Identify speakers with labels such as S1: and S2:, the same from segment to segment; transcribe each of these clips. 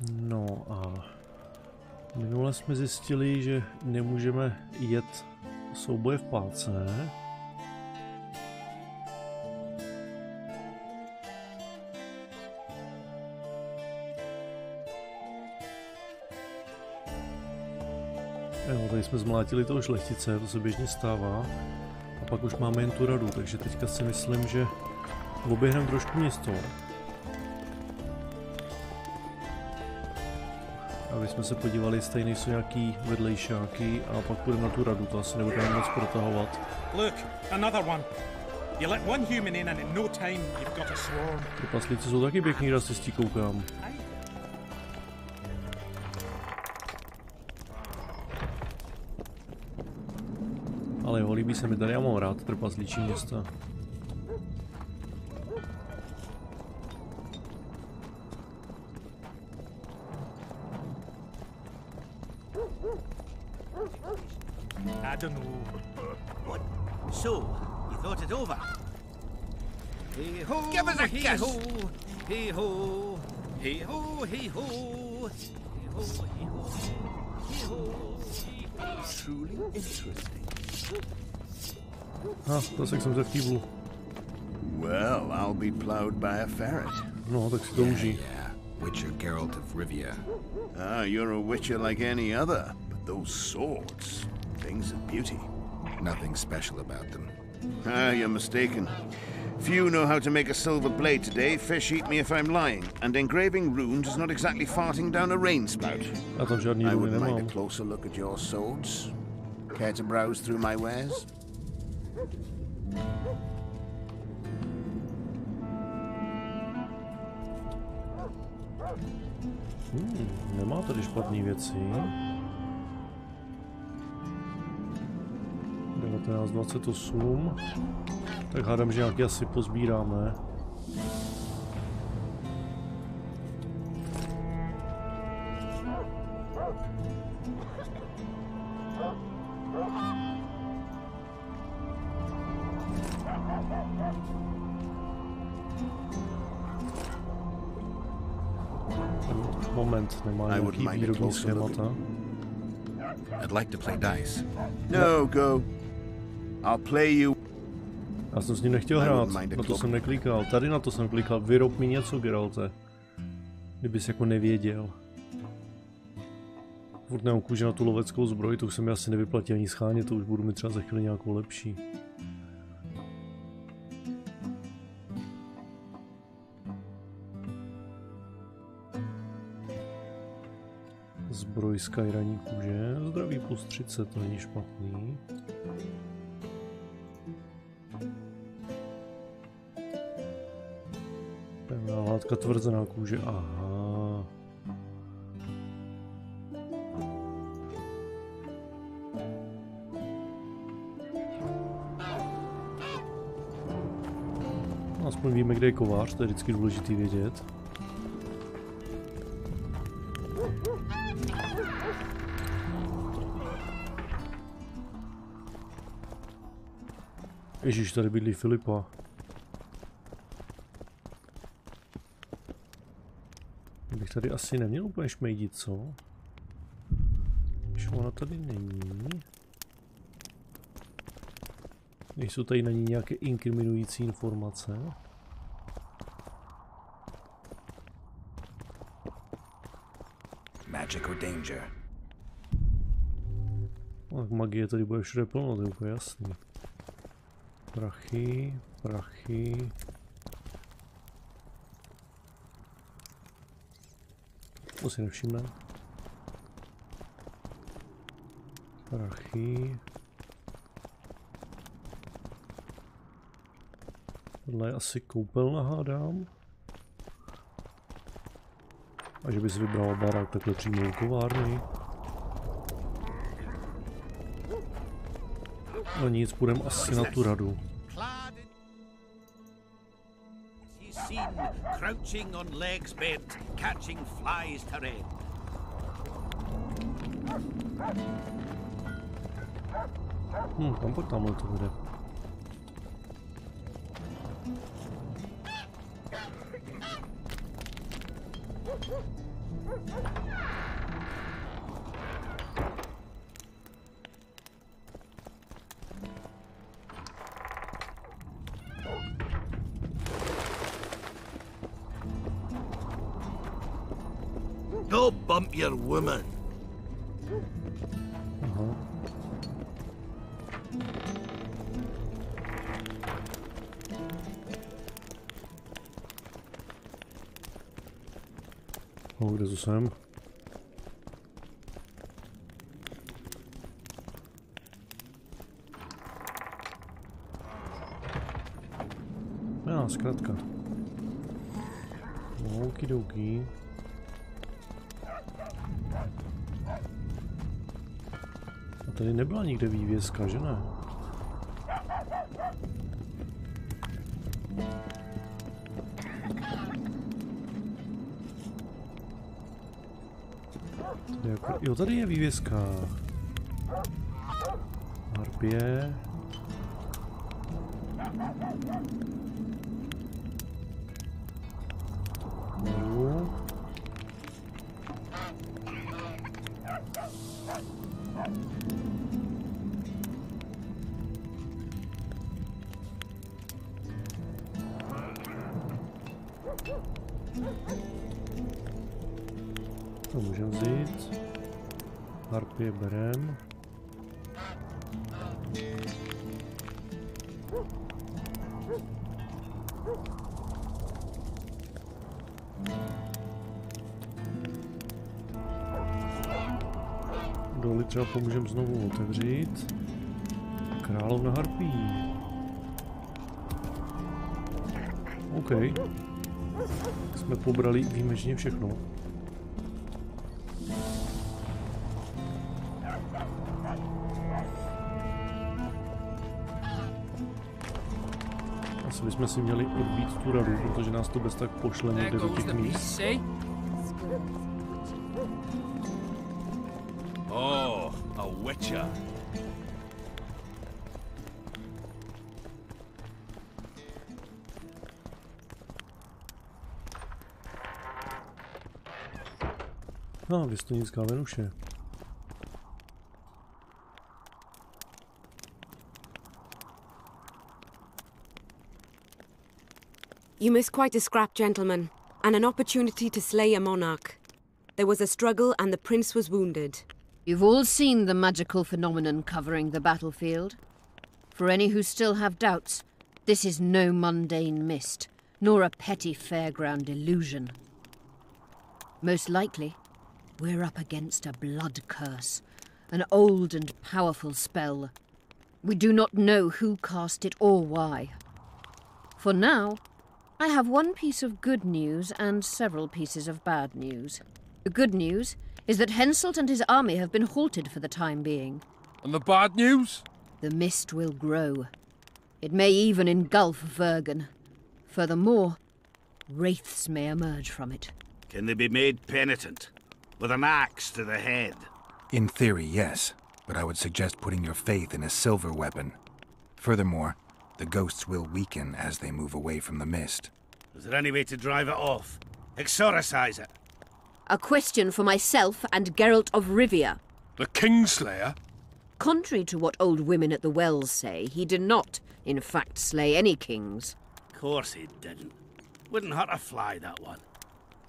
S1: No a minule jsme zjistili, že nemůžeme jet souboje v pálce. Jo, tady jsme zmlátili toho šlechtice, to se běžně stává. A pak už máme jen tu radu, takže teďka si myslím, že oběhneme trošku město. Aby jsme se podívali, jestli tady nejsou nějaký vedlejšáky a pak půjdeme na tu radu, to asi nebudeme moc protahovat.
S2: Look, another one. You let one human in and in no time you've got a swarm.
S1: Trpaslíci jsou taky pěkný rasisti, koukám. Ale jo, líbí se mi tady, já mám rád trpaslíčí města.
S2: I don't know.
S3: What? So, you thought it over? Hey ho!
S4: Give us a
S3: hey
S4: kiss.
S3: ho! Hey ho! Hey ho! Hey ho! Hey ho! Hey ho! Hey ho! Truly interesting.
S1: Zase jsem se vtíbl.
S4: Well, I'll be plowed by a ferret.
S1: No, tak si to užij.
S5: Yeah, Witcher Geralt of Rivie.
S4: Ah, you're a witcher like any other, but those swords, things of beauty.
S5: Nothing special about them.
S4: Ah, you're mistaken. Few know how to make a silver blade today, fish eat me if I'm lying, and engraving runes is not exactly farting down a rain spout.
S1: Já tam žádný
S4: I
S1: runy
S4: wouldn't mind
S1: nemám.
S4: a closer look at your swords. Care to browse through my wares?
S1: Nemá tady špatný věci. 1928. Tak hádám, že nějaký asi pozbíráme. Moment, nemá nějaký výrobní schémata.
S5: I'd like to play dice.
S4: No, go. I'll play you.
S1: Já jsem s ním nechtěl hrát, na to jsem neklikal. Tady na to jsem klikal, vyrob mi něco, Geralte. Kdybys jako nevěděl. Furt nemám kůže na tu loveckou zbroj, to už se mi asi nevyplatí ani schánět, to už budu mít třeba za chvíli nějakou lepší. Zbroj z kajraní kůže, zdraví plus 30, to není špatný. Pevná látka, tvrzená kůže, aha. Aspoň víme, kde je kovář, to je vždycky důležitý vědět. Ježíš, tady bydlí Filipa. Bych tady asi neměl úplně šmejdit, co? Když ona tady není. Nejsou tady na ní nějaké inkriminující informace.
S5: Magic or danger.
S1: Tak magie tady bude všude plno, to je úplně jasný. Prachy, prachy. To si nevšimne. Prachy. Tohle je asi koupelna, hádám. A že by si vybral barák takhle přímo u kovárny. No nic, půjdeme asi na tu radu.
S3: Crouching on legs bent, catching flies to rain.
S1: Kam pak tamhle to bude?
S3: They'll bump your woman.
S1: Aha. Kde to jsem? Zkrátka. Okidoki. A tady nebyla nikde vývězka, že ne? Tady jako... Jo, tady je vývězka. Harpie. To můžeme vzít. Harpie berem. Doly třeba pomůžeme znovu otevřít. Královna harpí. OK. Jsme pobrali výjimečně všechno. Asi bychom si měli odbít tu radu, protože nás to bez tak pošle někde do těch míst.
S3: Oh, a witcher.
S1: Věstonická Venuše.
S6: You missed quite a scrap, gentlemen, and an opportunity to slay a monarch. There was a struggle and the prince was wounded.
S7: You've all seen the magical phenomenon covering the battlefield. For any who still have doubts, this is no mundane mist, nor a petty fairground illusion. Most likely, we're up against a blood curse, an old and powerful spell. We do not know who cast it or why. For now, I have one piece of good news and several pieces of bad news. The good news is that Henselt and his army have been halted for the time being.
S3: And the bad news?
S7: The mist will grow. It may even engulf Vergen. Furthermore, wraiths may emerge from it.
S3: Can they be made penitent? With an axe to the head?
S5: In theory, yes, but I would suggest putting your faith in a silver weapon. Furthermore, the ghosts will weaken as they move away from the mist.
S3: Is there any way to drive it off? Exorcise it?
S7: A question for myself and Geralt of Rivie.
S3: The Kingslayer?
S7: Contrary to what old women at the wells say, he did not, in fact, slay any kings.
S3: Of course he didn't. Wouldn't hurt a fly, that one.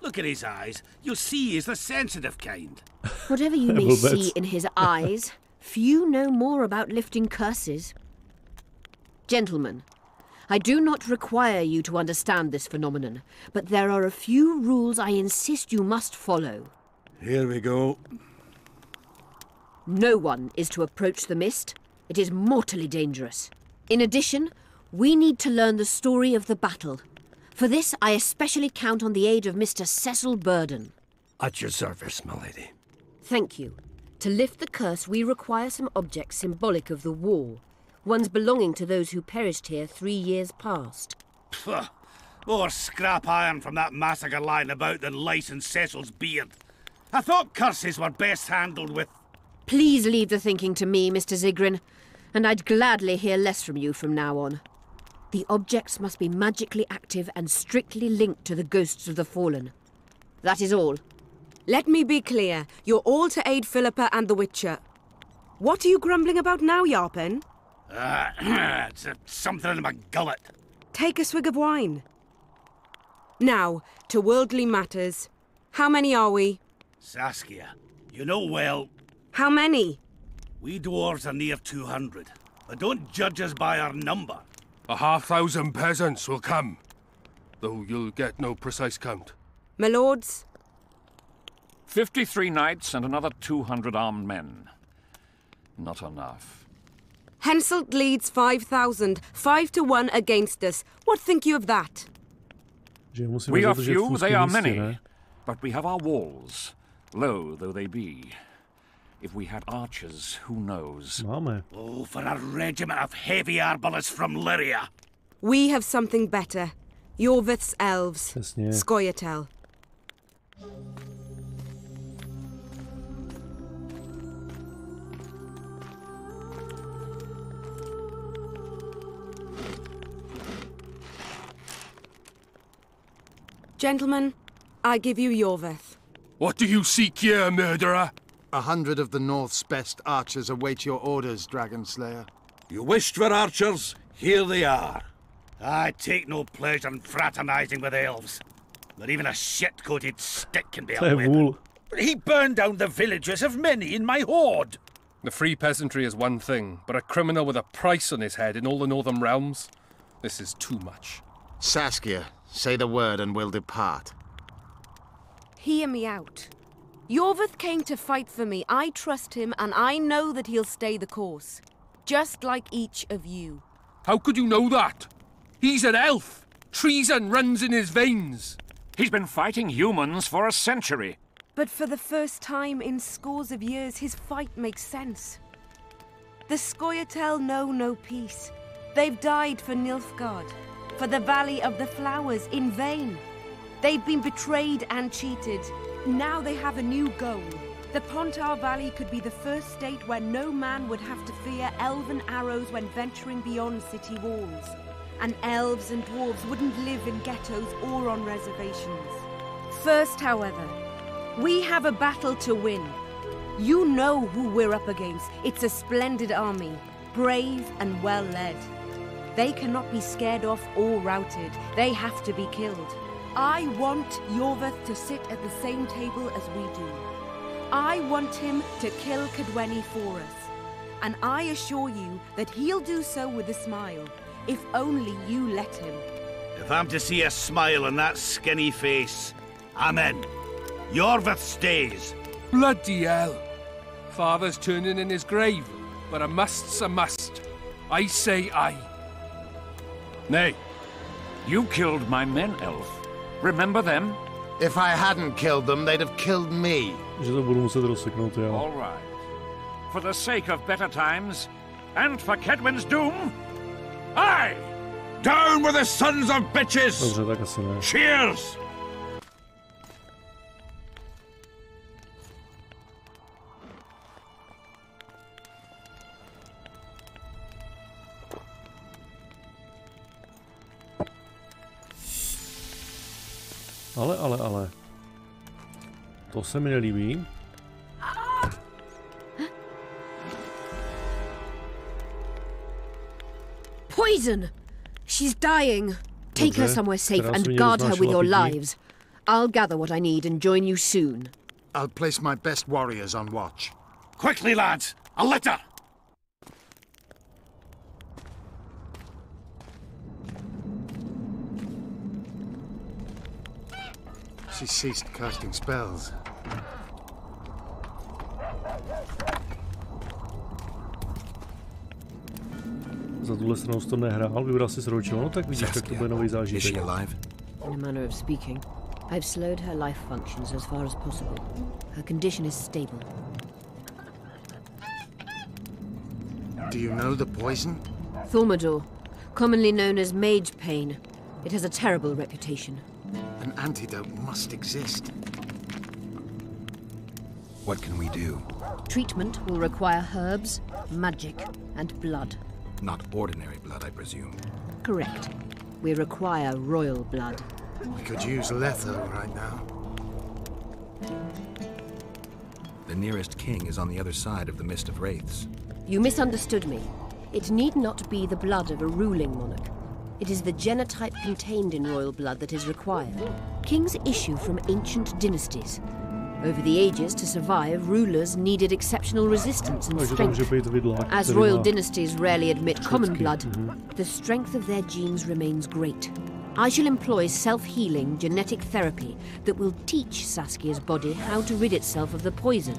S3: Look at his eyes. You'll see he's the sensitive kind.
S7: Whatever you may see in his eyes, few know more about lifting curses. Gentlemen, I do not require you to understand this phenomenon, but there are a few rules I insist you must follow.
S3: Here we go.
S7: No one is to approach the mist. It is mortally dangerous. In addition, we need to learn the story of the battle. For this, I especially count on the aid of Mr. Cecil Burden.
S3: At your service, my lady.
S7: Thank you. To lift the curse, we require some objects symbolic of the war. Ones belonging to those who perished here 3 years past.
S3: Pfft. More scrap iron from that massacre lying about than lice in Cecil's beard. I thought curses were best handled with...
S7: Please leave the thinking to me, Mr. Zigrin, and I'd gladly hear less from you from now on. The objects must be magically active and strictly linked to the ghosts of the fallen. That is all.
S6: Let me be clear. You're all to aid Philippa and the Witcher. What are you grumbling about now, Yarpen?
S3: It's something in my gullet.
S6: Take a swig of wine. Now, to worldly matters. How many are we?
S3: Saskia, you know well,
S6: How many?
S3: we dwarves are near 200, but don't judge us by our number.
S8: 1,500 peasants will come, though you'll get no precise count.
S6: My lords?
S9: 53 knights and another 200 armed men. Not enough.
S6: Henselt leads 5,000, 5-1 against us. What think you of that?
S9: We are few, they are many, but we have our walls, low though they be. If we had archers, who knows?
S1: Máme.
S3: Oh, for a regiment of heavy arbalists from Lyria.
S6: We have something better. Jorvith's elves.
S1: Přesně.
S6: Scoia'tael. Gentlemen, I give you Jorvith.
S8: What do you seek here, murderer?
S10: 100 of the North's best archers await your orders, Dragon Slayer.
S3: You wished for archers? Here they are. I take no pleasure in fraternizing with elves. Not even a shit-coated stick can be
S1: To je
S3: a weapon.
S1: vůl.
S3: He burned down the villages of many in my horde.
S8: The free peasantry is one thing, but a criminal with a price on his head in all the northern realms? This is too much.
S10: Saskia, say the word and we'll depart.
S6: Hear me out. Jorvith came to fight for me. I trust him, and I know that he'll stay the course. Just like each of you.
S8: How could you know that? He's an elf. Treason runs in his veins.
S9: He's been fighting humans for a century.
S6: But for the first time in scores of years, his fight makes sense. The Scoia'tael know no peace. They've died for Nilfgaard, for the Valley of the Flowers, in vain. They've been betrayed and cheated. Now they have a new goal. The Pontar Valley could be the first state where no man would have to fear elven arrows when venturing beyond city walls. And elves and dwarves wouldn't live in ghettos or on reservations. First, however, we have a battle to win. You know who we're up against. It's a splendid army, brave and well led. They cannot be scared off or routed. They have to be killed. I want Jorvith to sit at the same table as we do. I want him to kill Cadweni for us. And I assure you that he'll do so with a smile, if only you let him.
S3: If I'm to see a smile on that skinny face, I'm in. Jorvith stays.
S8: Bloody hell. Father's turning in his grave, but a must's a must. I say aye.
S9: Nay. You killed my men, elf. Remember them?
S10: If I hadn't killed them, they'd have killed me.
S1: Že to budu muset rozseknout, já.
S9: All right. For the sake of better times, and for Cadwen's doom, aye!
S3: Down with the sons of bitches!
S1: Dobře, tak asi ne.
S3: Cheers!
S1: Ale. To se mi nelíbí.
S7: Poison! She's dying. Take her
S1: Dobře,
S7: somewhere safe
S1: která
S7: and
S1: svině
S7: guard her with
S1: roznášela
S7: your
S1: pití.
S7: lives. I'll gather what I need and join you soon.
S10: I'll place my best warriors on watch.
S3: Quickly, lads! A litter!
S10: She ceased casting spells.
S1: Za tuhle stranu jsi to nehrál, vybral si sroučil, no tak vidíš, tak to bude nový
S5: Is she
S1: zážitek.
S5: alive?
S7: In a manner of speaking, I've slowed her life functions as far as possible. Her condition is stable.
S10: Do you know the poison?
S7: Thaumadour, commonly known as mage pain. It has a terrible reputation.
S10: An antidote must exist.
S5: What can we do?
S7: Treatment will require herbs, magic, and blood.
S5: Not ordinary blood, I presume.
S7: Correct. We require royal blood.
S10: We could use Letho right now.
S5: The nearest king is on the other side of the Mist of Wraiths.
S7: You misunderstood me. It need not be the blood of a ruling monarch. It is the genotype contained in royal blood that is required. Kings issue from ancient dynasties. Over the ages, to survive, rulers needed exceptional resistance and strength. As royal dynasties rarely admit common blood, the strength of their genes remains great. I shall employ self-healing genetic therapy that will teach Saskia's body how to rid itself of the poison.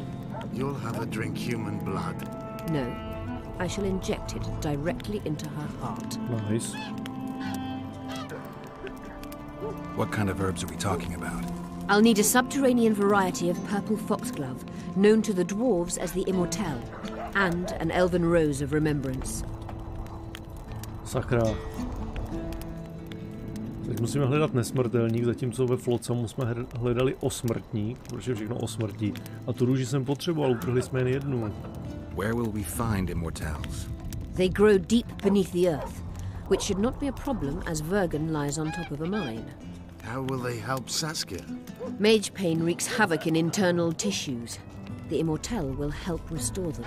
S10: You'll have her drink human blood.
S7: No, I shall inject it directly into her heart.
S1: Nice.
S5: What kind of herbs are we talking about?
S7: I'll need a subterranean variety of purple foxglove, known to the dwarves as the immortelle, and an elven rose of remembrance.
S1: Sakra. Teď musíme hledat nesmrtelník, zatímco ve Flocamu jsme hledali osmrtník, protože všechno osmrtí. A tu růži jsem potřeboval, utrhli jsme jen jednu.
S5: Where will we find immortelles?
S7: They grow deep beneath the earth, which should not be a problem as Vergen lies on top of a mine.
S10: How will they help Saskia?
S7: Mage pain wreaks havoc in internal tissues. The immortelle will help restore them.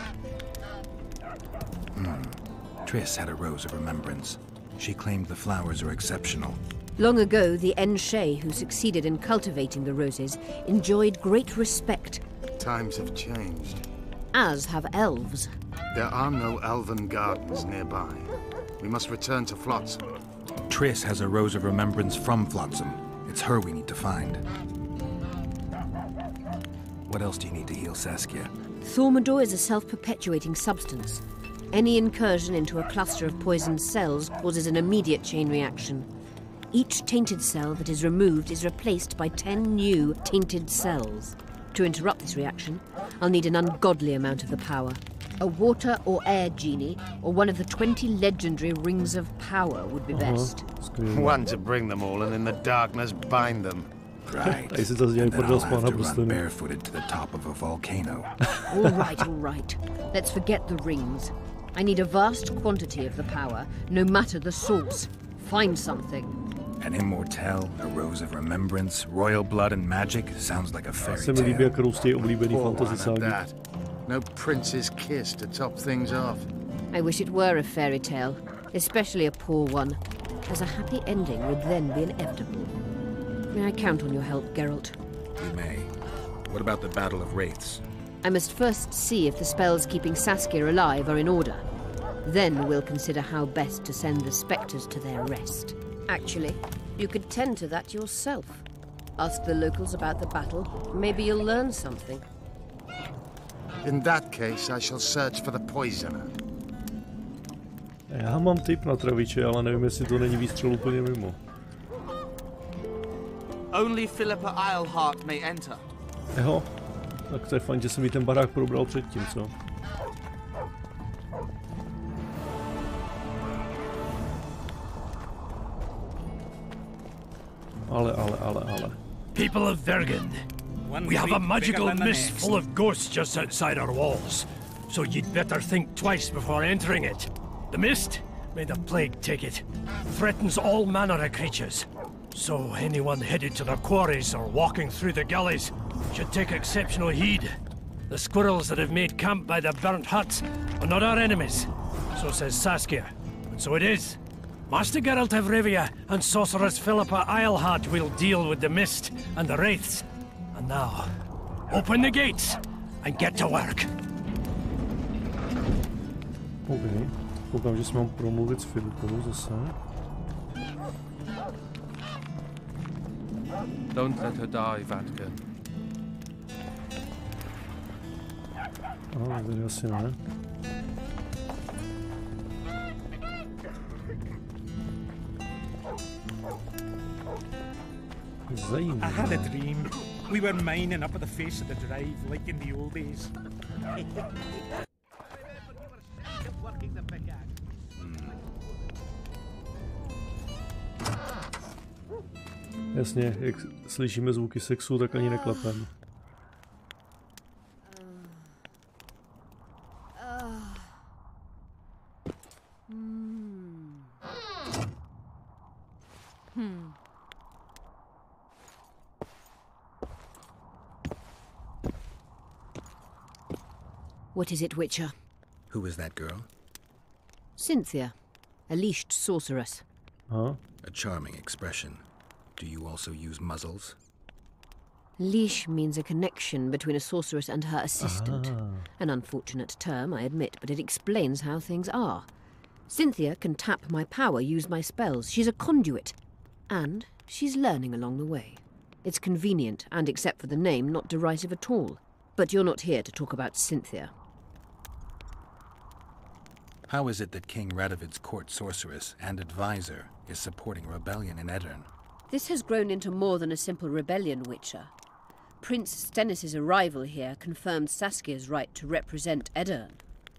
S5: Triss had a rose of remembrance. She claimed the flowers are exceptional.
S7: Long ago, the Enshe who succeeded in cultivating the roses enjoyed great respect.
S10: Times have changed.
S7: As have elves.
S10: There are no elven gardens nearby. We must return to Flotsam.
S5: Triss has a rose of remembrance from Flotsam. It's her we need to find. What else do you need to heal Saskia?
S7: Thaumadour is a self-perpetuating substance. Any incursion into a cluster of poisoned cells causes an immediate chain reaction. Each tainted cell that is removed is replaced by 10 new tainted cells. To interrupt this reaction, I'll need an ungodly amount of the power. A water or air genie, or one of the 20 legendary rings of power would be best.
S10: One to bring them all and in the darkness bind them.
S5: Right. And then I'll have to run barefooted to the top of a volcano.
S7: All right. Let's forget the rings. I need a vast quantity of the power, no matter the source. Find something.
S5: An immortelle, a rose of remembrance, royal blood and magic. Sounds like a fairy
S1: Se mi líbí, jak rostí oblíbený
S10: Poor
S1: fantasy
S10: one
S1: ságy.
S10: at that. No prince's kiss to top things off.
S7: I wish it were a fairy tale, especially a poor one, as a happy ending would then be inevitable. May I count on your help, Geralt?
S5: You may. What about the Battle of Wraiths?
S7: I must first see if the spells keeping Saskia alive are in order. Then we'll consider how best to send the spectres to their rest. Actually, you could tend to that yourself. Ask the locals about the battle. Maybe you'll learn something.
S10: In that case, I shall search for the poisoner.
S1: Já mám tip na traviče, ale nevím, jestli to není výstřel úplně mimo.
S11: Only Philippa Eilhart may enter.
S1: Jo, tak to je fajn, že jsem mi ten barák probral předtím, co? Ale.
S12: People of Vergen, we have a magical mist full of ghosts just outside our walls, so you'd better think twice before entering it. The mist, may the plague take it, threatens all manner of creatures. So anyone headed to the quarries or walking through the gullies should take exceptional heed. The squirrels that have made camp by the burnt huts are not our enemies, so says Saskia, and so it is. Master Geralt of Rivie and sorceress Philippa Eilhart will deal with the mist and the wraiths. And now, open the gates and get to work.
S1: OK, koukám, že si mám promluvit s Filipou zase.
S8: Don't let her die, Vergen.
S1: Tady asi ne.
S2: I had a dream. We were mining up at the face of the drive like in the old days.
S1: Jasně, jak slyšíme zvuky sexu, tak ani neklapem.
S7: What is it, Witcher?
S5: Who is that girl?
S7: Cynthia, a leashed sorceress.
S1: Huh?
S5: A charming expression. Do you also use muzzles?
S7: Leash means a connection between a sorceress and her assistant. An unfortunate term, I admit, but it explains how things are. Cynthia can tap my power, use my spells. She's a conduit. And she's learning along the way. It's convenient, and except for the name, not derisive at all. But you're not here to talk about Cynthia.
S5: How is it that King Radovid's court sorceress and advisor is supporting rebellion in Edirn?
S7: This has grown into more than a simple rebellion, Witcher. Prince Stennis's arrival here confirmed Saskia's right to represent Edirn.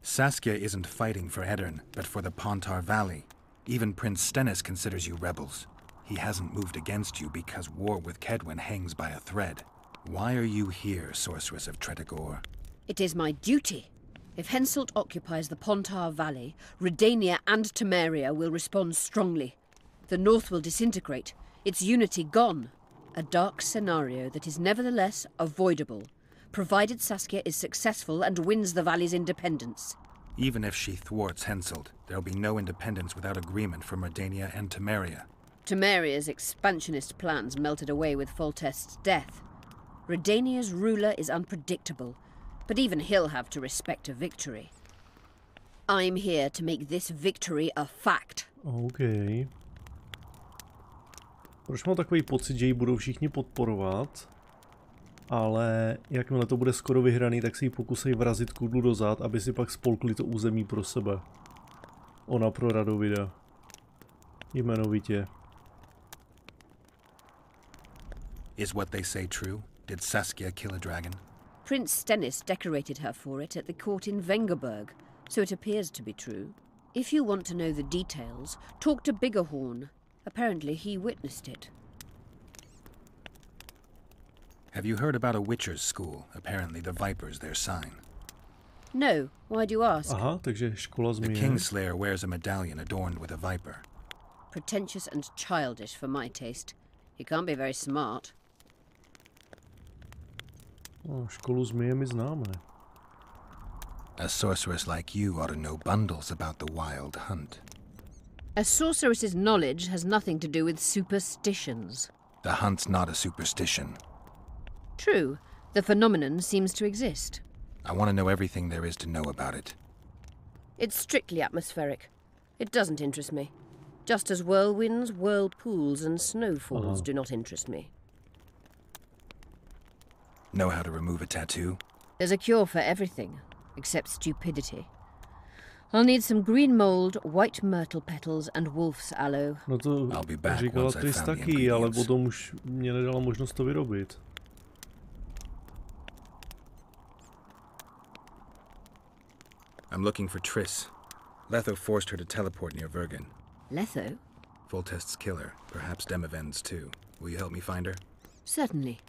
S5: Saskia isn't fighting for Edirn, but for the Pontar Valley. Even Prince Stennis considers you rebels. He hasn't moved against you because war with Kedwen hangs by a thread. Why are you here, Sorceress of Tretogor?
S7: It is my duty. If Henselt occupies the Pontar Valley, Redania and Temeria will respond strongly. The North will disintegrate, its unity gone. A dark scenario that is nevertheless avoidable, provided Saskia is successful and wins the Valley's independence.
S5: Even if she thwarts Henselt, there'll be no independence without agreement from Redania and Temeria.
S7: Temeria's expansionist plans melted away with Foltest's death. Redania's ruler is unpredictable, but even he'll have to respect a victory. I'm here to make this victory a fact.
S1: OK. Proč mám takový pocit, že ji budou všichni podporovat, ale jakmile to bude skoro vyhraný, tak si ji pokusej vrazit kudlu do zad, aby si pak spolkli to území pro sebe. Ona pro Radovida. Jmenovitě.
S5: Is what they say true? Did Saskia kill a dragon?
S7: Prince Stennis decorated her for it at the court in Vengerberg, so it appears to be true. If you want to know the details, talk to Biggerhorn. Apparently he witnessed it.
S5: Have you heard about a Witcher's school? Apparently the Viper's their sign.
S7: No, why do you ask?
S1: Aha, takže škola zmije.
S5: The Kingslayer wears a medallion adorned with a viper.
S7: Pretentious and childish for my taste. He can't be very smart.
S1: No, školu zmije my známe.
S5: A sorceress like you ought to know bundles about the wild hunt.
S7: A sorceress's knowledge has nothing to do with superstitions.
S5: The hunt's not a superstition.
S7: True. The phenomenon seems to exist.
S5: I want to know everything there is to know about it.
S7: It's strictly atmospheric. It doesn't interest me. Just as whirlwinds, whirlpools, and snowfalls do not interest me.
S5: Know how to remove a tattoo?
S7: There's a cure for everything, except stupidity. I'll need some green mold, white myrtle petals, and wolf's aloe.
S1: No to říkala Triss taky, ale potom už mě nedala možnost to vyrobit.
S5: I'm looking for Triss. Letho forced her to teleport near Vergen.
S7: Letho?
S5: Foltest's killer, perhaps Demavend's too. Will you help me find her?
S7: Certainly.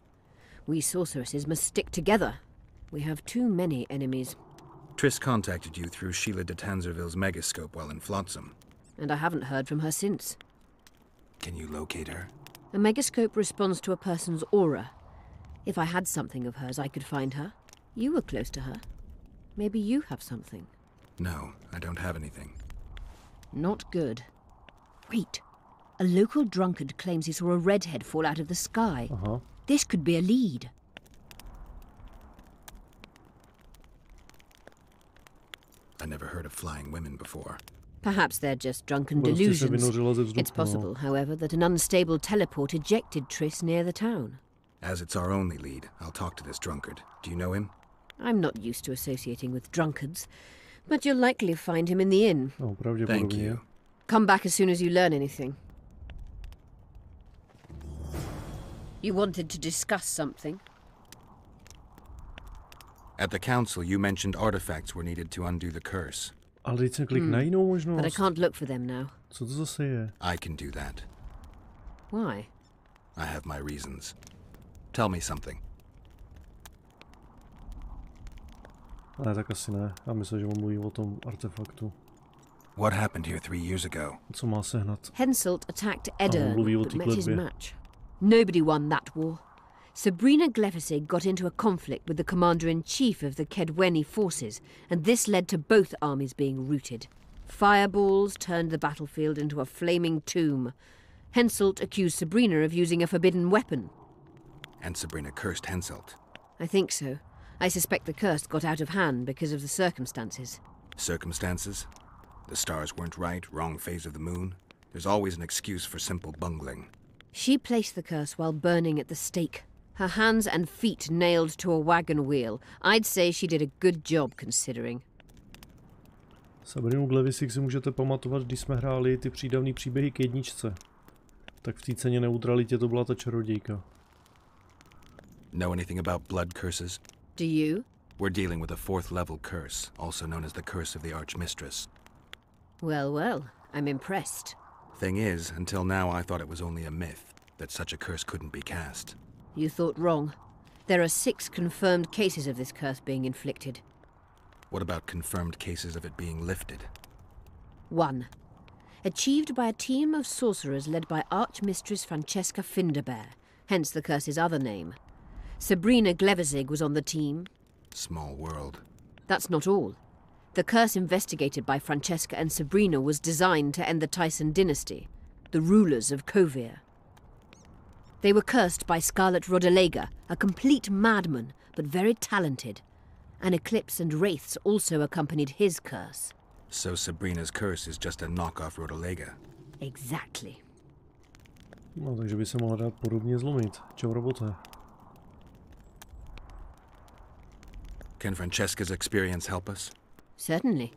S7: We sorceresses must stick together. We have too many enemies.
S5: Triss contacted you through Sheila de Tanzerville's megascope while in Flotsam.
S7: And I haven't heard from her since.
S5: Can you locate her?
S7: A megascope responds to a person's aura. If I had something of hers, I could find her. You were close to her. Maybe you have something.
S5: No, I don't have anything.
S7: Not good. Wait. A local drunkard claims he saw a redhead fall out of the sky. This could be a lead.
S5: I never heard of flying women before.
S7: Perhaps they're just drunken delusions. It's possible, however, that an unstable teleport ejected Triss near the town.
S5: As it's our only lead, I'll talk to this drunkard. Do you know him?
S7: I'm not used to associating with drunkards, but you'll likely find him in the inn.
S5: Thank you.
S7: Come back as soon as you learn anything. You wanted to discuss something?
S5: At the council, you mentioned artifacts were needed to undo the curse.
S1: Ale teď jsem klik na jinou možnost.
S7: But I can't look for them now.
S1: Co to zase je?
S5: I can do that.
S7: Why?
S5: I have my reasons. Tell me something.
S1: Ne, tak asi ne. Já myslím, že on mluví o tom artefaktu.
S5: What happened here 3 years ago?
S1: Co má sehnat?
S7: Henselt attacked Edirn, but met his
S1: kletbě.
S7: match. Nobody won that war. Sabrina Glefisig got into a conflict with the commander-in-chief of the Kedweni forces, and this led to both armies being routed. Fireballs turned the battlefield into a flaming tomb. Henselt accused Sabrina of using a forbidden weapon.
S5: And Sabrina cursed Henselt.
S7: I think so. I suspect the curse got out of hand because of the circumstances.
S5: Circumstances? The stars weren't right, wrong phase of the moon. There's always an excuse for simple bungling.
S7: She placed the curse while burning at the stake. Her hands and feet nailed to a wagon wheel. I'd say she did a good job, considering.
S1: Sabrinu Glevisik si můžete pamatovat, když jsme hráli ty přídavný příběhy k jedničce. Tak v té ceně neutralitě to byla ta čarodějka.
S5: Know anything about blood curses?
S7: Do you?
S5: We're dealing with a 4th level curse, also known as the Curse of the Archmistress.
S7: Well, well, I'm impressed.
S5: Thing is, until now I thought it was only a myth, that such a curse couldn't be cast.
S7: You thought wrong. There are 6 confirmed cases of this curse being inflicted.
S5: What about confirmed cases of it being lifted?
S7: 1. Achieved by a team of sorcerers led by Archmistress Francesca Finderbear, hence the curse's other name. Sabrina Glevisig was on the team.
S5: Small world.
S7: That's not all. The curse investigated by Francesca and Sabrina was designed to end the Tyson dynasty, the rulers of Kovir. They were cursed by Scarlet Rodalega, a complete madman, but very talented. An eclipse and wraiths also accompanied his curse.
S5: So Sabrina's curse is just a knockoff Rodalega?
S7: Exactly.
S1: No, takže by se mohla dát podobně zlomit. Čau, robote.
S5: Can Francesca's experience help us?
S7: Certainly.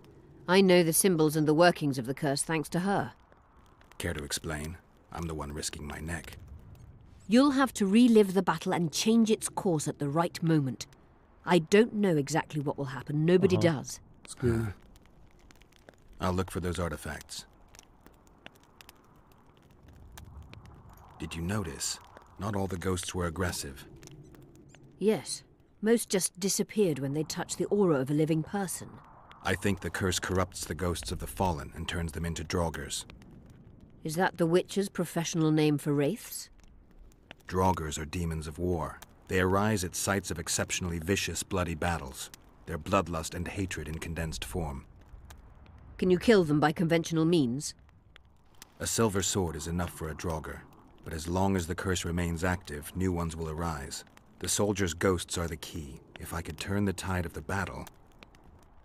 S7: I know the symbols and the workings of the curse thanks to her.
S5: Care to explain? I'm the one risking my neck.
S7: You'll have to relive the battle and change its course at the right moment. I don't know exactly what will happen. Nobody does.
S5: I'll look for those artifacts. Did you notice? Not all the ghosts were aggressive.
S7: Yes. Most just disappeared when they touched the aura of a living person.
S5: I think the curse corrupts the ghosts of the fallen and turns them into draugrs.
S7: Is that the Witcher's professional name for wraiths?
S5: Draugrs are demons of war. They arise at sites of exceptionally vicious, bloody battles. Their bloodlust and hatred in condensed form.
S7: Can you kill them by conventional means?
S5: A silver sword is enough for a draugr, but as long as the curse remains active, new ones will arise. The soldiers' ghosts are the key. If I could turn the tide of the battle...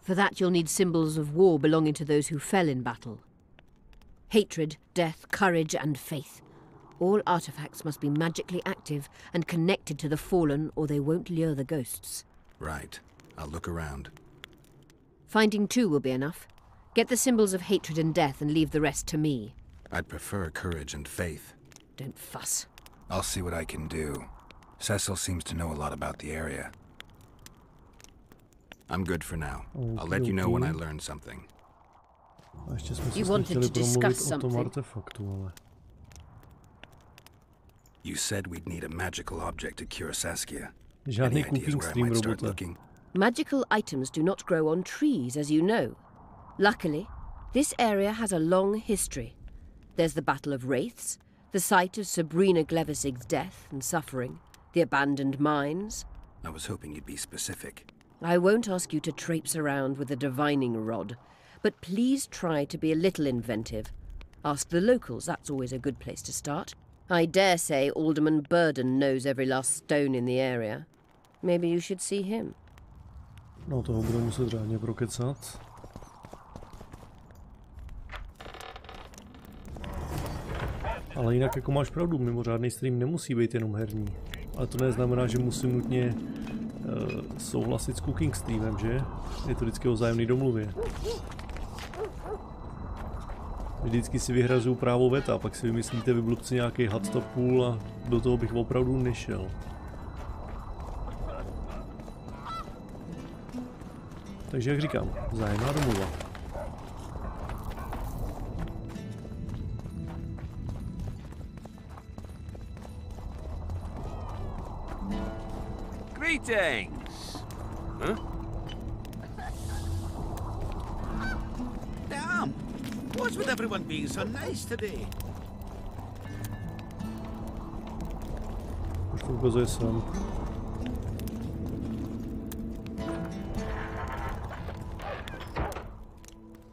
S7: For that you'll need symbols of war belonging to those who fell in battle. Hatred, death, courage, and faith. All artifacts must be magically active and connected to the fallen, or they won't lure the ghosts.
S5: Right. I'll look around.
S7: Finding 2 will be enough. Get the symbols of hatred and death and leave the rest to me.
S5: I'd prefer courage and faith.
S7: Don't fuss.
S5: I'll see what I can do. Cecil seems to know a lot about the area. I'm good for now. I'll let you know when I learn something.
S7: You wanted to discuss something.
S5: You said we'd need a magical object to cure Saskia.
S1: Žádný cooking stream, robote.
S7: Magical items do not grow on trees, as you know. Luckily, this area has a long history. There's the Battle of Wraiths, the site of Sabrina Glevisig's death and suffering, the abandoned mines.
S5: I was hoping you'd be specific.
S7: I won't ask you to traipse around with a divining rod, but please try to be a little inventive. Ask the locals, that's always a good place to start. I dare say Alderman Burden knows every last stone in the area. Maybe you should see him.
S1: No, toho budu muset řádně prokecat. Ale jinak jako máš pravdu, mimořádný stream nemusí být jenom herní. Ale to neznamená, že musím nutně souhlasit s cooking streamem, že? Je to vždycky o vzájemné domluvě. Vždycky si vyhrazuju právo veta, pak si vymyslíte vy blbci nějaký hadstop půl a do toho bych opravdu nešel. Takže jak říkám, vzájemná domluva.
S3: Greetings! Huh? Damn! What's with everyone being so nice today?
S1: Už to ukazuje sem.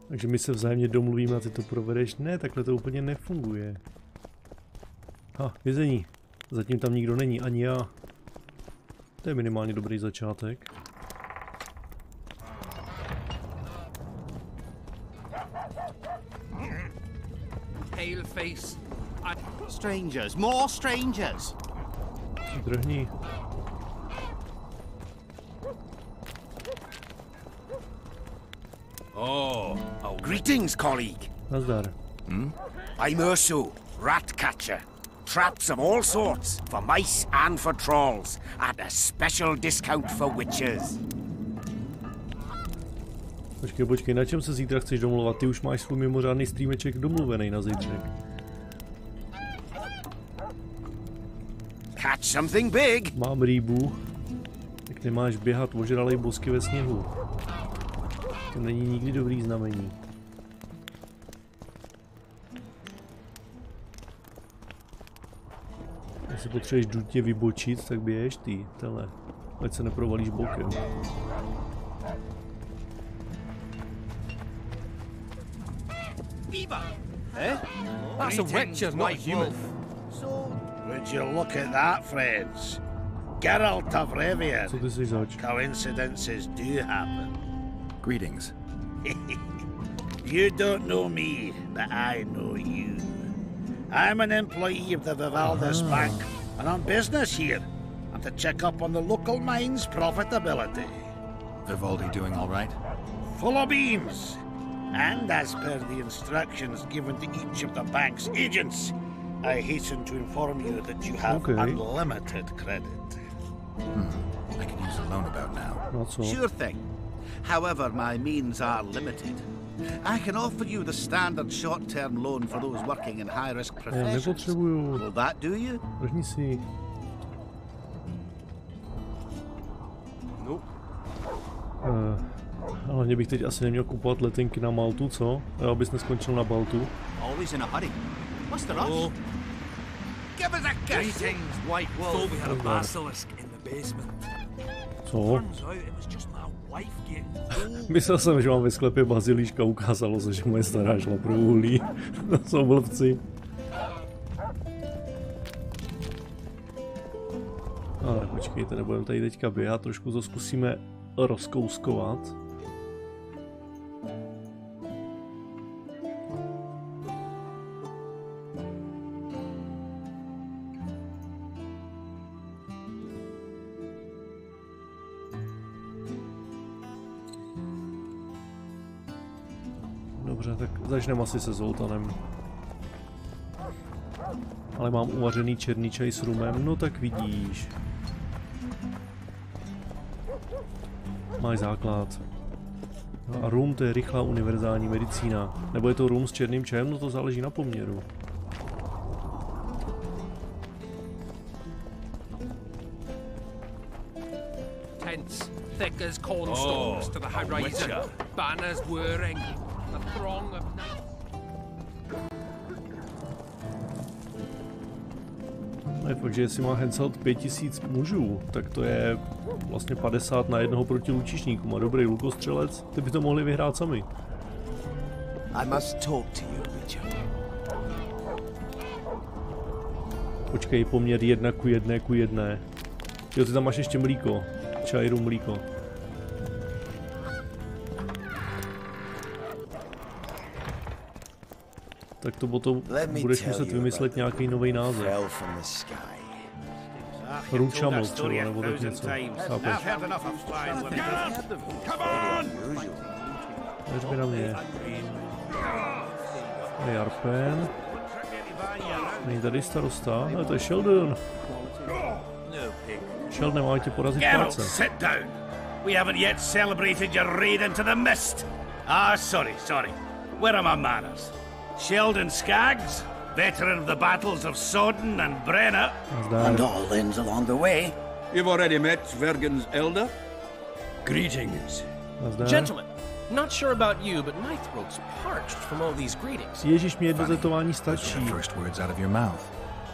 S1: Takže my se vzájemně domluvíme a ty to provedeš. Ne, takhle to úplně nefunguje. Ha, vězení. Zatím tam nikdo není, ani já. To je minimálně dobrý začátek.
S3: Pale face.
S11: Strangers, more strangers.
S1: Drhni.
S3: Oh, greetings, colleague.
S1: Nazdar.
S3: I'm Ursu, rat catcher. Traps of all sorts, for mice and for trolls, at a special discount for witches.
S1: Počkej, na čem se zítra chceš domluvat? Ty už máš svůj mimořádný streameček domluvený na zítřek.
S3: Catch something big.
S1: Mám rýbu. Tak nemáš běhat ožralej bosky ve sněhu. To není nikdy dobrý znamení. Jestli potřebuješ důtě vybočit, tak běž ty, tele. Ať se neprovalíš bokem.
S8: Eh? That's a witcher, not a human.
S13: Would you look at that, friends? Geralt of Rivie.
S1: Co ty jsi zač?
S13: Coincidences do happen.
S5: Greetings.
S13: You don't know me, but I know you. I'm an employee of the Vivaldi's Bank, and on business here, and to check up on the local mine's profitability.
S5: Vivaldi doing all right?
S13: Full of beans. And as per the instructions given to each of the bank's agents, I hasten to inform you that you have unlimited credit.
S5: I could use a loan about now.
S1: Not so.
S11: Sure thing. However, my means are limited. I can offer you the standard short-term loan for those working in high-risk professions. Will that do you?
S1: Držni si.
S8: Nope.
S1: Hlavně bych teď asi neměl kupovat letenky na Maltu, co? Jo, abys neskončil na Baltu.
S11: Always in a hurry. What's the rush?
S3: Give us a kiss.
S11: Greetings, White Wolf.
S12: Thought we had a basilisk in the basement.
S1: Co?
S12: Turns out it was just my wife getting
S1: Myslel jsem, že mám ve sklepě bazilíška, ukázalo se, že moje stará šla pro uhlí. To jsou blbci. Ale počkejte, nebudeme tady teďka běhat, trošku to zkusíme rozkouskovat. Dobře, tak začneme asi se Zoltanem. Ale mám uvařený černý čaj s rumem, no tak vidíš. Máš základ. No a rum, to je rychlá univerzální medicína. Nebo je to rum s černým čajem, no to záleží na poměru.
S8: Tents, thick as cornstalks to the horizon. Banners whirring. A throng of knights.
S1: No je fakt, že jestli má Henselt 5000 mužů, tak to je vlastně 50 na jednoho proti lučišníkům a dobrý lukostřelec, ty by to mohli vyhrát sami.
S11: I must talk to you, Richard.
S1: Počkej, poměr 1:1:1. Jo, ty tam máš ještě mlíko. Čaj, rum, mlíko. Tak to potom budeš muset vymyslet nějaký nový název. Ručamol třeba, nebo tak něco. Chápeš? Neřmi na mě. Jarpen. Není tady starosta? No, to je Sheldon. Sheldon, má tě porazit práce.
S13: Sit down. We haven't yet celebrated your raid into the mist. Sorry. Where are my manners? Sheldon Skaggs, veteran of the battles of Sodden and Brenna,
S11: and all inns along the way.
S9: You've already met Vergen's elder?
S12: Greetings.
S14: Gentlemen, not sure about you, but my throat's parched from all these greetings.
S1: Ježíš, mě jedno tetování stačí.
S5: First words out of your mouth.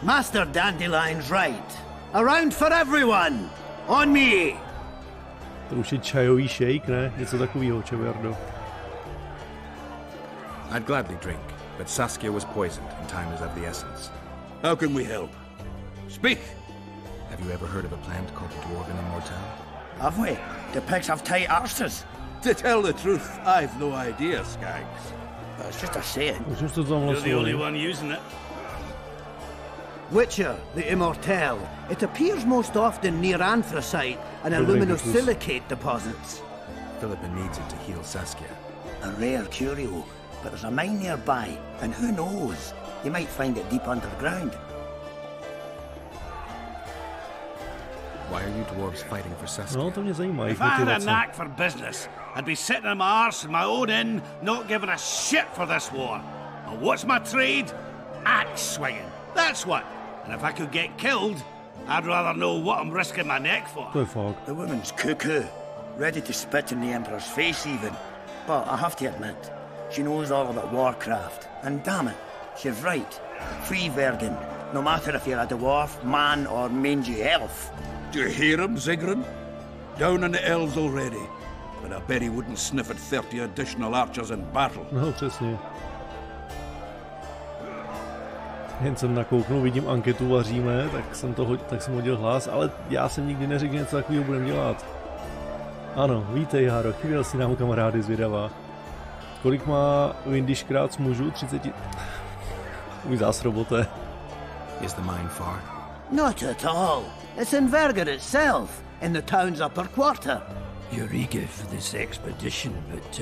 S13: Master Dandelion's right. Around for everyone. On me.
S1: To už je čajový shake, ne? Něco takového, Čeverdo.
S5: I'd gladly drink, but Saskia was poisoned and time is of the essence.
S9: How can we help? Speak!
S5: Have you ever heard of a plant called dwarven immortelle?
S13: Have we? The pigs have tight arses.
S3: To tell the truth, I've no idea, Skags.
S13: But it's just a saying.
S1: You're
S13: the only one using it.
S15: Witcher, the immortelle. It appears most often near anthracite and aluminosilicate deposits.
S5: Philippa needs it to heal Saskia.
S15: A rare curio, but there's a mine nearby, and who knows? You might find it deep underground.
S5: Why are you dwarves fighting for Saskia?
S1: No, to mě zajímá.
S13: If I had a knack for business, I'd be sitting in my arse in my own inn, not giving a shit for this war. And what's my trade? Axe swinging. That's what. And if I could get killed, I'd rather know what I'm risking my neck for.
S15: The woman's cuckoo, ready to spit in the Emperor's face even. But I have to admit, she knows all about warcraft. And damn it, she's right. Free Vergen, no matter if you're a dwarf, man or mangy elf.
S3: Do you hear him, Zigrin? Down on the elves already. But I bet he wouldn't sniff at 30 additional archers in battle.
S1: No, přesně. Jen jsem nakouknul, vidím anketu, vaříme, tak jsem hodil hlas, ale já jsem nikdy neřekl, že něco takového budeme dělat. Ano, vítej, Háro, chyběl si nám kamarády zvědavá. Kolik má Windiškrát z mužů? 30... Můj zásroboté.
S5: Is the mine far?
S15: Not at all. It's in Vergen itself, in the town's upper quarter.
S12: You're eager for this expedition, but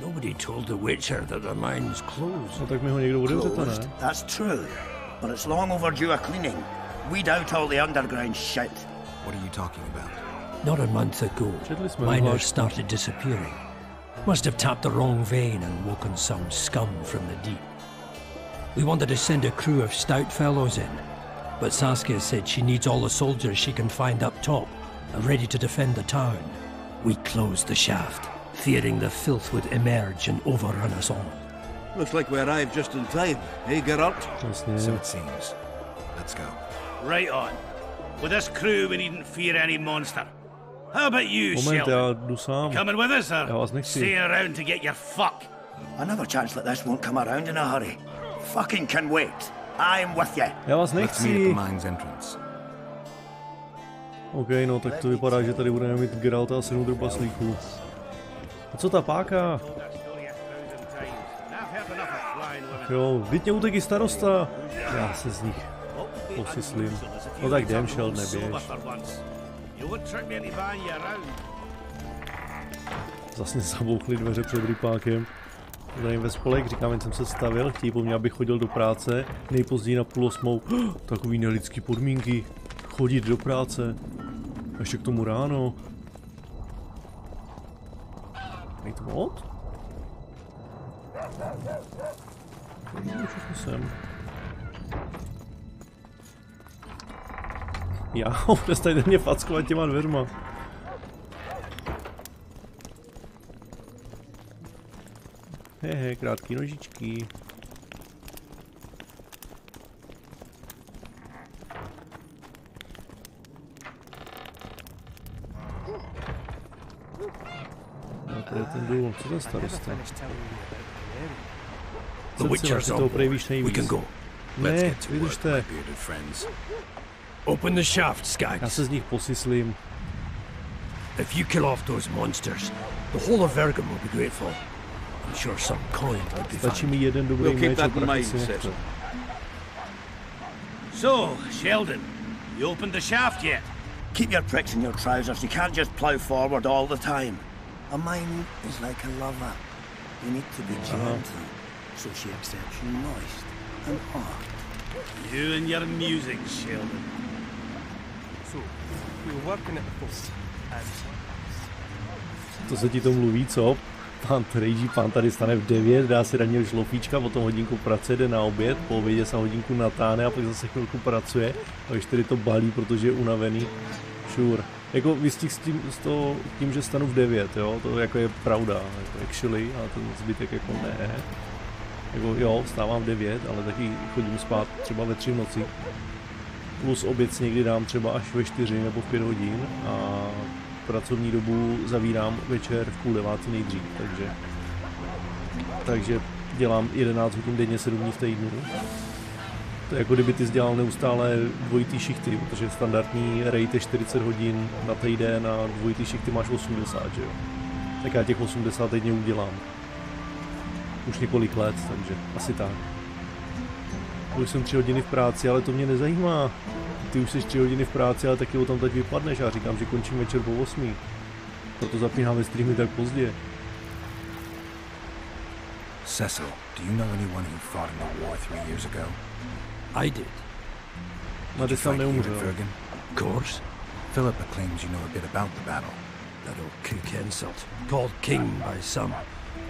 S12: nobody told the Witcher that the mine's closed.
S1: No tak mi ho někdo bude otevřete, ne?
S15: That's true, but it's long overdue a cleaning. Weed out all the underground shit.
S5: What are you talking about?
S12: Not a month ago, miners started disappearing. Must have tapped the wrong vein and woken some scum from the deep. We wanted to send a crew of stout fellows in, but Saskia said she needs all the soldiers she can find up top and ready to defend the town. We closed the shaft, fearing the filth would emerge and overrun us all.
S3: Looks like we arrived just in time, eh, Geralt?
S5: So it seems. Let's go.
S13: Right on. With this crew, we needn't fear any monster. How about you, Sheldon? Coming with us, or staying around to get your fuck?
S15: Another chance like this won't come around in a hurry. Fucking can wait. I'm with you.
S1: Já vás nechci. OK, no tak to vypadá, že tady budeme mít Geralta a 7 trpaslíků. A co ta páka? Jo, vždyť mě utekl starosta. Já se z nich posyslím. No tak jdem, šel, neběž. Zase zabouchli dveře před rypákem. Zdravím ve spolek, říkám, jen jsem se stavil, chtějí po mně, abych chodil do práce, nejpozději na 7:30. Takový nelidský podmínky, chodit do práce, a ještě k tomu ráno. Nejto mod? Všechno sem. Já, přestaňte mě fackovat těma dveřma. Hehe, krátký nožičky. No to je ten důl, co ten starosta? To prej víš nejvíc. Ne, vydržte.
S12: Open the shaft, Skags.
S1: Já se z nich posyslím.
S12: If you kill off those monsters, the whole of Vergen will be grateful. I'm sure some coin would be
S1: Stačí mi jeden dobrý meč a prachy si nechce.
S13: So, Sheldon, you opened the shaft yet?
S15: Keep your pricks in your trousers. You can't just plough forward all the time. A mine is like a lover. You need to be gentle, so she accepts you moist and hard.
S13: You and your music, Sheldon.
S14: So, we were working at the post, and...
S1: To se ti to mluví, co? Pán tady stane v 9, dá si ranně žlofíčka, potom hodinku pracuje, jde na oběd, po obědě se hodinku natáhne a pak zase chvilku pracuje a už tedy to balí, protože je unavený. Sure. Jako vystih s tím, že stanu v 9, jo, to jako je pravda, jako actually, ale ten zbytek jako ne. Jako jo, vstávám v 9, ale taky chodím spát třeba ve 3 v noci. Plus oběd si někdy dám třeba až ve 4 nebo v 5 hodin a pracovní dobu zavírám večer v 8:30 nejdřív, takže dělám 11 hodin denně 7 dní v týdnu. To je jako kdyby ty dělal neustále dvojitý šichty, protože standardní raid je 40 hodin na týden a dvojitý šichty máš 80, že jo? Tak já těch 80 týdně udělám. Už několik let, takže asi tak. Už jsem 3 hodiny v práci, ale to mě nezajímá. Ty už jsi 3 hodiny v práci, ale taky o tam teď vypadneš. Já říkám, že končím večer po 8. Proto zapínáme streamy tak pozdě.
S5: Cecil, do you know anyone who fought in the war 3 years ago?
S12: I did.
S1: Did you fight here at
S5: Vergen?
S12: Of course.
S5: Philippa claims you know a bit about the battle.
S12: That old cook insult, called king by some,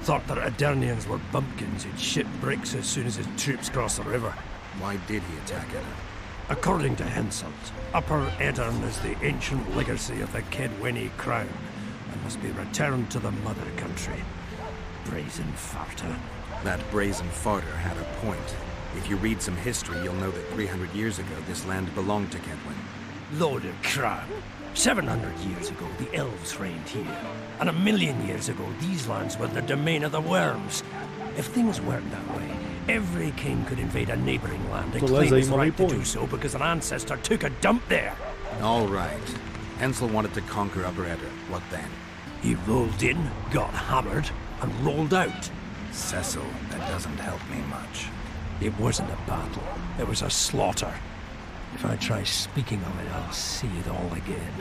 S12: thought that Adernians were bumpkins who'd ship bricks as soon as his troops crossed the river.
S5: Why did he attack Eddern?
S12: According to Henselt, Upper Eddern is the ancient legacy of the Kedweni crown and must be returned to the mother country. Brazen farter.
S5: That brazen farter had a point. If you read some history, you'll know that 300 years ago this land belonged to Kedwen.
S12: Lord of crown. 700 years ago, the elves reigned here. And 1,000,000 years ago, these lands were the domain of the worms. If things weren't that way, every king could invade a neighboring land and claim his right to do so because an ancestor took a dump there.
S5: All right. Hensel wanted to conquer Upper Eddern. What then?
S12: He rolled in, got hammered, and rolled out.
S5: Cecil, that doesn't help me much.
S12: It wasn't a battle. It was a slaughter. If I try speaking of it, I'll see it all again.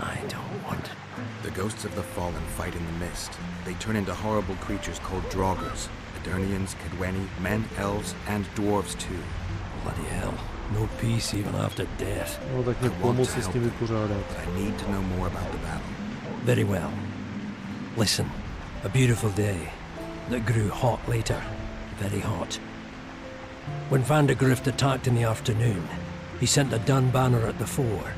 S12: I don't want it.
S5: The ghosts of the fallen fight in the mist. They turn into horrible creatures called draugrs. Eternians, Kedweni, men, elves, and dwarves too.
S12: Bloody hell. No peace even after death.
S1: No, tak mě pomoci s tím vypořádat.
S5: I need to know more about the battle.
S12: Very well. Listen. A beautiful day that grew hot later. Very hot. When Vandergrift attacked in the afternoon, he sent a dun banner at the fore.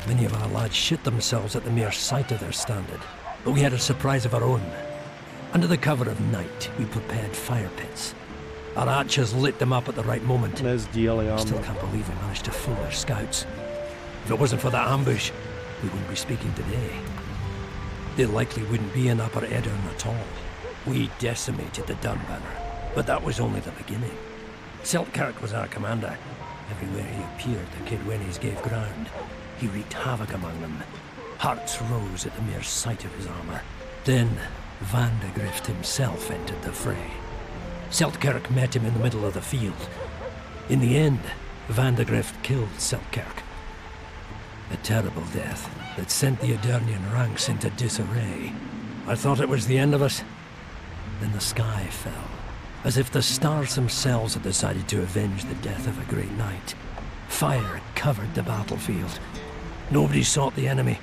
S12: Many of our lads shit themselves at the mere sight of their standard, but we had a surprise of our own. Under the cover of night, we prepared fire pits. Our archers lit them up at the right moment. I still can't believe we managed to fool our scouts. If it wasn't for that ambush, we wouldn't be speaking today. They likely wouldn't be in Upper Eddern at all. We decimated the dun banner, but that was only the beginning. Seltkirk was our commander. Everywhere he appeared, the Kedwenis gave ground. He wreaked havoc among them. Hearts rose at the mere sight of his armor. Then Vandergrift himself entered the fray. Seltkirk met him in the middle of the field. In the end, Vandergrift killed Seltkirk. A terrible death that sent the Adernian ranks into disarray. I thought it was the end of us. Then the sky fell, as if the stars themselves had decided to avenge the death of a great knight. Fire covered the battlefield. Nobody sought the enemy.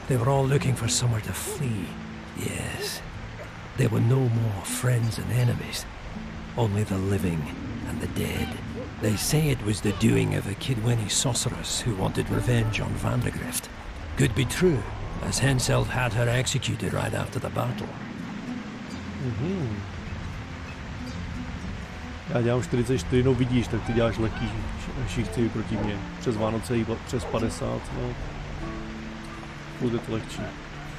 S12: They were all looking for somewhere to flee. Yes, there were no more friends and enemies, only the living and the dead. They say it was the doing of a Kedweni sorceress who wanted revenge on Vandergrift. Could be true, as Henselt had her executed right after the battle.
S1: Já dělám 44, no vidíš, tak ty děláš lehký šichty proti mně. Přes Vánoce jí přes 50, no. Bude to lehčí.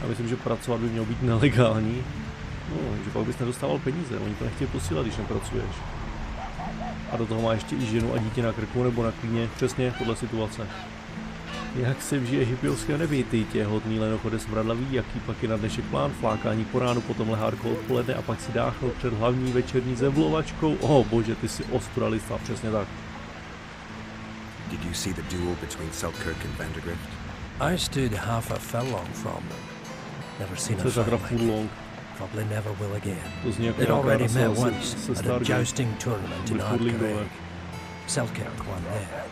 S1: Já myslím, že pracovat by mělo být nelegální. No, že pak bys nedostával peníze, oni to nechtějí posílat, když nepracuješ. A do toho má ještě i ženu a dítě na krku nebo na klíně, přesně podle situace. Jak se vžije hypiovské neví, ty těhotný lenochode smradlavý, jaký pak je na dnešek plán, flákání po ránu, potom lehárko odpoledne a pak si dáchl před hlavní večerní zemlovačkou. Oh bože, ty jsi ostralista, přesně tak.
S5: Did you see the duel between Seltkirk and Vandergrift?
S12: I stood half a furlong from them. Never seen a fight like it. Probably never will again. They'd already met once at a jousting tournament in Ardcarrig. Seltkirk won there.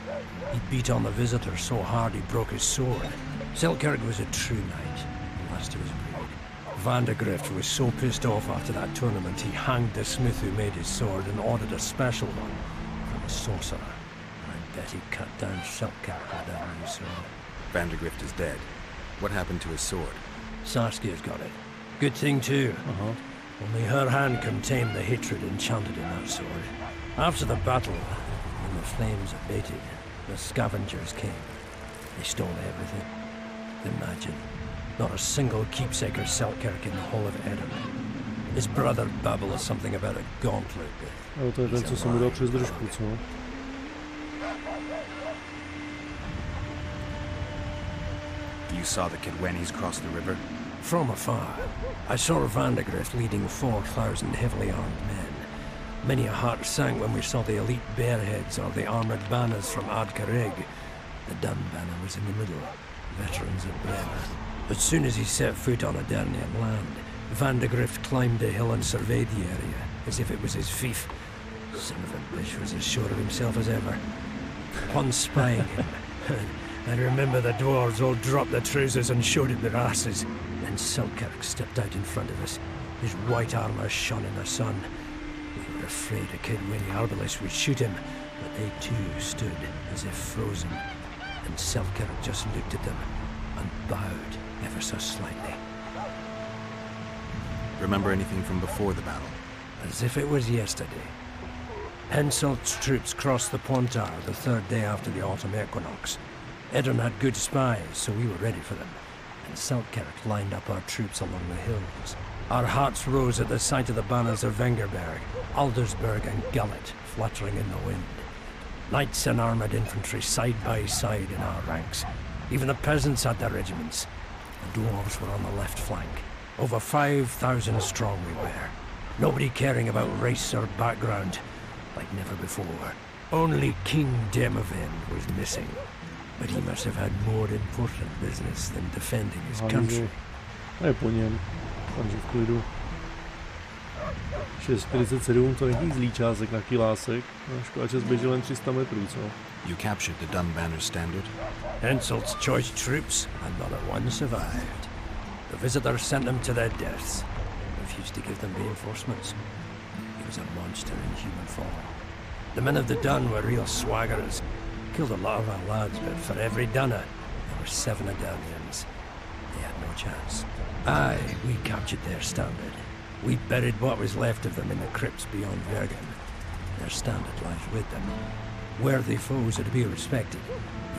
S12: He beat on the visitor so hard he broke his sword. Seltkirk was a true knight, unless he was brave. Vandergrift was so pissed off after that tournament he hanged the smith who made his sword and ordered a special one from a sorcerer. I bet he cut down Seltkirk with that new sword.
S5: Vandergrift is dead. What happened to his sword?
S12: Saskia's got it. Good thing too. Only her hand can tame the hatred enchanted in that sword. After the battle, when the flames abated, the scavengers came. They stole everything. Imagine, not a single keepsake or Seltkirk in the whole of Eddern. His brother babbled something about a gauntlet.
S1: Ale to je ten, co jsem udělal přes držku, co?
S5: You saw the Kidwennies cross the river?
S12: From afar, I saw Vandegrift leading 4,000 heavily armed men. Many a heart sank when we saw the elite bearheads or the armoured banners from Ardcarrig. The Dun banner was in the middle, veterans of Brenna. As soon as he set foot on Adernian land, Vandegrift climbed the hill and surveyed the area, as if it was his fief. Son of a bitch was as sure of himself as ever. Upon spying him, I remember the dwarves all dropped their trousers and showed him their asses. Then Selkirk stepped out in front of us. His white armour shone in the sun. We were afraid a Kidwenny arbalist would shoot him, but they too stood as if frozen. And Selkirk just looked at them and bowed ever so slightly.
S5: Remember anything from before the battle?
S12: As if it was yesterday. Henselt's troops crossed the Pontar the third day after the autumn equinox. Eddern had good spies, so we were ready for them. And Selkirk lined up our troops along the hills. Our hearts rose at the sight of the banners of Vengerberg, Aldersburg and Gullet fluttering in the wind. Knights and armoured infantry side by side in our ranks. Even the peasants had their regiments. The dwarves were on the left flank. Over 5,000 strong we were. Nobody caring about race or background, like never before. Only King Demavend was missing. But he must have had more important business than defending his country.
S1: Je po něm. Takže v klidu. 647, to není zlý čásek na kilásek. Škoda, že zběžel jen 300 metrů, co?
S5: You captured the Dun Banner standard?
S12: Henselt's choice troops, and not a one survived. The visitors sent them to their deaths. Refused to give them reinforcements. He was a monster in human form. The men of the Dun were real swaggerers. Killed a lot of our lads, but for every Dunner, there were 7 Adarnians. They had no chance. Aye, we captured their standard. We buried what was left of them in the crypts beyond Vergen. Their standard lies with them. Worthy foes are to be respected,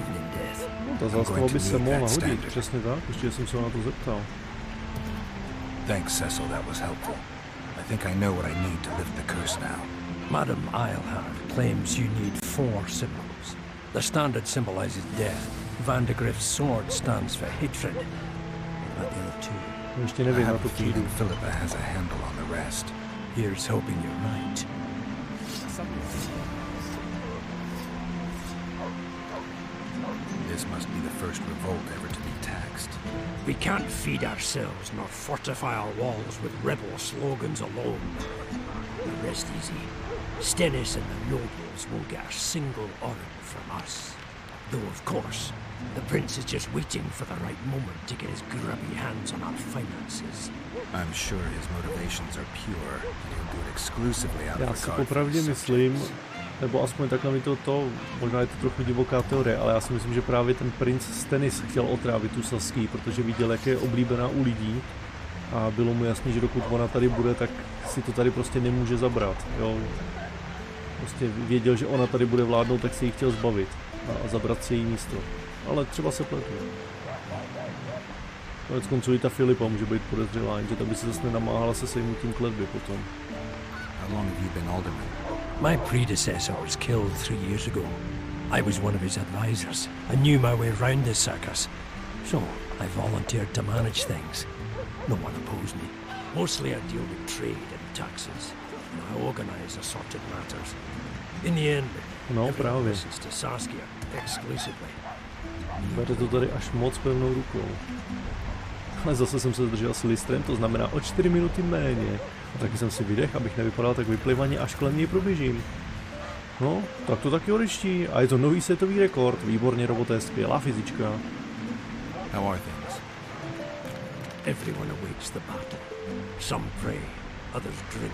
S12: even in death.
S1: No, ta zástava by se mohla hodit, přesně tak, ještě jsem se na to zeptal.
S5: Thanks, Cecil, that was helpful. I think I know what I need to lift the curse now.
S12: Madam Eilhard claims you need 4 symbols. The standard symbolizes death. Vandegrift's sword stands for hatred. What about the other 2?
S1: Ještě nevím,
S5: I have
S1: na to
S5: a feeling
S1: přijdu.
S5: Philippa has a handle on the rest.
S12: Here's hoping you're right.
S5: This must be the first revolt ever to be taxed.
S12: We can't feed ourselves nor fortify our walls with rebel slogans alone. We rest easy. Stennis and the nobles won't get a single order from us. Though, of course, the prince is just waiting for the right moment to get his grubby hands on our finances.
S5: I'm sure his motivations are pure, and he'll do it exclusively out of
S1: Já si
S5: regard for
S1: popravdě
S5: his
S1: myslím, nebo aspoň takhle mi to, možná je to trochu divoká teorie, ale já si myslím, že právě ten princ Stennis chtěl otrávit tu Saský, protože viděl, jak je oblíbená u lidí a bylo mu jasný, že dokud ona tady bude, tak si to tady prostě nemůže zabrat, jo. Prostě věděl, že ona tady bude vládnout, tak si ji chtěl zbavit a zabrat si její místo. Ale třeba se pletu. Konec konců i ta Filipa může být podezřelá, jenže ta by se zase nenamáhala se sejmutím kletby potom.
S5: How long have you been alderman?
S12: My predecessor was killed 3 years ago. I was one of his advisors. I knew my way round this circus. So I volunteered to manage things. No one opposed me. Mostly I deal with trade and taxes. And I organize assorted matters. In the end, everyone listens to Saskia exclusively.
S1: Bere to tady až moc pevnou rukou. Ale zase jsem se zdržel s listrem, to znamená o 4 minuty méně. A taky jsem si vydech, abych nevypadal tak vyplivaně, až kolem něj proběžím. No, tak to taky odečtí. A je to nový světový rekord. Výborně, robota je skvělá fyzička.
S5: How are things?
S12: Everyone awaits the battle. Some pray, others drink.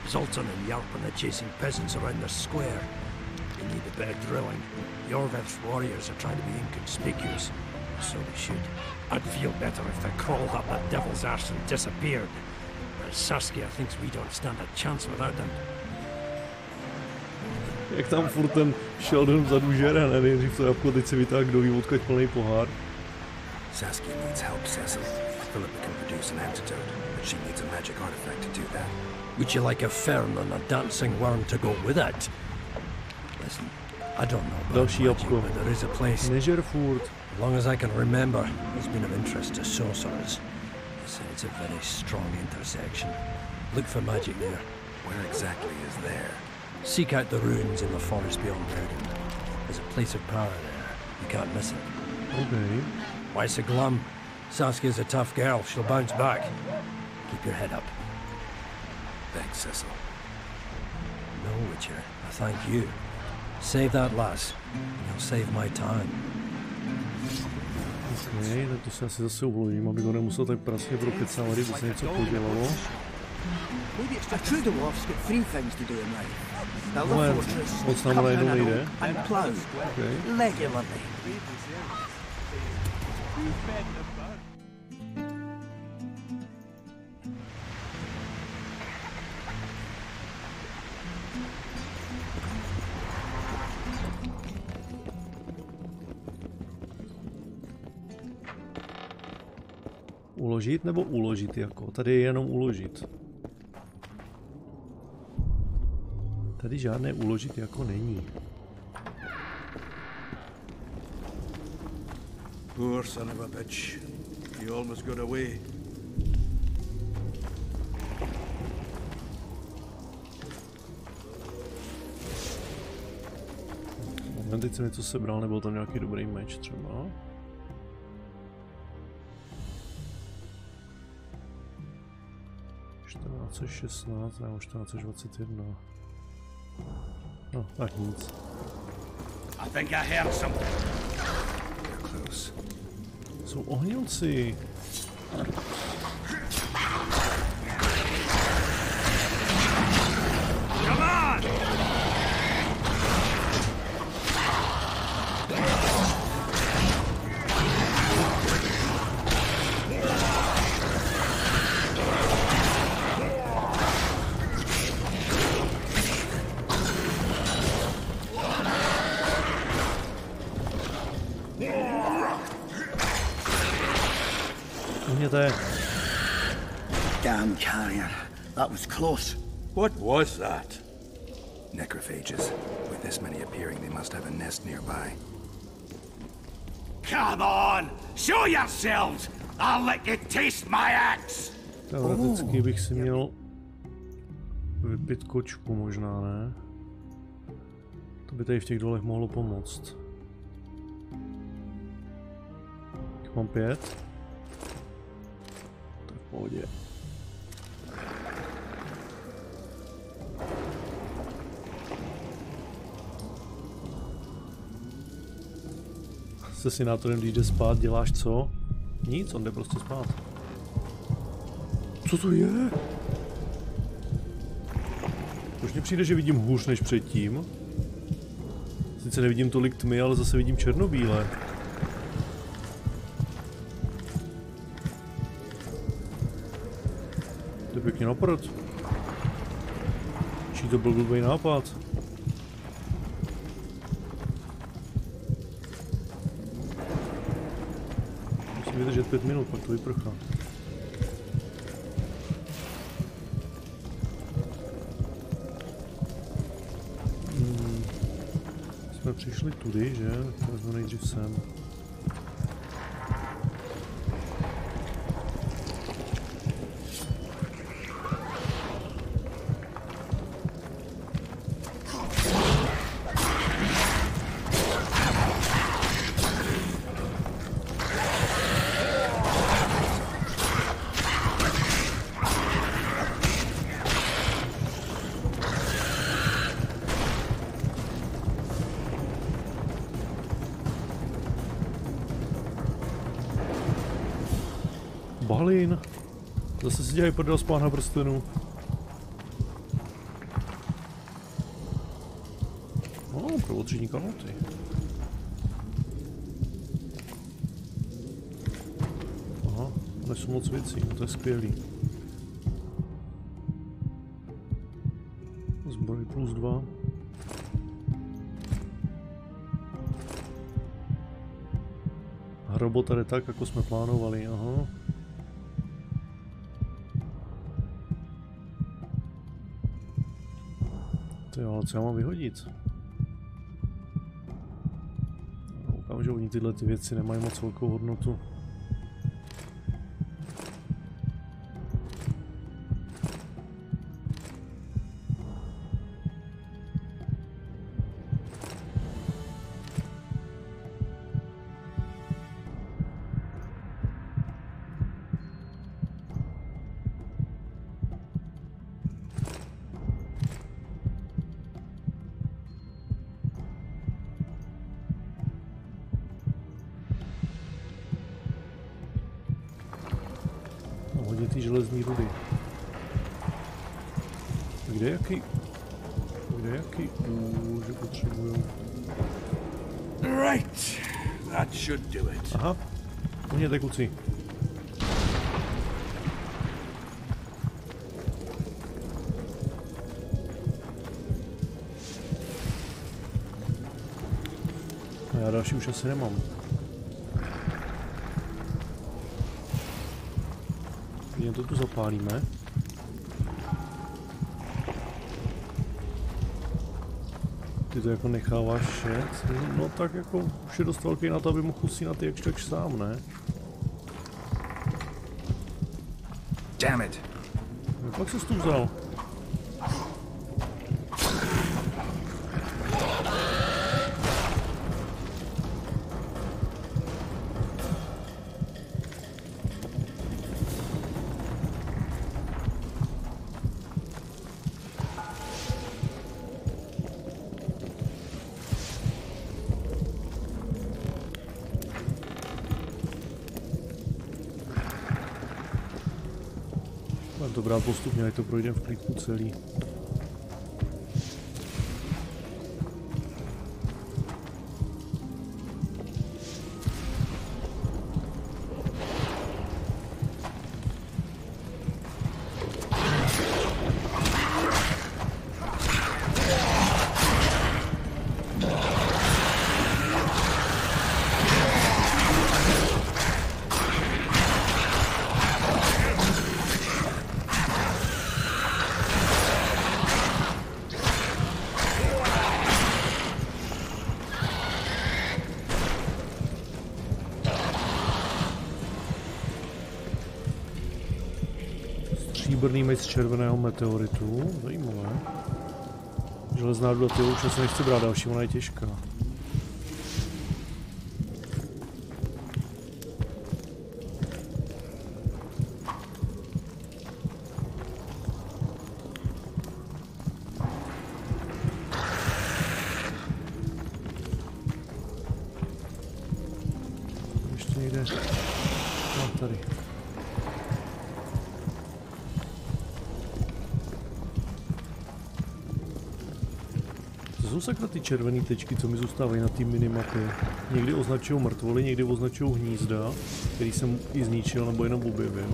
S12: Zoltan and Yarpen are chasing peasants around the square. They need a better drilling. Jorveth's warriors are trying to be inconspicuous. So they should. I'd feel better if they crawled up that devil's arse and disappeared. But Saskia thinks we don't stand a chance without them.
S1: Jak tam furt ten Sheldon vzadu žere, ne? Nejdřív to jabko, teď si vytáhl kdo ví odkud plný pohár.
S5: Saskia needs help, Cecil. Philippa can produce an antidote, but she needs a magic artifact to do that.
S12: Would you like a fern and a dancing worm to go with it? Listen, I don't know about
S1: Další
S12: magic,
S1: jabko.
S12: but there is a place.
S1: Nežer furt.
S12: As long as I can remember, it's been of interest to sorcerers. They say it's a very strong intersection. Look for magic there.
S5: Where exactly is there?
S12: Seek out the ruins in the forest beyond Vergen. There's a place of power there. You can't miss it.
S1: Okay.
S12: Why so glum? Saskia's a tough girl. She'll bounce back. Keep your head up.
S5: Thanks, Cecil.
S12: No, Witcher. I thank you. Save that lass, and you'll save my time.
S1: Okay, tak to se asi zase uvolím, abych ho nemusel tak prasně prokecávat, kdyby se něco podělalo. Ale moc nám najednou nejde. Okay. Uložit nebo uložit jako? Tady je jenom uložit. Tady žádné uložit jako není.
S16: Poor son of a bitch. He almost got away.
S1: Moment, teď jsem něco sebral, nebyl tam nějaký dobrý meč třeba. Až 16, nebo 14 až 21. No, tak nic.
S13: I think I heard something.
S5: You're close.
S1: Jsou ohnilci.
S13: Come on!
S15: Damn carrier. That was close.
S16: What was that?
S5: Necrophages. With this many appearing, they must have a nest nearby.
S13: Come on! Show yourselves! I'll let you taste my axe!
S1: Teoreticky bych si měl vypít kočku možná, ne? To by tady v těch dolech mohlo pomoct. Mám 5. Tak v pohodě. Se senátorem, když jde spát, děláš co? Nic, on jde prostě spát. Co to je? Už mně přijde, že vidím hůř než předtím. Sice nevidím tolik tmy, ale zase vidím černobíle. To je pěkně naprd. Čí to byl blbý nápad? Musím vydržet 5 minut, pak to vyprchá. Jsme přišli tudy, že? Tak vezmu nejdřív sem. Balín. Zase si dělají prdel z Pána prstenů. Prvotřídní kanoty. Aha, ale jsou moc věcí, to je skvělý. Zbroj +2. Hrobota jde tak, jako jsme plánovali, aha. Jo, ale co já mám vyhodit? Říkám, že oni tyhle ty věci nemají moc velkou hodnotu. Hodně ty železní rudy. Kde jaký že potřebuju?
S16: Right, that should do it.
S1: Aha, umějte kuci. A já další už asi nemám. Jen to tu zapálíme. Ty to jako necháváš šet? No tak jako už je dost velký na to, aby mohl usínat jakž tak sám, ne?
S5: Damn it!
S1: No, pak jsi tu vzal. To brát postupně, ať to projde v klidku celý. Stříbrný meč z červeného meteoritu, zajímavé. Železná ruda, ty už se nechci brát další, ona je těžká. Ještě někde, no tady. To jsou sakra ty červené tečky, co mi zůstávají na té minimapě. Někdy označují mrtvoly, někdy označují hnízda, který jsem i zničil nebo jenom objevil.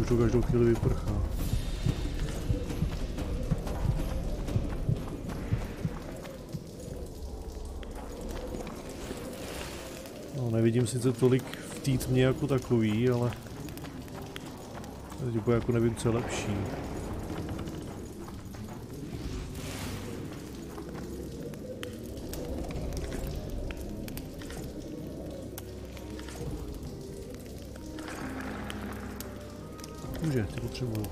S1: Už to každou chvíli vyprchá. No, nevidím sice tolik v té tmě jako takový, ale teď jako nevím, co je lepší. Ty potřebuju.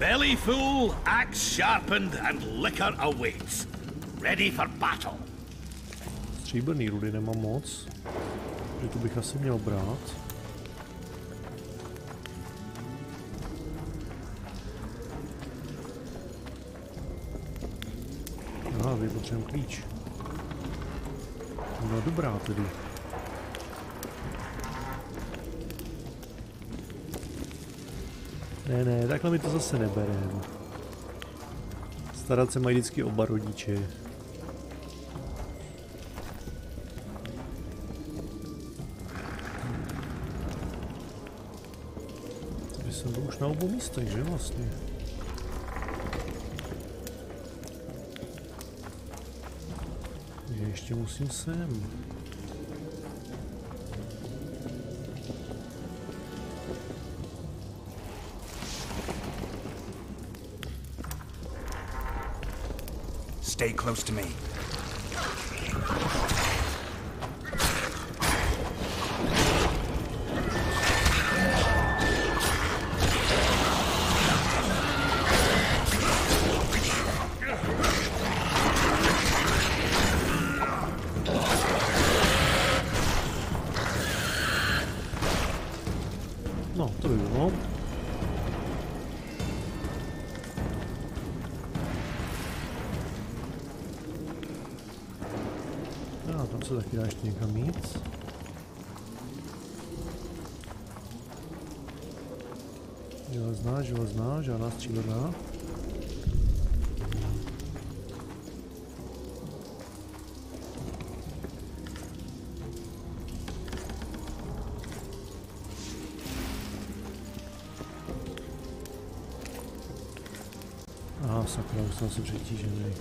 S13: Belly full, axe sharpened, and liquor awaits. Ready for battle.
S1: Stříbrný rudy nemám moc. že to bych asi měl brát. Aha, vypotřebujeme klíč. No dobrá tedy. Ne, takhle mi to zase neberem. Starat se mají vždycky oba rodiče. Tady jsem byl už na obou místech, že vlastně? Ještě musím sem.
S5: Stay close to me.
S1: No, to by bylo. Tam se taky dá ještě někam jít. Železná, žádná střílená. Aha, sakra, už jsem se přetížený.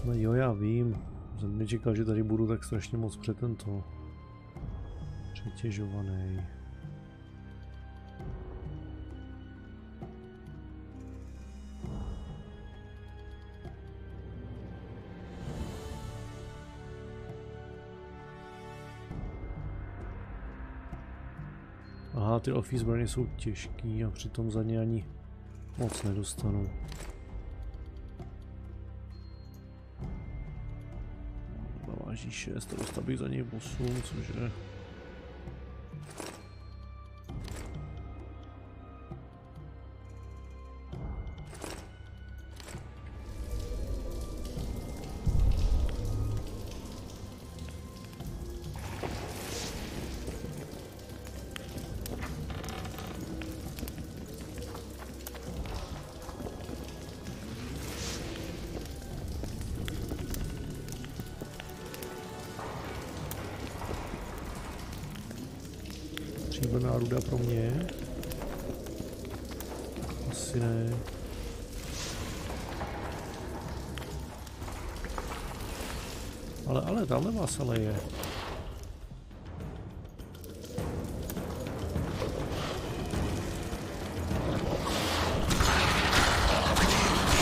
S1: No jo, já vím. Jsem nečekal, že tady budu tak strašně moc přetěžovaný. Aha, ty elfí zbraně jsou těžký a přitom za ně ani moc nedostanu. Váží 6 a dostal bych za něj 8, cože... Stříbrná ruda pro mě. Asi ne. Ale tamhle vás ale je.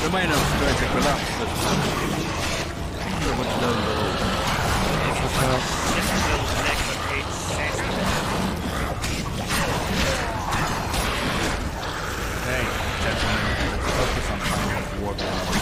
S3: The miner is going to collapse this time. So much down below. Hey, gentlemen, let's focus on finding war balance.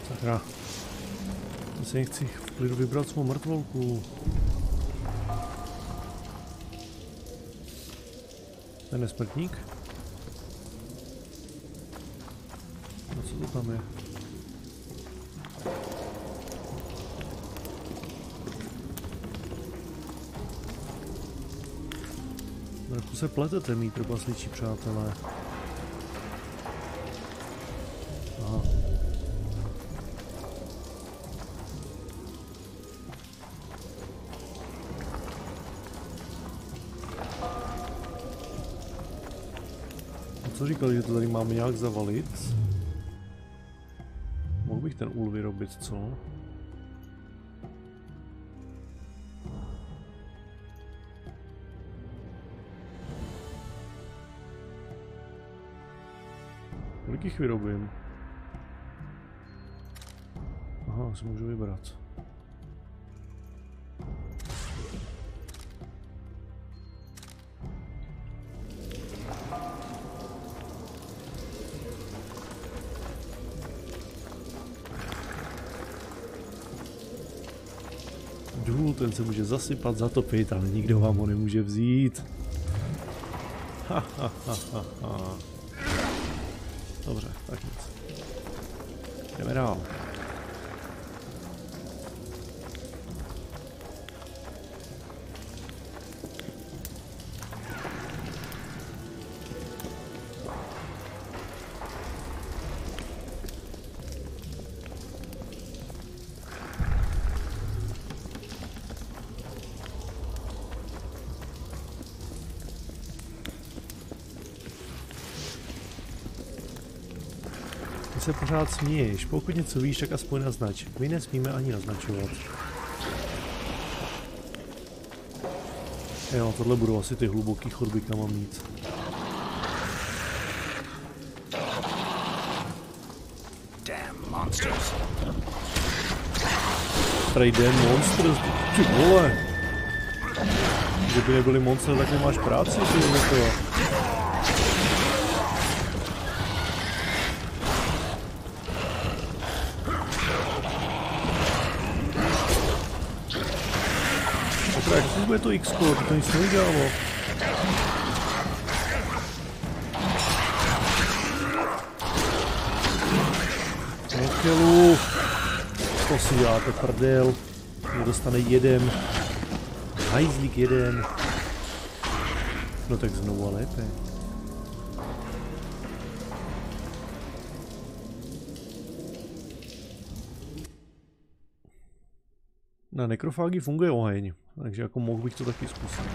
S1: Sakra. Já si nechci v klidu vybrat svou mrtvolku. Ten nesmrtník? A co to tam je? Trochu se pletete, mý trpasličí přátelé. Aha. Co říkal, že to tady máme nějak zavalit? Mohl bych ten úl vyrobit, co? Kolik jich vyrobím? Aha, si můžu vybrat. Důl, ten se může zasypat, zatopit, ale nikdo vám ho nemůže vzít. Ha, ha, ha, ha, ha. Dobře, tak nic. Jdeme dál. Se pořád směješ, pokud něco víš, tak aspoň naznač. My nesmíme ani naznačovat. Jo, tohle budou asi ty hluboký chodby, kam mám mít.
S5: Damn monsters.
S1: Tady damn monsters, ty vole. Kdyby nebyli monstry, tak nemáš práci, ty vole. Jak funguje to X-ko, to nic neudělalo. Okelu. To si děláte prdel. Nedostane jeden. Hajzlík jeden. No tak znovu a lépe. Na nekrofágii funguje oheň, takže jako mohl bych to taky zkusit.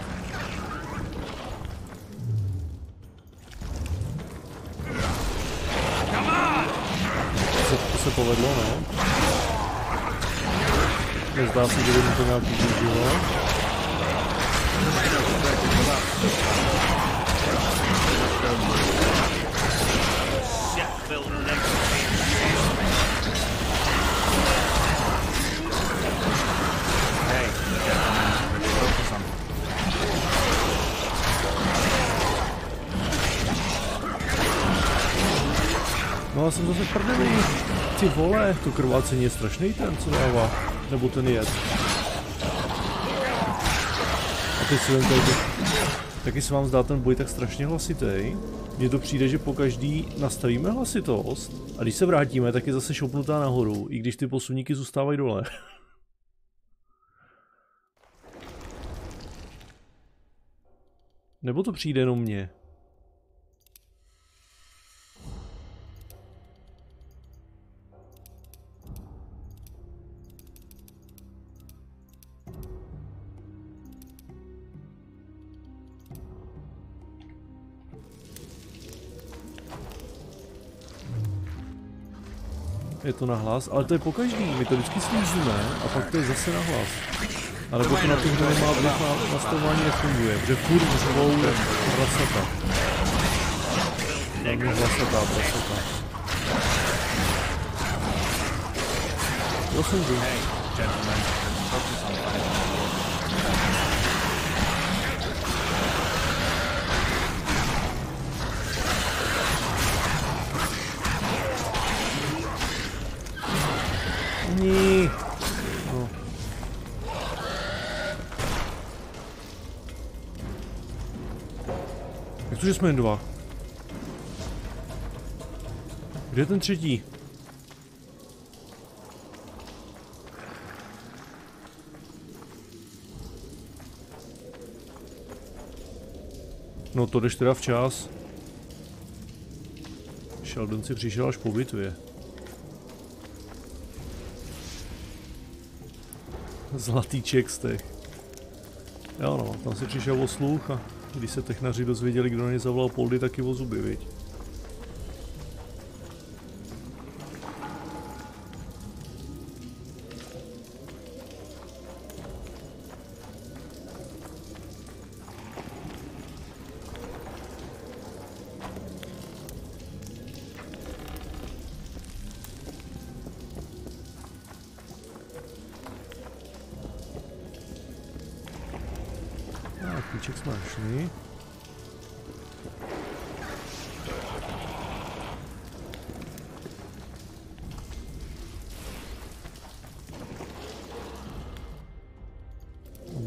S1: To se povedlo, no. Nezdá se, že by mi to nějak využilo. No já jsem zase prdeli. Ty vole, to krvácení je strašný ten, co dává. Nebo ten jed. A teď si vem tady, taky se vám zdá ten boj tak strašně hlasitý. Mně to přijde, že pokaždý nastavíme hlasitost a když se vrátíme, tak je zase šoupnutá nahoru, i když ty posuníky zůstávají dole. Nebo to přijde jenom mně? Je to na hlas, ale to je pokaždý, my to vždycky snížíme a pak to je zase na hlas. Ale pokud na to, kdo nemá vliv na nastavování, nefunguje, protože furt řvou prasata. Velmi hlasatá prasata. Prosím, jdu. Ní. No. Jak to, že jsme jen dva? Kde je ten třetí? No to jdeš teda včas. Sheldon si přišel až po bitvě. Zlatý čekstech. Jo no, tam si přišel o sluch a když se technaři dozvěděli, kdo na ně zavolal Poldy, taky o zuby, viď? koníček jsme našli.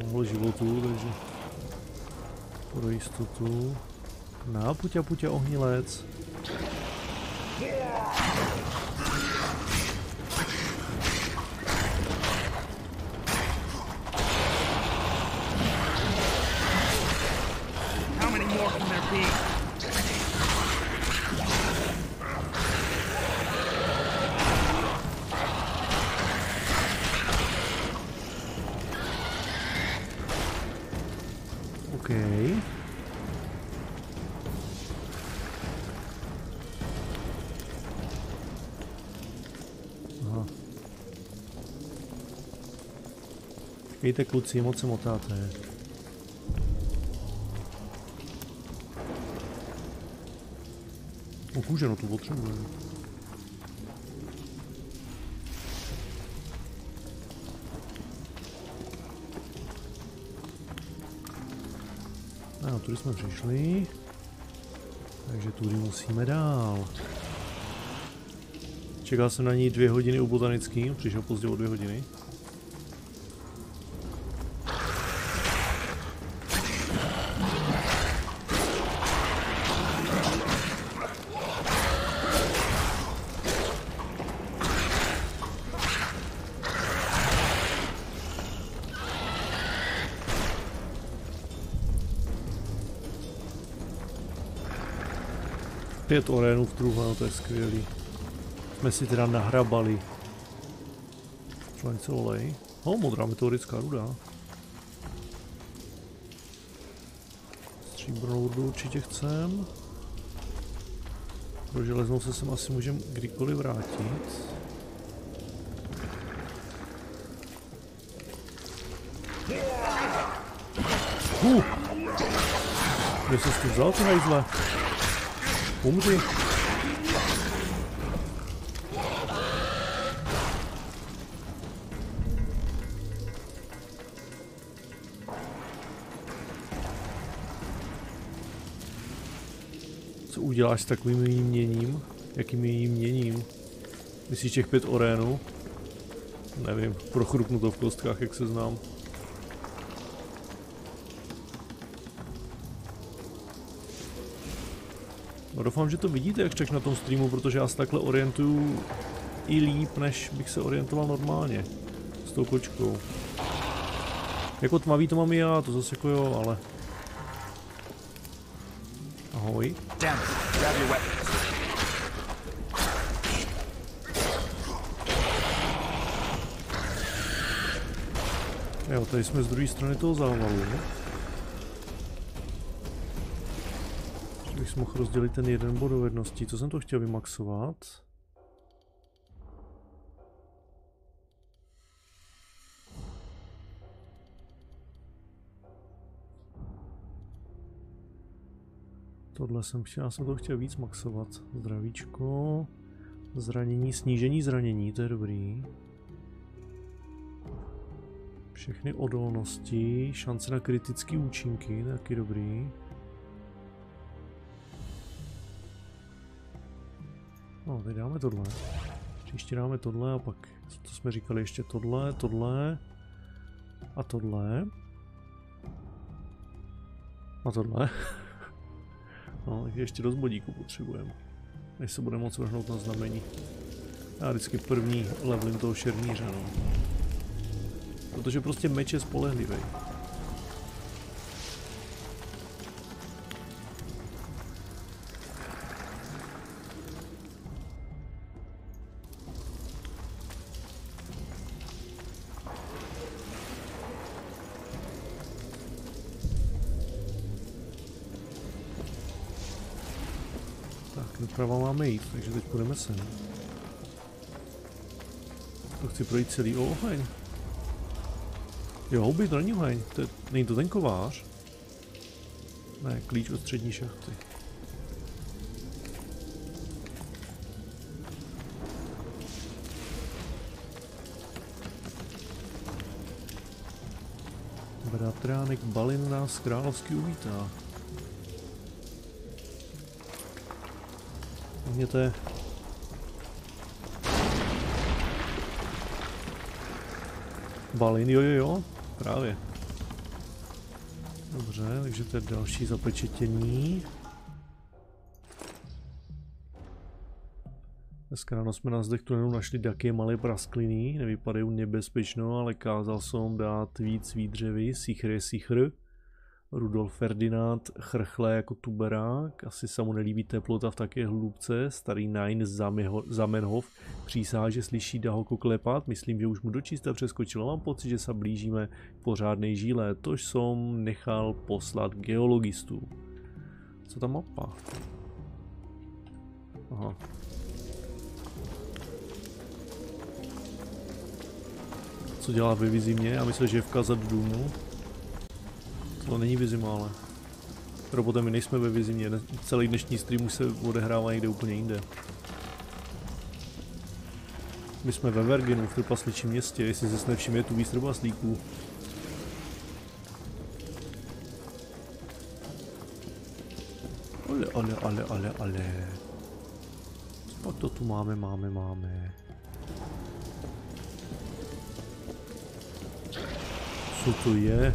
S1: Málo životů, takže pro jistotu. Na puťa ohnilec.
S2: How many more can there be?
S1: Okay. Aha. Počkejte kluci, moc se motáte. O kůže, no to potřebujeme. No, tudy jsme přišli, takže tudy musíme dál. Čekal jsem na ní 2 hodiny u botanickým, přišel pozdě o 2 hodiny. Pět orénů v truhle, no to je skvělý. Jsme si teda nahrabali. Šlanice olej. Modrá meteorická ruda. Stříbrnou rudu určitě chcem. Pro železnou se sem asi můžeme kdykoliv vrátit. Kde jsi tu vzal, ty hajzle? Umři. Co uděláš s takovým měním? Jakým měním? Myslíš těch 5 orénů? Nevím, prochrupnu to v kostkách, jak se znám. No doufám, že to vidíte, jak ček na tom streamu, protože já se takhle orientuju i líp, než bych se orientoval normálně. S tou kočkou. Jako tmavý to mám i já, to zase jako jo, ale... Ahoj. Jo, tady jsme z druhé strany toho závalu. Bych mohl rozdělit ten jeden bod dovedností. Co jsem to chtěl vymaxovat? Tohle jsem chtěl, já jsem to chtěl víc maxovat. Zdravíčko. Zranění, snížení zranění, to je dobrý. Všechny odolnosti, šance na kritické účinky, taky dobrý. No, teď dáme tohle. Příště dáme tohle a pak, co jsme říkali, ještě tohle, tohle a tohle. A tohle. No, takže ještě dost bodíku potřebujeme, než se budeme moct vrhnout na znamení. Já vždycky první levelím toho šermíře, no. Protože prostě meč je spolehlivý. Doprava máme jít, takže teď půjdeme sem. To chci projít celý oheň. Jo, houby, to není oheň. Není to ten kovář? Ne, klíč od střední šachty. Bratránek Balin nás královsky uvítá. Vidíte? Balin, jo, právě. Dobře, takže to je další zapečetění. Dneska ráno jsme na zdech tunelu našli taky malé praskliny, nevypadají nebezpečno, ale kázal jsem dát víc výdřevy, sichr. Rudolf Ferdinand chrchle jako tuberák, asi se mu nelíbí teplota v také hlubce, starý Nein Zamenhof přísahá, že slyší Dahoko klepat, myslím, že už mu dočista přeskočilo, mám pocit, že se blížíme k pořádnej žíle, tož jsem nechal poslat geologistů. Co ta mapa? Aha. Co dělá ve Vizimě? Já myslím, že je v Kazad-Dumu. To není Vizima, ale potom my nejsme ve Vizimě, celý dnešní stream už se odehrává někde úplně jinde. My jsme ve Vergenu, v trpasličím městě, jestli se nevšimne tu víc trpaslíků. Ale. Co to tu máme. Co to je?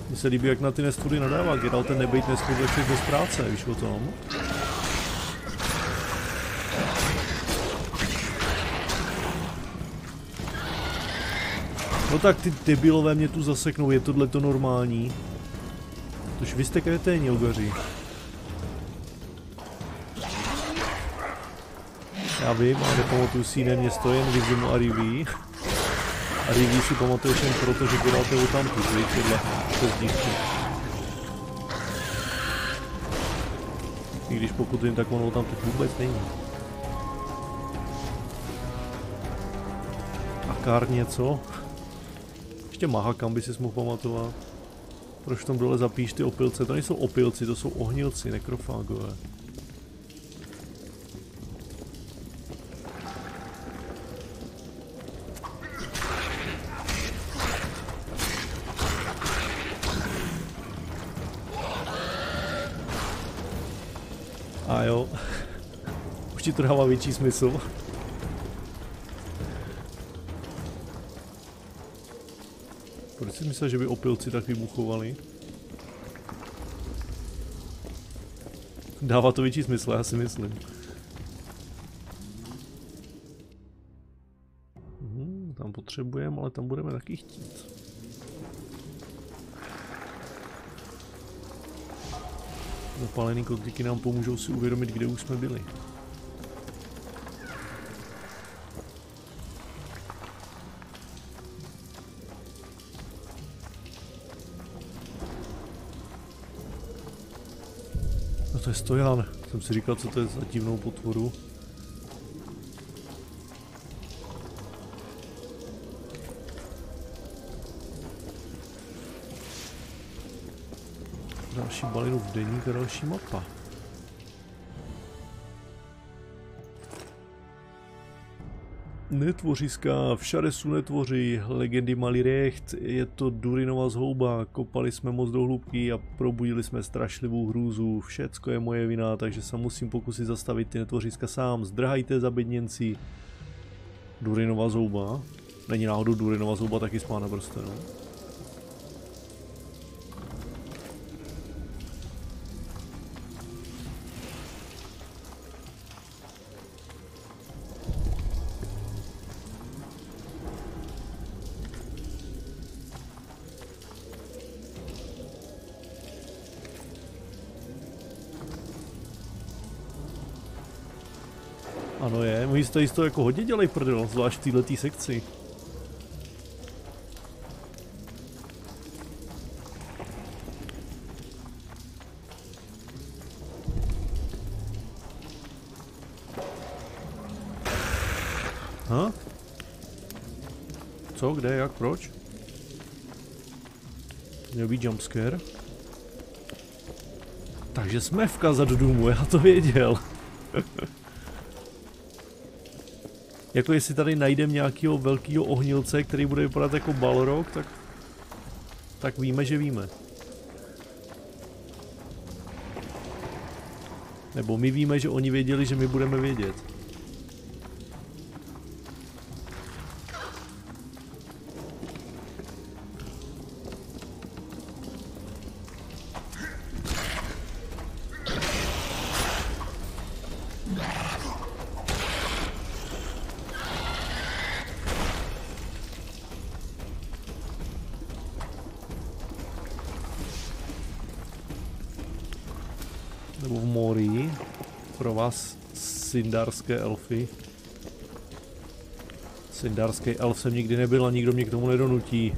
S1: Mně se líbí, jak na ty nestudy nadává. Geralt, nebejt nestudy bez práce, víš o tom? No tak ty debilové mě tu zaseknou, je tohleto normální? Tož vy jste kreténi, ogaři. Já vím, ale nepamatuju si jiné město, jen Vizimu a Rivie. A Rivie si pamatuješ jen proto, že Geralt je tamtud, víš, tohle přes dívku. I když pokud jim, tak ono tamtud vůbec není. A Kár něco? Ještě Mahakam by si mohl pamatovat. Proč v tom dole zapíš ty opilce? To nejsou opilci, to jsou ohnilci, nekrofágové. A jo, už ti to dává větší smysl. Proč jsi myslel, že by opilci tak vybuchovali? Dává to větší smysl, já si myslím. Tam potřebujeme, ale tam budeme taky chtít. Zapálený kotlíky nám pomůžou si uvědomit, kde už jsme byli. No to je stojan. Jsem si říkal, co to je za divnou potvoru. Další Balinův deník a další mapa. Netvořiska, v Šaresu netvoří, legendy malý recht, je to Durinova zhouba, kopali jsme moc do hlubky a probudili jsme strašlivou hrůzu, všecko je moje vina, takže se musím pokusit zastavit ty netvořiska sám, zdrhajte zabedněnci. Durinova zhouba? Není náhodou Durinova zhouba taky z Pána prstenů? Ano je, oni se to jako hodně dělají prdel, zvlášť v této sekci. Co, kde, jak, proč? Měl být jumpscare. Takže jsme vkazat do důmu, já to věděl. Jako jestli tady najdeme nějakého velkého ohnilce, který bude vypadat jako balrog, tak víme, že víme. Nebo my víme, že oni věděli, že my budeme vědět. Nebo v moři. Pro vás sindarské elfy. Sindarský elf jsem nikdy nebyl a nikdo mě k tomu nedonutí.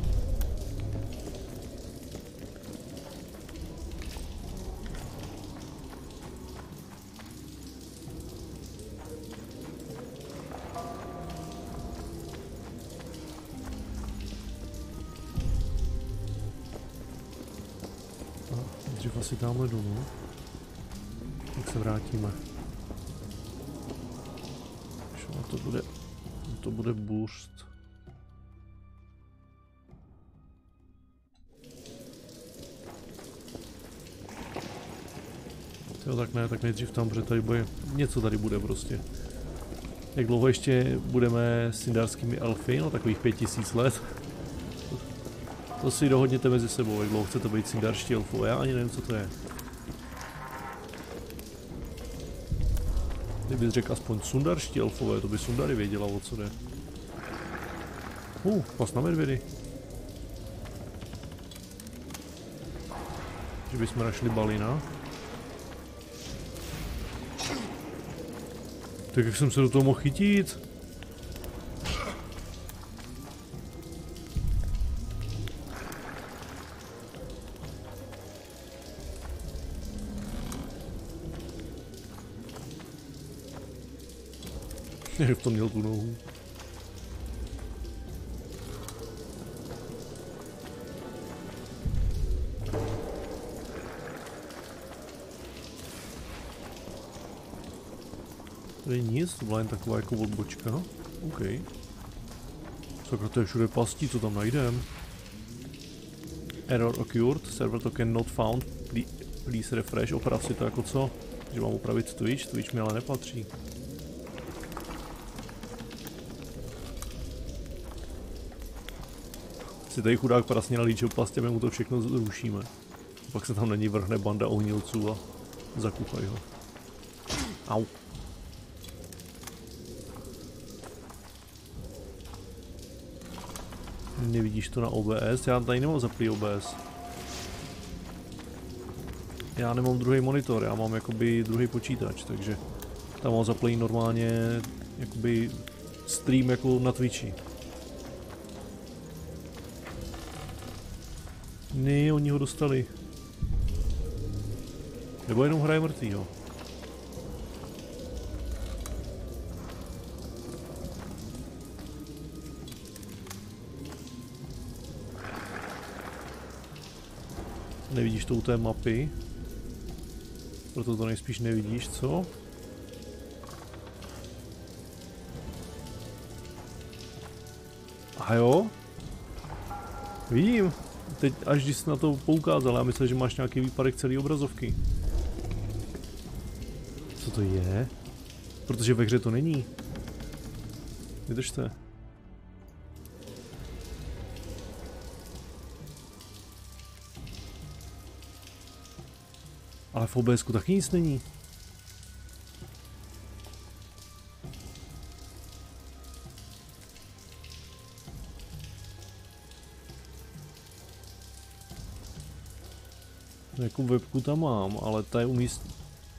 S1: Dřív asi tamhle jdu, no. Tak se vrátíme. To bude burst. Jo, tak ne, tak nejdřív tam, protože tady bude, něco tady bude prostě. Jak dlouho ještě budeme sindarskými elfy? No takových 5000 let. To si dohodněte mezi sebou, jak dlouho chcete být sindarští elfové, já ani nevím, co to je. Kdybys řekl aspoň sundarští elfové, to by Sundary věděla, o co jde. Pas na medvědy. Že bychom našli balina. Tak jak jsem se do toho mohl chytit? Jak v tom měl tu nohu. Tady nic, to byla jen taková jako odbočka. OK. Sakra, to je všude pastí, co tam najdem. Error occurred, server token not found, please refresh, oprav si to jako co? Že mám opravit Twitch mi ale nepatří. Si tady chudák prasně nalíčil pastě, my mu to všechno zrušíme. Pak se tam na něj vrhne banda ohnilců a zakuchají ho. Au. Nevidíš to na OBS? Já tady nemám zaplý OBS. Já nemám druhý monitor, já mám jakoby druhý počítač, takže tam mám zaplý normálně jakoby stream jako na Twitchi. Ne, oni ho dostali. Nebo jenom hraje mrtvýho. Nevidíš to u té mapy? Proto to nejspíš nevidíš, co? A jo? Vidím. Teď až když jsi na to poukázal, já myslím, že máš nějaký výpadek celé obrazovky. Co to je? Protože ve hře to není. Vydržte. Ale v OBSku taky nic není. Jako webku tam mám, ale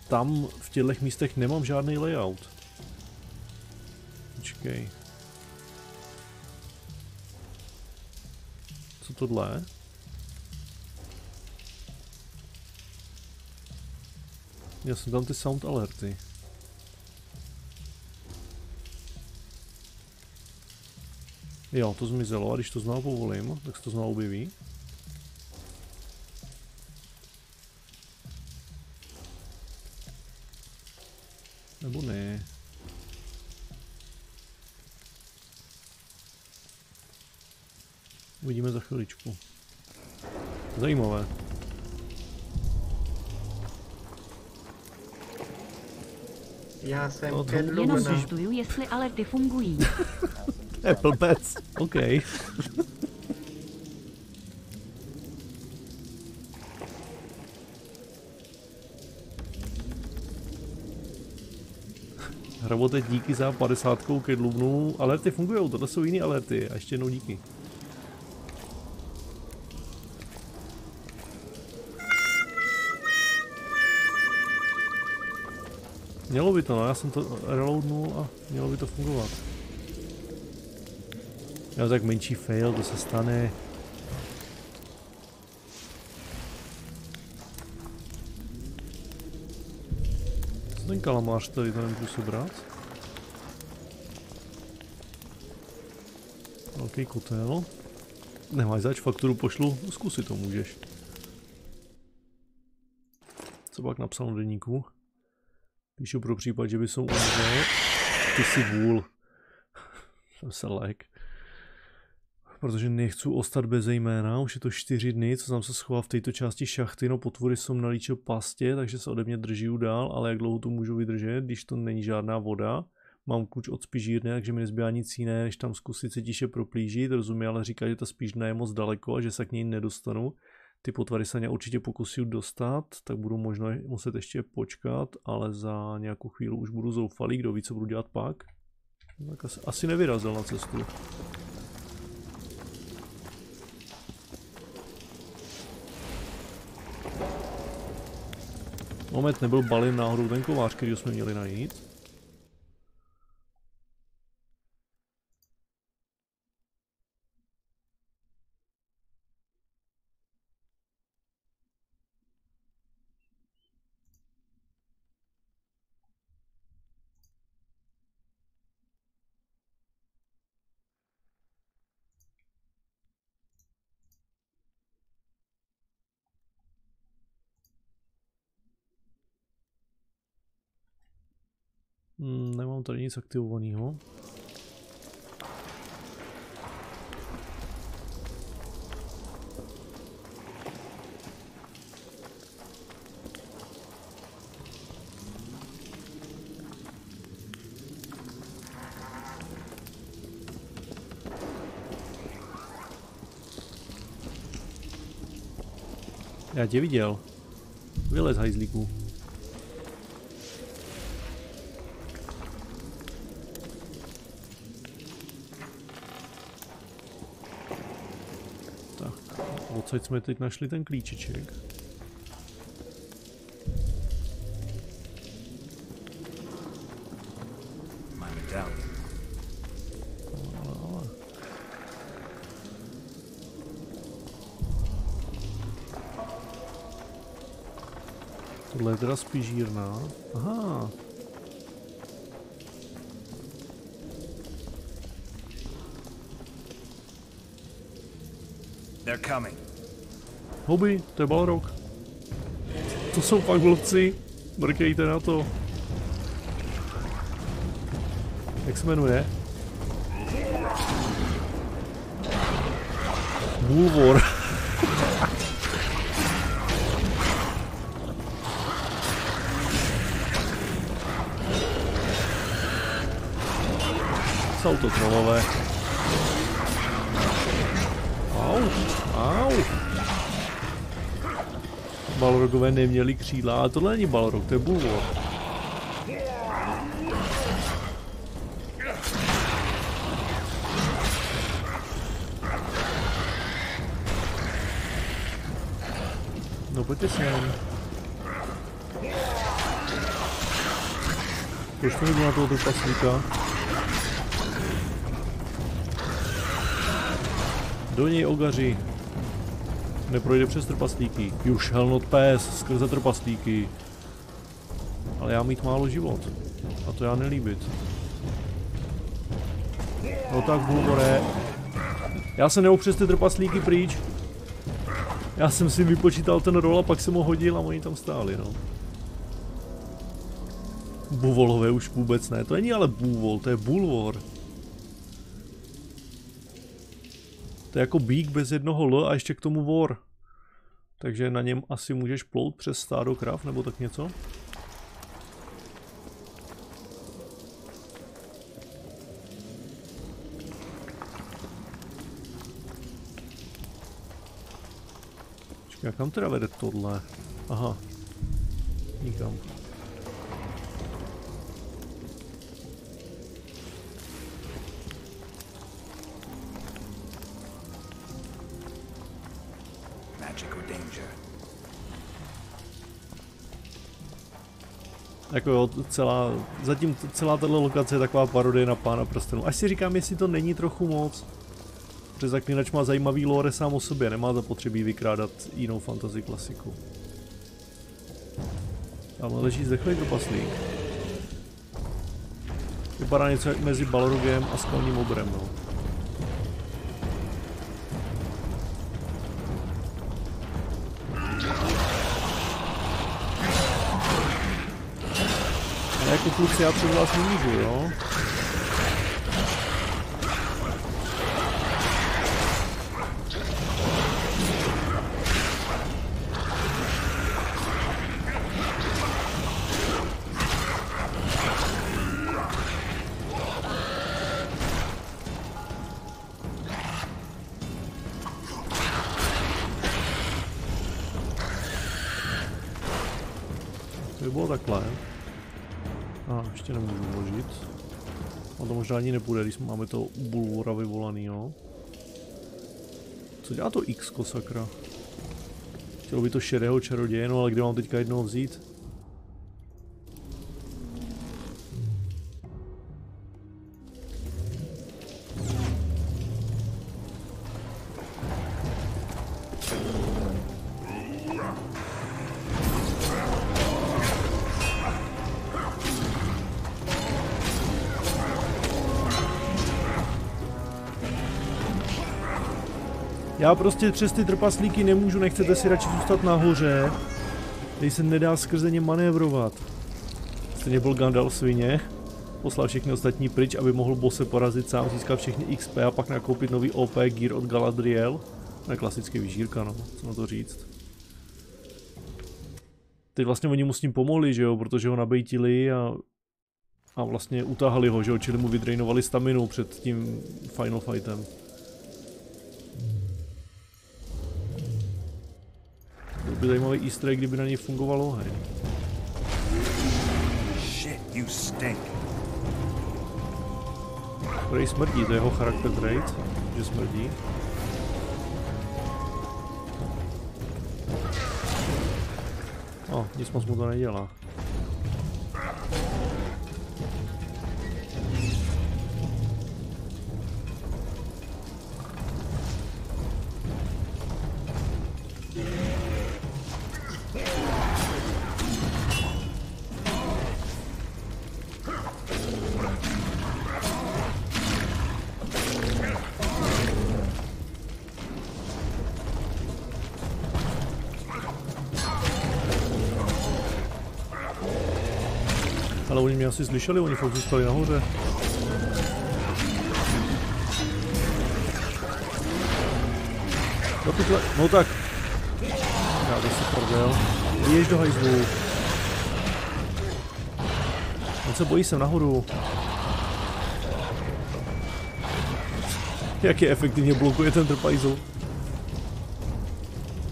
S1: tam v těchto místech nemám žádný layout. Počkej. Co tohle? Já jsem tam ty sound alerty. Jo, to zmizelo a když to znovu povolím, tak se to znovu objeví. Nebo ne? Uvidíme za chviličku. Zajímavé.
S17: Já jsem
S18: jenom zjišťuju, jestli alerty fungují.
S1: Je blbec. OK. Hrabote, díky za 50 kedlubnů. Alerty fungují, tohle jsou jiný alerty. A ještě jednou díky. Mělo by to, no, já jsem to reloadnul a mělo by to fungovat. Jo, tak menší fail, to se stane. Co ten kalamář tady, to nemůžu sebrat? Velký kotel. Nemáš zač, fakturu pošlu, zkusit to můžeš. Co pak napsal na deníku? Píšu pro případ, že by som umřel. Ty si vůl. Jsem se lek. Protože nechci ostat bez jména. Už je to 4 dny, co jsem se schoval v této části šachty. No potvory jsem nalíčil pastě, takže se ode mě drží dál. Ale jak dlouho to můžu vydržet, když to není žádná voda. Mám kluč od spižírny, takže mi nezbývá nic jiné, než tam zkusit se tiše proplížit. Rozumím, ale říká, že ta spižírna je moc daleko a že se k ní nedostanu. Ty potvary se mě určitě pokusí dostat, tak budu možná muset ještě počkat, ale za nějakou chvíli už budu zoufalý, kdo ví, co budu dělat pak. Tak asi nevyrazil na cestu. Moment, nebyl Balin náhodou ten kovář, který jsme měli najít? Nemám tady nic aktivovaného. Já tě viděl. Vylez, hajzlíku. Odsaď jsme teď našli ten klíčeček. Tohle je teda spižírna. Aha.
S5: They're coming.
S1: Hobby, to je Balrog. To jsou fakt vlci. Mrkejte na to. Jak se jmenuje? Bulvor. Jsou to trollové. Au, au. Balrogové neměli křídla, ale tohle není Balrog, to je Bulvor. No pojďte sem. Proč to jdu na toho trpaslíka? Do něj ogaři. Neprojde přes trpaslíky. You shall not pass skrze trpaslíky. Ale já mít málo život. A to já nelíbit. No tak, Bulvore. Já se neopřu přes ty trpaslíky pryč. Já jsem si vypočítal ten rol a pak jsem ho hodil a oni tam stáli, no. Buvolové už vůbec ne, to není ale bůvol, to je bulvor. To je jako bík bez jednoho L a ještě k tomu vor. Takže na něm asi můžeš plout přes stádo krav nebo tak něco. Počkej, a kam teda vede tohle? Aha. Nikam. Jako jo, zatím celá tato lokace je taková parodie na Pána prstenů. Až si říkám, jestli to není trochu moc. Protože Zaklínač má zajímavý lore sám o sobě, nemá zapotřebí vykrádat jinou fantasy klasiku. Tamhle leží zdechlej trpaslík. Vypadá něco mezi Balrogem a skalním obrem, no. Ale jako kluci já před vás nemůžu, jo? To by bylo takhle. Ještě nemůžu vložit. On to možná ani nepůjde, když máme to bulvora vyvolaný, jo. Co dělá to X-ko, sakra? Chtělo by to šedého čaroděje, no ale kde mám teďka jednoho vzít? Já prostě přes ty trpaslíky nemůžu, nechcete si radši zůstat nahoře, tady se nedá skrze ně manévrovat. Stejně byl Gandalf svině, poslal všechny ostatní pryč, aby mohl bose porazit sám, získat všechny XP a pak nakoupit nový OP gear od Galadriel. To je klasický vyžírka, no, co na to říct. Teď vlastně oni mu s ním pomohli, že jo, protože ho nabejtili a vlastně utáhali ho, že jo, čili mu vydrainovali staminu před tím final fightem. Byl by zajímavý easter egg, kdyby na něj fungovalo oheň.
S5: Shit, you stink.
S1: Který smrdí, to je jeho charakter trait, že smrdí. Nic moc mu to nedělá. Ale oni mě asi slyšeli, oni fakt zůstali nahoře. No tak. Já to si prdel. Běž do hajzlu. On se bojí sem nahoru. Jak je efektivně blokuje ten trpajzl.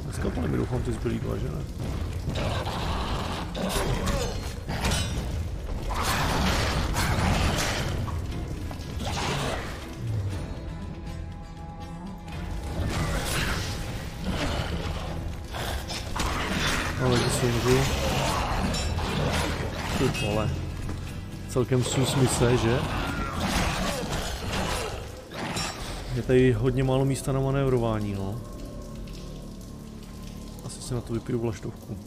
S1: Dneska pane mi doufám ty zbylý dva, že ne? Ty vole. Celkem sus mise, že? Je tady hodně málo místa na manévrování, no. Asi si na to vypiju vlaštovku.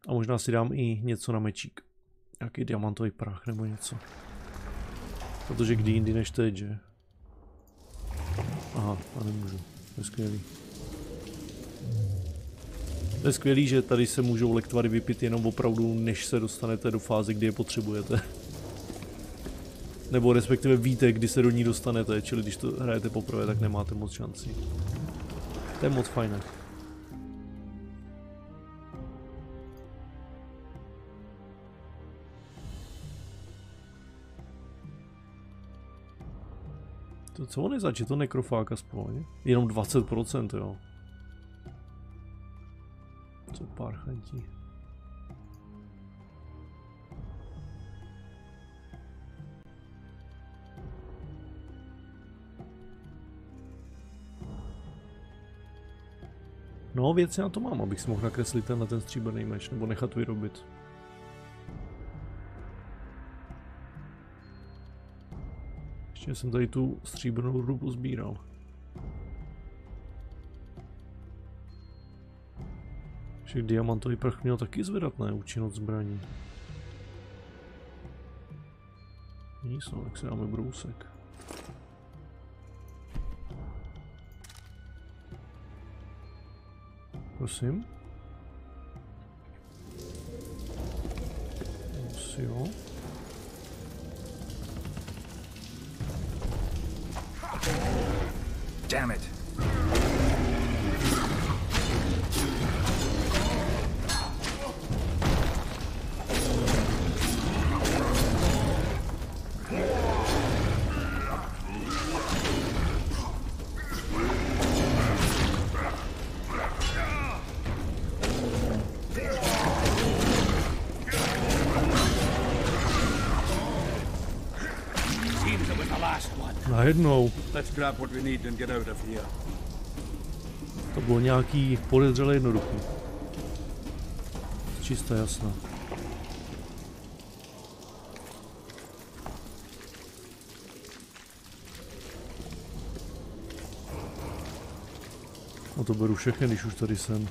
S1: A možná si dám i něco na mečík. Nějaký diamantový prach nebo něco. Protože kdy jindy než teď, že? Aha, a nemůžu. To je skvělý. To je skvělý, že tady se můžou lektvary vypít jenom opravdu, než se dostanete do fáze, kdy je potřebujete. Nebo respektive víte, kdy se do ní dostanete, čili když to hrajete poprvé, tak nemáte moc šancí. To je moc fajné. To co on je zač? Je to nekrofák aspoň? Jenom 20%, jo. Co párchantí. No, věci na to mám, abych si mohl nakreslit ten stříbrný meč, nebo nechat vyrobit. Ještě jsem tady tu stříbrnou rudu pozbíral. Však diamantový prach měl taky zvedat, ne? Účinnost zbraní. Nic, no, tak si dáme brousek. Prosím. Asi jo.
S5: Damn it.
S1: Najednou.
S16: Let's grab what we need and get out of here.
S1: To bylo nějaký podezřelé jednoduchý. Čistá jasná. No to beru všechny, když už tady jsem.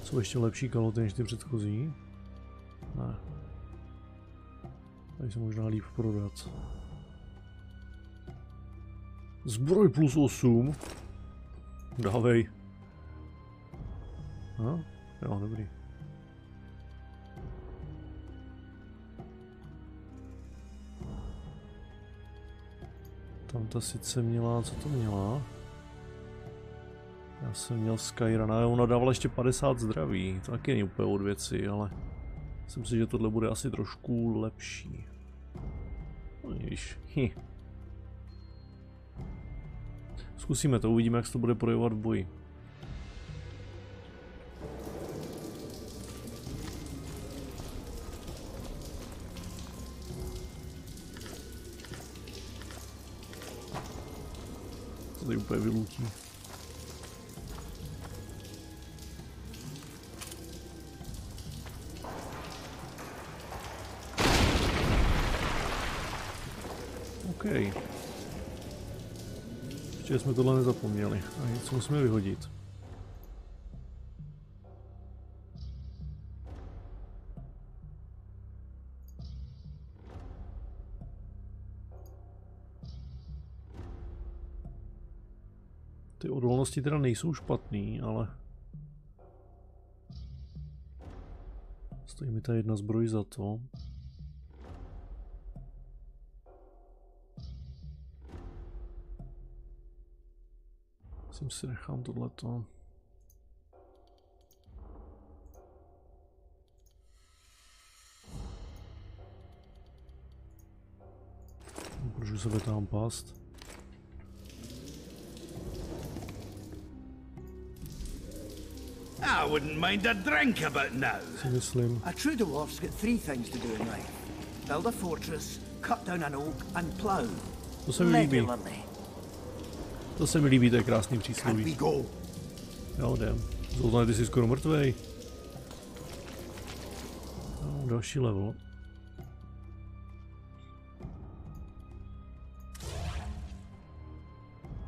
S1: Jsou ještě lepší kaloty než ty předchozí? Ne. Tady se možná líp prodat. Zbroj plus 8. Dávej. No, jo, dobrý. Tam ta sice měla, co to měla? Já jsem měl Skyrana, ona dávala ještě 50 zdraví, to taky není úplně od věci, ale myslím si, že tohle bude asi trošku lepší. No víš, Zkusíme to, uvidíme, jak se to bude projevovat v boji. To tady úplně vylutí. OK. Ještě jsme tohle nezapomněli. A něco musíme vyhodit. Ty odolnosti teda nejsou špatný, ale stojí mi ta jedna zbroj za to. Myslím si, nechám tohleto. Můžu sebe tam pást.
S13: I wouldn't mind a drink about now.
S1: Si myslím.
S15: A true dwarf's got three things to do in life. Build a fortress, cut down an oak and plough.
S1: To se mi líbí. To se mi líbí, to je krásný přísloví. Jo, jdem. Zoltane, ty jsi skoro mrtvej. No, další level.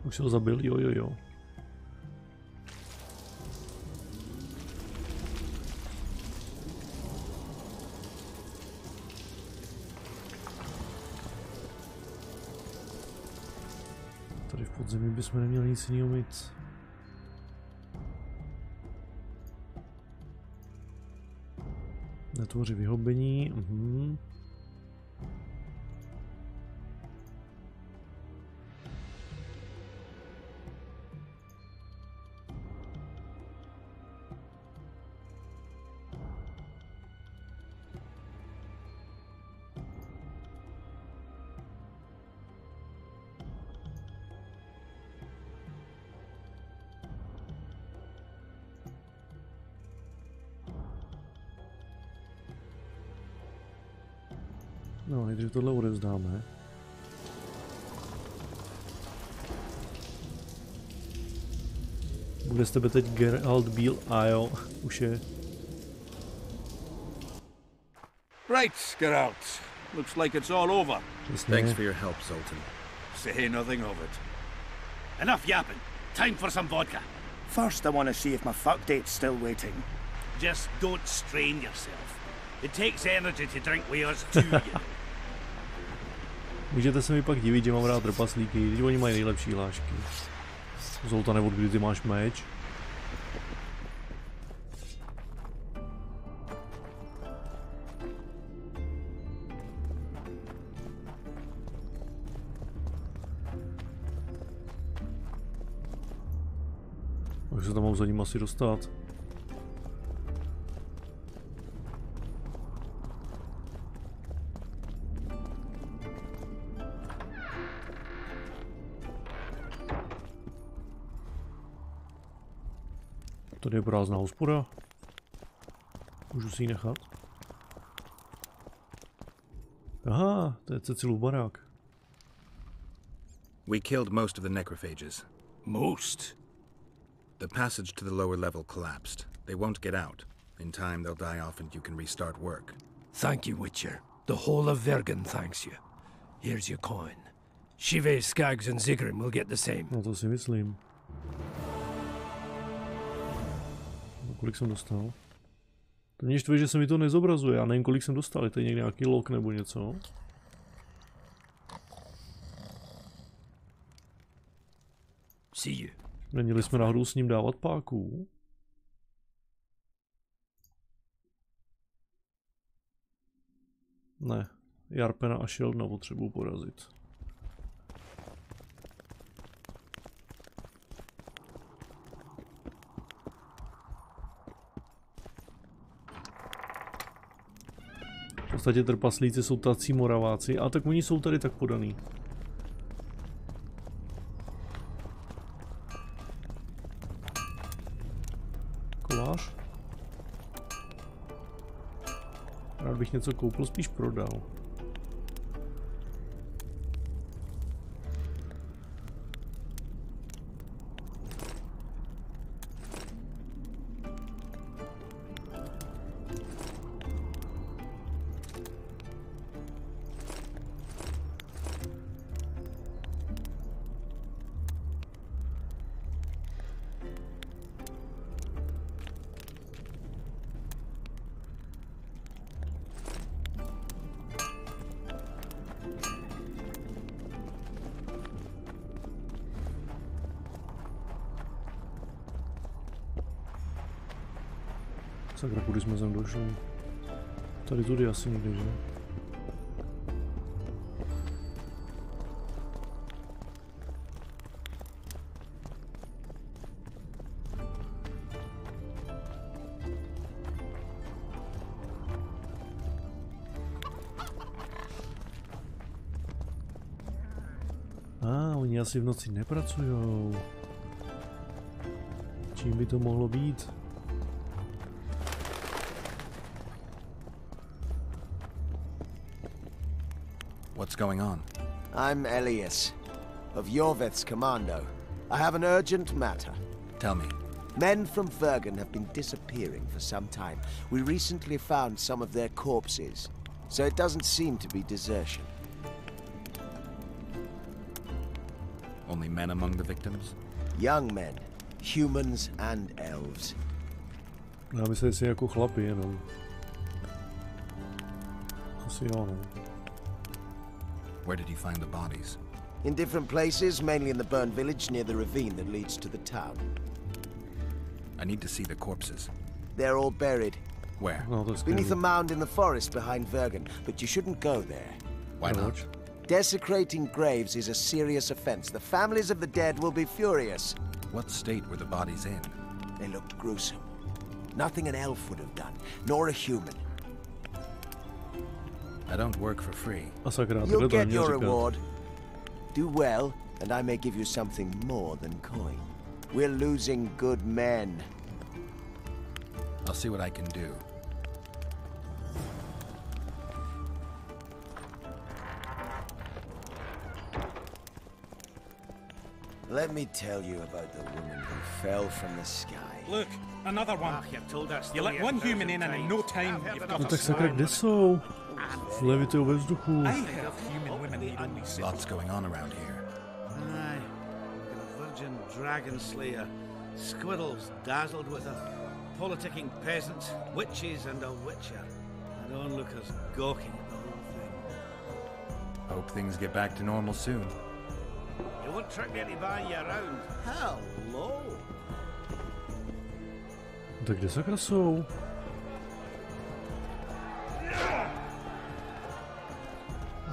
S1: Už se ho zabil? Jo. Podzemí bychom neměli nic jiného mít. Netvoří vyhobení. No, nejdřív tohle odevzdáme. Bude z tebe teď Geralt Bíl a jo, už je.
S3: Right, Geralt. Looks like it's all over.
S5: Thanks for your help, Zoltan.
S3: Say nothing of it.
S11: Enough yapping. Time for some vodka.
S15: First, I want to see if my fuck date's still waiting.
S11: Just don't strain yourself. It takes energy to drink with us too, you know.
S1: Můžete se mi pak divit, že mám rád trpaslíky, když oni mají nejlepší hlášky. Zoltane, od kdy ty máš meč? Jak se tam mám za ním asi dostat? Tady je prázdná hospoda. Můžu si ji nechat? Aha, to je Cecilův barák.
S5: We killed most of the necrophages.
S12: Most?
S5: The passage to the lower level collapsed. They won't get out. In time, they'll die off and you can restart work.
S12: Thank you, Witcher. The whole of Vergen thanks you. Here's your coin. Shive, Skaggs and Zigrim will get the same.
S1: No to si myslím. Kolik jsem dostal? To mě štve, že se mi to nezobrazuje, já nevím, kolik jsem dostal, je to někde nějaký log nebo něco. Neměli jsme náhodou s ním dávat páků? Ne, Jarpena a Sheldna potřebuji porazit. V podstatě trpaslíci jsou tací moraváci, a tak oni jsou tady tak podaný. Kolář? Rád bych něco koupil, spíš prodal. Sakra, kudy jsme sem došli? Tady tudy asi někde, že? Oni asi v noci nepracujou. Čím by to mohlo být?
S5: What's going on?
S19: I'm Elias, of Yorveth's commando. I have an urgent matter.
S5: Tell me.
S19: Men from Vergen have been disappearing for some time. We recently found some of their corpses, so it doesn't seem to be desertion.
S5: Only men among the victims?
S19: Young men, humans and elves.
S1: Já myslím, že jako chlapi jenom. Asi jo, no.
S5: Where did you find the bodies?
S19: In different places, mainly in the burned village near the ravine that leads to the town.
S5: I need to see the corpses.
S19: They're all buried.
S5: Where?
S19: Beneath a mound in the forest behind Vergen, but you shouldn't go there.
S5: Why not?
S19: Desecrating graves is a serious offense. The families of the dead will be furious.
S5: What state were the bodies in?
S19: They looked gruesome. Nothing an elf would have done, nor a human.
S5: I don't work for free.
S19: You'll get your reward. Do well, and I may give you something more than coin. We're losing good men.
S5: I'll see what I can do.
S19: Let me tell you about the woman who fell from the sky.
S2: Look, another one. You let one human in and in no time you've got
S1: No tak sakra, kde jsou? Levitují ve vzduchu.
S5: Lots going on around here.
S11: Aye. A virgin dragon slayer, squirrels dazzled with her, politicking peasants, witches and a witcher. And onlookers gawking at the whole thing.
S5: Hope things get back to normal soon.
S11: You won't trick me into buying you around. Hello.
S1: Tak kde sakra jsou?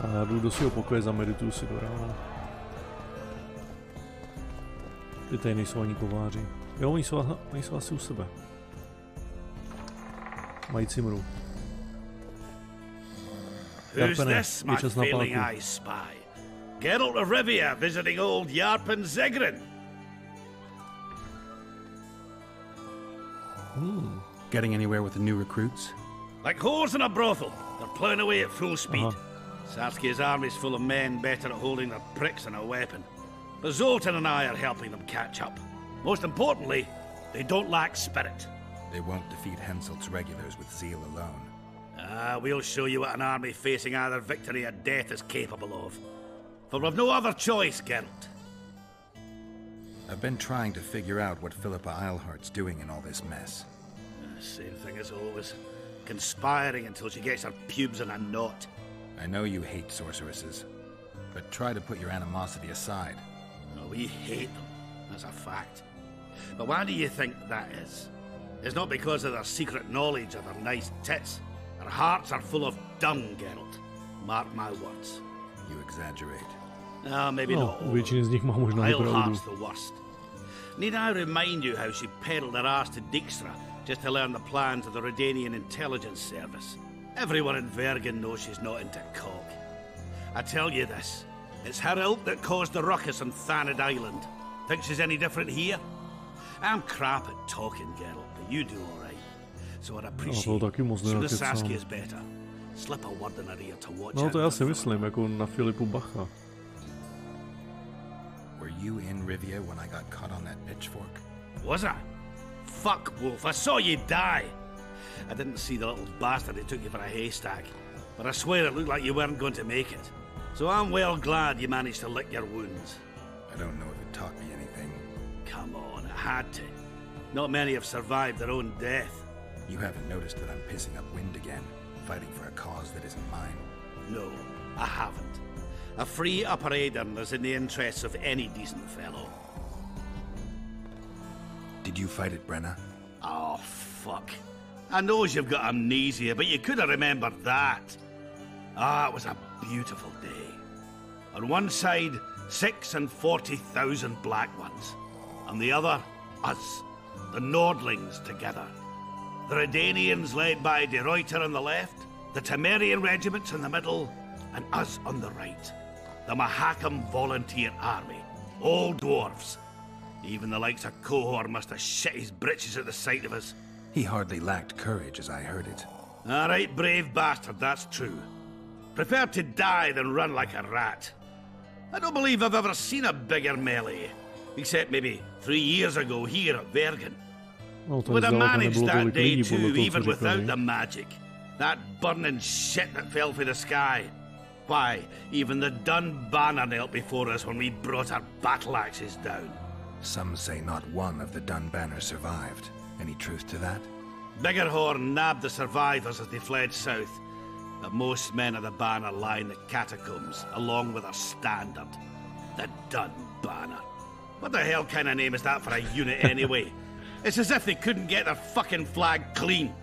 S1: A já jdu do svého pokoje, zamedituju si do rána. Ty tady nejsou ani kováři. Jo, oni jsou asi u sebe. Mají cimru.
S13: Who's this, my failing eye spy? Geralt of Rivie visiting old Yarpen Zegrin.
S5: Getting anywhere with the new recruits?
S13: Like whores in a brothel. They're ploughing away at full speed. Sarski's army's full of men better at holding their pricks than a weapon. But Zoltan and I are helping them catch up. Most importantly, they don't lack spirit.
S5: They won't defeat Henselt's regulars with zeal alone.
S13: We'll show you what an army facing either victory or death is capable of. For we've no other choice, Geralt.
S5: I've been trying to figure out what Philippa Eilhart's doing in all this mess.
S13: Same thing as always. Conspiring until she gets her pubes in a knot.
S5: I know you hate sorceresses, but try to put your animosity aside.
S13: No, we hate them, that's a fact. But why do you think that is? It's not because of their secret knowledge or their nice tits. Their hearts are full of dung, Geralt. Mark my words.
S5: You exaggerate.
S13: No, maybe not all.
S1: Většina z nich má možná i pravdu.
S13: Eilhart's the worst. Need I remind you how she peddled her ass to Dijkstra just to learn the plans of the Redanian intelligence service? Everyone in Vergen knows she's not into cock. I tell you this, it's her ilk that caused the ruckus on Thanid Island. Think she's any different here? I'm crap at talking, Geralt, but you do all right. So I'd appreciate as soon as Saskia is better, slip a word in her ear to watch out.
S1: No to já si myslím, jako na Filipu Bacha.
S5: Were you in Rivie when I got caught on that pitchfork?
S13: Was I? Fuck, Wolf, I saw you die. I didn't see the little bastard who took you for a haystack, but I swear it looked like you weren't going to make it. So I'm well glad you managed to lick your wounds.
S5: I don't know if it taught me anything.
S13: Come on, it had to. Not many have survived their own death.
S5: You haven't noticed that I'm pissing up wind again, fighting for a cause that isn't mine?
S13: No, I haven't. A free Upper Aedirn is in the interests of any decent fellow.
S5: Did you fight at Brenna?
S13: Oh, fuck. I knows you've got amnesia, but you could have remembered that. It was a beautiful day. On one side, 46,000 black ones. On the other, us, the Nordlings together. The Redanians led by De Ruyter on the left, the Temerian regiments in the middle, and us on the right. The Mahakam Volunteer Army. All dwarves. Even the likes of Cohor must have shit his britches at the sight of us.
S5: He hardly lacked courage as I heard it.
S13: All right, brave bastard, that's true. Prefer to die than run like a rat. I don't believe I've ever seen a bigger melee. Except maybe 3 years ago here at Vergen. Would have managed that day too, even without the magic. That burning shit that fell from the sky. Why, even the Dun Banner knelt before us when we brought our battle axes down.
S5: Some say not one of the Dun Banner survived. Any truth to that?
S13: Biggerhorn nabbed the survivors as they fled south, but most men of the Banner lie in the catacombs, along with their standard.
S11: The dun banner. What the hell kind of name is that for a unit anyway? It's as if they couldn't get their fucking flag clean.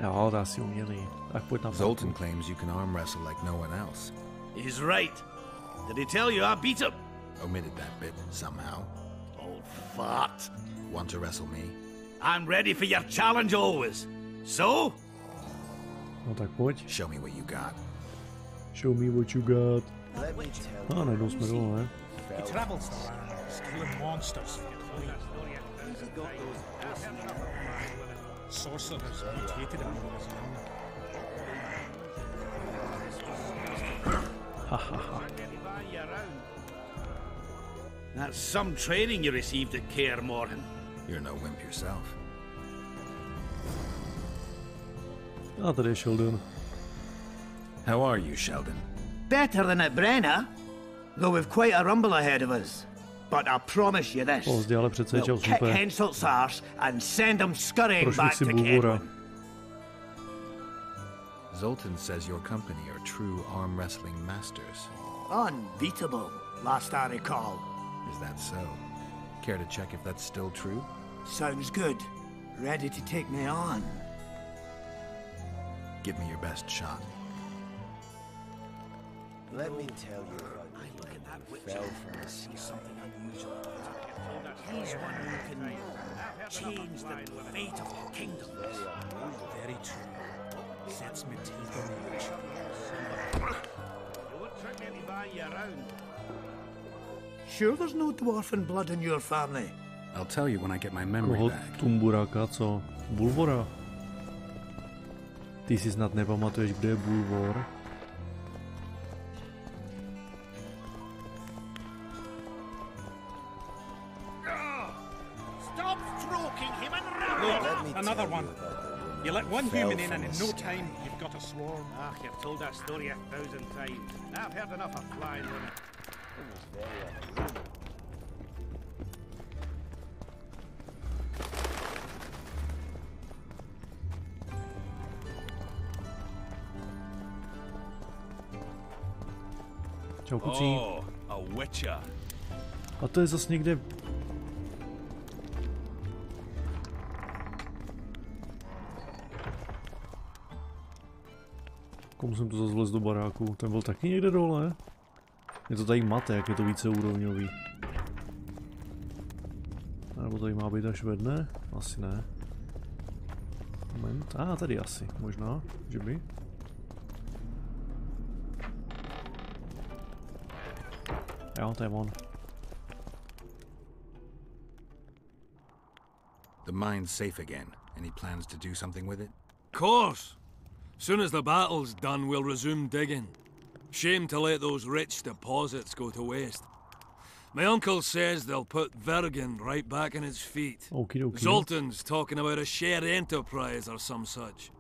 S1: Jo, to asi uměli. Tak pojď na
S5: Zoltan claims you can arm wrestle like no one else.
S11: He's right. Did he tell you I beat him?
S5: Omitted that bit somehow.
S11: Old fart.
S5: Want to wrestle me?
S11: I'm ready for your challenge always. So?
S1: No tak pojď.
S5: Show me what you got.
S1: Show me what you got. Najednou jsme dole, ne?
S2: He travels the lands, killing monsters for your sorcerers mutated him when he was young.
S11: That's some training you received at Kaer Morhen.
S5: You're no wimp yourself.
S1: A tady je Sheldon.
S5: How are you, Sheldon?
S15: Better than at Brenna, though we've quite a rumble ahead of us. But I promise you this,
S1: Pozdě, ale přece je
S15: we'll
S1: čas
S15: kick
S1: super.
S15: Henselt's arse and send him scurrying back to
S1: Bulvora.
S15: Kedwin.
S5: Zoltan says your company are true arm wrestling masters.
S15: Unbeatable, last I recall.
S5: Is that so? Care to check if that's still true?
S15: Sounds good. Ready to take me on?
S5: Give me your best shot.
S19: Let me tell you about the man who fell from the sky.
S11: Something unusual. He's one who can change the fate of kingdoms.
S2: Very true. Sets me teeth on the edge.
S11: You won't trick me any by you around.
S15: Sure there's no dwarfen blood in your family?
S5: I'll tell you when I get my memory
S1: Koho
S5: back.
S1: Tumburáka, co? Bulvora? Ty si snad nepamatuješ, kde je Bulvor?
S11: Stop stroking him and run!
S2: Another one. You let one human in and in no time you've got a swarm.
S11: Ah, you've told that story 1,000 times. Now I've heard enough of flying women.
S1: Čau, kucí.
S3: Oh, a witcher.
S1: A to je zas někde... Komu jsem to zase vlez do baráku? Ten byl taky někde dole? Je to tady mate, jak je to víceúrovňový. A nebo tady má být až ve dne? Asi ne. Moment. Tady asi. Možná, že by. Jo, to je on.
S5: The mine's safe again. Any plans to do something with it?
S12: Course. Soon as the battle's done, we'll resume digging. Shame to let those rich deposits go to waste. My uncle says they'll put Vergen right back on its feet.
S1: Okie dokie.
S12: Zoltan's talking about a shared enterprise or some such.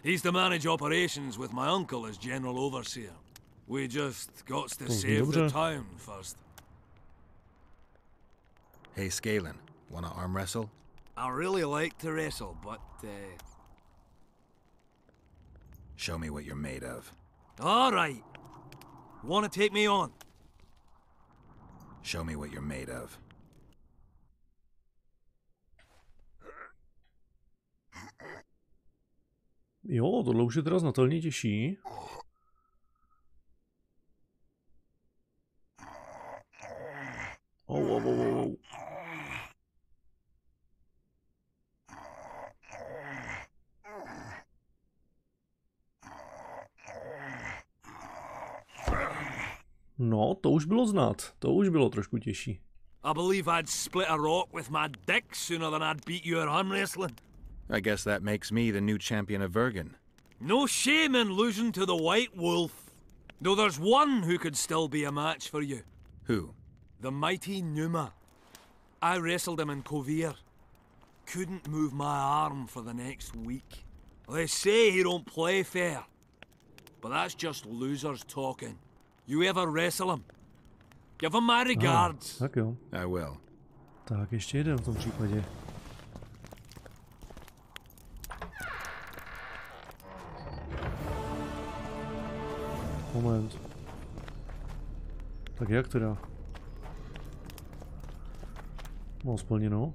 S12: He's to manage operations with my uncle as general overseer. We just got to save the town first.
S5: Hey, Scalen, wanna arm wrestle?
S12: I really like to wrestle, but
S5: show me what you're made of.
S12: all right. Wanna take me on?
S5: Show me what you're made of.
S1: Jo, tohle už je teda znatelně těžší. Oh. No, to už bylo znát. To už bylo trošku těžší.
S12: I believe I'd split a rock with my dick sooner than I'd beat your arm wrestling.
S5: I guess that makes me the new champion of Vergen.
S12: No shame in losing to the White Wolf. Though there's one who could still be a match for you.
S5: Who?
S12: The mighty Numa. I wrestled him in Kovir. Couldn't move my arm for the next week. They say he don't play fair. But that's just losers talking. You ever wrestle him? Give him my regards.
S1: Tak jo.
S5: I will.
S1: Tak ještě jeden v tom případě. Moment. Tak jak teda? No, splněno.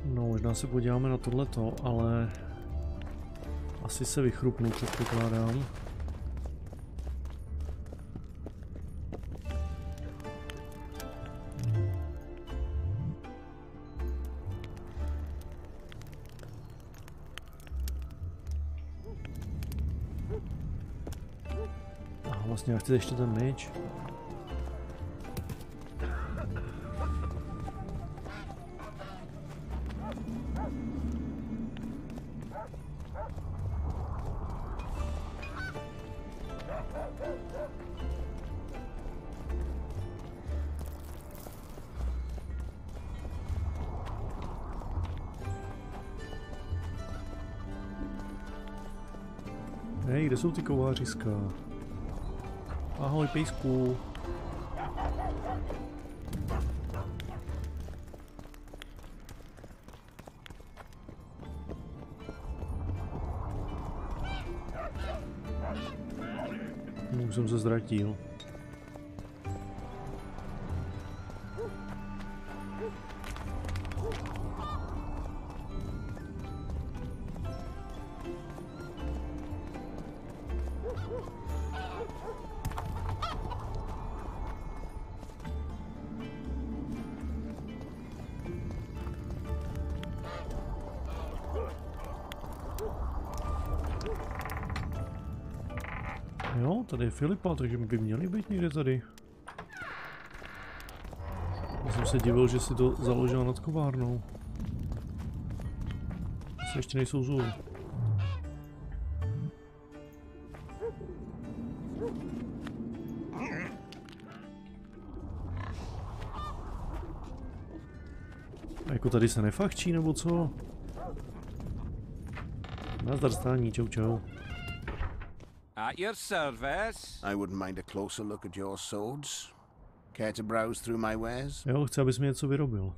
S1: No, možná se podíváme na tohleto, ale asi se vychrupnu, předpokládám. A vlastně já chci ještě ten meč. Hej, kde jsou ty kovářiska? Ahoj, pejsku. Už jsem se ztratil. Jo, tady je Filipa, takže by měli být někde tady. Já jsem se divil, že si to založila nad kovárnou. Asi ještě nejsou zůl. A jako tady se nefachčí, nebo co? Nazdar stání, čau čau.
S4: At your service. I wouldn't mind a closer look at your swords. Care to browse through my wares?
S1: Jo, chci, abys mi něco vyrobil.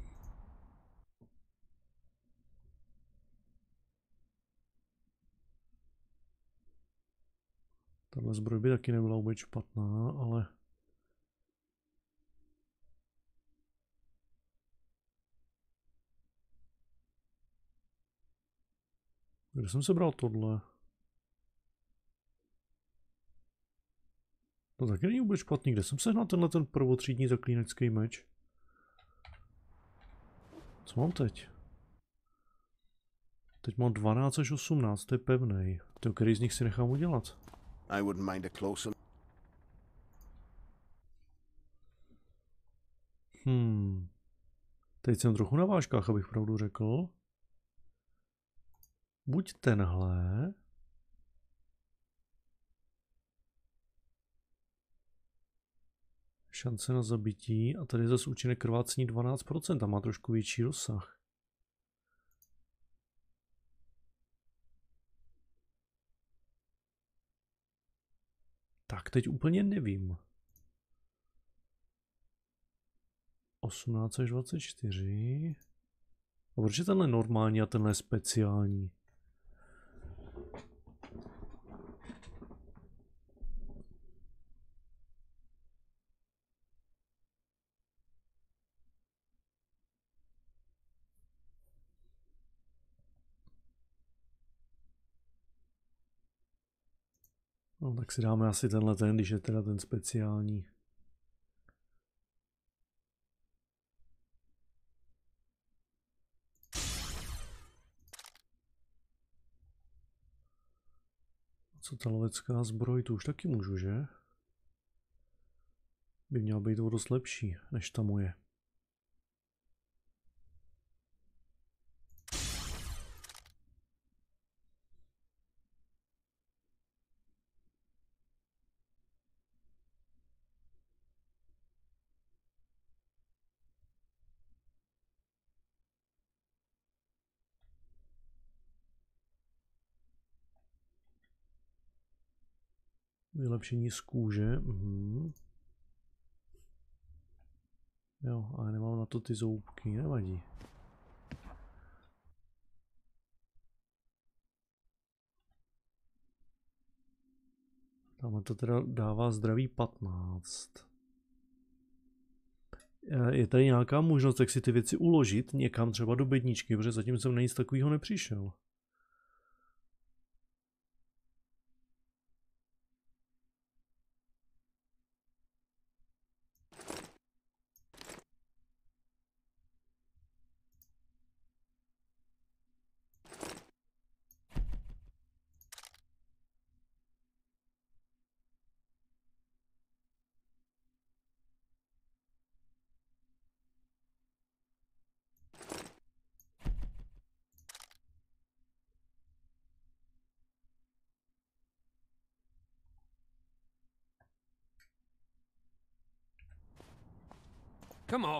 S1: Tahle zbroj by taky nebyla vůbec špatná, ale... Kde jsem se bral tohle? To taky není vůbec špatný. Kde jsem sehnal tenhle ten prvotřídní zaklínačský meč? Co mám teď? Teď mám 12 až 18, to je pevnej. To, který z nich si nechám udělat?
S4: I wouldn't mind a closer.
S1: Teď jsem trochu na vážkách, abych pravdu řekl. Buď tenhle. Šance na zabití a tady je zase účinek krvácení 12% a má trošku větší rozsah. Tak teď úplně nevím. 18 až 24. A proč je tenhle normální a tenhle speciální? No, tak si dáme asi tenhle ten, když je teda ten speciální. Co ta lovecká zbroj, to už taky můžu, že? By měla být o dost lepší, než ta moje. Vylepšení z kůže. Jo, ale nemám na to ty zoubky, nevadí. Tamhle to teda dává zdraví 15. Je tady nějaká možnost, jak si ty věci uložit někam třeba do bedničky, protože zatím jsem na nic takového nepřišel.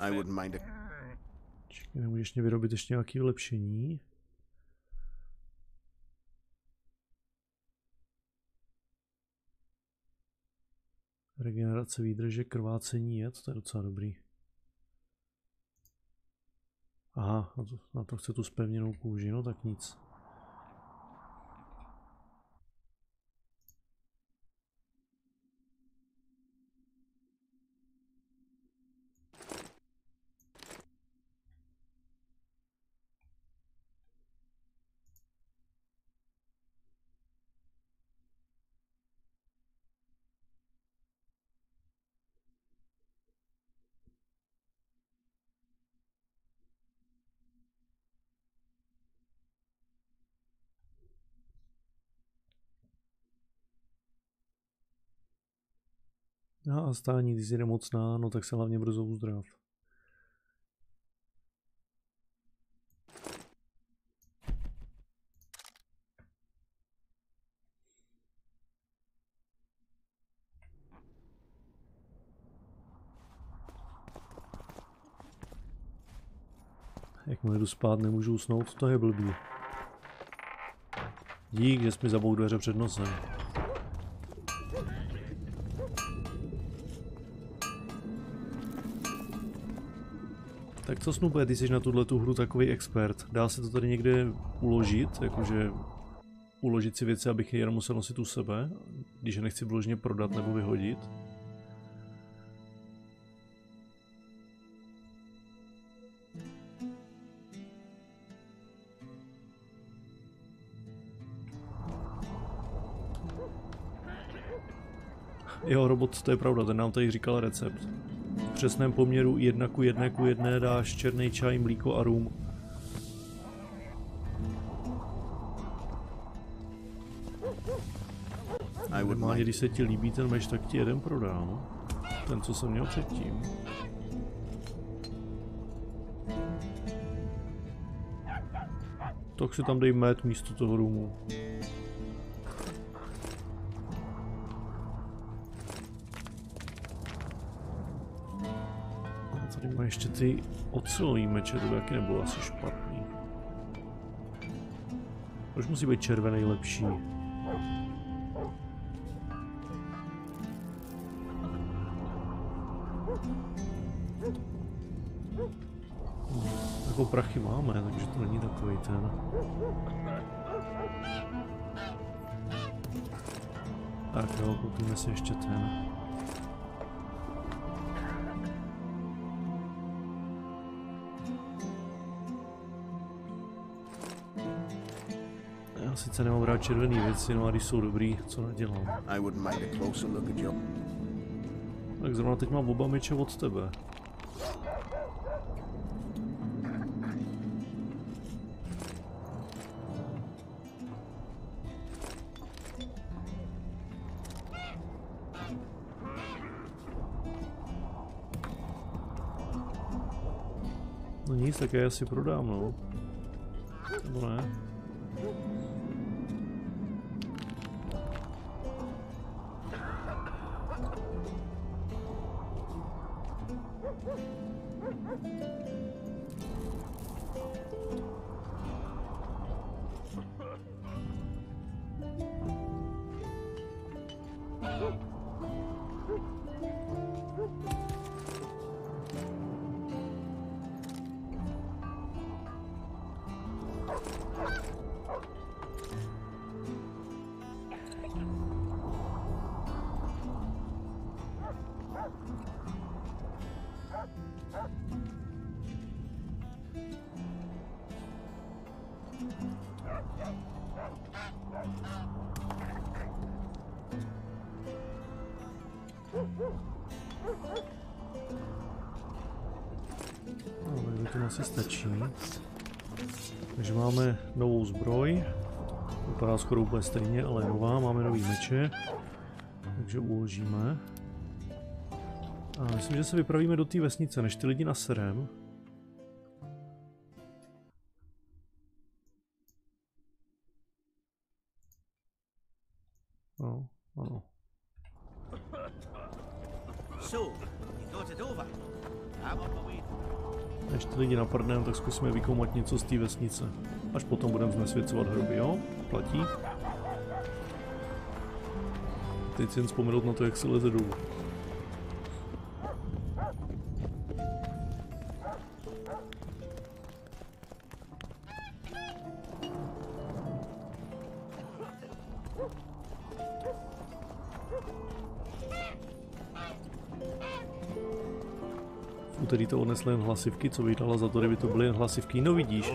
S4: I wouldn't mind it.
S1: Nemůžeš mě vyrobit ještě nějaké vylepšení? Regenerace výdrže, krvácení jed, to je docela dobrý. Aha, na to chce tu zpevněnou kůži, no tak nic. No a stání, když jsi nemocná, no tak se hlavně brzo uzdrav. Jakmile jdu spát, nemůžu usnout, to je blbý. Dík, že jsi mi zaboul dveře před nosem. Tak co Snube, ty jsi na tuto hru takový expert. Dá se to tady někde uložit, jakože uložit si věci, abych je jenom musel nosit u sebe, když je nechci vložně prodat nebo vyhodit? Jo, robot, to je pravda, ten nám tady říkal recept. V přesném poměru 1:1:1 dáš černý čaj, mlíko a rum. Normálně, když se ti líbí ten meš, tak ti jeden prodám. Ten, co jsem měl předtím. Tak si tam dej med místo toho rumu. Tady má ještě ty ocelový meče, to by taky nebylo asi špatný. Proč musí být červený lepší? Jako prachy máme, takže to není takový ten. Tak jo, koupíme si ještě ten. Já sice nemám rád červený věci, no a když jsou dobrý, co nadělám. Tak zrovna teď mám oba meče od tebe. No nic, tak já si prodám, no. Nebo ne? No, to asi stačí. Takže máme novou zbroj. Vypadá skoro úplně stejně, ale nová. Máme nový meče. Takže uložíme. A myslím, že se vypravíme do té vesnice, než ty lidi naserem. No, ano. Než ty lidi napadneme, tak zkusíme vykoumat něco z té vesnice. Až potom budeme znesvěcovat hroby, jo? Platí? Teď si jen vzpomenout na to, jak se leze dolů. Který to odnesl jen hlasivky, co bych dala za to, kdyby to byly jen hlasivky. No vidíš,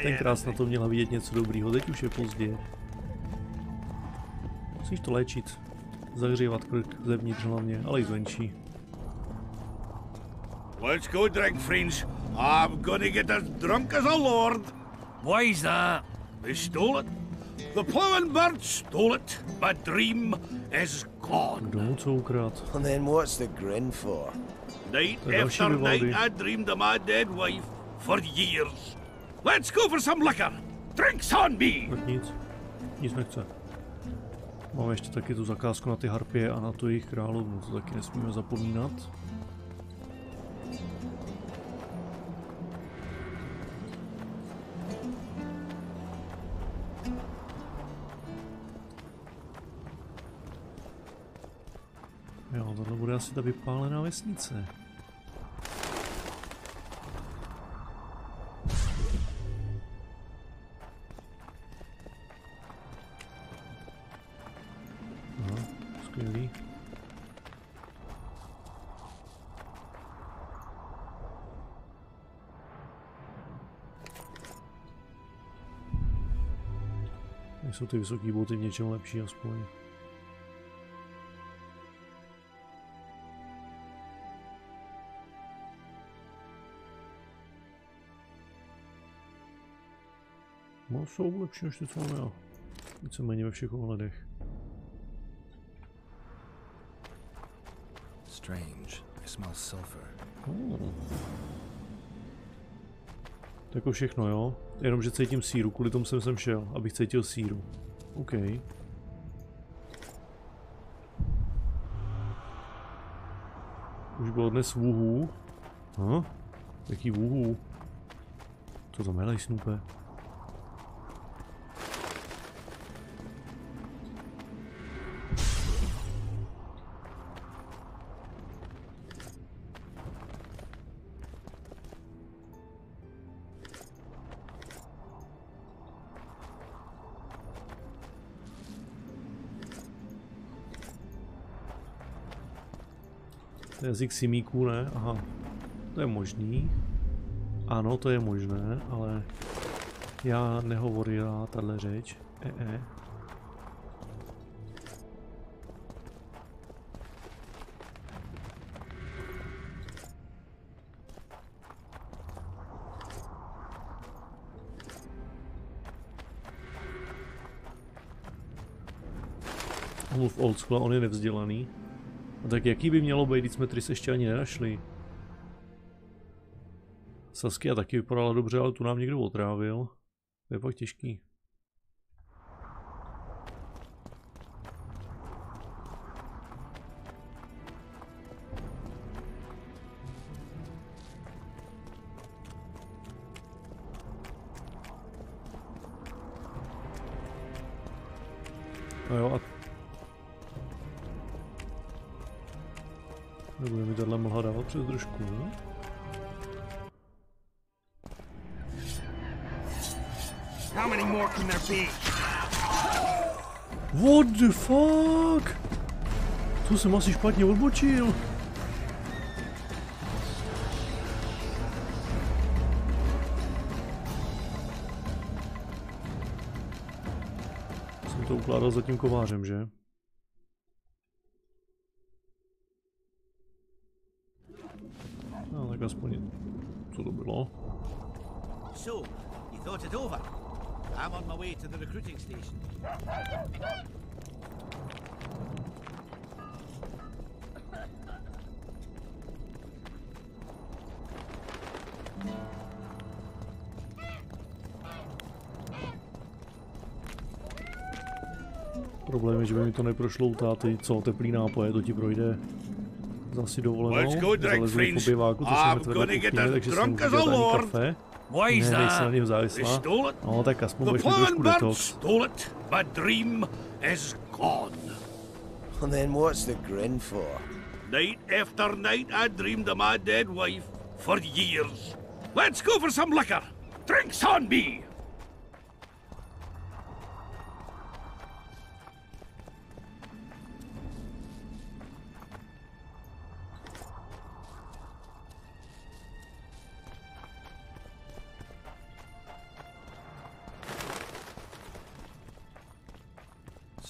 S1: tenkrát na to měla vidět něco dobrýho, teď už je pozdě. Musíš to léčit, zahřívat krk zevnitř hlavně, ale i zvenčí.
S13: Let's go drink, friends. I'm gonna get as drunk as a lord. Why's that? They stole it. The plowing bird stole it. My dream is gone.
S1: Kdo co ukrát?
S19: And then what's the grin for?
S13: Night after night I dreamed of my dead wife for years. Let's go for some liquor. Drinks on me.
S1: Tak nic nechce. Máme ještě taky tu zakázku na ty harpie a na to jejich králů, no to taky nesmíme zapomínat. Jo, tohle bude asi ta vypálená vesnice. Aha, skvělý. Jsou ty vysoké boty v něčem lepší aspoň. No, jsou lepší než ty, co mám já. Víceméně ve všech ohledech.
S5: Strange. I smell sulfur.
S1: To jako všechno, jo? Jenom, že cítím síru, kvůli tomu jsem sem šel, abych cítil síru. OK. Už bylo dnes vůhů. Jaký vůhů? Co to melej, Snoope? Jazyk simíků, ne? Aha. To je možný. Ano, to je možné, ale já nehovorila tahle řeč. Mluv old school, on je nevzdělaný. A tak jaký by mělo být, když jsme Triss ještě ani nenašli? Saskia taky vypadala dobře, ale tu nám někdo otrávil. To je pak těžký. No jo, a nebude mi tato mlha dávat přes držku, ne?
S13: How many more can there be?
S1: What the fuck? To jsem asi špatně odbočil. Jsem to ukládal za tím kovářem, že? No, tak aspoň co to bylo?
S11: So, you thought it over? I'm on my way to the recruiting station.
S1: Problém je, že by mi to neprošlo u táty, co teplý nápoje, to ti projde zase dovolenou. Zalezu v oběváku, což je mrtvé kuchyně, takže si můžu dát ani kafe. Ne, nejsi na něho závislá. No, tak aspoň budeš mít trošku detox.
S13: My dream is gone.
S19: And then what's the grin for?
S13: Night after night I dreamed of my dead wife for years. Let's go for some liquor. Drinks on me.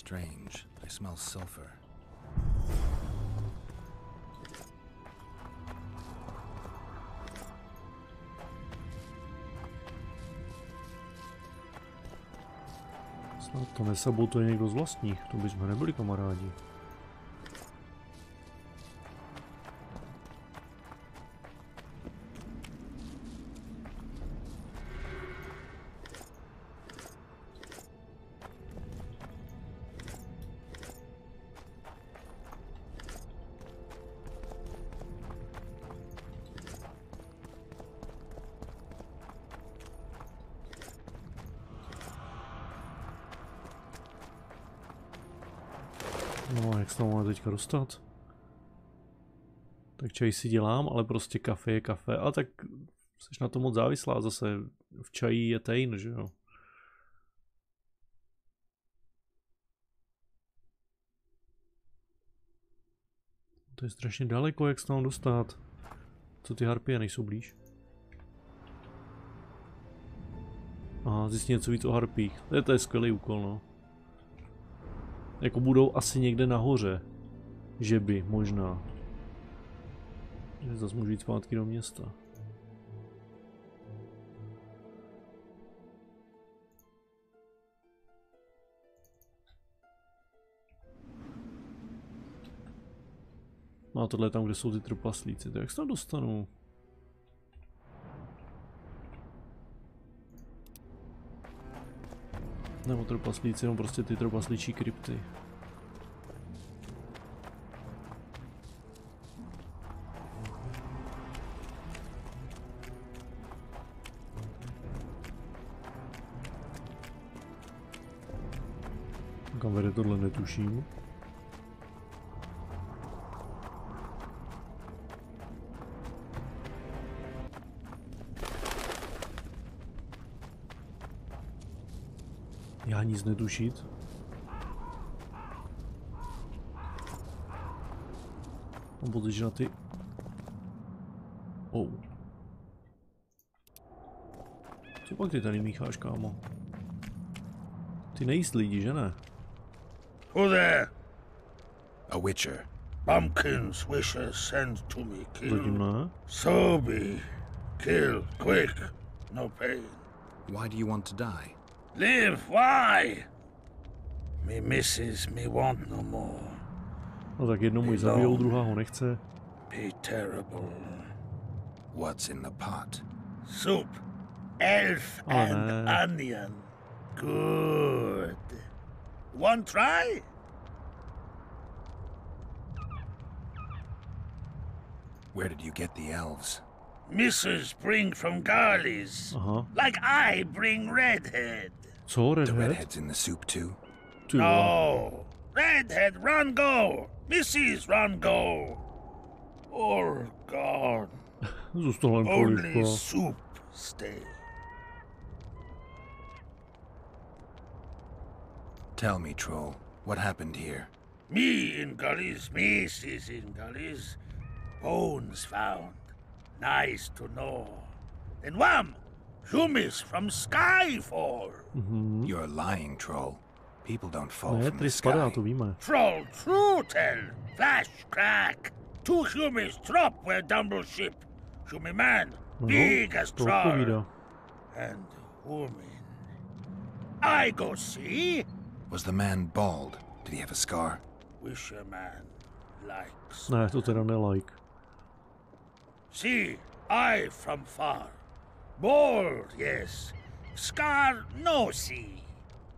S5: Strange. I smell sulfur.
S1: Snad to nesabotuje někdo z vlastních, to bychom nebyli kamarádi. No, jak se tam máme teďka dostat? Tak čaj si dělám, ale prostě kafe je kafe. A tak jsi na to moc závislá zase. V čaji je tejn, že jo? To je strašně daleko, jak se tam dostat. Co ty harpie nejsou blíž? Aha, zjistí něco víc o harpích. To je skvělý úkol, no. Jako budou asi někde nahoře. Že by, možná. Že zase můžu jít zpátky do města. No a tohle je tam, kde jsou ty trpaslíci. Tak jak se tam dostanu? Nebo trpaslíci, jenom prostě ty trpaslíčí krypty. Kam vede tohle, netuším. Já nic netušit. Mám pocit, že na ty... Oh. Co pak ty tady mícháš, kámo? Ty nejíst lidi, že ne?
S13: Who there?
S5: A witcher.
S13: Bumpkin's wishes sent to me kill.
S1: Zatím ne.
S13: So be. Kill, quick. No pain.
S5: Why do you want to die?
S13: Live, why? Me misses me want no more.
S1: No tak jednou můj zabijou, druhá ho nechce.
S13: Be terrible.
S5: What's in the pot?
S13: Soup. Elf and onion. Good. One try?
S5: Where did you get the elves?
S13: Mrs. bring from Garley's. Like I bring Redhead.
S1: Co, Redhead?
S5: The Redhead's in the soup too?
S13: No. Redhead, run go. Mrs. run go. All gone. Only soup stay.
S5: Tell me, troll, what happened here?
S13: Me in gullies, Mrs. in gullies. Bones found. Nice to know. Then wham! Hummus from Skyfall.
S5: You're lying, troll. People don't fall from the
S1: Triss
S5: sky.
S1: padá, to víme.
S13: Troll, true tell. Flash, crack. 2 hummus drop where Dumble ship. Hummy man, big as troll. And woman. I go see.
S5: Was the man bald? Did he have a scar?
S13: Wish a man likes.
S1: Ne, to teda nelike.
S13: See, I from far. Bald, yes. Scar, no see.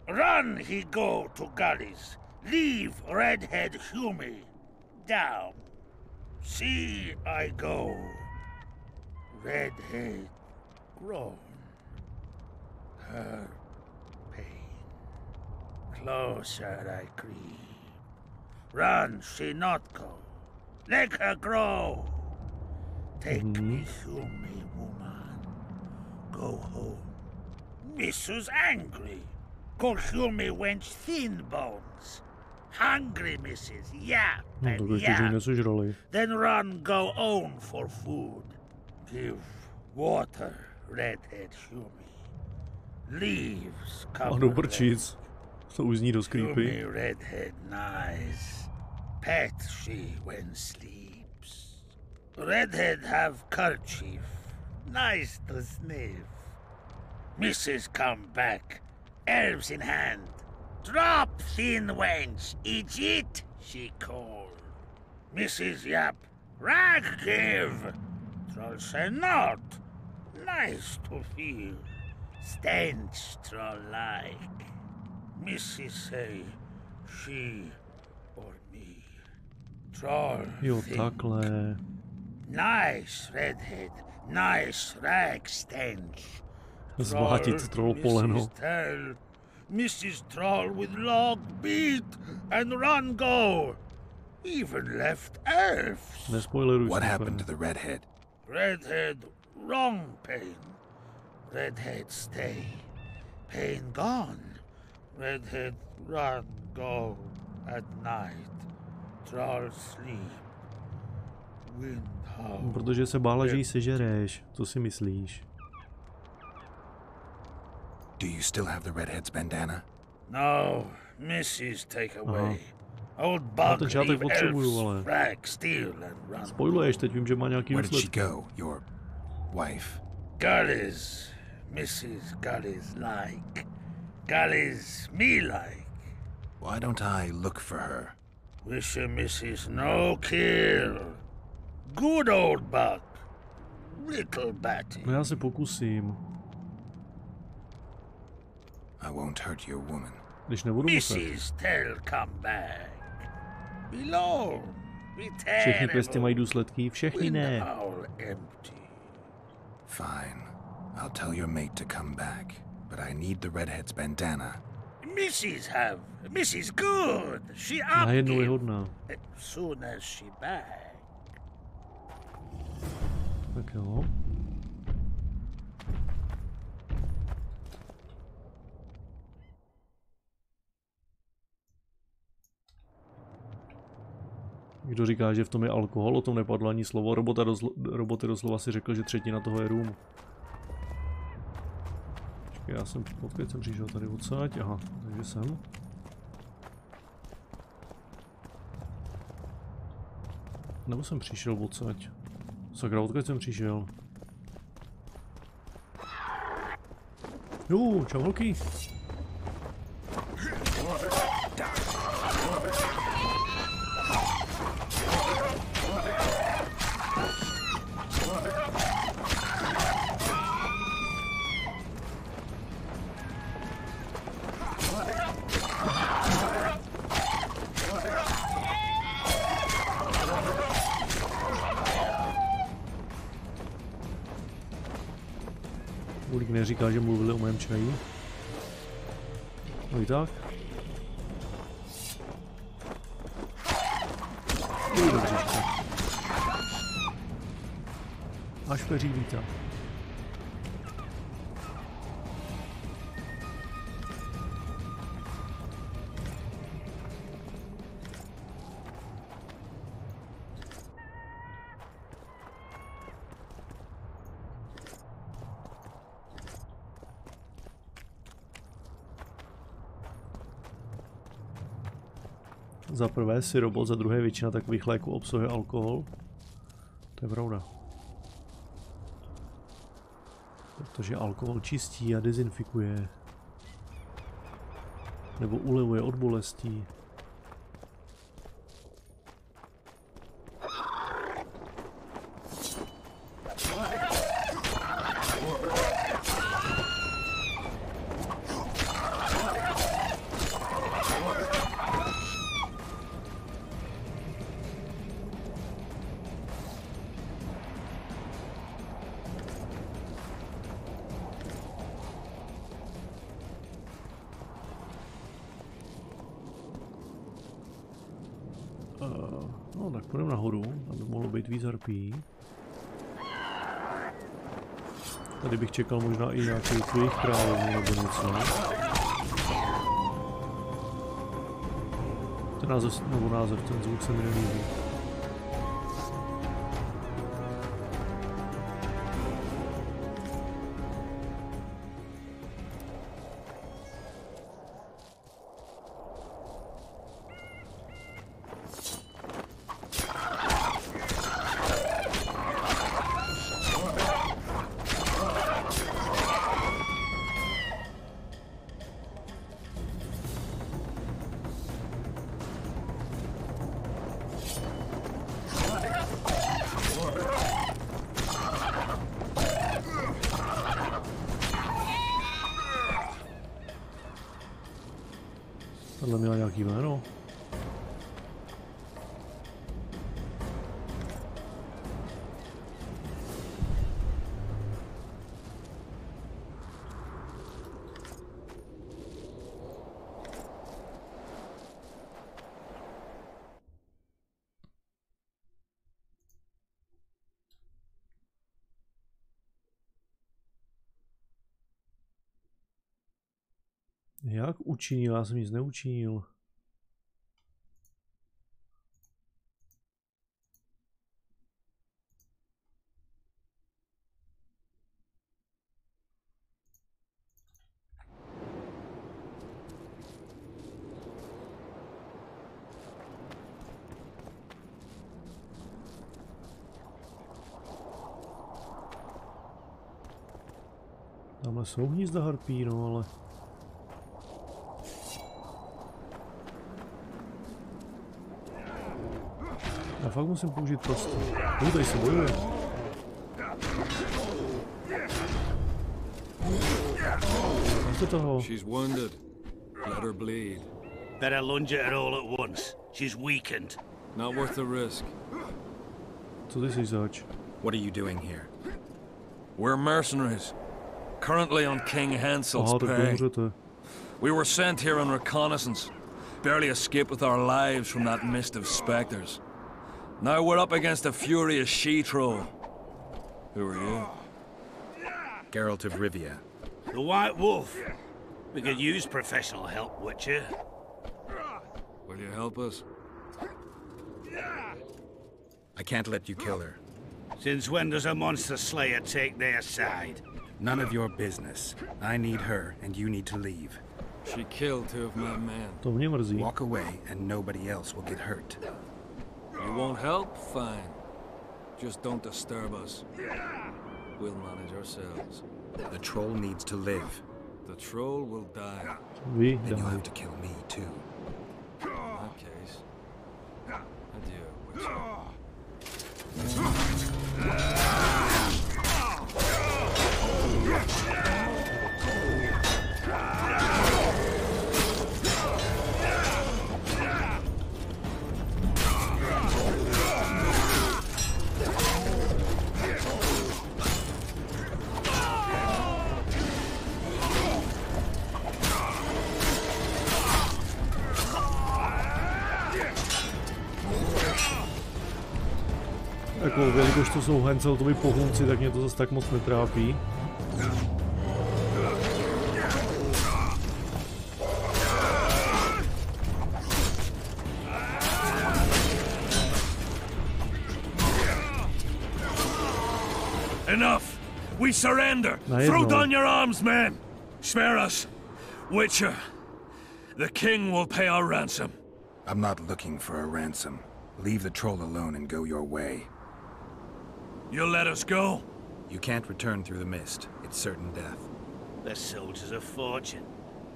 S13: Run he go to gullies. Leave Redhead Hummy down. See I go. Redhead grown. Her pain. Closer I creep. Run she not go. Let her grow. Take me, Hummy woman. Go home. Mrs. angry. Call Hummy wench thin bones. Hungry, Mrs. Yap and yap. Then run go own for food. Give water, Redhead Hummy. Leaves cover
S1: brčíc. To už zní dost creepy.
S13: Hummy Redhead nice. Pet she when sleeps. Redhead have kerchief. Nice to sniff. Mrs. come back. Elves in hand. Drop, thin wench, eat, she called. Mrs. Yap, rag give. Troll say not. Nice to feel. Stench troll like. Mrs. say, she or me. Troll
S1: Jo,
S13: think.
S1: takhle.
S13: Nice, Redhead. Nice rag stench.
S1: Zvátit troll poleno.
S13: Mrs. Troll with log beat and run go. Even left elves.
S5: What happened to the Redhead?
S13: Redhead wrong pain. Redhead stay. Pain gone. Redhead run go at night. Troll sleep. Wind howl.
S1: Protože se bála, že jí sežereš. Co si myslíš?
S5: Do you still have the Redhead's bandana?
S13: No, Mrs. take away. Old bug leave elves frag, steal and run.
S1: Spoiluješ, teď vím, že má nějaký
S5: Where did she go, your wife?
S13: Gullies, Mrs. Gullies like. Gullies me like.
S5: Why don't I look for her?
S13: Wish a Mrs. no kill. Good old bug. Little batty.
S1: No já se pokusím.
S5: I won't hurt your woman.
S1: Když nebudu muset.
S13: Mrs. tell come back. Below.
S1: Všechny questy mají důsledky, všechny ne.
S5: Fine. I'll tell your mate to come back, but I need the Redhead's bandana.
S13: Mrs. have. Mrs. good. She up.
S1: Najednou je hodná.
S13: Soon as she back.
S1: Tak jo. Kdo říká, že v tom je alkohol, o tom nepadlo ani slovo. Roboty doslova si řekl, že třetina toho je rum. Počkej, odkud jsem přišel tady odsaď? Aha, takže jsem. Nebo jsem přišel odsaď? Sakra, odkud jsem přišel? Jo, čau holky. neříká, že mluvili o mém čaji. No i tak. Až peří vítá. Za prvé syrobot, za druhé většina takových léků obsahuje alkohol. To je pravda. Protože alkohol čistí a dezinfikuje. Nebo ulevuje od bolestí. No tak půjdeme nahoru, aby mohlo být víc harpí. Tady bych čekal možná i nějaký jejich králů nebo něco. Ten název, nebo název, ten zvuk se mi nelíbí. Tohle měla nějaký jméno. Jak učinil? Já jsem nic neučinil. Tamhle jsou hnízda harpí, no ale... Já fakt musím použít prostě. Tady se bojuje. Máte toho.
S16: She's wounded. Let her bleed.
S13: Better lunge at her all at once. She's weakened.
S16: Not worth the risk.
S1: Co ty jsi zač?
S5: What are you doing here?
S9: We're mercenaries. Currently on King Hansel's pay. We were sent here on reconnaissance. Barely escaped with our lives from that mist of specters. Now we're up against a furious she-troll. Who are you?
S5: Geralt of Rivie.
S13: The White Wolf. We could use professional help, Witcher.
S16: Will you help us?
S5: I can't let you kill her.
S13: Since when does a monster slayer take their side?
S5: None of your business. I need her, and you need to leave.
S16: She killed 2 of my men.
S1: To mě mrzí.
S5: Walk away, and nobody else will get hurt.
S16: You won't help? Fine. Just don't disturb us. We'll manage ourselves.
S5: The troll needs to live.
S16: The troll will die.
S1: Then
S5: you'll have to kill me, too.
S16: In that case, adieu, Witcher.
S1: jako jelikož to jsou Hanseltovi pohůnci, tak mě to zase tak moc netrápí.
S9: Enough! We surrender! Throw down your arms, men! Spare us! Witcher, the king will pay our ransom.
S5: I'm not looking for a ransom. Leave the troll alone and go your way.
S9: You'll let us go?
S5: You can't return through the mist. It's certain death.
S11: The soldiers of fortune.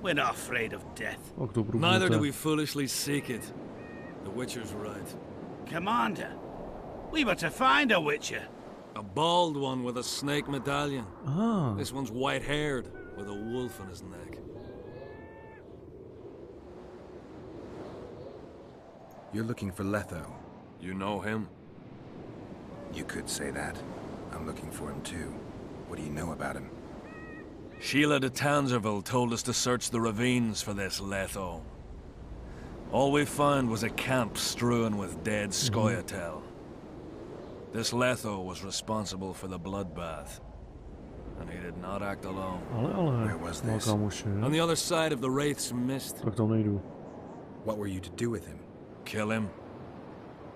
S11: We're not afraid of death.
S9: Neither do we foolishly seek it. The Witcher's right.
S11: Commander, we were to find a Witcher.
S9: A bald one with a snake medallion.
S1: Ah.
S9: This one's white-haired, with a wolf on his neck.
S5: You're looking for Letho.
S9: You know him?
S5: You could say that. I'm looking for him too. What do you know about him?
S9: Sheila de Tanzerville told us to search the ravines for this Letho. All we found was a camp strewn with dead Scoia'tael. This Letho was responsible for the bloodbath, and he did not act alone.
S5: Where was this?
S9: On the other side of the Wraith's mist.
S5: What were you to do with him?
S9: Kill him,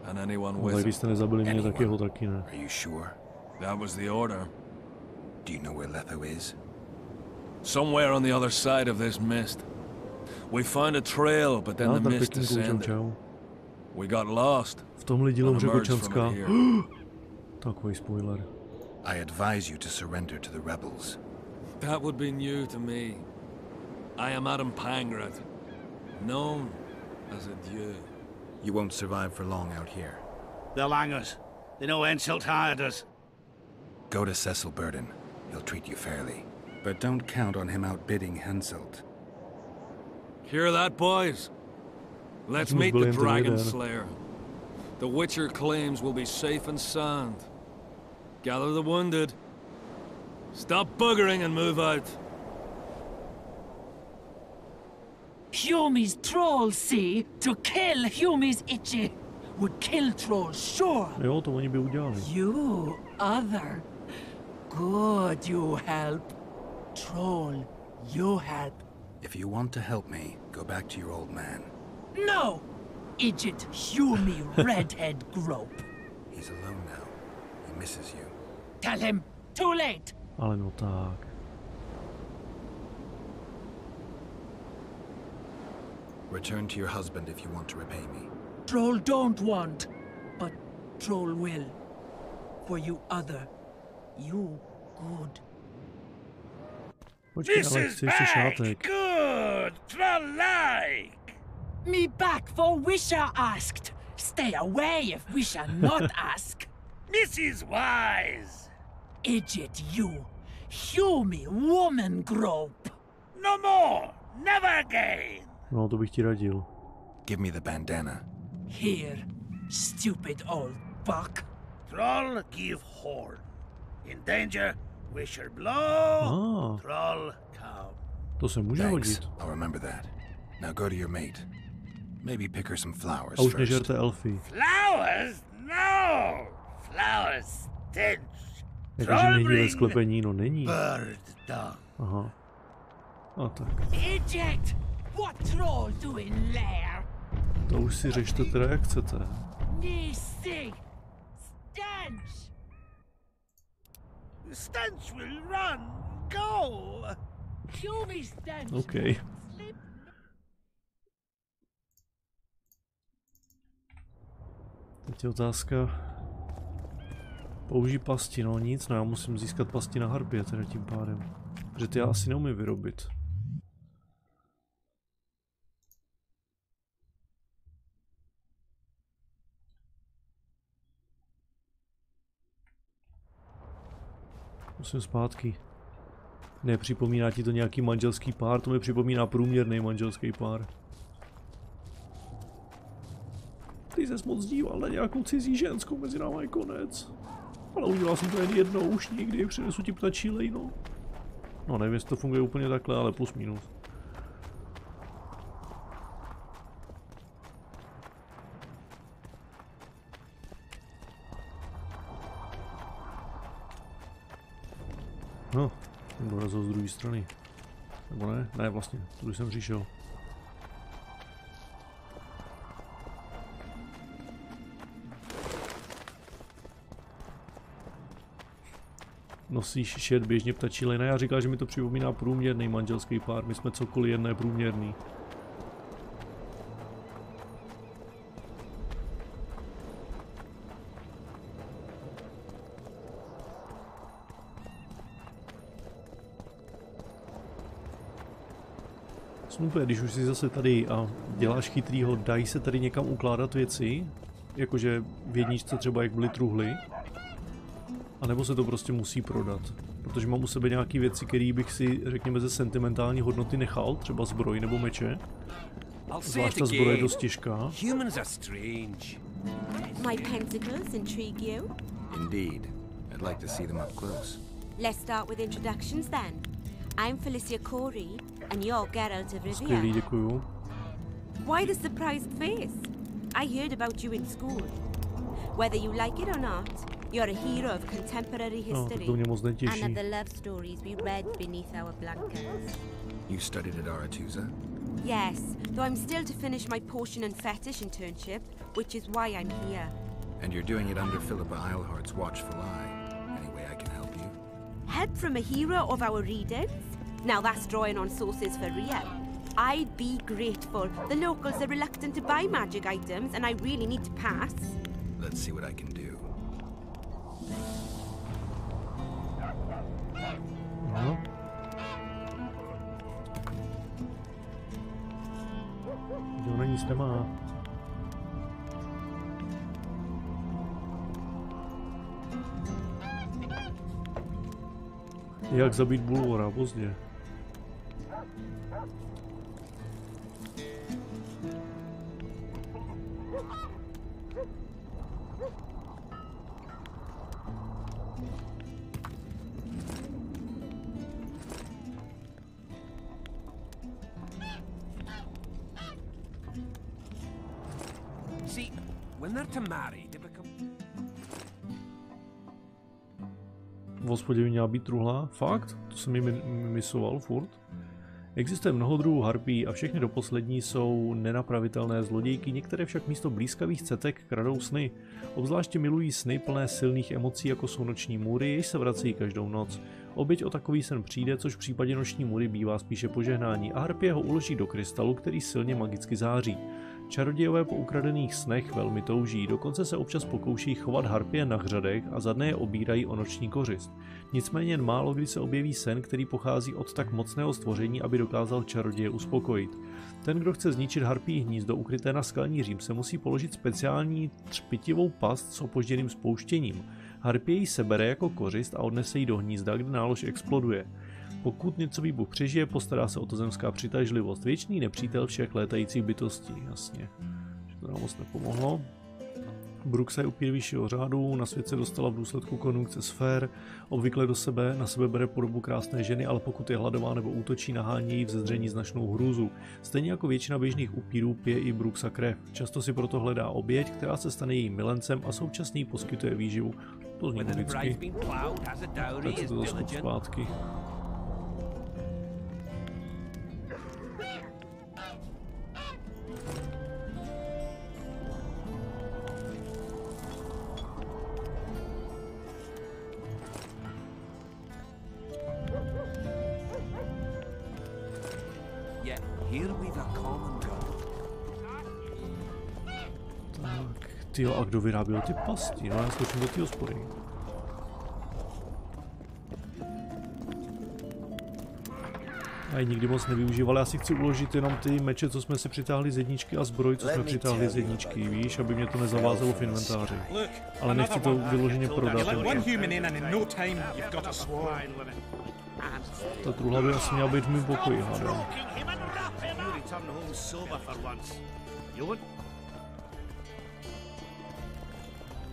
S9: and anyone with him.
S5: Anyone? Are you sure?
S9: That was the order.
S5: Do you know where Letho is?
S9: Somewhere on the other side of this mist. We found a trail, but then the mist descended. We got lost.
S1: V tomhle dílu řekl Čanská. Takový spoiler.
S5: I advise you to surrender to the rebels.
S9: That would be new to me. I am Adam Pangrat, known as a dieu.
S5: You won't survive for long out here.
S11: They'll hang us. They know Henselt hired us.
S5: Go to Cecil Burden. He'll treat you fairly. But don't count on him outbidding Henselt.
S9: Hear that, boys? Let's meet the Dragon Slayer. The Witcher claims we'll be safe and sound. Gather the wounded. Stop buggering and move out.
S20: Humi's trolls, see? To kill Humi's itchy. Would kill trolls, sure.
S1: Jo, to oni by udělali.
S20: You, other. Good, you help. Troll, you help.
S5: If you want to help me, go back to your old man.
S20: No! Idiot, Humi redhead grope.
S5: He's alone now. He misses you.
S20: Tell him, too late.
S1: Ale no tak.
S5: Return to your husband if you want to repay me.
S20: Troll don't want, but troll will. For you other, you good.
S11: Mrs. Back! Good! Troll-like!
S20: Me back for Wisher asked. Stay away if Wisher not ask.
S11: Mrs. Wise!
S20: Idiot you! Humi woman grope!
S11: No more! Never again!
S1: No, to bych ti radil.
S5: Give me the bandana.
S20: Here, stupid old buck.
S11: Troll give horn. In danger, Wisher blow. Troll come.
S1: To se může hodit.
S5: I'll remember that. Now go to your mate. Maybe pick her some flowers
S1: A už
S5: first.
S1: nežerte elfy.
S11: Flowers? No! Flowers stench.
S1: Jakože není ve sklepení, no není.
S11: Bird dung.
S1: Aha. A tak.
S20: Idiot! What troll doing there?
S1: To už si řešte teda jak chcete.
S20: Stench!
S11: Stench will run. Go!
S20: Humi stench.
S1: OK. Teď je otázka. Použij pasti, no nic, no já musím získat pasti na harpě teda tím pádem. Protože ty já asi neumím vyrobit. Musím zpátky. Nepřipomíná ti to nějaký manželský pár, to mi připomíná průměrný manželský pár. Ty ses moc díval na nějakou cizí ženskou, mezi náma je konec. Ale udělal jsem to jen jednou, už nikdy, přinesu ti ptačí lejno. No nevím, jestli to funguje úplně takhle, ale plus minus. No, jsem dorazil z druhé strany. Nebo ne? Ne, vlastně, tudy jsem přišel. Nosíš šet běžně ptačí lejna. Já říkal, že mi to připomíná průměrný manželský pár. My jsme cokoliv jen neprůměrný. Snupe, když už jsi zase tady a děláš chytrýho, dají se tady někam ukládat věci? Jakože v jedničce třeba jak byly truhly? A nebo se to prostě musí prodat? Protože mám u sebe nějaké věci, které bych si, řekněme, ze sentimentální hodnoty nechal, třeba zbroj nebo meče. Zvlášť ta zbroj je dost těžká.
S6: My pentacles intrigue you?
S5: Indeed. I'd like to see them up close.
S6: Let's start with introductions then. I'm Felicia Corey, and you're Geralt of Rivie.
S1: Skvělý, děkuju.
S6: Why the surprised face? I heard about you in school. Whether you like it or not, you're a hero of contemporary history. And of the love stories we read beneath our blankets.
S5: You studied at Aretusa?
S6: Yes, though I'm still to finish my potion and fetish internship, which is why I'm here.
S5: And you're doing it under Philippa Eilhart's watchful eye. Any way I can help you?
S6: Help from a hero of our readings? Now that's drawing on sources for real. I'd be grateful. The locals are reluctant to buy magic items, and I really need to pass.
S5: Let's see what I can do.
S1: No. To na nic nemá. Jak zabít bulvora, pozdě.
S8: See, when they're to marry, they become...
S1: V hospodě měla být truhla? Fakt? To jsem mi misoval furt. Existuje mnoho druhů harpí a všechny do poslední jsou nenapravitelné zlodějky, některé však místo blízkavých cetek kradou sny. Obzvláště milují sny plné silných emocí, jako jsou noční můry, jež se vracejí každou noc. Oběť o takový sen přijde, což v případě noční můry bývá spíše požehnání, a harpie ho uloží do krystalu, který silně magicky září. Čarodějové po ukradených snech velmi touží, dokonce se občas pokouší chovat harpie na hřadech a za dne je obírají o noční kořist. Nicméně jen málo kdy se objeví sen, který pochází od tak mocného stvoření, aby dokázal čaroděje uspokojit. Ten, kdo chce zničit harpí hnízdo ukryté na skalní řím, se musí položit speciální třpitivou past s opožděným spouštěním. Harpie ji sebere jako kořist a odnese ji do hnízda, kde nálož exploduje. Pokud něco výbuch přežije, postará se o to zemská přitažlivost. Věčný nepřítel všech létajících bytostí, jasně. Že to nám moc nepomohlo. Bruxa je upír vyššího řádu, na svět se dostala v důsledku konjunkce sfér, obvykle na sebe bere podobu krásné ženy, ale pokud je hladová nebo útočí, nahání její vzezření značnou hrůzu. Stejně jako většina běžných upírů pije i Bruxa krev. Často si proto hledá oběť, která se stane jejím milencem a současně jí poskytuje výživu. To zní logicky. Tak si to zaskup zpátky. Tyjo, a kdo vyráběl ty pasti? No já skočím do té hospody. Já ji nikdy moc nevyužíval, já si chci uložit jenom ty meče, co jsme si přitáhli z jedničky, a zbroj, co jsme přitáhli z jedničky, víš, aby mě to nezavázalo v inventáři. Ale nechci to vyloženě prodat. Ta truhla by asi měla být v mým pokoji, hádám.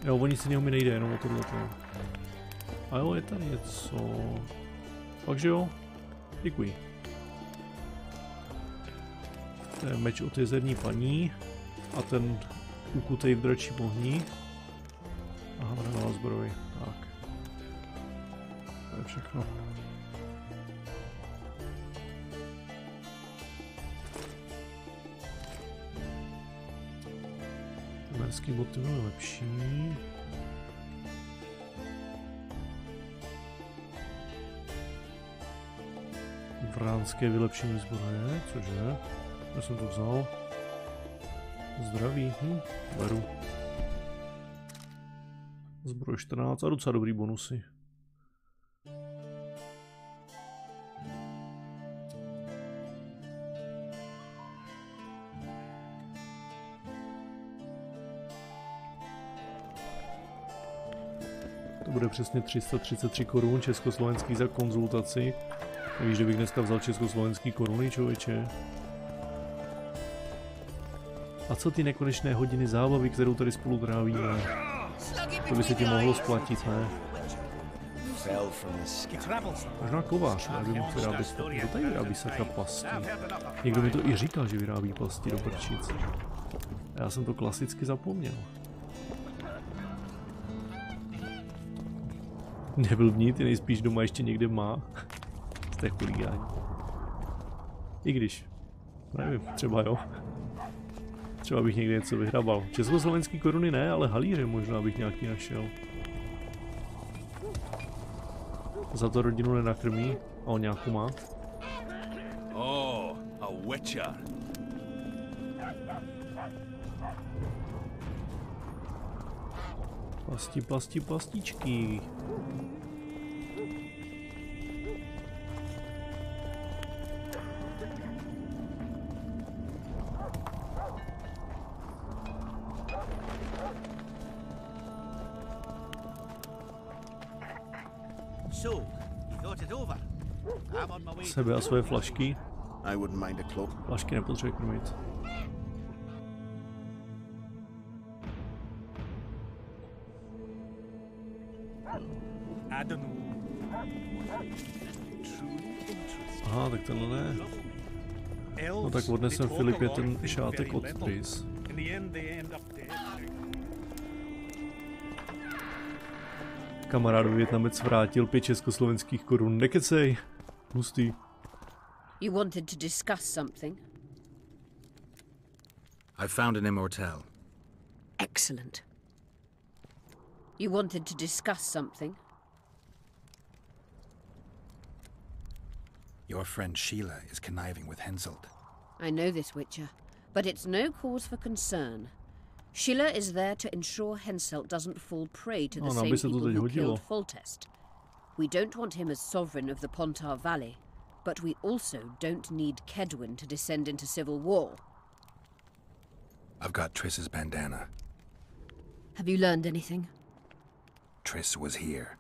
S1: Jo, o nic jiného mi nejde, jenom o tohleto. A jo, je tady něco. Takže jo, děkuji. To je meč od jezerní paní a ten ukutej v dračím ohni. Aha, nová zbroj, tak. je všechno. Merský boty byly lepší. Vránské vylepšení zbroje, cože? Já jsem to vzal. Zdraví, beru. Zbroj 14 a docela dobrý bonusy. To bude přesně 333 korun československý za konzultaci. Víš, že bych dneska vzal československý koruny, člověče? A co ty nekonečné hodiny zábavy, kterou tady spolu trávíme? To by se ti mohlo splatit, ne? Možná kovář, nevím, mohl vyrábět. Kdo tady vyrábí sakra pasti? Někdo mi to i říkal, že vyrábí pasti do prčic. Já jsem to klasicky zapomněl. Neblbni, ty nejspíš doma ještě někde má. Jste chuligáni. I když, nevím, třeba jo. Třeba bych někde něco vyhrabal. Československý koruny ne, ale halíře možná bych nějaký našel. Za to rodinu nenakrmí a on nějakou má.
S3: Oh, a witcher.
S1: Plastičky. Sebe a svoje flašky. Flašky nepotřebuje krmit. Aha, tak tenhle ne. No tak odnesem Filipě ten šátek od Triss. Kamarádu Vietnamec vrátil 5 československých korun. Nekecej. Hustý.
S7: You wanted to discuss something?
S5: I found an immortal.
S7: Excellent. You wanted to discuss something?
S5: Your friend Sheila is conniving with Henselt.
S7: I know this, Witcher, but it's no cause for concern. Sheila is there to ensure Henselt doesn't fall prey to the same people who killed Foltest. We don't want him as sovereign of the Pontar Valley, but we also don't need Kedwin to descend into civil war.
S5: I've got Triss's bandana.
S7: Have you learned anything?
S5: Triss was here.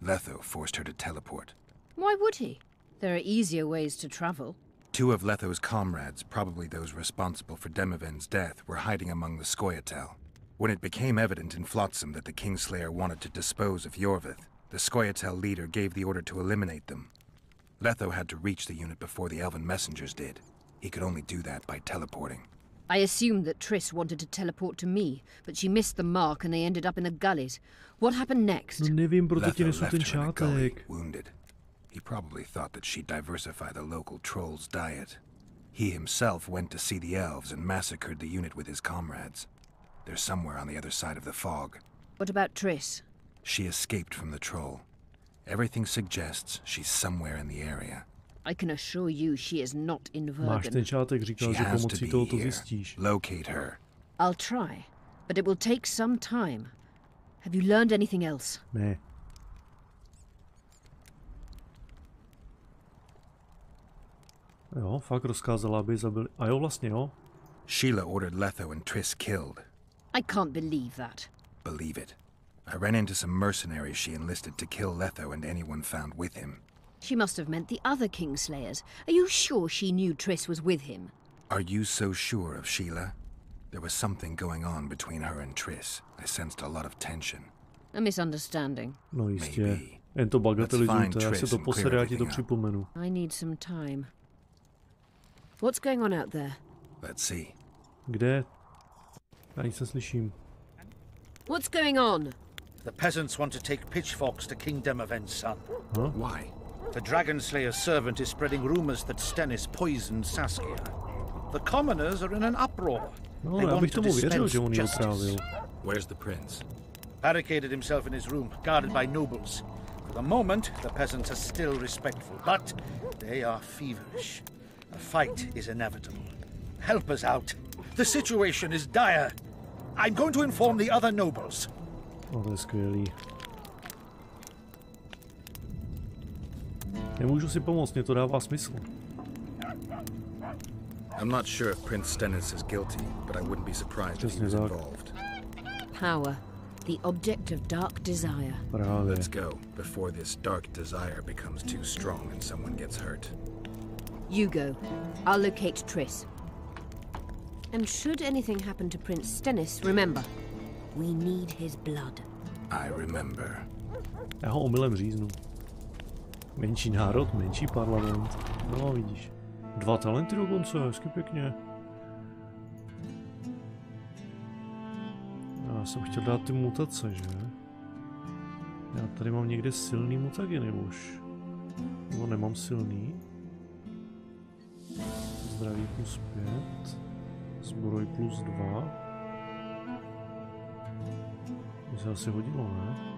S5: Letho forced her to teleport.
S7: Why would he? There are easier ways to travel.
S5: 2 of Letho's comrades, probably those responsible for Demoven's death, were hiding among the Scoia'tael. When it became evident in Flotsam that the Kingslayer wanted to dispose of Yorvith, the Scoia'tael leader gave the order to eliminate them. Letho had to reach the unit before the elven messengers did. He could only do that by teleporting.
S7: I assumed that Triss wanted to teleport to me, but she missed the mark and they ended up in the gullies. What happened next?
S1: No nevím, proto ti nesu ten
S5: Letho left her in a gully,
S1: šátek.
S5: wounded. He probably thought that she'd diversify the local trolls' diet. He himself went to see the elves and massacred the unit with his comrades. They're somewhere on the other side of the fog.
S7: What about Triss?
S5: She escaped from the troll. Everything suggests she's somewhere in the area.
S7: I can assure you she is not in
S1: Máš ten
S7: Vergen.
S1: šátek, říkal, že pomocí toho to zjistíš.
S5: Locate her.
S7: I'll try, but it will take some time. Have you learned anything else?
S1: Ne. Jo, fakt rozkázala, aby zabili. A jo, vlastně jo.
S5: Sheila ordered Letho and Triss killed.
S7: I can't believe that.
S5: Believe it. I ran into some mercenaries she enlisted to kill Letho and anyone found with him.
S7: She must have meant the other Kingslayers. Are you sure she knew Triss was with him?
S5: Are you so sure of Sheila? There was something going on between her and Triss. I sensed a lot of tension.
S7: A misunderstanding.
S1: No jistě. Jen to bagatelizujte, já si to po seriálu ti to připomenu.
S7: I need some time. What's going on out there?
S5: Let's see.
S1: Kde? Já nic neslyším.
S7: What's going on?
S11: The peasants want to take pitchforks to King Demoven's son.
S1: Huh?
S11: Why? The Dragon Slayer's servant is spreading rumors that Stennis poisoned Saskia. The commoners are in an uproar.
S1: No,
S11: They
S1: já
S11: want
S1: bych
S11: to
S1: tomu věřil,
S11: dispense
S1: že on ji
S11: justice.
S1: otrávil.
S5: Where's the prince?
S11: Barricaded himself in his room, guarded by nobles. For the moment, the peasants are still respectful, but they are feverish. A fight is inevitable. Help us out. The situation is dire. I'm going to inform the other nobles.
S1: No, to je skvělý. Nemůžu si pomoct, mě to dává smysl.
S5: I'm not sure if Prince Stennis is guilty, but I wouldn't be surprised if he was involved.
S7: Power, the object of dark desire.
S1: Právě.
S5: Let's go, before this dark desire becomes too strong and someone gets hurt.
S7: You go. I'll locate Triss. And should anything happen to Prince Stennis, remember, we need his blood.
S5: I remember.
S1: Já ho omylem říznu. Menší národ, menší parlament. No, vidíš. 2 talenty dokonce, hezky pěkně. Já jsem chtěl dát ty mutace, že? Já tady mám někde silný mutageny už. Nebo nemám silný. Zdraví +5. Zbroj +2. To se asi hodilo, ne?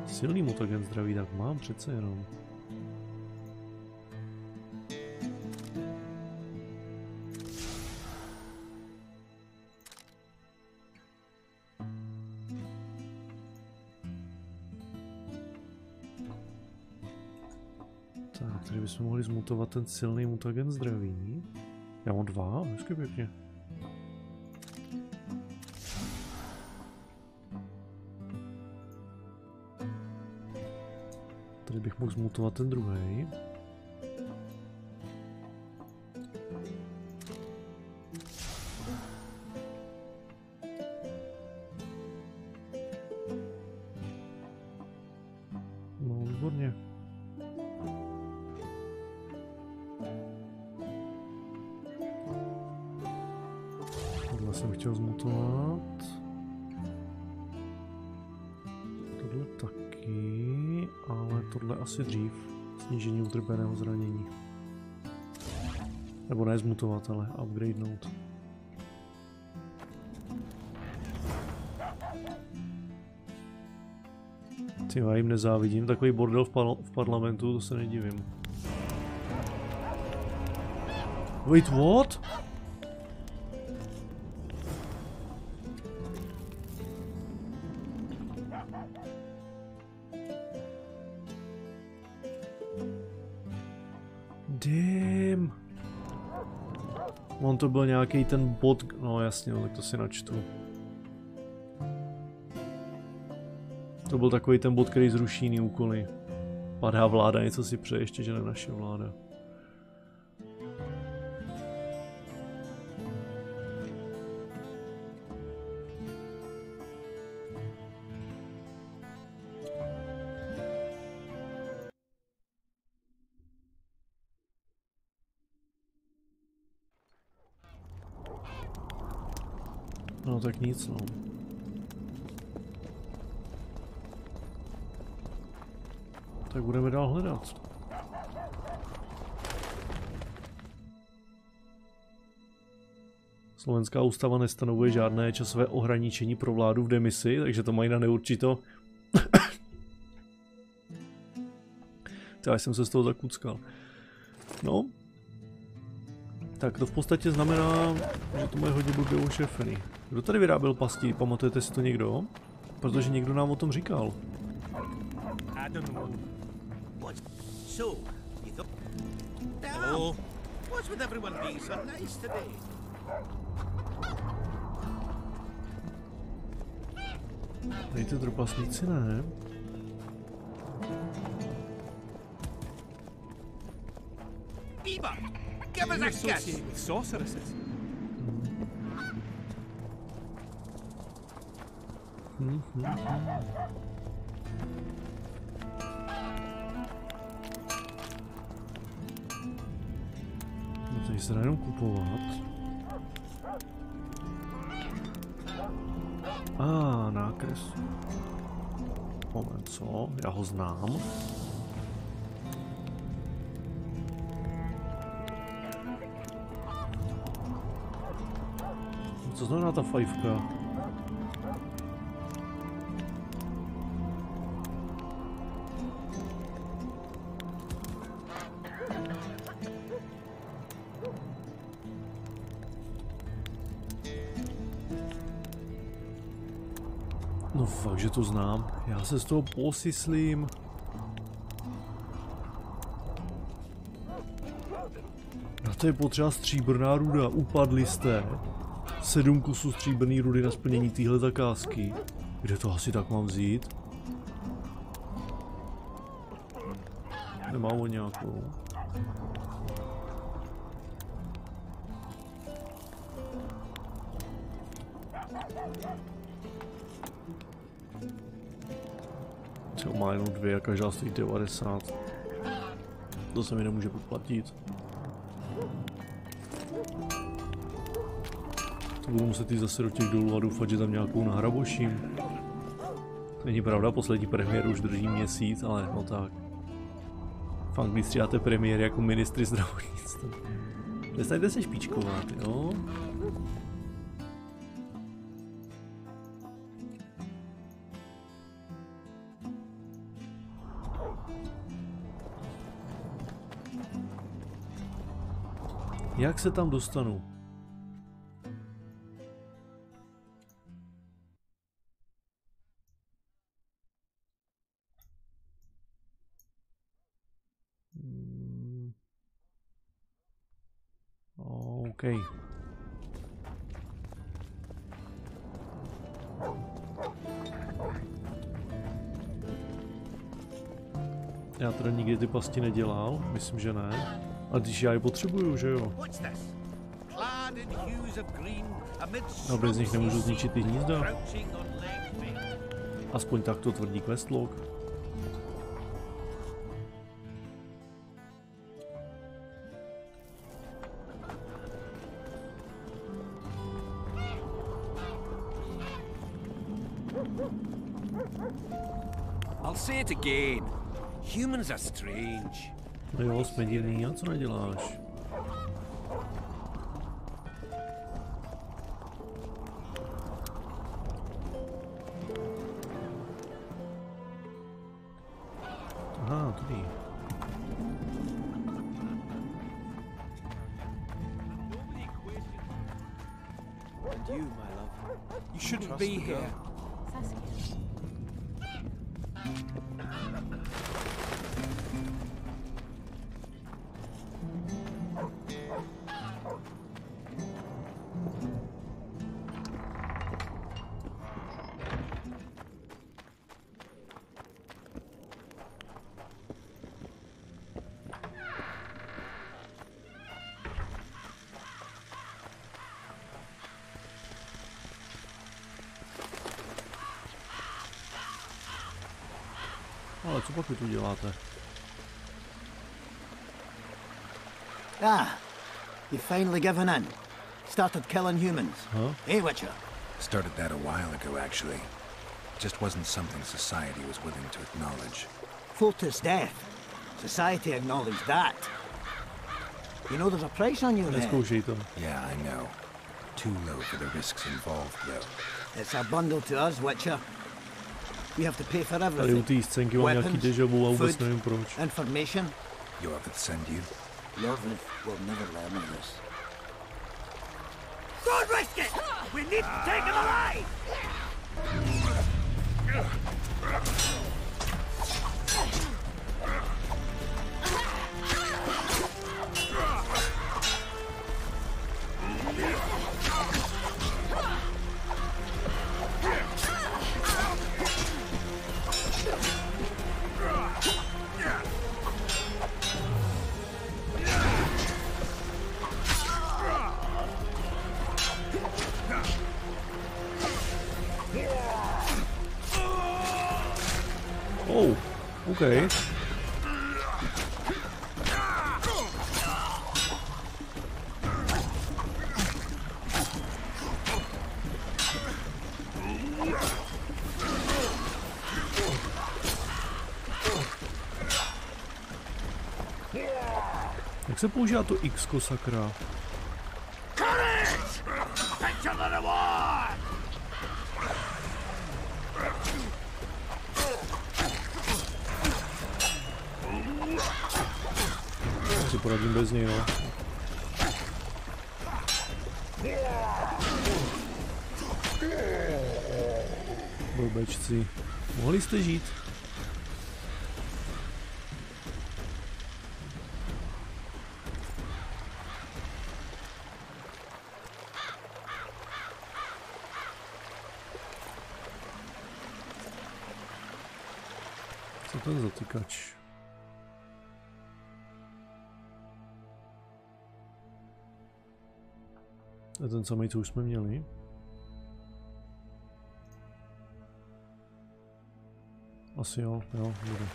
S1: Silný mutagen zdraví, tak mám přece jenom. Tak, tady bychom mohli zmutovat ten silný mutagen zdraví. Já mám 2, hezky pěkně. Tady bych mohl zmutovat ten druhý. No, výborně. Tohle jsem chtěl zmutovat. Tohle taky, ale tohle asi dřív. Snížení utrpeného zranění. Nebo ne zmutovat, ale upgradenout. Ty, já jim nezávidím, takový bordel v parlamentu, to se nedivím. Wait, what? Damn. On to byl nějaký ten bod, no jasně, no, tak to si načtu. To byl takový ten bod, který zruší jiný úkoly. Padá vláda, něco si přeje, ještě, že ne naše vláda. No tak nic, no. Tak budeme dál hledat. Slovenská ústava nestanovuje žádné časové ohraničení pro vládu v demisi, takže to mají na neurčito. Já jsem se z toho zakuckal. No. Tak to v podstatě znamená, že to mají hodně blbě ošefený. Kdo tady vyráběl pasti? Pamatujete si to někdo? Protože někdo nám o tom říkal.
S11: So, you thought... Hello? What's with everyone being so nice today?
S1: Dejte trpaslíci, ne?
S11: Eva, give us a kiss!
S2: With sorceresses.
S1: se dá jenom kupovat. Nákres. Moment, co? Já ho znám. Co znamená ta fajfka? No fakt, že to znám. Já se z toho posislím. Na to je potřeba stříbrná ruda. Upadli jste. 7 kusů stříbrný rudy na splnění téhle zakázky. Kde to asi tak mám vzít? Nemám o nějakou. Co má jenom 2 a každá stojí 90. To se mi nemůže podplatit. To budu muset jít zase do těch dolů a doufat, že tam nějakou nahraboším. Není pravda, poslední premiéru už drží měsíc, ale no tak. V Anglii střídáte premiéry jako ministry zdravotnictví. Přestaňte se špičkovat, jo? Jak se tam dostanu? OK. Já teda nikdy ty pasti nedělal, myslím, že ne. A když já je potřebuju, že jo? A bez nich nemůžu zničit ty hnízda. Aspoň tak to tvrdí questlog.
S3: I'll say it again. Humans are strange.
S1: No jo, jsme divný, a co neděláš? Aha, tady.
S19: And you, my love.
S3: You shouldn't be here.
S1: Ale co pak vy tu děláte?
S15: You finally given in. Started killing humans.
S1: Huh?
S15: Hey, Witcher?
S5: Started that a while ago, actually. Just wasn't something society was willing to acknowledge.
S15: Foltest death. Society acknowledged that. You know there's a price on your head.
S5: Yeah, I know. Too low for the risks involved, though.
S15: It's a bundle to us, Witcher. We have to pay for everything.
S1: Tady u té scénky mám nějaký déjà vu a vůbec nevím proč.
S15: Information.
S5: Jorvith send you?
S15: Jorvith will never learn of this.
S13: Don't risk it! We need to take him alive!
S1: Oh, okay. se používá to X-ko, sakra? Já si poradím bez něj, no. Blbečci. Mohli jste žít? Co ten zatykač? A ten samý, co už jsme měli? Asi jo, bude.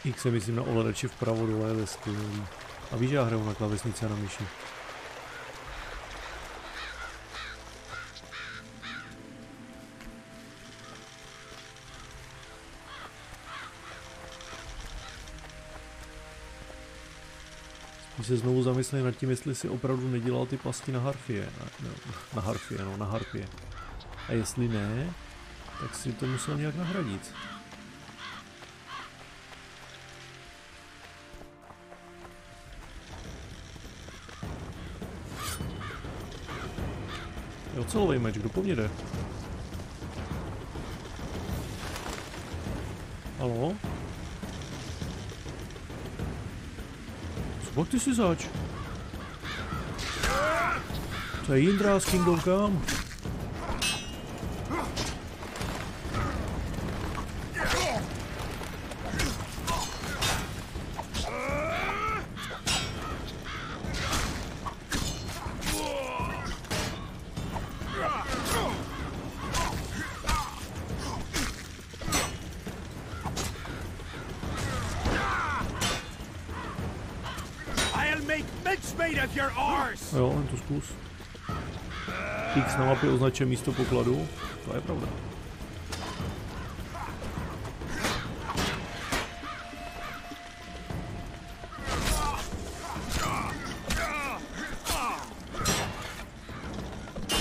S1: X je myslím na ovladači vpravo dole je skvělý. A víš, já hraju na klávesnici a na myši. Když se znovu zamyslím nad tím, jestli si opravdu nedělal ty pasti na harfie. Na harfie. A jestli ne, tak si to musel nějak nahradit. Je ocelový meč, kdo po mně jde? Haló? Co ty si zač? To je Jindra z Kingdom Come. Jo, jen to zkus. X na mapě označuje místo pokladu, to je pravda.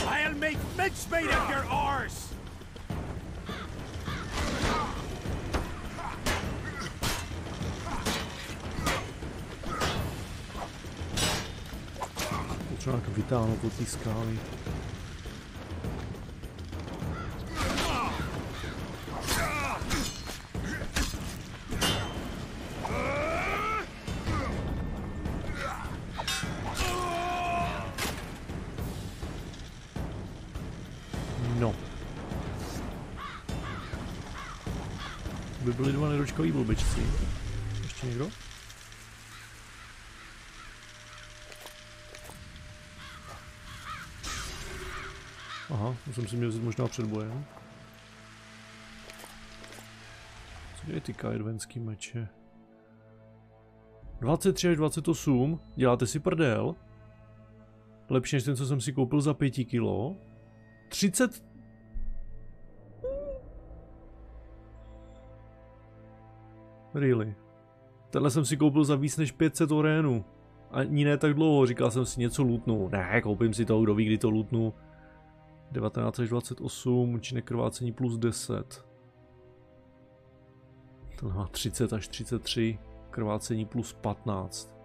S2: I'll make mincemeat of your arse.
S1: Třeba jak vytáhnout od té skály. No. By byli dva nedočkaví blbečci. Ještě někdo? Aha, musím si mě vzít možná před bojem. Co dělají ty kajedvenský meče? 23 až 28, děláte si prdel. Lepší než ten, co jsem si koupil za 5 kilo. 30... Really? Tenhle jsem si koupil za víc než 500 orénů. Ani ne tak dlouho, říkal jsem si něco lootnu. Ne, koupím si to, kdo ví, kdy to lootnu. 19 až 28, účinné krvácení plus 10. To má 30 až 33, krvácení plus 15.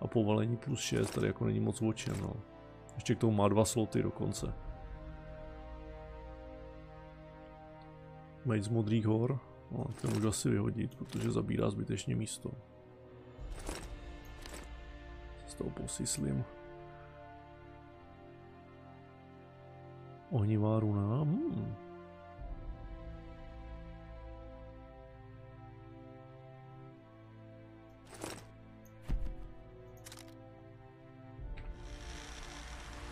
S1: A povalení plus 6, tady jako není moc očem, no. Ještě k tomu má 2 sloty dokonce. Mate z modrých hor, no, ten můžu asi vyhodit, protože zabírá zbytečně místo. Z toho posíslím. Ohnivá runa.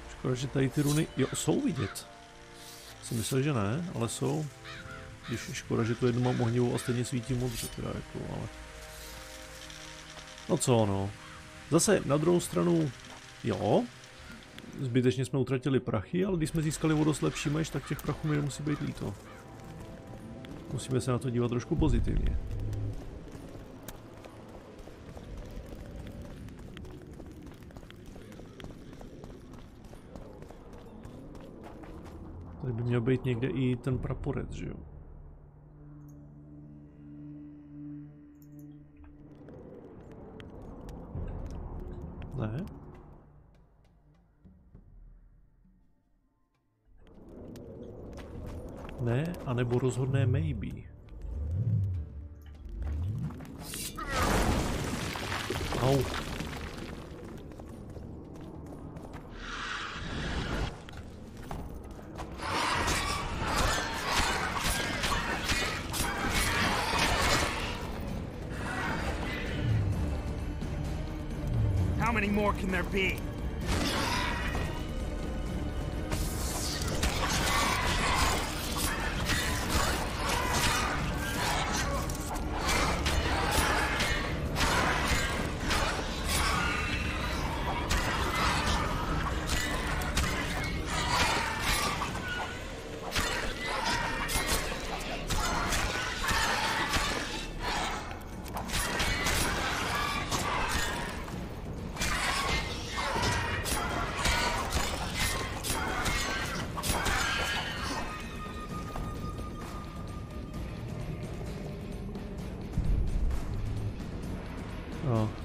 S1: Škoda, že tady ty runy jsou vidět. Jsem myslel, že ne, ale jsou. Když škoda, že tu jednu mám ohnivou a stejně svítí modře, teda jako, ale... No co, no. Zase na druhou stranu Jo. Zbytečně jsme utratili prachy, ale když jsme získali o dost lepší meč, tak těch prachů mi nemusí být líto. Musíme se na to dívat trošku pozitivně. Tady by měl být někde i ten praporec, že jo? Ne? Ne, anebo rozhodné maybe. Au.
S2: How many more can there be?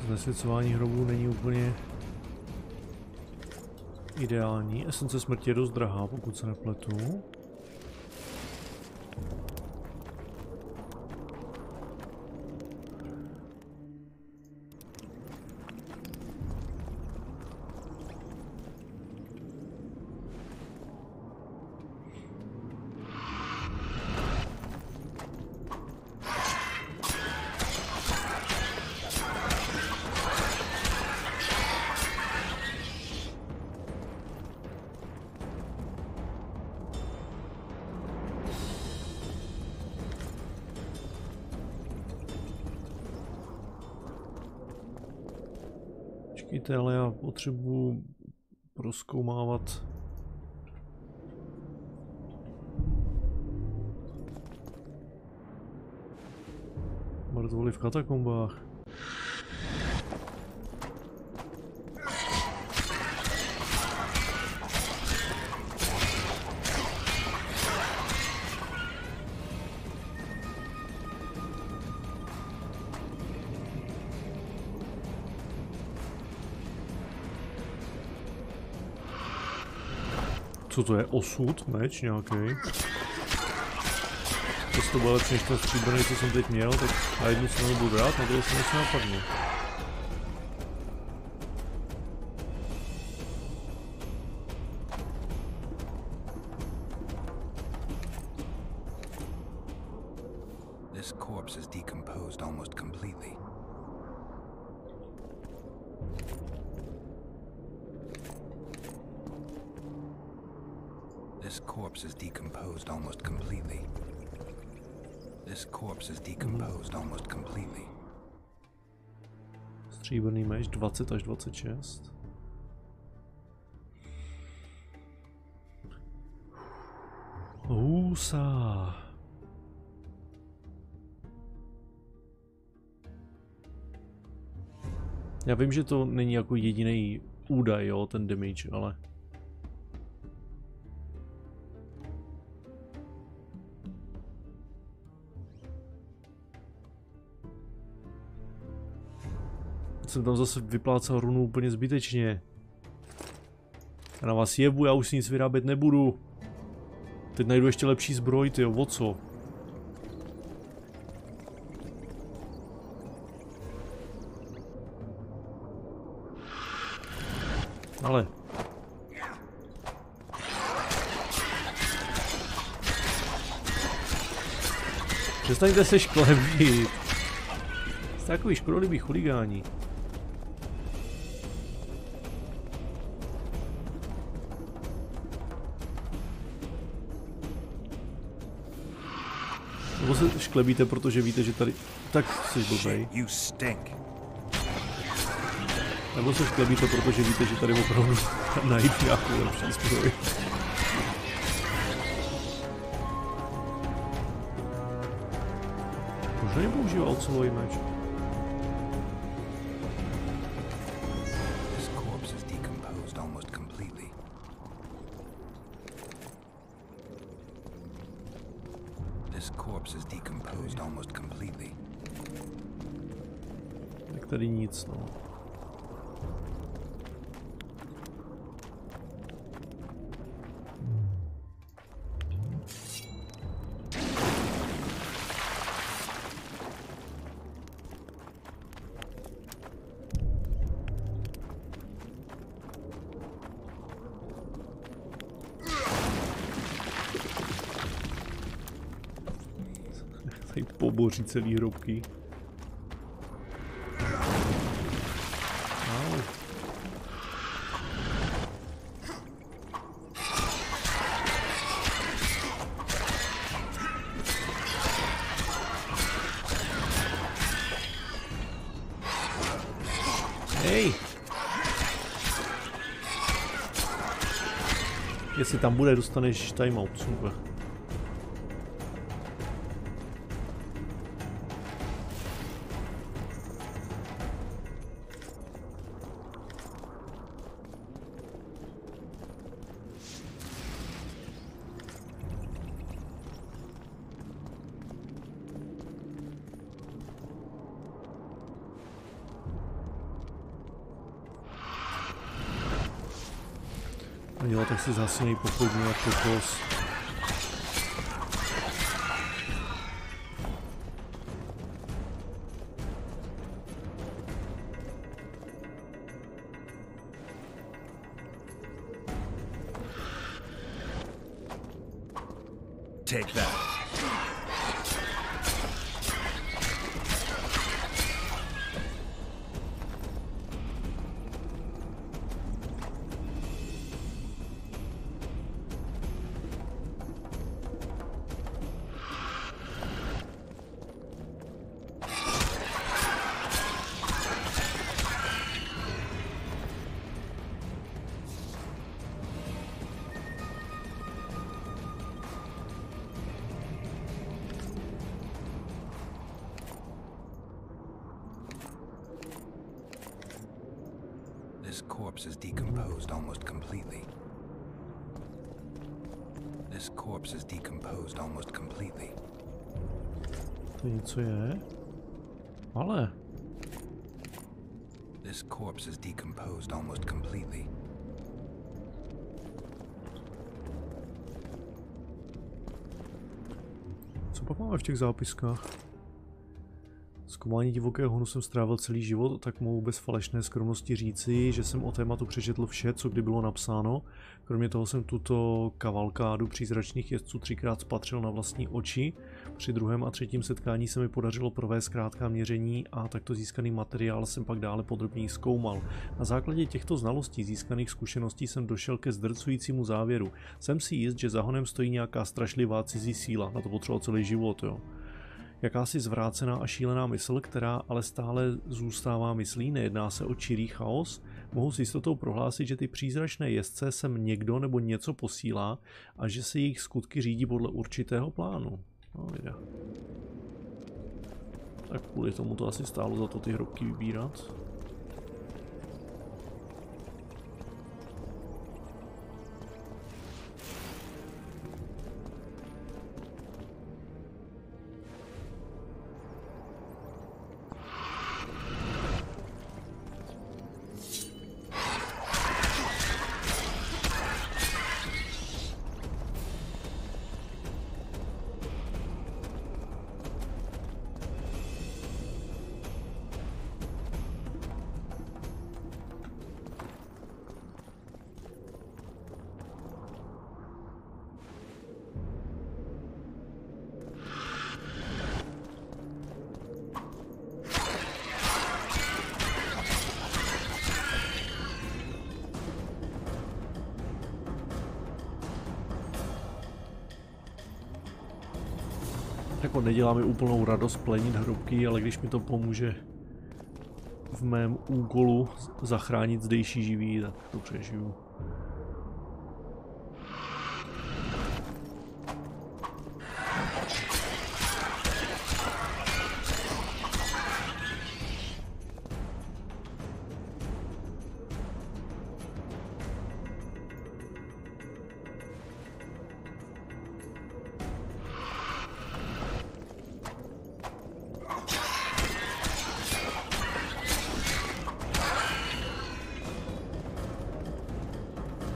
S1: Zasvěcování hrobů není úplně ideální. Esence smrti je dost drahá, pokud se nepletu. Počkejte, ale já potřebuji prozkoumávat. Mrtvoly v katakombách. Co to je? Osud? Meč nějaký? Jestli to bude lepší než ten stříbrný, co jsem teď měl, tak na jednu stranu budu rád, na druhou stranu se napadne.
S5: This corpse is decomposed almost completely. This corpse is decomposed almost completely. This corpse is decomposed almost completely.
S1: Stříbrný meč 20 až 26. Husa. Já vím, že to není jako jediný údaj, jo, ten damage, ale jsem tam zase vyplácal runu úplně zbytečně. Já na vás jebu, já už si nic vyrábět nebudu. Teď najdu ještě lepší zbroj, tyjo, o co? Ale přestaňte se šklebit. Jste takový škodolibý chuligáni. Nebo se šklebíte, protože víte, že tady... Tak jsi blbej. Nebo se šklebíte, protože víte, že tady opravdu najít nějakou lepší zbroj. Možná nepoužívá ocelový meč. Tak tady nic, no. Tady poboří celý hrobky. Hej! Jestli tam bude, dostaneš timeout, super. Jo, tak si zhasněj pochodně jak kokos.
S5: Take that. This corpse is decomposed almost completely. This corpse is decomposed almost completely.
S1: To něco je? Ale.
S5: This corpse is decomposed almost completely.
S1: Co pak máme v těch zápiskách? Zkoumání divokého honu jsem strávil celý život, tak mohu bez falešné skromnosti říci, že jsem o tématu přečetl vše, co kdy bylo napsáno. Kromě toho jsem tuto kavalkádu přízračných jezdců 3krát spatřil na vlastní oči. Při druhém a třetím setkání se mi podařilo provést krátká měření a takto získaný materiál jsem pak dále podrobněji zkoumal. Na základě těchto znalostí získaných zkušeností jsem došel ke zdrcujícímu závěru. Jsem si jist, že za honem stojí nějaká strašlivá cizí síla, na to potřeboval celý život, jo. Jakási zvrácená a šílená mysl, která ale stále zůstává myslí, nejedná se o čirý chaos. Mohu s jistotou prohlásit, že ty přízračné jezdce sem někdo nebo něco posílá a že se jejich skutky řídí podle určitého plánu. No, jde. Tak kvůli tomu to asi stálo za to ty hrobky vybírat. Jako nedělá mi úplnou radost plenit hrobky, ale když mi to pomůže v mém úkolu zachránit zdejší živí, tak to přežiju.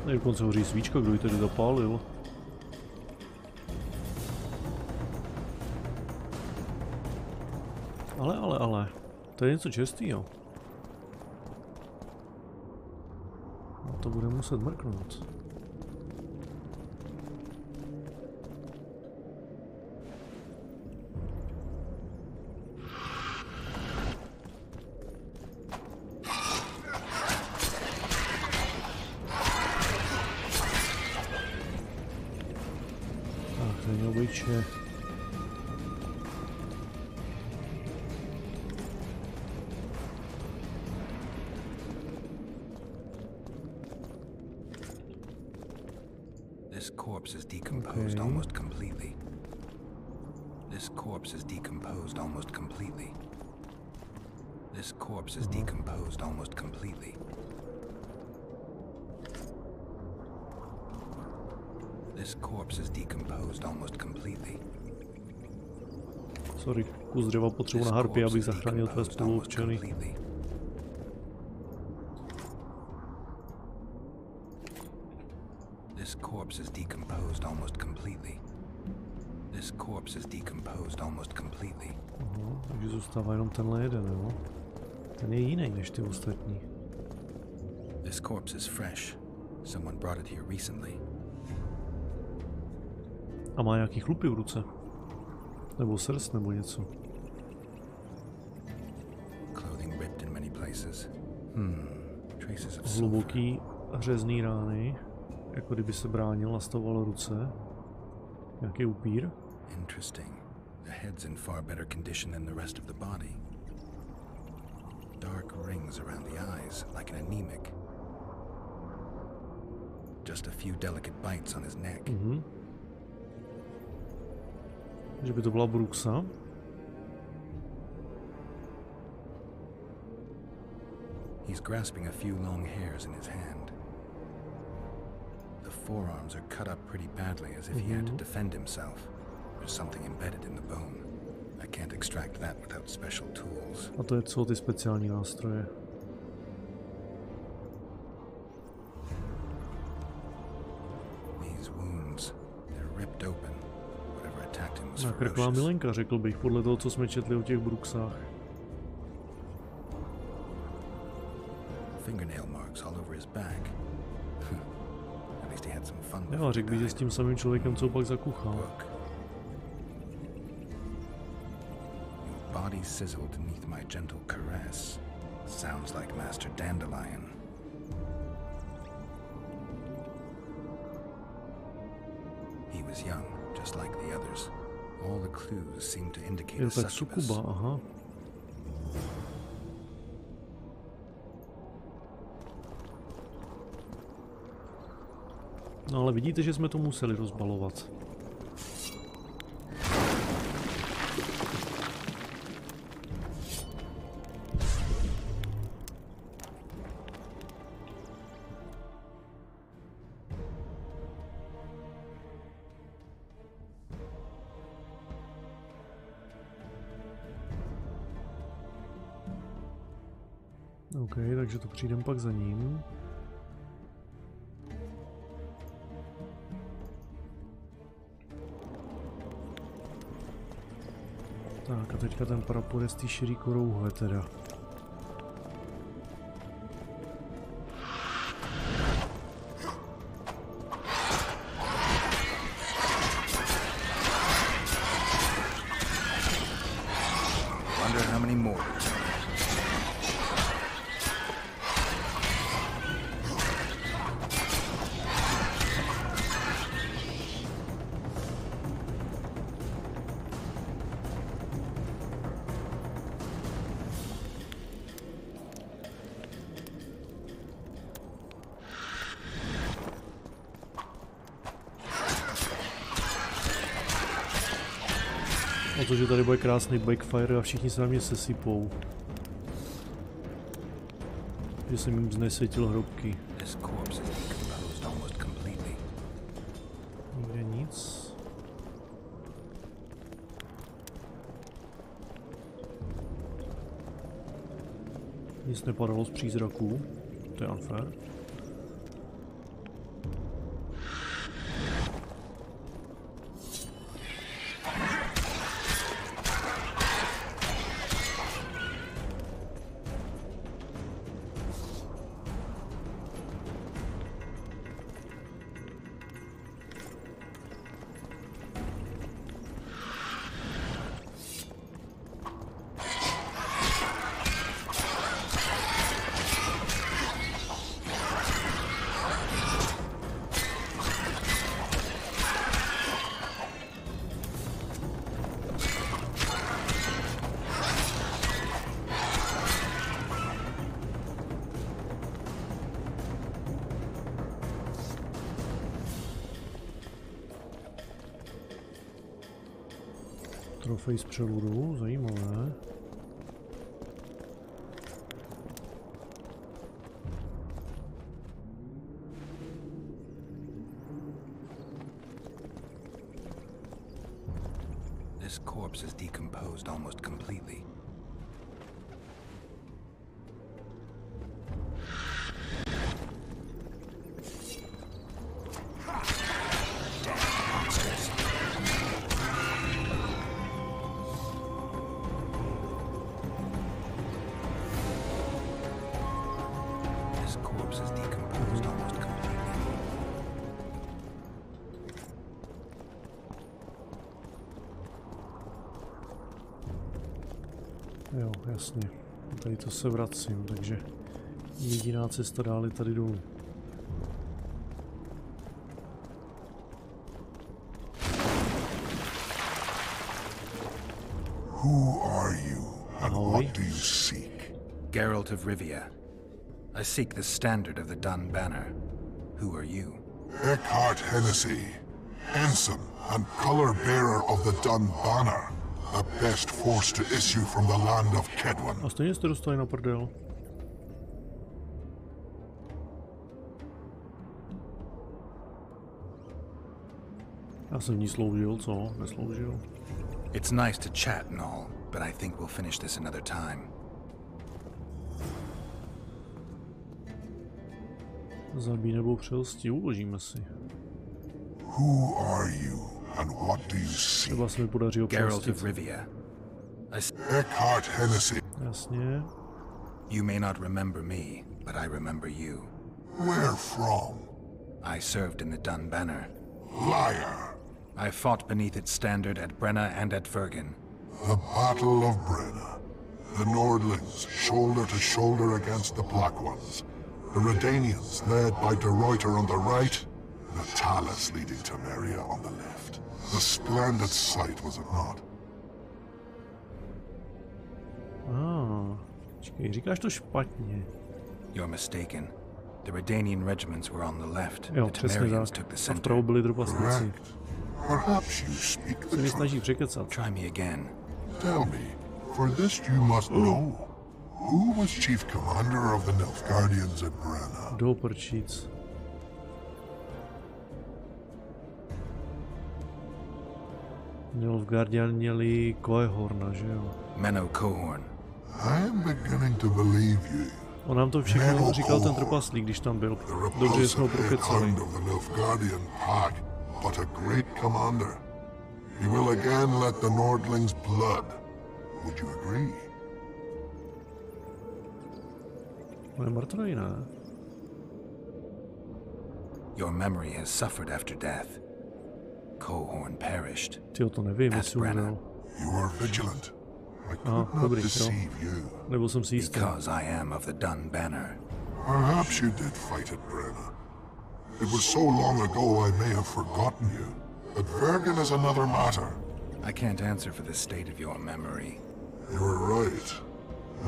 S1: Tady dokonce hoří svíčka, kdo ji tedy zapálil. Ale, to je něco čestýho. No to bude muset mrknout.
S5: This corpse is decomposed almost completely. This corpse is decomposed almost completely. This corpse is decomposed almost completely. This corpse is decomposed almost completely.
S1: Sorry, kus dřeva potřebuji na harpy, abych zachránil tvé spoluobčany.
S5: This corpse is decomposed almost completely. This corpse is decomposed almost completely.
S1: Takže zůstává jenom tenhle jeden, jo? Ten je jiný než ty ostatní.
S5: This corpse is fresh. Someone brought it here recently.
S1: A má nějaký chlupy v ruce? Nebo srst, nebo něco?
S5: Clothing ripped in many places. Traces of
S1: Hluboký řezný rány, jako kdyby se bránil, nastavoval ruce. Nějaký upír?
S5: Interesting. The head's in far better condition than the rest of the body. Dark rings around the eyes, like an anemic. Just a few delicate bites on his neck.
S1: Že by to byla bruxa?
S5: He's grasping a few long hairs in his hand. The forearms are cut up pretty badly, as if he had to defend himself. There's something embedded in the bone. I can't extract that without special tools.
S1: A to je co ty speciální nástroje?
S5: These wounds, they're ripped open. Whatever attacked him was
S1: Nakrklá milenka, řekl bych, podle toho, co jsme četli o těch bruxách.
S5: Fingernail marks all over his back. At least he had some fun.
S1: Jo, řekl bych, že s tím samým člověkem, co pak zakuchal.
S5: Body sizzled beneath my gentle caress. Sounds like Master Dandelion. He was young, just like the others. All the clues seemed to indicate a succubus.
S1: Sukuba, aha. No ale vidíte, že jsme to museli rozbalovat. OK, takže to přijdem pak za ním. Tak a teďka ten prapor je z té širý korouhle teda.
S5: Wonder how many more.
S1: A to, že tady bude krásný backfire a všichni se na mě sesypou. Že jsem jim znesvětil hrobky. Nikde nic. Nic nepadalo z přízraků. To je unfair. Trofej z přeludu, zajímavé.
S5: This corpse is decomposed almost completely.
S1: Jo, jasně. Tady to se vracím, takže jediná cesta dál je tady dolů.
S21: Who are you and what do you seek?
S5: Geralt of Rivie. I seek the standard of the Dun Banner. Who are you?
S21: Eckhart Hennessy, ensign and color bearer of the Dun Banner. The best force to issue from the land of Kedwen.
S1: A stejně jste dostali na prdel. Já jsem v ní sloužil, co? Nesloužil.
S5: It's nice to chat and all, but I think we'll finish this another time.
S1: Zabij nebo přelstí, uložíme si.
S21: Who are you and what do you seek?
S1: Třeba se mi podaří ho
S5: Geralt of Rivie.
S21: Eckhart Hennessy.
S1: Jasně.
S5: You may not remember me, but I remember you.
S21: Where from?
S5: I served in the Dun Banner.
S21: Liar.
S5: I fought beneath its standard at Brenna and at Vergen.
S21: The Battle of Brenna. The Nordlings, shoulder to shoulder against the Black Ones. The Redanians, led by De Ruyter on the right. The Talus leading to Meria on the left. A splendid sight, was it not?
S1: Počkej, říkáš to špatně.
S5: You're mistaken. The Redanian regiments were on the left.
S1: Jo,
S5: The
S1: přesně
S5: Temerians
S1: tak.
S5: took the
S1: A
S5: center.
S1: vpravo byli trpaslíci.
S21: Perhaps you speak the
S1: Se mi snaží překecat.
S5: Try me again.
S21: Tell me, for this you must know. Who was chief commander of the Nilfgaardians at Brenna?
S1: Do prčíc. Nilfgaardian měli Coehorna, že jo?
S5: Menno Cohorn.
S21: I am beginning to believe you.
S1: On nám to všechno říkal ten trpaslík, když tam byl. Dobře, že jsme ho prokecali.
S21: But a great commander. He will again let the Nordlings blood. Would you agree?
S1: On je mrtvý, ne?
S5: Your memory has suffered after death. Cohorn perished.
S1: Tyjo, to nevím, jestli umřel.
S21: You are vigilant.
S1: Dobrý, jo. Nebyl jsem si jistý.
S5: Because I am of the Dun Banner.
S21: Perhaps you did fight at Brenna. It was so long ago I may have forgotten you. But Vergen is another matter.
S5: I can't answer for the state of your memory.
S21: You're right.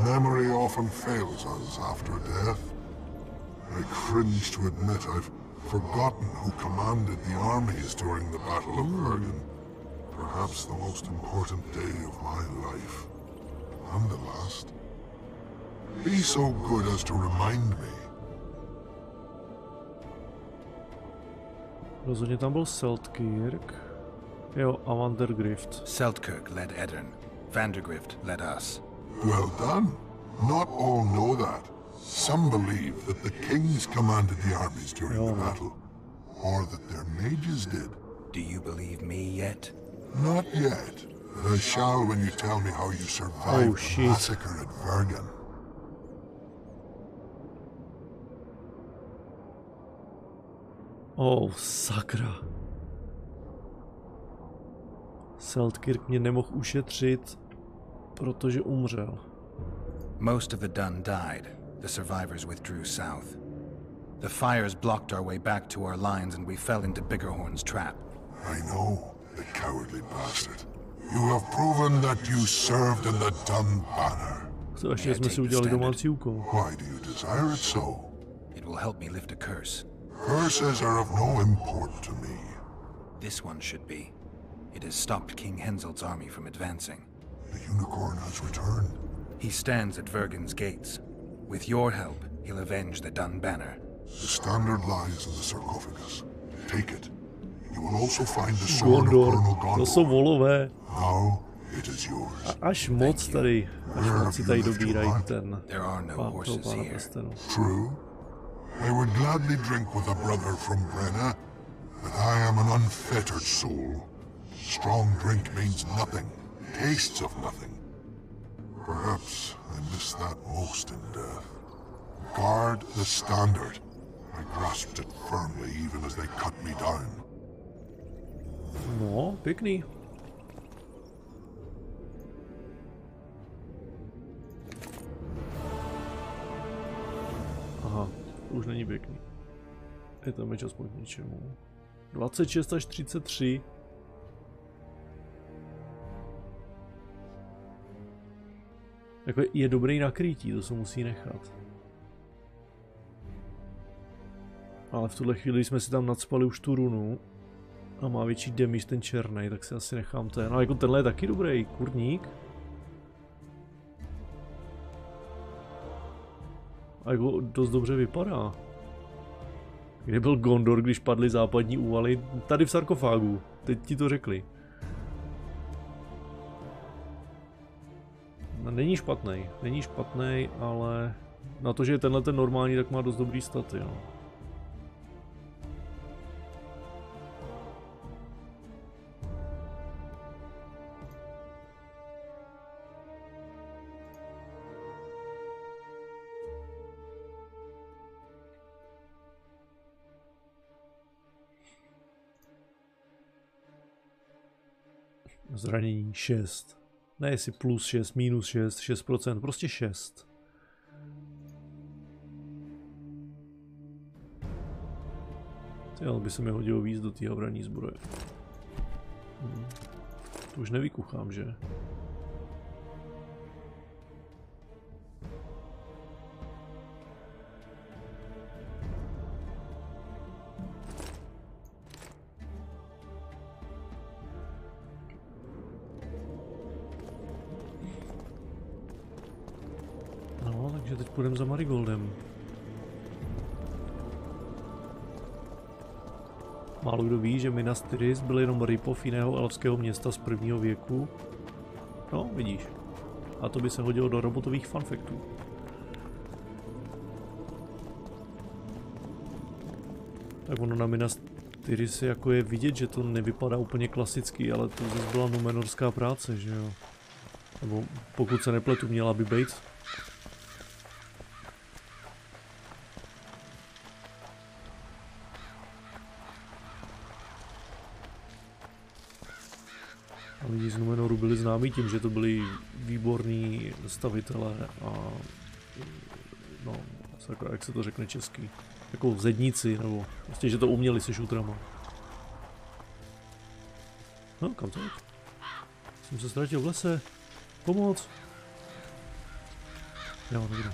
S21: Memory often fails us after death. I cringe to admit I've forgotten who commanded the armies during the Battle of Vergen. Perhaps the most important day of my life. And the last. Be so good as to remind me.
S1: Rozhodně tam byl Seltkirk. Jo, a Vandergrift.
S5: Seltkirk led Eddern. Vandergrift led us.
S21: Well done. Not all know that. Some believe that the kings commanded the armies during the battle, or that their mages did.
S5: Do you believe me yet?
S21: Not yet. But I shall when you tell me how you survived the massacre at Vergen.
S1: Oh, sakra. Seltkirk mě nemohl ušetřit, protože umřel.
S5: Most of the Dun died. The survivors withdrew south. The fires blocked our way back to our lines and we fell into Biggerhorn's trap.
S21: I know, the cowardly bastard. You have proven that you served in the Dun banner.
S1: So ještě jsme si udělali domácí úkol.
S21: Why do you desire it so?
S5: It will help me lift a curse.
S21: Curses are of no import to me.
S5: This one should be. It has stopped King Henselt's army from advancing.
S21: The unicorn has returned.
S5: He stands at Vergen's gates. With your help, he'll avenge the Dun banner.
S21: The standard lies in the sarcophagus. Take it. You will also find the sword of Colonel Gondor.
S1: To jsou volové.
S21: Now it is yours.
S1: Až moc tady, si tady dobírají ten
S21: pána prstenu. True. I would gladly drink with a brother from Brenna, but I am an unfettered soul. Strong drink means nothing, tastes of nothing. Perhaps I miss that most in death. Guard the standard. I grasped it firmly even as they cut me down.
S1: No, pěkný. Aha, to už není pěkný. Je to meč aspoň k ničemu. 26 až 33. Jako je dobrý nakrytí, to se musí nechat. Ale v tuhle chvíli, když jsme si tam nacpali už tu runu a má větší damage ten černý, tak si asi nechám ten. No jako tenhle je taky dobrý, kurník. A jako dost dobře vypadá. Kde byl Gondor, když padly západní úvaly? Tady v sarkofágu. Teď ti to řekli. No, není špatný, ale na to, že je tenhle ten normální, tak má dost dobrý staty, no. Zranění 6. Ne, jestli plus 6, minus 6, 6%, prostě 6. Ale by se mi hodilo víc do té havraní zbroje. To už nevykuchám, že? Takže teď půjdeme za Marigoldem. Málo kdo ví, že Minas Tirith byl jenom rip-off jiného elfského města z prvního věku. No, vidíš. A to by se hodilo do robotových funfaktů. Tak ono na Minas Tirith jako je vidět, že to nevypadá úplně klasicky, ale to zase byla numenorská práce, že jo. Nebo pokud se nepletu, měla by být. Lidi z Numenoru byli známí tím, že to byli výborní stavitelé a no, jak se to řekne česky, jako zedníci, nebo prostě, že to uměli se šutrama. No, kam to jít? Jsem se ztratil v lese. Pomoc! Jo, dobrý.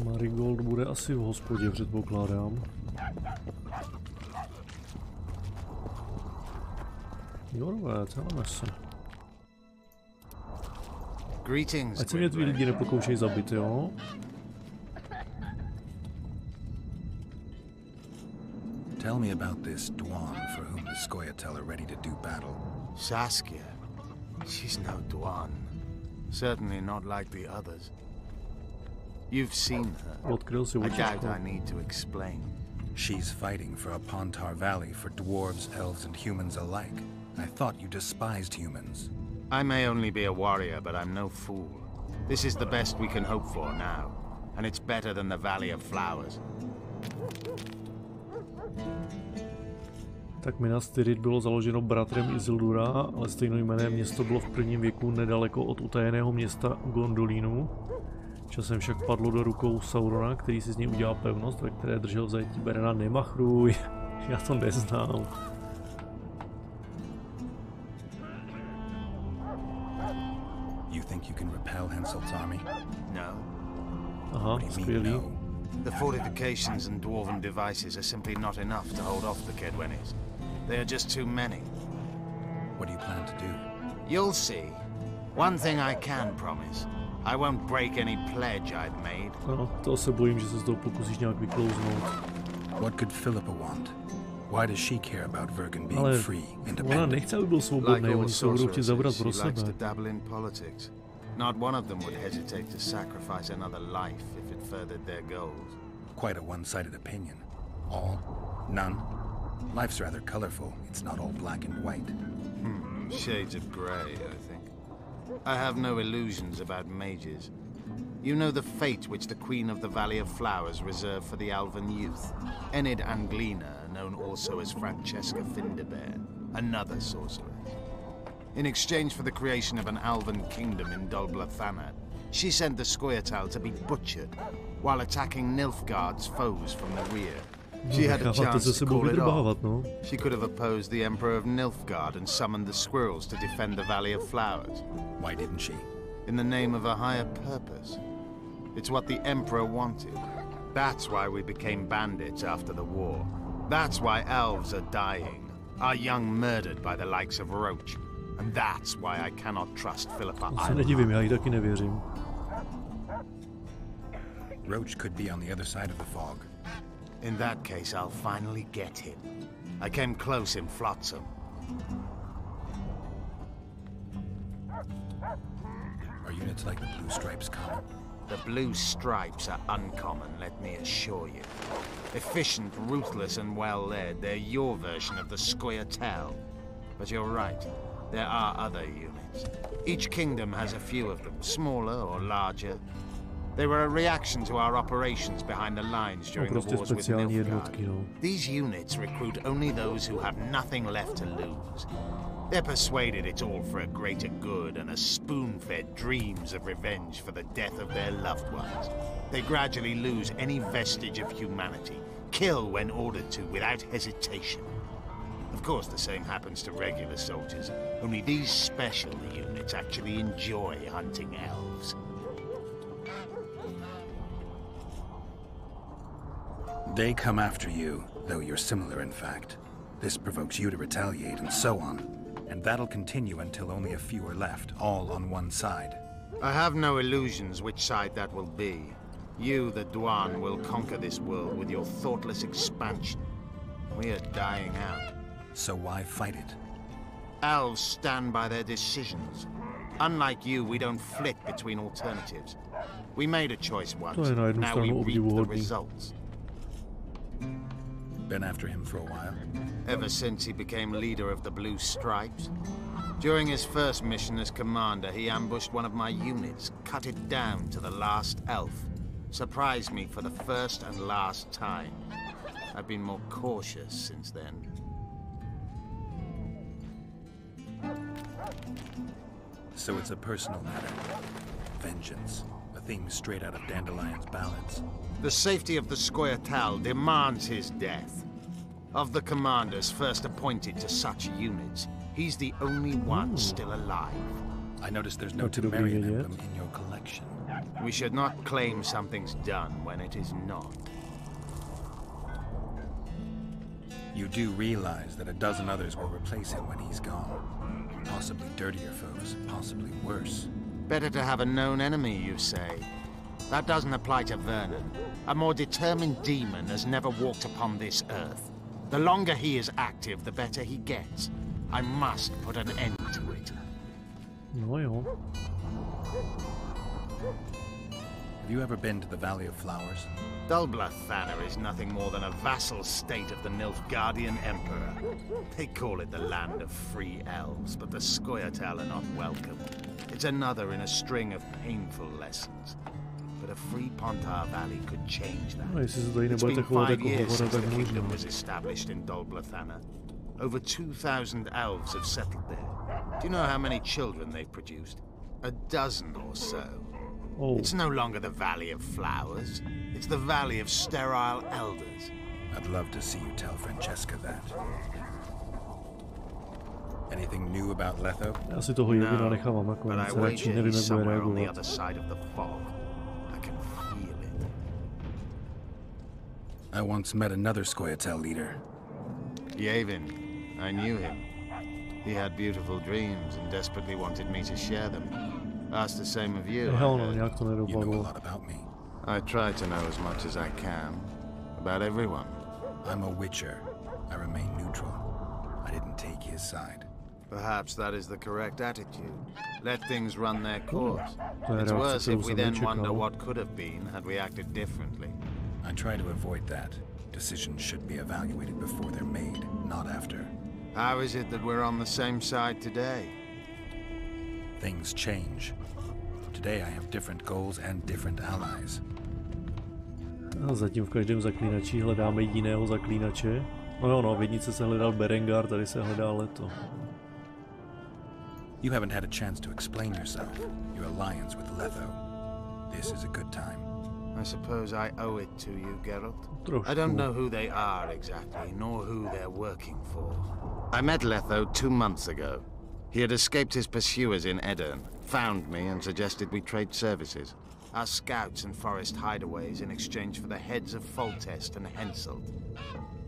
S1: Marigold bude asi v hospodě, předpokládám. Jorové, celé se. Ať se mě tví lidi nepokoušej zabít, jo?
S5: Tell me about this Dwan for whom the Scoia'tael are ready to do battle.
S10: Saskia. She's no Dwan. Certainly not like the others. You've seen her. I doubt I need to explain.
S5: She's fighting for a Pontar Valley for dwarves, elves, and humans alike. I thought you despised humans.
S10: I may only be a warrior, but I'm no fool. This is the best we can hope for now, and it's better than the Valley of Flowers.
S1: Tak Minas Tirith bylo založeno bratrem Isildura, ale stejnojmenné město bylo v prvním věku nedaleko od utajeného města Gondolinu. Časem však padlo do rukou Saurona, který si z něj udělal pevnost, ve které držel v zajetí Berena. Nemachruj, já to neznám.
S5: You think you can repel Henselt's army?
S10: No.
S1: Aha, skvělý.
S10: The fortifications and dwarven devices are simply not enough to hold off the Kedwenis. They are just too many.
S5: What do you plan to do?
S10: You'll see. One thing I can promise. I won't break any pledge I've made.
S1: No, to se bojím, že se z toho pokusíš nějak vyklouznout.
S5: What could Philippa want? Why does she care about Vergen being free, independent?
S1: Ona nechce, aby byl svobodný, oni se budou chtít zabrat pro sebe.
S10: Not one of them would hesitate to sacrifice another life if it furthered their goals.
S5: Quite a one-sided opinion. All? None? Life's rather colorful. It's not all black and white.
S10: Shades of grey, I think. I have no illusions about mages. You know the fate which the Queen of the Valley of Flowers reserved for the Alvan youth. Enid Anglina, known also as Francesca Finderbear, another sorceress. In exchange for the creation of an Alvan kingdom in Dol Blathanad, she sent the Scoia'tael to be butchered while attacking Nilfgaard's foes from the rear. She had a chance to call it off. She could have opposed the Emperor of Nilfgaard and summoned the squirrels to defend the Valley of Flowers.
S5: Why didn't she?
S10: In the name of a higher purpose. It's what the Emperor wanted. That's why we became bandits after the war. That's why elves are dying, our young murdered by the likes of Roach. And that's why I cannot trust Philippa.
S1: Se nedivím, já jí taky nevěřím.
S5: Roach could be on the other side of the fog.
S10: In that case, I'll finally get him. I came close in Flotsam.
S5: Are units like the Blue Stripes common?
S10: The Blue Stripes are uncommon, let me assure you. Efficient, ruthless, and well-led, they're your version of the Scoia'tael. But you're right. There are other units. Each kingdom has a few of them, smaller or larger. They were a reaction to our operations behind the lines during the wars with Nilfgaard. These units recruit only those who have nothing left to lose. They're persuaded it's all for a greater good and a spoon-fed dreams of revenge for the death of their loved ones. They gradually lose any vestige of humanity, kill when ordered to without hesitation. Of course, the same happens to regular soldiers, only these special units actually enjoy hunting elves.
S5: They come after you, though you're similar in fact. This provokes you to retaliate and so on. And that'll continue until only a few are left, all on one side.
S10: I have no illusions which side that will be. You, the Dwan, will conquer this world with your thoughtless expansion. We are dying out.
S5: So why fight it?
S10: Elves stand by their decisions. Unlike you, we don't flit between alternatives. We made a choice once, now we reap the results.
S5: Been after him for a while?
S10: Ever since he became leader of the Blue Stripes. During his first mission as commander, he ambushed one of my units, cut it down to the last elf. Surprised me for the first and last time. I've been more cautious since then.
S5: So it's a personal matter. Vengeance. A theme straight out of Dandelion's ballads.
S10: The safety of the Scoia'tael demands his death. Of the commanders first appointed to such units, he's the only one still alive.
S5: I noticed there's no Temerian emblem in your collection.
S10: We should not claim something's done when it is not.
S5: You do realize that a dozen others will replace him when he's gone. Possibly dirtier foes, possibly worse.
S10: Better to have a known enemy, you say. That doesn't apply to Vernon. A more determined demon has never walked upon this earth. The longer he is active, the better he gets. I must put an end to it.
S1: No, jo.
S5: Have you ever been to the Valley of Flowers?
S10: Dulblathanna is nothing more than a vassal state of the Nilfgaardian Emperor. They call it the land of free elves, but the Scoia'tael are not welcome. It's another in a string of painful lessons. But a free Pontar Valley could change that. It's been 5 years since the kingdom was established in Dulblathanna. Over 2,000 elves have settled there. Do you know how many children they've produced? A dozen or so.
S1: Oh.
S10: It's no longer the Valley of Flowers. It's the Valley of Sterile Elders.
S5: I'd love to see you tell Francesca that. Anything new about Letho?
S1: Já si toho jediná nechávám nakonec, radši nevím, jak bude reagovat.
S5: I once met another Scoia'tael leader.
S10: Yavin. I knew him. He had beautiful dreams and desperately wanted me to share them. Asked the same of you.
S5: You know a lot about me.
S10: I try to know as much as I can. About everyone.
S5: I'm a witcher. I remain neutral. I didn't take his side.
S10: Perhaps that is the correct attitude. Let things run their course. It's worse if we then wonder what could have been had we acted differently.
S5: I try to avoid that. Decisions should be evaluated before they're made, not after.
S10: How is it that we're on the same side today?
S5: Things change. Today I have different goals and different allies.
S1: A zatím v každém zaklínači hledáme jiného zaklínače. No, v jednice se hledal Berengar, tady se hledá Leto.
S5: You haven't had a chance to explain yourself, your alliance with Letho. This is a good time.
S10: I suppose I owe it to you, Geralt. I don't know who they are exactly, nor who they're working for. I met Letho 2 months ago. He had escaped his pursuers in Edirn, found me and suggested we trade services. Our scouts and forest hideaways in exchange for the heads of Foltest and Henselt.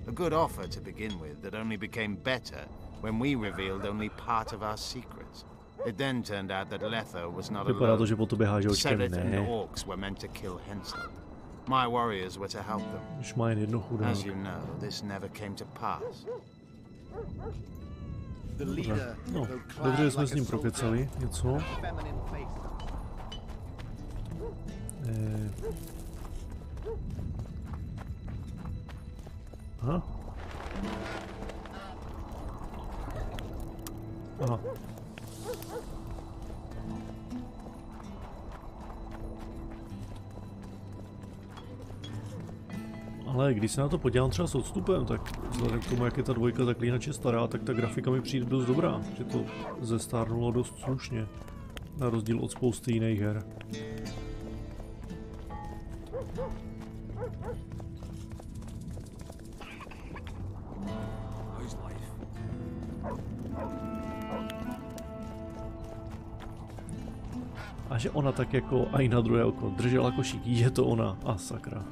S10: A good offer to begin with that only became better when we revealed only part of our secrets. It then turned out that Letho was not alone. Sereth and the orcs were meant to kill Henselt. My warriors were to help them. As you know, this never came to pass.
S1: No, dobře, že jsme s ním prokecali něco. Aha. Aha. Ale když se na to podívám třeba s odstupem, tak vzhledem k tomu, jak je ta dvojka Zaklínače stará, tak ta grafika mi přijde dost dobrá, že to zestárnulo dost slušně, na rozdíl od spousty jiných her. A že ona tak jako aj na druhé oko držela košík, je to ona, a sakra.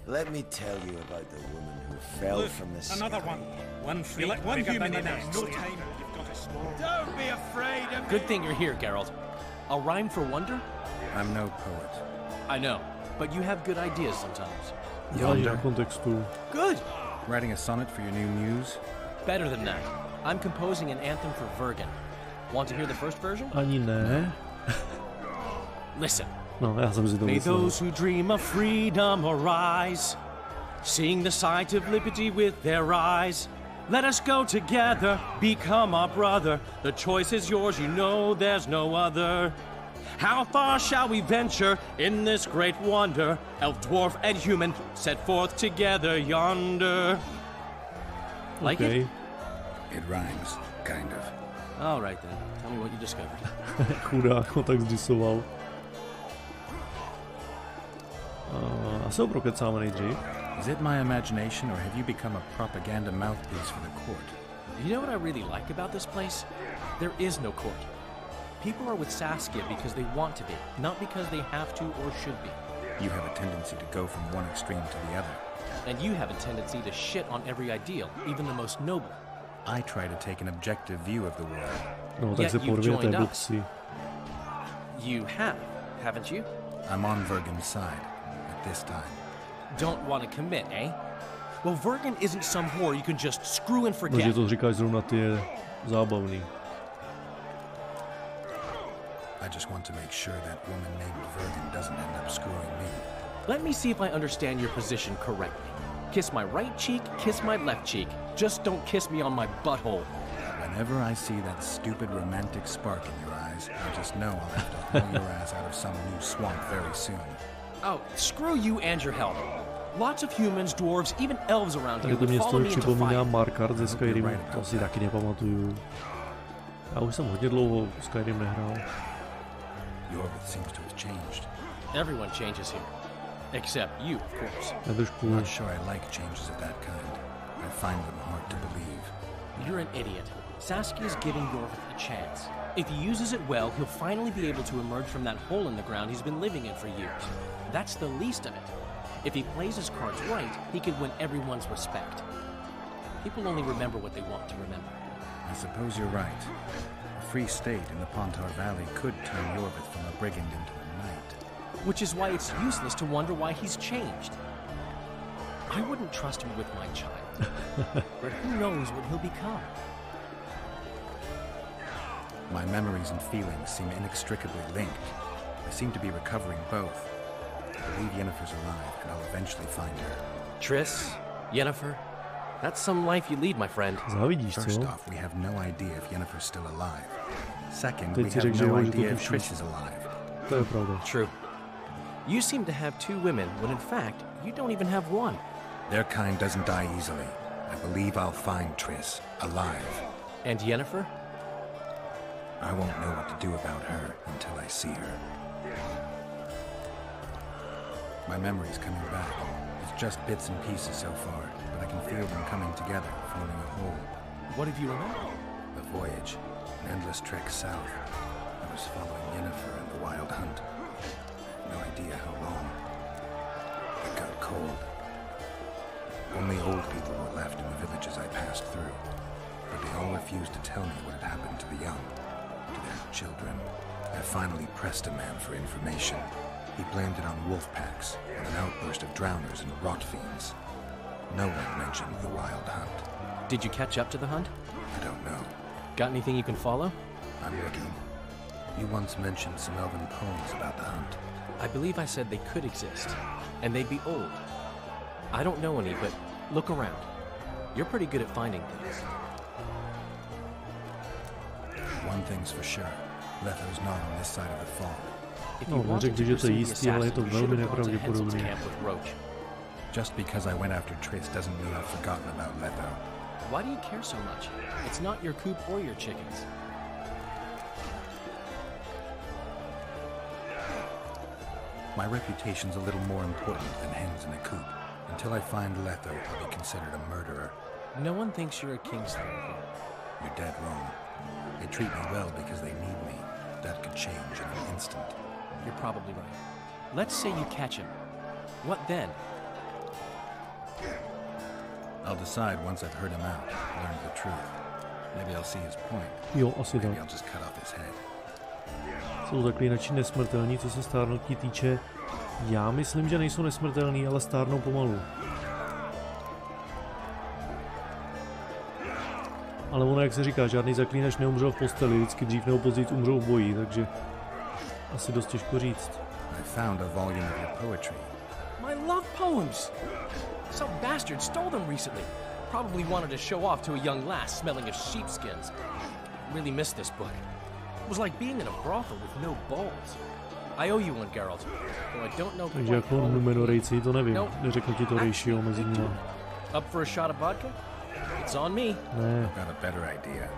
S19: Let me tell you about the woman who fell from the sky.
S2: Another one. One human in there. No time. You've got a small.
S3: Don't be afraid of me.
S14: Good thing you're here, Geralt. A rhyme for wonder?
S5: I'm no poet.
S14: I know, but you have good ideas sometimes.
S1: Good.
S5: Writing a sonnet for your new muse?
S14: Better than that. I'm composing an anthem for Vergen. Want to hear the first version?
S1: Ani ne.
S14: Listen.
S1: No, já jsem si to
S14: May
S1: myslel.
S14: those who dream of freedom arise, seeing the sight of liberty with their eyes. Let us go together, become our brother. The choice is yours, you know there's no other. How far shall we venture in this great wonder? Elf, dwarf, and human set forth together yonder. Like it?
S5: It rhymes, kind of.
S14: All right then, tell me what you discovered.
S1: Chudák, ho tak zdisoval. Asi ho prokecáme nejdřív.
S5: Is it my imagination, or have you become a propaganda mouthpiece for the court?
S14: You know what I really like about this place? There is no court. People are with Saskia because they want to be, not because they have to or should be.
S5: You have a tendency to go from one extreme to the other.
S14: And you have a tendency to shit on every ideal, even the most noble.
S5: I try to take an objective view of the world.
S1: No, tak se porvěte, boxy.
S14: You have, haven't you?
S5: I'm on Vergen's side, at this time.
S14: Don't want to commit, eh? Well, Vergen isn't some whore you can just screw and forget.
S1: Takže to říkáš zrovna ty je zábavný.
S5: I just want to make sure that woman named Vergen doesn't end up screwing me.
S14: Let me see if I understand your position correctly. Kiss my right cheek, kiss my left cheek. Just don't kiss me on my butthole.
S5: Whenever I see that stupid romantic spark in your eyes, I just know I'll have to haul your ass out of some new swamp very soon.
S14: Oh, screw you and your help. Lots of humans, dwarves, even elves around here would follow me into fight.
S1: Připomíná Markart ze Skyrimu, to si taky nepamatuju. Já už jsem hodně dlouho Skyrim nehrál.
S5: Jorvith seems to have changed.
S14: Everyone changes here. Except you, of course.
S5: I'm not sure I like changes of that kind. I find them hard to believe.
S14: You're an idiot. Saskia's giving Jorvith a chance. If he uses it well, he'll finally be able to emerge from that hole in the ground he's been living in for years. That's the least of it. If he plays his cards right, he could win everyone's respect. People only remember what they want to remember.
S5: I suppose you're right. A free state in the Pontar Valley could turn Jorvith from a brigand into a knight.
S14: Which is why it's useless to wonder why he's changed. I wouldn't trust him with my child. But who knows what he'll become?
S5: My memories and feelings seem inextricably linked. I seem to be recovering both. I believe Yennefer's alive, and I'll eventually find her.
S14: Triss, Yennefer, that's some life you lead, my friend.
S5: First off, we have no idea if Yennefer's still alive. Second, we have no idea if Triss is alive.
S14: True. You seem to have two women, when in fact, you don't even have one.
S5: Their kind doesn't die easily. I believe I'll find Triss, alive.
S14: And Yennefer?
S5: I won't know what to do about her until I see her. My memory's coming back. It's just bits and pieces so far, but I can feel them coming together, forming a whole.
S14: What have you remembered?
S5: The voyage, an endless trek south. I was following Yennefer and the wild hunt. No idea how long. It got cold. Only old people were left in the villages I passed through, but they all refused to tell me what had happened to the young, to their children. I finally pressed a man for information. He blamed it on wolf packs and an outburst of drowners and rot fiends. No one mentioned the wild hunt.
S14: Did you catch up to the hunt?
S5: I don't know.
S14: Got anything you can follow?
S5: I'm looking. You once mentioned some elven poems about the hunt.
S14: I believe I said they could exist, and they'd be old. I don't know any, but look around. You're pretty good at finding things.
S5: One thing's for sure. Letho's not on this side of the fall.
S1: No, neřekl, že to je jistý, ale je to velmi nepravděpodobné.
S5: Just because I went after Triss doesn't mean I've forgotten about Letho.
S14: Why do you care so much? It's not your coop or your chickens.
S5: My reputation's a little more important than hens in a coop. Until I find Letho, I'll be considered a murderer.
S14: No one thinks you're a kingslayer here.
S5: You're dead wrong. They treat me well because they need me. That could change in an instant.
S14: You're probably right. Let's say you catch him. What then?
S5: I'll decide once I've heard him out, learned the truth. Maybe I'll see his point.
S1: Jo, asi
S5: Maybe
S1: tak.
S5: I'll just cut off his head.
S1: Jsou zaklínači nesmrtelní, co se stárnutí týče. Já myslím, že nejsou nesmrtelní, ale stárnou pomalu. Ale ono, jak se říká, žádný zaklínač neumřel v posteli, vždycky dřív nebo později umřou v boji, takže asi dost těžko říct.
S5: I found a volume of your poetry.
S14: My love poems! Some bastard stole them recently. Probably wanted to show off to a young lass smelling of sheepskins. Really missed this book. It was like being in a brothel with no balls. I owe you one, Geralt. Though I don't know.
S1: Takže jako Numenorejci, to nevím. Neřekl ti to rejšího mezi nimi.
S14: Up for a shot of vodka? It's on me.
S1: Ne.
S5: I've got a better idea.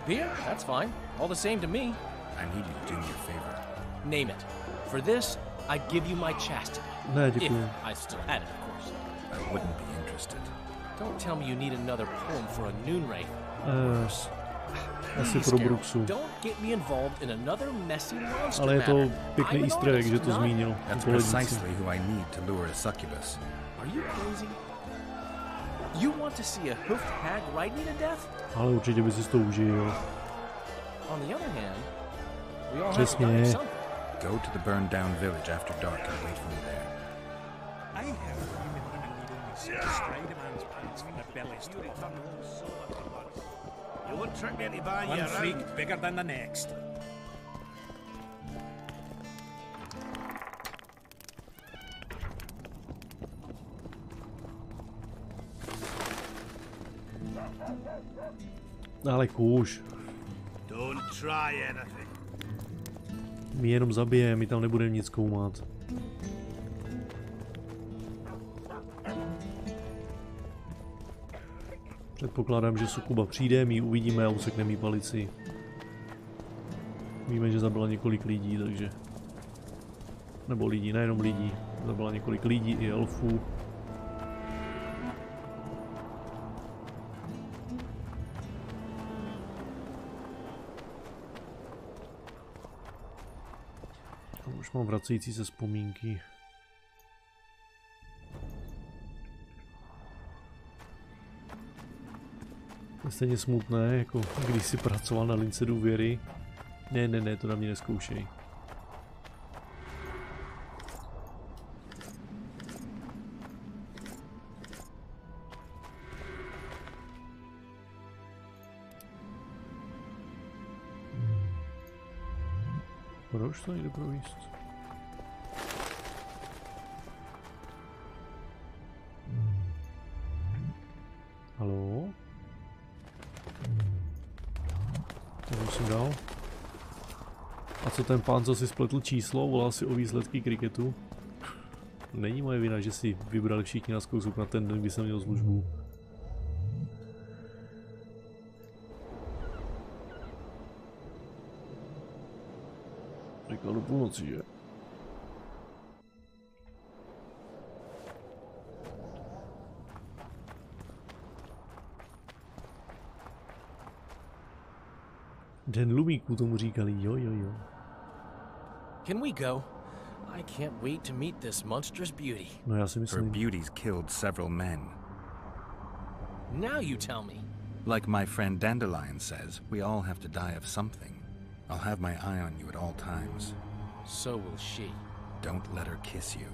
S14: Beer? That's fine. All the same to me.
S5: I need you to do me a favor.
S14: Name it. For this, I give you my chastity.
S1: Ne, děkuji.
S14: If I still had it, of course.
S5: I wouldn't be interested.
S14: Don't tell me you need another poem for a noon wraith.
S1: Asi pro Bruxu.
S14: Don't get me involved in another messy monster.
S1: Ale je to pěkný easter egg, že to zmínil.
S5: That's precisely who I need to lure a succubus.
S14: Are you crazy? You want to see a hoofed hag ride me to death?
S1: Ale určitě by si to užil.
S14: On the other hand, we all have to die of something.
S5: Go to the burned down village after dark and wait for me there.
S2: I heard women in a need only sit astride a man's pants from their bellies to it.
S11: You won't trick me into buying
S2: One
S11: you around.
S2: freak bigger than the next.
S1: Ale kůž.
S11: Don't try anything.
S1: My jenom zabije, my tam nebudeme nic zkoumat. Předpokládám, že Sukuba přijde, my ji uvidíme a usekneme jí palici. Víme, že zabila několik lidí, takže... Nebo lidí, nejenom lidí. Zabila několik lidí i elfů. Už mám vracející se vzpomínky. Je stejně smutné, jako když si pracoval na lince důvěry. Ne, to na mě nezkoušej. Proč to nejde províst? Haló? To jsem dal. A co ten pán, co si spletl číslo, volal si o výsledky kriketu? Není moje vina, že si vybrali všichni na zkousek na ten den, kdy jsem měl službu. Říkal do půlnoci, že? Den lumíků tomu říkali, jo.
S14: Can we go? I can't wait to meet this monstrous beauty.
S1: No já si myslím.
S5: Her beauty's killed several men.
S14: Now you tell me.
S5: Like my friend Dandelion says, we all have to die of something. I'll have my eye on you at all times.
S14: So will she.
S5: Don't let her kiss you.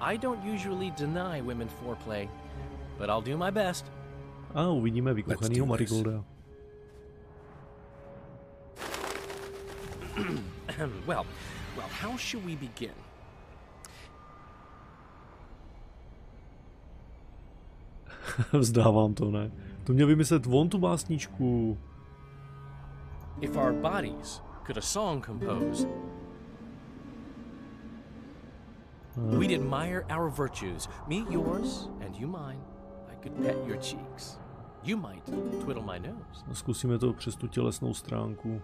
S14: I don't usually deny women foreplay, but I'll do my best.
S1: A uvidíme vykuchanýho Marigolda.
S14: Well, how should we begin?
S1: Vzdávám to, ne? To měl vymyslet on tu básničku.
S14: If our bodies could a song compose, we'd admire our virtues, me yours and you mine. I could pet your cheeks. You might twiddle my nose.
S1: Zkusíme to přes tu tělesnou stránku.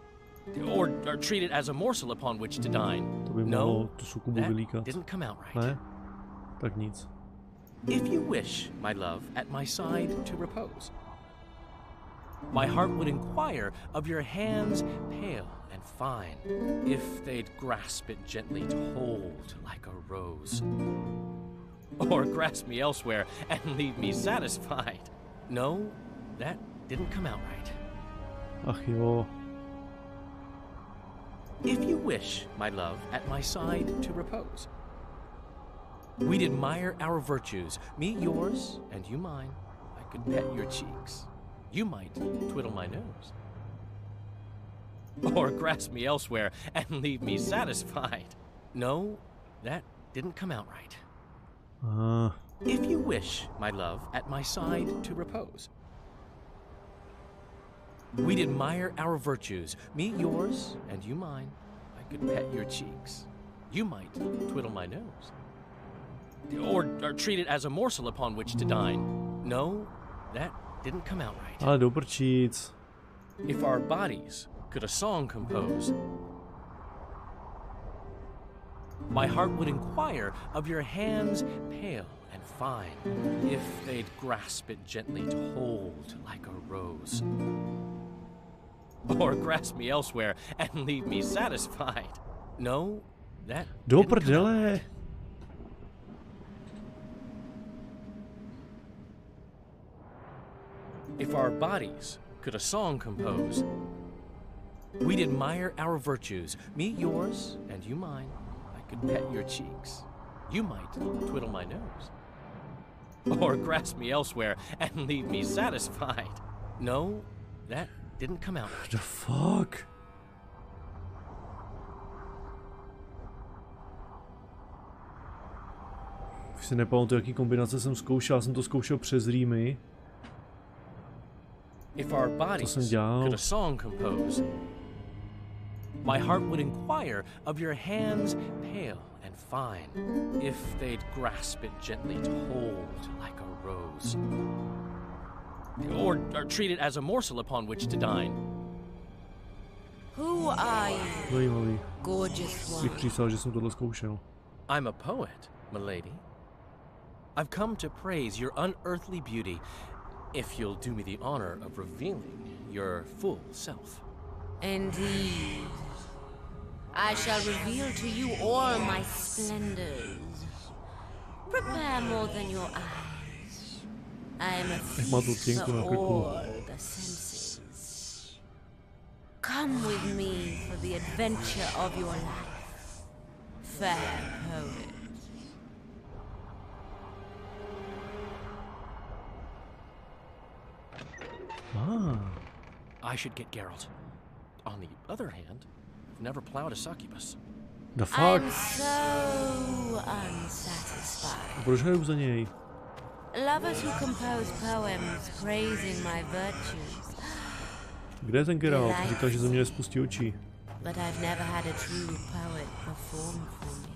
S14: Or treat it as a morsel upon which to dine.
S1: To by mohlo tu sukubu vylíkat.
S14: Didn't come out right.
S1: Ne? Tak nic.
S14: If you wish, my love, at my side to repose, my heart would inquire of your hands pale and fine, if they'd grasp it gently to hold like a rose. Or grasp me elsewhere and leave me satisfied. No, that didn't come out right.
S1: Ach jo.
S14: If you wish, my love, at my side to repose, we'd admire our virtues, me yours and you mine. I could pet your cheeks. You might twiddle my nose. Or grasp me elsewhere and leave me satisfied. No, that didn't come out right. If you wish, my love, at my side to repose, we'd admire our virtues, me yours and you mine. I could pet your cheeks. You might twiddle my nose. Or treat it as a morsel upon which to dine. No, that didn't come out right.
S1: Ale do prčíc.
S14: If our bodies could a song compose, My heart would inquire of your hands pale and fine, if they'd grasp it gently to hold like a rose. Or grasp me elsewhere and leave me satisfied. No, that
S1: do prdele.
S14: If our bodies could a song compose, we'd admire our virtues, me yours and you mine. I could pet your cheeks, you might twiddle my nose, or grasp me elsewhere and leave me satisfied. No, that didn't come out.
S1: What the fuck? Už si nepamatuji, jaký kombinace jsem zkoušel, já jsem to zkoušel přes rýmy.
S14: If our bodies could a song compose, my heart would inquire of your hands pale and fine, if they'd grasp it gently to hold like a rose, or treat it as a morsel upon which to dine.
S6: Who are you?
S1: Zajímavý.
S6: Gorgeous one.
S1: Bych přísal, že jsem tohle zkoušel.
S14: I'm a poet, milady. I've come to praise your unearthly beauty, if you'll do me the honor of revealing your full self.
S6: Indeed. I shall reveal to you all my splendors. Prepare more than your eyes. I am a feast for all the senses. Come with me for the adventure of your life, fair poet.
S14: I should get Geralt. On the other hand, I've never plowed a succubus.
S1: The fuck?
S6: I'm so unsatisfied.
S1: Proč hraju za něj?
S6: Lovers who compose poems praising my virtues.
S1: Kde je ten Geralt? Říkal, že ze mě nespustí oči.
S6: But I've never had a true poet perform for me.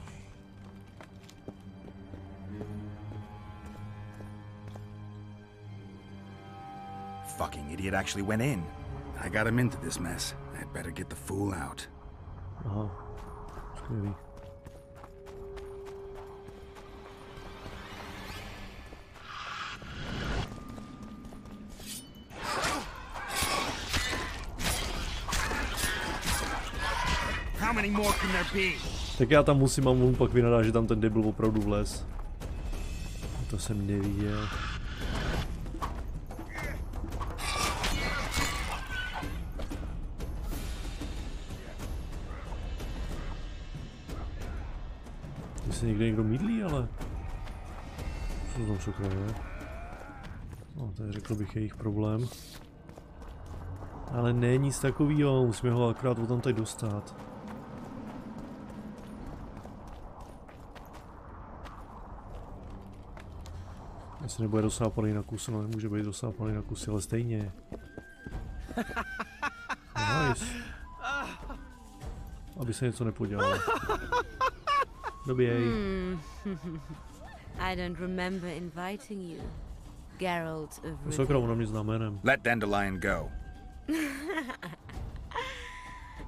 S5: Fucking idiot actually went in. I got him into this mess. I'd better get the fool out.
S1: Aha. Skvělý.
S2: How many more can there be?
S1: Tak já tam musím, a mu pak vynadá, že tam ten debil opravdu vlez. To jsem neviděl. Se někde někdo mydlí, ale... Co tam všechno je? No, to je, řekl bych, jejich problém. Ale ne nic takovýho, musíme ho akorát o tam tady dostat. Jestli nebude dosápaný na kusy, no nemůže být dosápaný na kusy, ale stejně. Nice. Aby se něco nepodělalo. Doběj.
S6: I don't remember inviting you, Geralt of Rivie.
S1: Sakra, ona mě zná jménem.
S5: Let Dandelion go.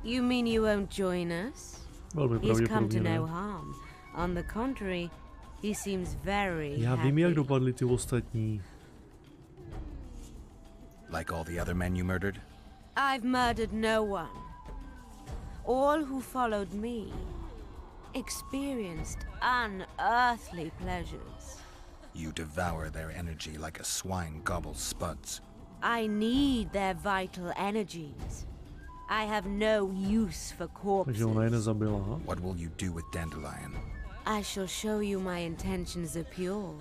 S6: You mean you won't join us?
S1: Velmi
S6: He's come to
S1: pravděpodobně
S6: no
S1: ne.
S6: harm. On the contrary, he seems very
S1: Já vím, jak dopadli ty ostatní.
S5: Like all the other men you murdered?
S6: I've murdered no one. All who followed me experienced unearthly pleasures.
S5: You devour their energy like a swine gobbles spuds.
S6: I need their vital energies. I have no use for corpses.
S1: Takže ona je nezabila, ha?
S5: What will you do with Dandelion?
S6: I shall show you my intentions are pure.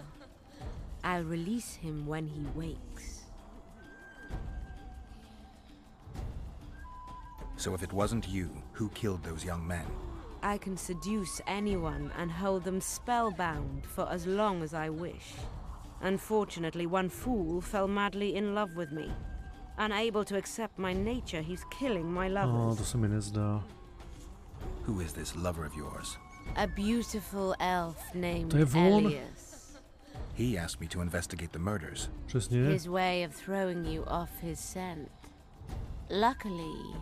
S6: I'll release him when he wakes.
S5: So if it wasn't you, who killed those young men?
S6: I can seduce anyone and hold them spellbound for as long as I wish. Unfortunately, one fool fell madly in love with me. Unable to accept my nature, he's killing my lovers.
S1: To se mi nezdá.
S5: Who is this lover of yours?
S6: A beautiful elf named
S1: To je on.
S6: Elias.
S5: He asked me to investigate the murders.
S1: Přesně.
S6: His way of throwing you off his scent. Luckily,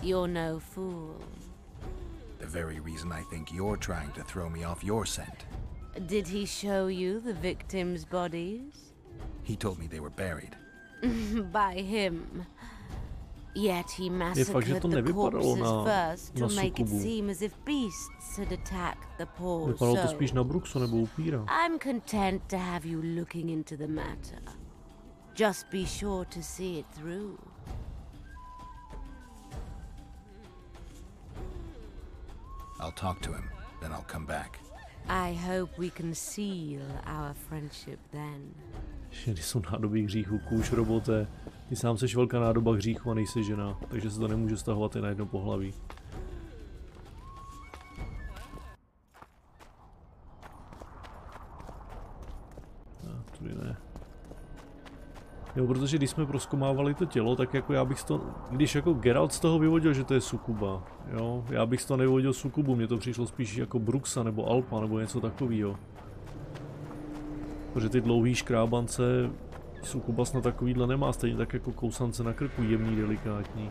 S6: you're no fool.
S5: The very reason I think you're trying to throw me off your scent.
S6: Did he show you the victims' bodies?
S5: He told me they were buried.
S6: By him. Yet he massacred the corpses first to make it seem as if beasts had attacked the poor souls. I'm content to have you looking into the matter. Just be sure to see it through.
S5: I'll talk to him, then I'll come back.
S6: I hope we can seal our friendship then.
S1: Když jsou nádoby hříchu, kůž robote. Ty sám seš velká nádoba hříchu a nejsi žena, takže se to nemůže stahovat i na jedno pohlaví. Tudy ne. Jo, protože když jsme prozkoumávali to tělo, tak jako já bych to, když jako Geralt z toho vyvodil, že to je sukuba, jo, já bych z toho nevyvodil sukubu, mně to přišlo spíš jako Bruxa nebo Alpa nebo něco takového. Protože ty dlouhý škrábance sukuba snad takovýhle nemá, stejně tak jako kousance na krku, jemný, delikátní.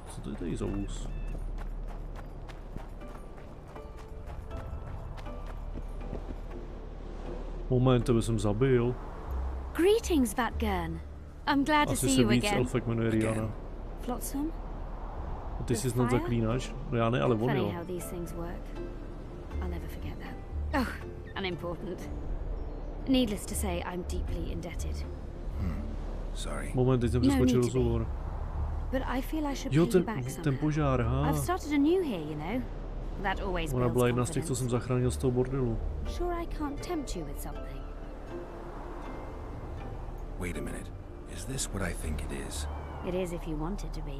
S1: Co to je tady za ús? Moment, tebe jsem zabil.
S17: Greetings, Vergen. I'm glad to see you again.
S1: Asi se víc elfek jmenuje Rihanna.
S17: Flotsam?
S1: A ty jsi snad Zaklínač? No já ne, ale on jo.
S17: Funny how these things work. I'll never forget that. Oh, unimportant. Needless to say, I'm deeply indebted.
S5: Sorry.
S1: Moment, teď jsem přeskočil rozhovor.
S17: But I feel I should pay you back somehow.
S1: Ten požár, ha.
S17: I've started a new here, you know. That always
S1: Ona byla jedna z těch, co jsem zachránil z toho bordelu.
S17: Sure I can't tempt you with something.
S5: Wait a minute. Is this what I think it is?
S17: It is if you want it to be.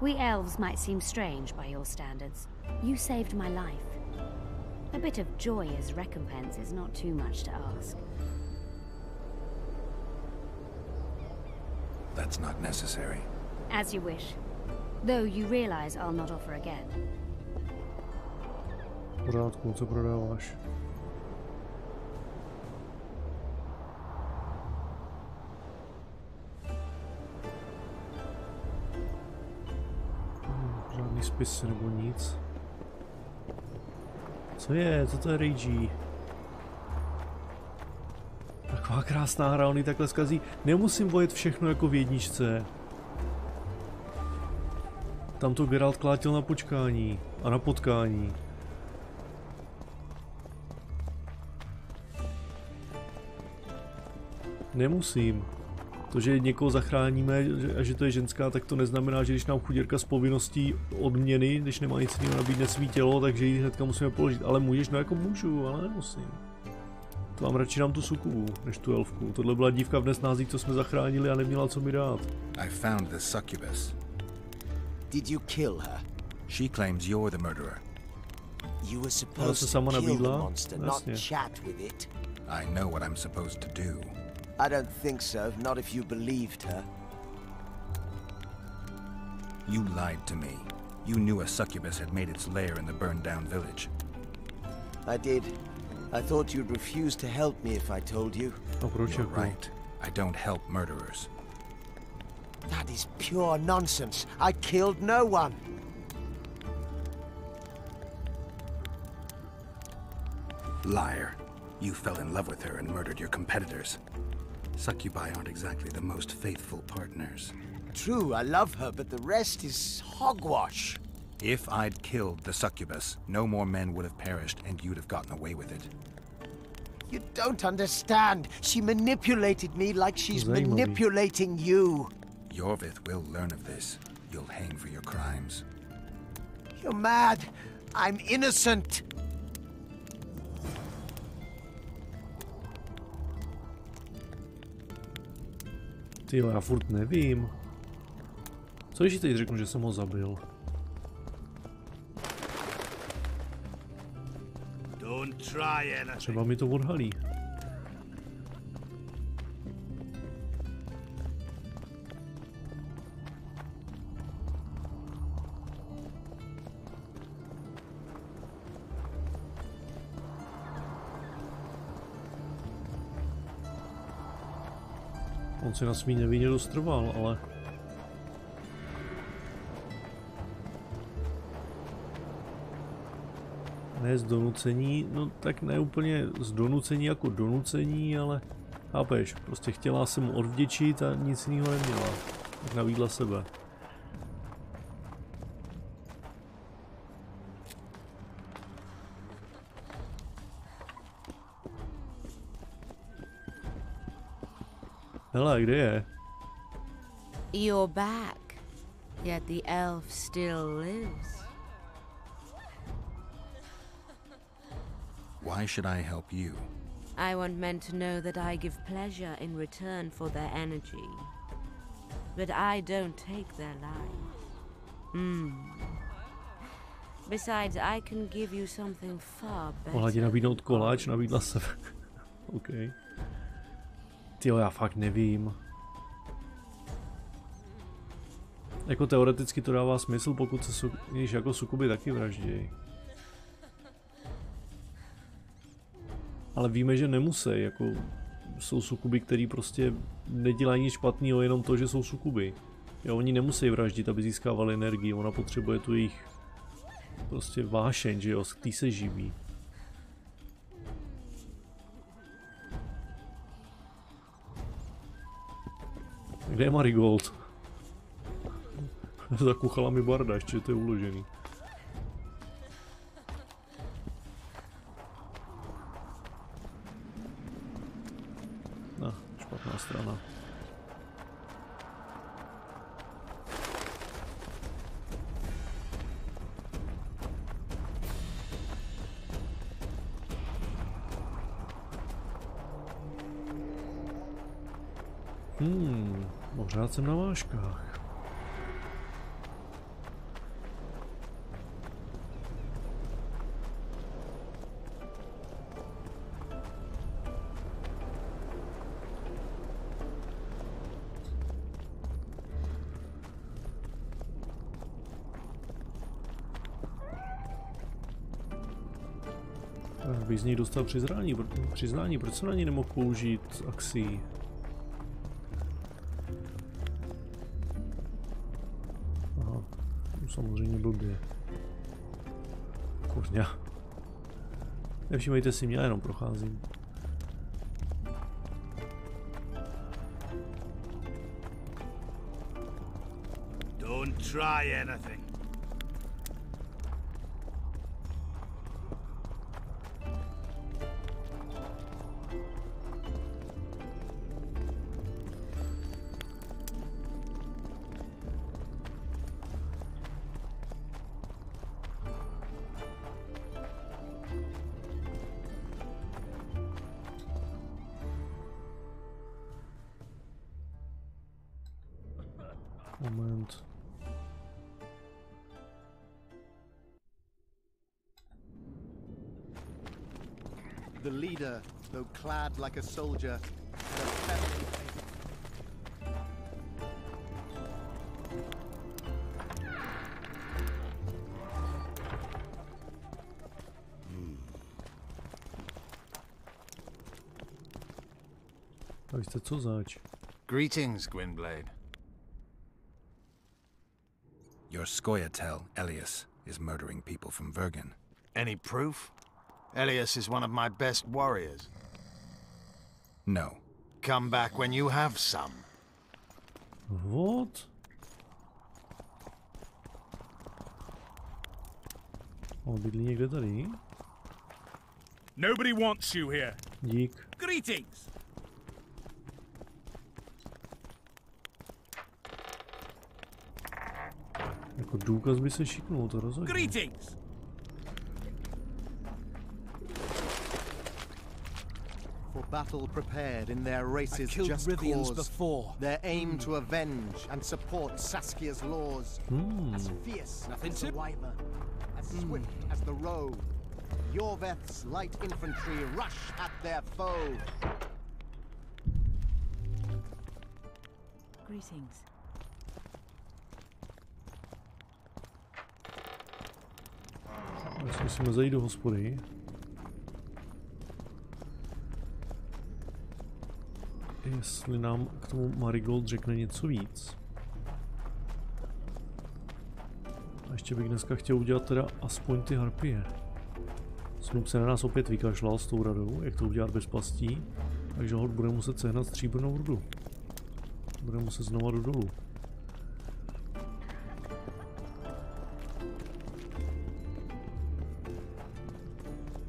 S17: We elves might seem strange by your standards. You saved my life. A bit of joy as recompense is not too much to ask.
S5: That's not necessary.
S17: As you wish. Though you realize I'll not offer again.
S1: V pořádku, co prodáváš? Žádný spisy nebo nic. Co je? Co to je Ragey? Taková krásná hra, on ji takhle zkazí. Nemusím vojet všechno jako v jedničce. Tam to Geralt klátil na počkání a na potkání. Nemusím. To, že někoho zachráníme a že to je ženská, tak to neznamená, že když nám chuděrka z povinností odměny, když nemá nic jiného nabídne svý tělo, takže ji hnedka musíme položit. Ale můžeš, no jako můžu, ale nemusím. To mám radši dám tu sukubu, než tu elfku. Tohle byla dívka v nesnázích, co jsme zachránili a neměla co mi dát.
S5: I found the succubus.
S19: Did you kill her?
S5: She claims you're the murderer.
S19: You were supposed to kill the monster, not chat with it.
S5: I know what I'm supposed to do.
S19: I don't think so, not if you believed her.
S5: You lied to me. You knew a succubus had made its lair in the burned-down village.
S19: I did. I thought you'd refuse to help me if I told you.
S5: You're right. I don't help murderers.
S19: That is pure nonsense. I killed no one.
S5: Liar. You fell in love with her and murdered your competitors. Succubi aren't exactly the most faithful partners.
S19: True, I love her, but the rest is hogwash.
S5: If I'd killed the succubus, no more men would have perished and you'd have gotten away with it.
S19: You don't understand. She manipulated me like she's manipulating you.
S5: Jorvith will learn of this. You'll hang for your crimes.
S19: You're mad. I'm innocent.
S1: Tyjo, já furt nevím. Co když teď řeknu, že jsem ho zabil? Třeba mi to odhalí. On se na svý nevině dostrval, ale... Ne z donucení, no tak ne úplně z donucení jako donucení, ale chápeš, prostě chtěla se mu odvděčit a nic jiného neměla. Tak navídla sebe. Hele, kde je?
S6: You're back, yet the elf still lives.
S5: Why should I help you?
S6: I want men to know that I give pleasure in return for their energy. But I don't take their lives. Besides, I can give you something far better.
S1: Mohla ti nabídnout koláč, nabídla se. OK. Tyjo, já fakt nevím. Jako teoreticky to dává smysl, pokud se když jako sukuby taky vraždějí. Ale víme, že nemusí, jako jsou sukuby, který prostě nedělají nic špatného, jenom to, že jsou sukuby. Jo, oni nemusí vraždit, aby získávali energii, ona potřebuje tu jejich prostě vášeň, že jo, z který se živí. Kde je Marigold? Zakuchala mi barda, ještě to je uložený. No, špatná strana. Pořád jsem na vážkách. Bych z něj dostal přiznání, proč se na něj nemohl použít akcí? Aha, samozřejmě blbě. Kurňa. Nevšímejte si mě, já jenom procházím.
S11: Don't try anything.
S1: Moment.
S18: The leader, though clad like a soldier,
S1: A vy jste co zač?
S10: Greetings, Gwynblade.
S5: Your Scoia'tael, Elias, is murdering people from Vergen.
S10: Any proof? Elias is one of my best warriors.
S5: No.
S10: Come back when you have some.
S1: What? On bydlí někde tady?
S2: Nobody wants you here.
S1: Dík.
S2: Greetings.
S1: Jako důkaz by se šiknul, to rozhodně.
S2: Greetings.
S18: For battle prepared in their race's just
S15: Rivians
S18: cause,
S15: before.
S18: their aim to avenge and support Saskia's laws, as fierce as the wyvern, as swift as the roe. Yorveth's light infantry rush at their foe.
S22: Greetings.
S1: Musíme zajít do hospody. Jestli nám k tomu Marigold řekne něco víc. A ještě bych dneska chtěl udělat teda aspoň ty harpie. Snoop se na nás opět vykašlal s tou radou, jak to udělat bez pastí. Takže hod bude muset sehnat stříbrnou rudu. Bude muset znova do dolu.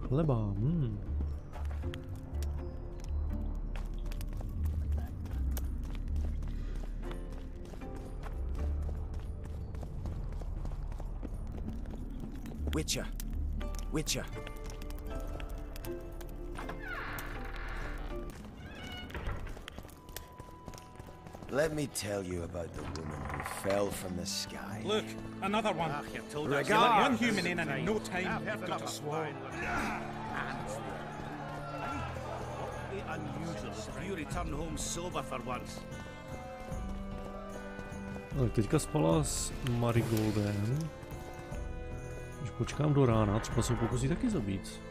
S1: Chleba,
S19: Witcher. Witcher. Let me tell you about the woman who fell from the sky.
S2: Look, another one.
S11: You told us.
S2: You let one human in and in no time you've got a swarm.
S11: Unusual if you return home sober for once.
S1: No, teďka spala s Marigoldem. Když počkám do rána, třeba se ho pokusí taky zabít.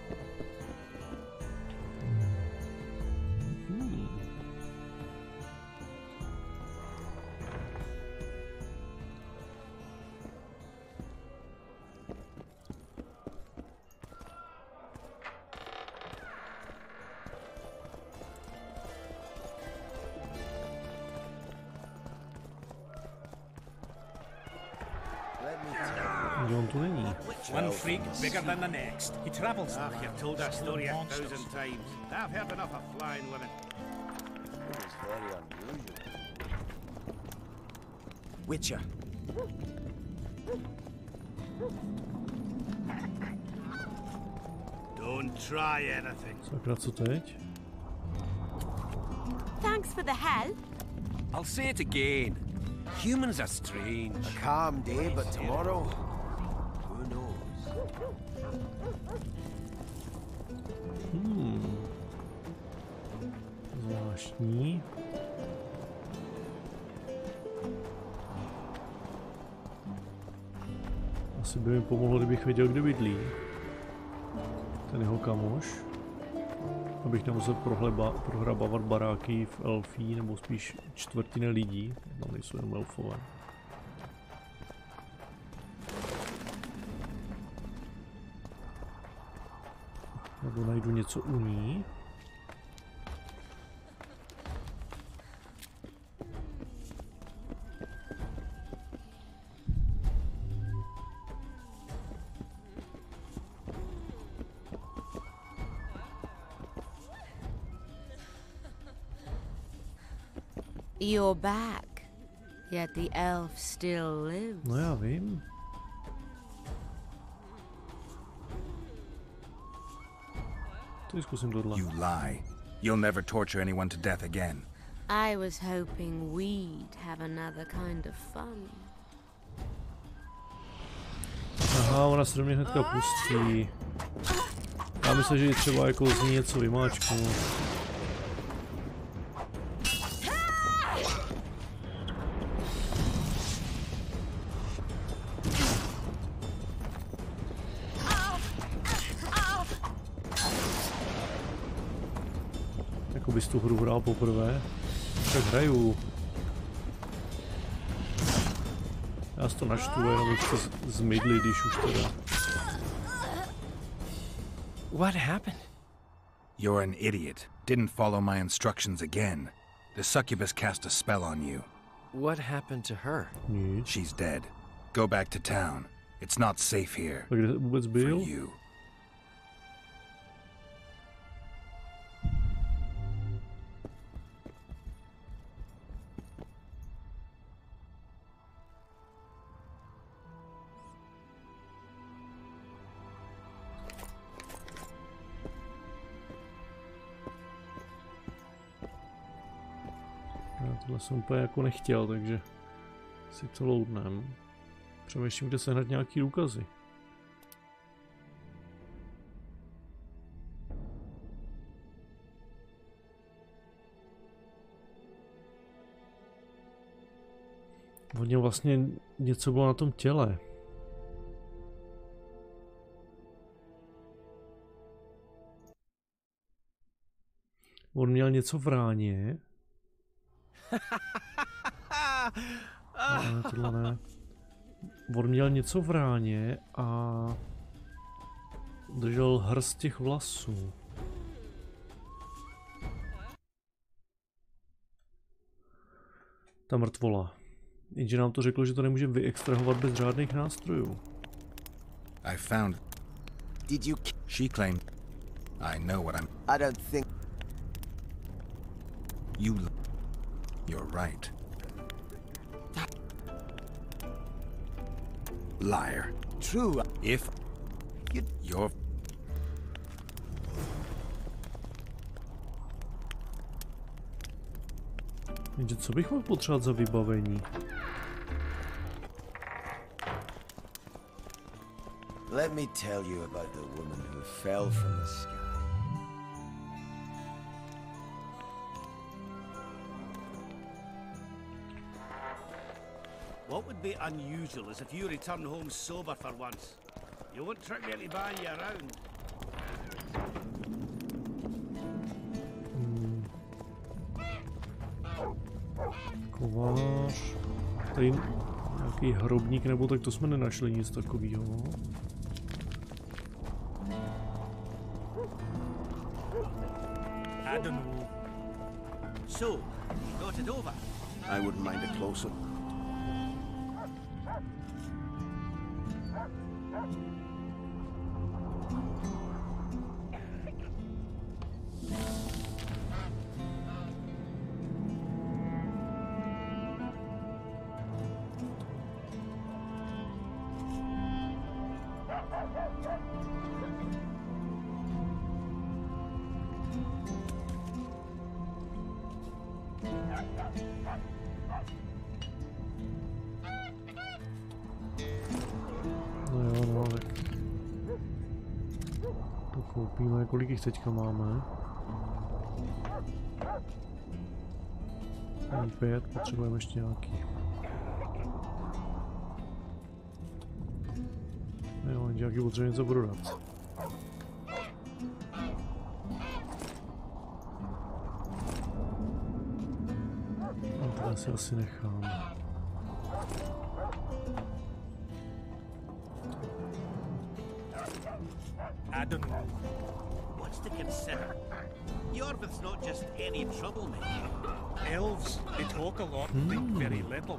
S2: One freak bigger than the next. He travels.
S11: You've told that story 1,000 times. I've heard enough of flying women.
S19: It is very unusual. Witcher.
S11: Don't try anything.
S1: Sakra, co teď?
S6: Thanks for the help.
S3: I'll say it again. Humans are strange.
S19: A calm day, but tomorrow.
S1: Zvláštní. Asi by mi pomohlo, kdybych věděl, kde bydlí ten jeho kamoš. Abych nemusel prohrabávat baráky v elfí, nebo spíš čtvrtiny lidí. Tam nejsou jenom elfové. Nebo najdu něco u ní.
S6: You're back, yet the elf still lives.
S1: No já vím.
S5: You lie. You'll never torture anyone to death again.
S6: I was hoping we'd have another kind of fun.
S1: Aha, ona se do mě hnedka pustí. Já myslím, že je třeba jako z ní něco vymáčknout. Jako bys tu hru hrál poprvé? Tak hraju. Já si to načtu, jenom bych se zmydli, když už teda.
S5: What happened? You're an idiot. Didn't follow my instructions again. The succubus cast a spell on you.
S12: What happened to her?
S5: She's dead. Go back to town. It's not safe here.
S1: A kde vůbec byl?
S5: For you.
S1: Tohle jsem úplně jako nechtěl, takže si to loadnem. Přemýšlím, kde sehnat nějaký důkazy. Hodně vlastně něco bylo na tom těle. On měl něco v ráně. Ne, tohle ne. On měl něco v ráně a Držel hrst těch vlasů. Ta mrtvola. Jenže nám to řeklo, že to nemůžeme vyextrahovat bez řádných nástrojů.
S5: I found.
S19: Did you?
S5: She claimed. I know what I'm.
S19: I don't think.
S5: You're right. Liar.
S19: True.
S5: If you're.
S1: Jenže co bych mohl potřebovat za vybavení?
S19: Let me tell you about the woman who fell from the sky.
S11: What would be unusual is if you return home sober for once. You won't trick me into buying you around.
S1: Kovář. Tady nějaký hrobník, nebo tak to jsme nenašli nic takového.
S11: I don't know. So, you got it over?
S15: I wouldn't mind a closer.
S1: Koupíme, kolik jich teďka máme. 5, potřebujeme ještě nějaký. Jo, nějaký potřebujeme něco prodat. No, to si asi nechám.
S11: I don't know. What's to consider? Yorvith's not just any troublemaker. Elves, they talk a lot, think very little.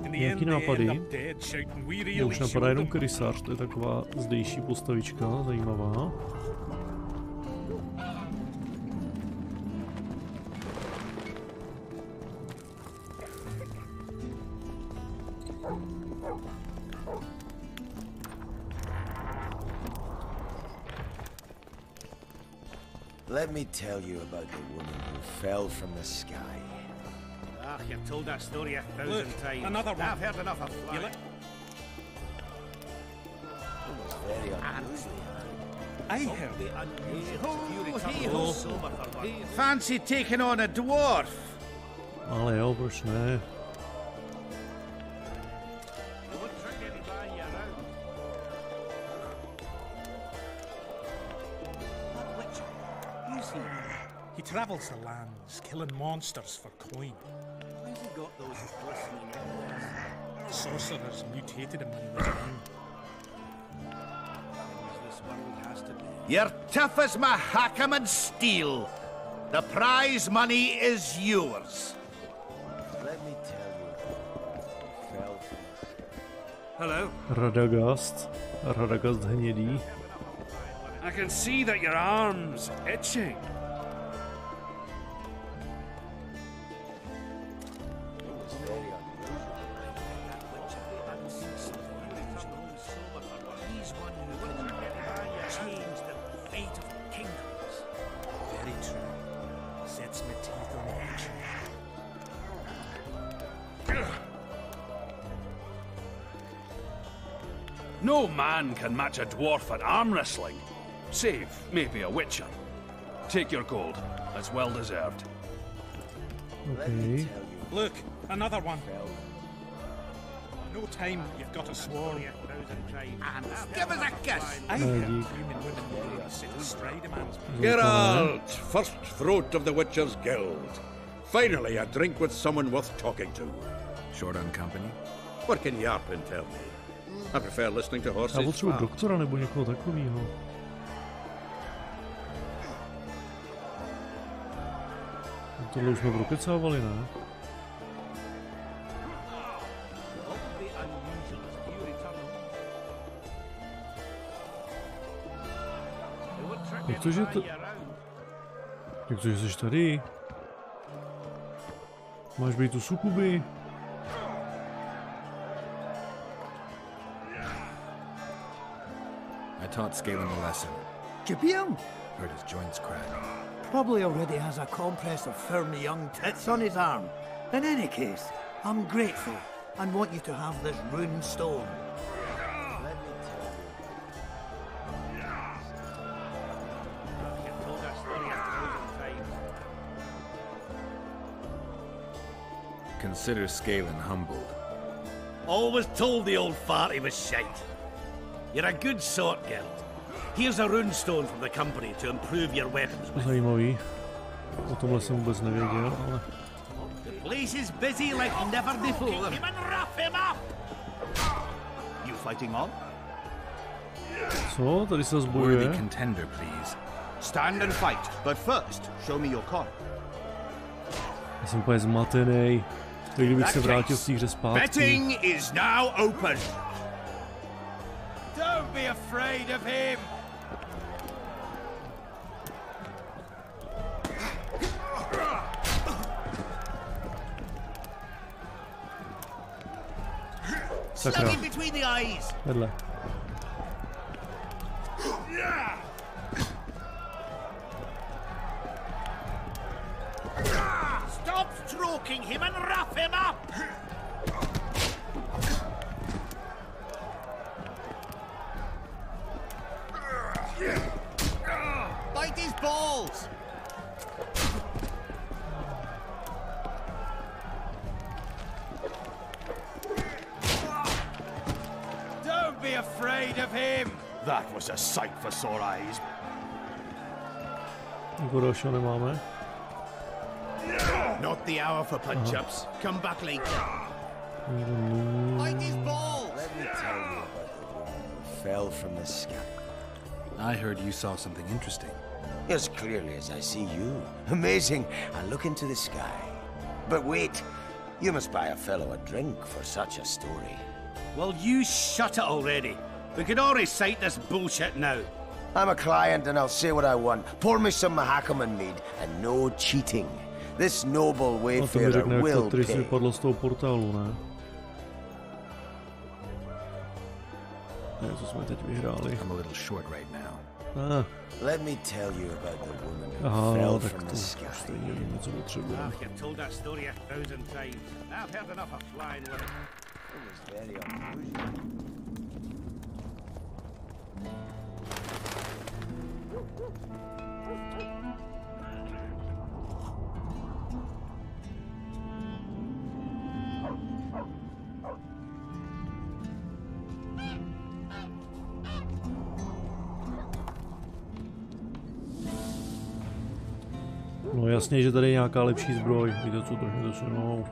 S11: In the end, they end up dead, shouting, "We really
S1: už napadá jenom krysář, to je taková zdejší postavička, zajímavá.
S19: Let me tell you about the woman who fell from the sky.
S11: Ah, you've told that story 1,000 times.
S2: Another one.
S11: I've heard enough of flight.
S19: Very unusual.
S11: I heard the unusual. Fancy taking on a dwarf?
S1: Ale jo, proč ne?
S2: He travels the lands, killing monsters for coin.
S11: Where's he got those glistening eyes?
S2: Sorcerers mutated him when he was young.
S11: This world has to be.
S13: You're tough as Mahakam steel. The prize money is yours.
S19: Let me tell you who fell from the sky.
S9: Hello.
S1: Radagast hnědý.
S9: I can see that your arm's itching. No man can match a dwarf at arm wrestling, save maybe a witcher. Take your gold, it's well deserved.
S1: Okay.
S2: Look, another one. No time, you've got a swarm.
S11: And give us a kiss.
S2: I heard human women sit astride a man's back.
S4: Geralt, first fruit of the Witcher's Guild. Finally, a drink with someone worth talking to.
S5: Short on company?
S4: What can Yarpin tell me? I prefer listening to horses.
S1: Já potřebuji doktora nebo někoho takového. Tohle už jsme prokecávali, ne? Jak to, že to... Jak to, že jsi tady? Máš být tu sukuby?
S5: I taught Scalen a lesson.
S16: Jabium?
S5: Heard his joints crack.
S16: Probably already has a compress of firm young tits on his arm. In any case, I'm grateful and want you to have this rune stone.
S5: Consider Scalen humbled.
S11: Always told the old fart he was shite. You're a good sort, Geralt. Here's a rune stone from the company to improve your weapons with.
S1: Zajímavý. O tomhle jsem vůbec nevěděl, ale...
S11: The place is busy like never before. Him and rough him up. You fighting on?
S1: Co? Tady se zbojuje?
S5: Worthy contender, please.
S11: Stand and fight, but first, show me your coin.
S1: Já jsem úplně zmatenej. Tak kdybych se vrátil v té hře zpátky.
S11: Betting is now open. Don't be afraid of him.
S1: Sakra.
S11: Between the eyes.
S1: Vedle.
S11: Stop stroking him and rough him up. Bite his balls. Don't be afraid of him. That was a sight for sore eyes.
S1: Nikoho dalšího nemáme.
S11: Not the hour for punch-ups. Come back later. Bite his balls.
S19: Let me tell you about the woman who fell from the sky.
S5: I heard you saw something interesting.
S19: As clearly as I see you. Amazing. I look into the sky. But wait. You must buy a fellow a drink for such a story.
S11: Well, you shut it already. We could all recite this bullshit now.
S19: I'm a client and I'll say what I want. Pour me some Mahakaman mead and no cheating. This noble wayfarer will
S1: pay.
S19: pay.
S1: Vypadlo z toho portálu, ne? Co jsme teď vyhráli?
S5: I'm a little short right now.
S19: Let me tell you about the woman who fell from the sky.
S11: You've told that story 1,000 times. I've heard enough of flying with it.
S19: It was very unusual.
S1: No jasně, že tady je nějaká lepší zbroj. Víte co, trošku to sunou.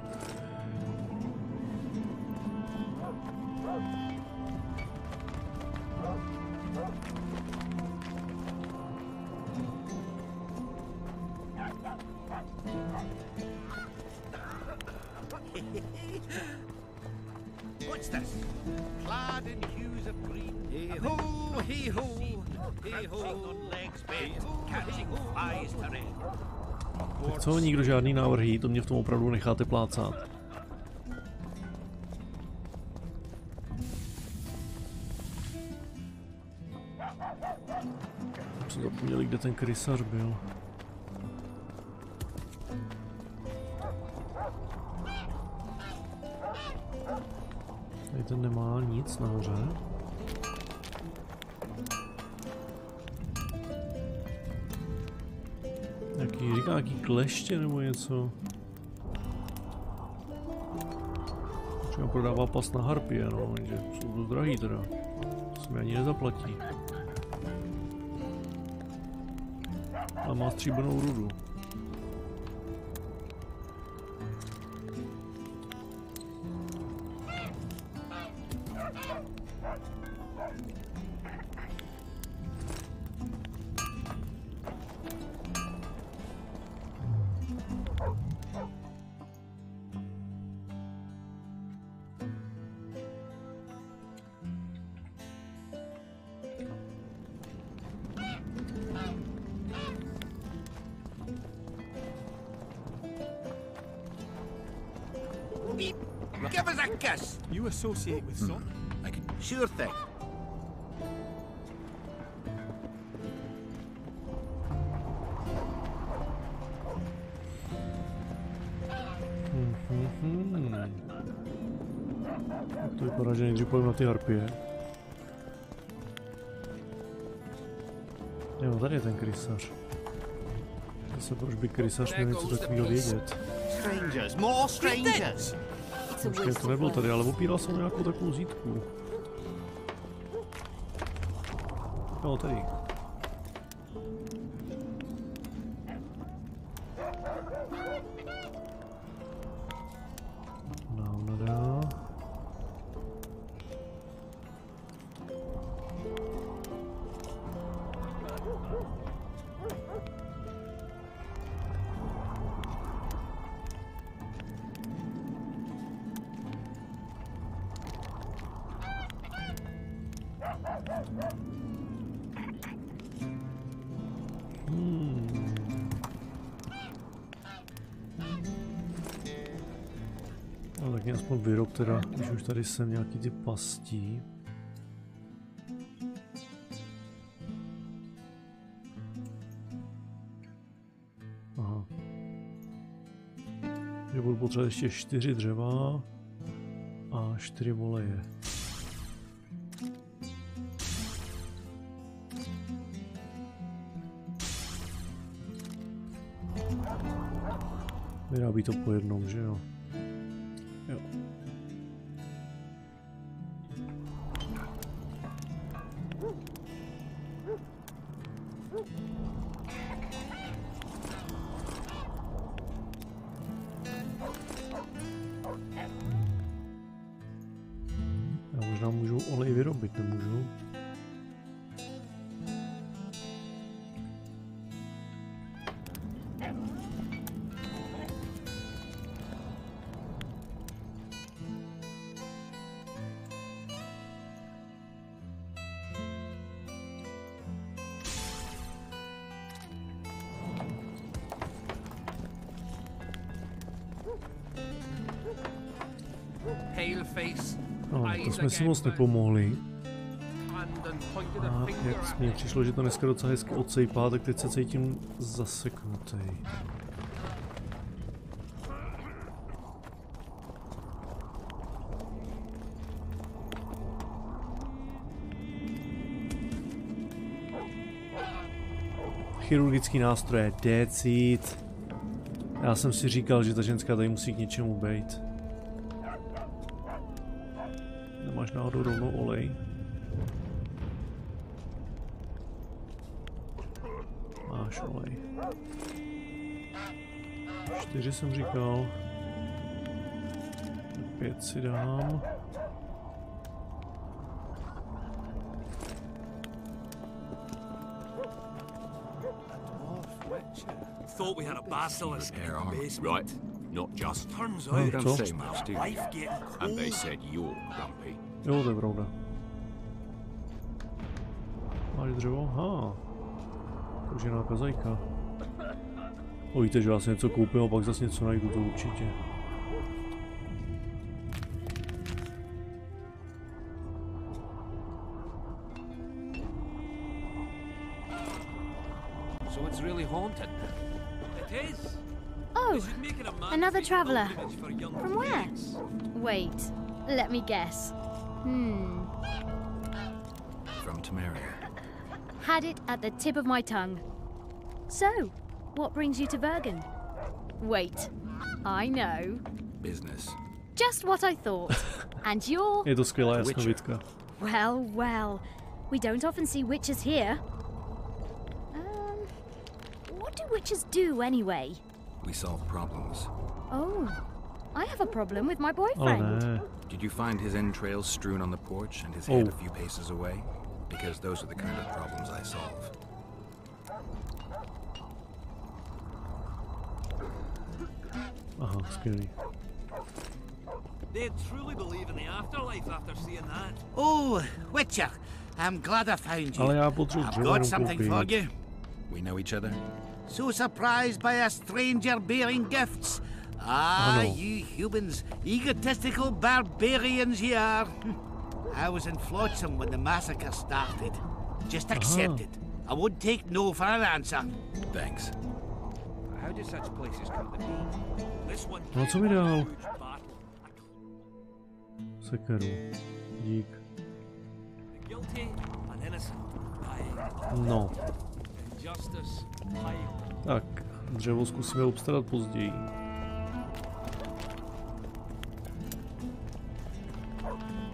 S11: What's this? Clad in hues of green. Hey-ho, hey-ho, hey-ho, on legs bent, catching flies to rain.
S1: Tak co, nikdo žádný návrhy, to mě v tom opravdu necháte plácat. Jsem zapomněli, kde ten krysař byl. Tady ten nemá nic nahoře. Říká nějaký kleště nebo něco. Třeba prodává pas na harpie, no, že jsou to drahý teda. To se mi ani nezaplatí. A má stříbrnou rudu.
S13: Give us a kiss.
S2: You associate with some?
S13: Sure thing.
S1: To vypadá, že nejdřív pojďme na ty harpie. Jo, tady je ten krysař. Zase proč by krysař měl něco takového vědět?
S13: Strangers, more strangers.
S1: Počkej, to nebylo tady, ale opíral jsem nějakou takovou zítku. Jo, tady. No, tak mě aspoň vyrob teda, když už tady jsem nějaký ty pastí. Aha. Já budu potřebovat ještě 4 dřeva a 4 voleje. Vyrábí to po jednom, že jo? Jo. Já možná můžu olej vyrobit, nemůžu? No, to jsme si moc nepomohli. A jak mně přišlo, že to dneska docela hezky odsejpá, tak teď se cítím zaseknutý. Chirurgický nástroje, decít. Já jsem si říkal, že ta ženská tady musí k něčemu bejt. Nemáš náhodou rovnou olej? Máš olej. 4 jsem říkal. 5 si dám.
S20: Thought we had a basilisk in the basement.
S22: Right, not just.
S20: Turns
S22: Oh,
S20: out
S22: don't say much, do you?
S20: life getting
S22: And they
S20: cold.
S22: said you're grumpy.
S1: Jo, to je pravda. Máš dřevo? Aha. Kožená kazajka. O, víte, že já si něco koupím a pak zase něco najdu, to určitě.
S8: So it's really haunted. It is.
S17: Oh, another traveller. From where? Wait, let me guess.
S5: From Temeria.
S17: Had it at the tip of my tongue. So, what brings you to Vergen? Wait, I know.
S5: Business.
S17: Just what I thought. And you're...
S1: Je to skvělá jasnovidka.
S17: Well, well. We don't often see witches here. What do witches do anyway?
S5: We solve problems.
S17: Oh, I have a problem with my boyfriend.
S1: Oh, no.
S5: Did you find his entrails strewn on the porch and his head a few paces away? Because those are the kind of problems I solve.
S1: Aha, skvělý.
S20: They truly believe in the afterlife after seeing that.
S13: Oh, Witcher, I'm glad I found you.
S1: Ale já potřebuji
S13: I've
S1: dřevo
S13: got
S1: jenom
S13: something for
S1: koupit.
S13: you.
S5: We know each other?
S13: So surprised by a stranger bearing gifts. Ah, you humans, egotistical barbarians you are. I was in Flotsam when the massacre started. Just accept it. I won't take no for an answer.
S5: Thanks.
S20: How do such places come to be? This one
S1: No co mi dal? Sekeru. Dík. No. Tak, dřevo zkusíme obstarat později.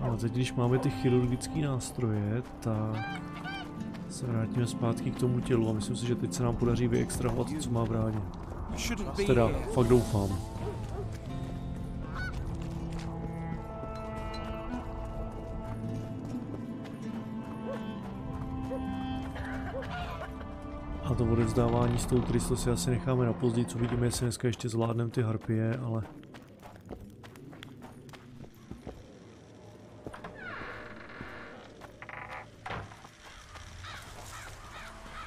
S1: Ale teď, když máme ty chirurgické nástroje, tak se vrátíme zpátky k tomu tělu a myslím si, že teď se nám podaří vyextrahovat, co má v rádě. Teda, fakt doufám. A to odevzdávání s tou Triss, to si asi necháme na později, co vidíme, jestli dneska ještě zvládneme ty harpie, ale...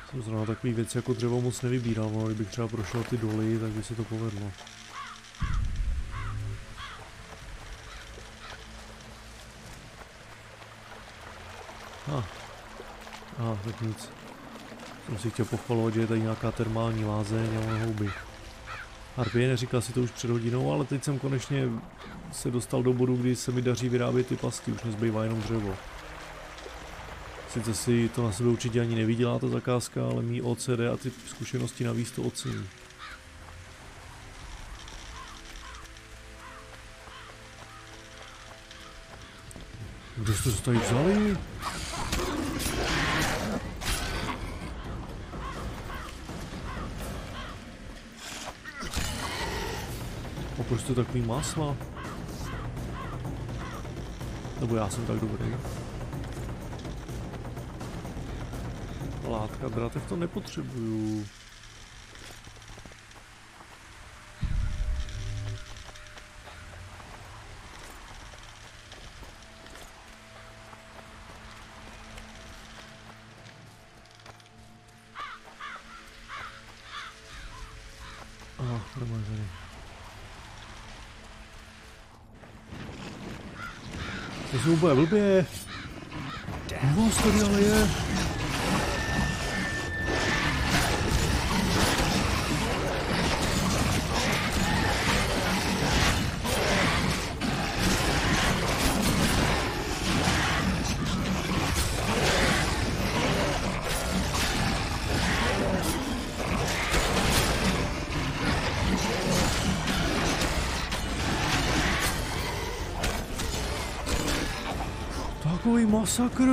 S1: Jsem zrovna takový věci jako dřevo moc nevybíral, no, kdybych třeba prošel ty doly, tak by se to povedlo. Tak nic. Jsem si chtěl pochvalovat, že je tady nějaká termální lázeň a houby. Harpie, neříkal si to už před hodinou, ale teď jsem konečně se dostal do bodu, kdy se mi daří vyrábět ty pasti, už nezbývá jenom dřevo. Sice si to na sebe určitě ani neviděla ta zakázka, ale mý OCD a ty zkušenosti navíc to ocení. Kde jste se tady vzali? A proč jste takový másla? Nebo já jsem tak dobrý? Látka dratev to nepotřebuju. Nemáš tady. To jsou úplně blbě. Vás tady ale je. Takový masakr.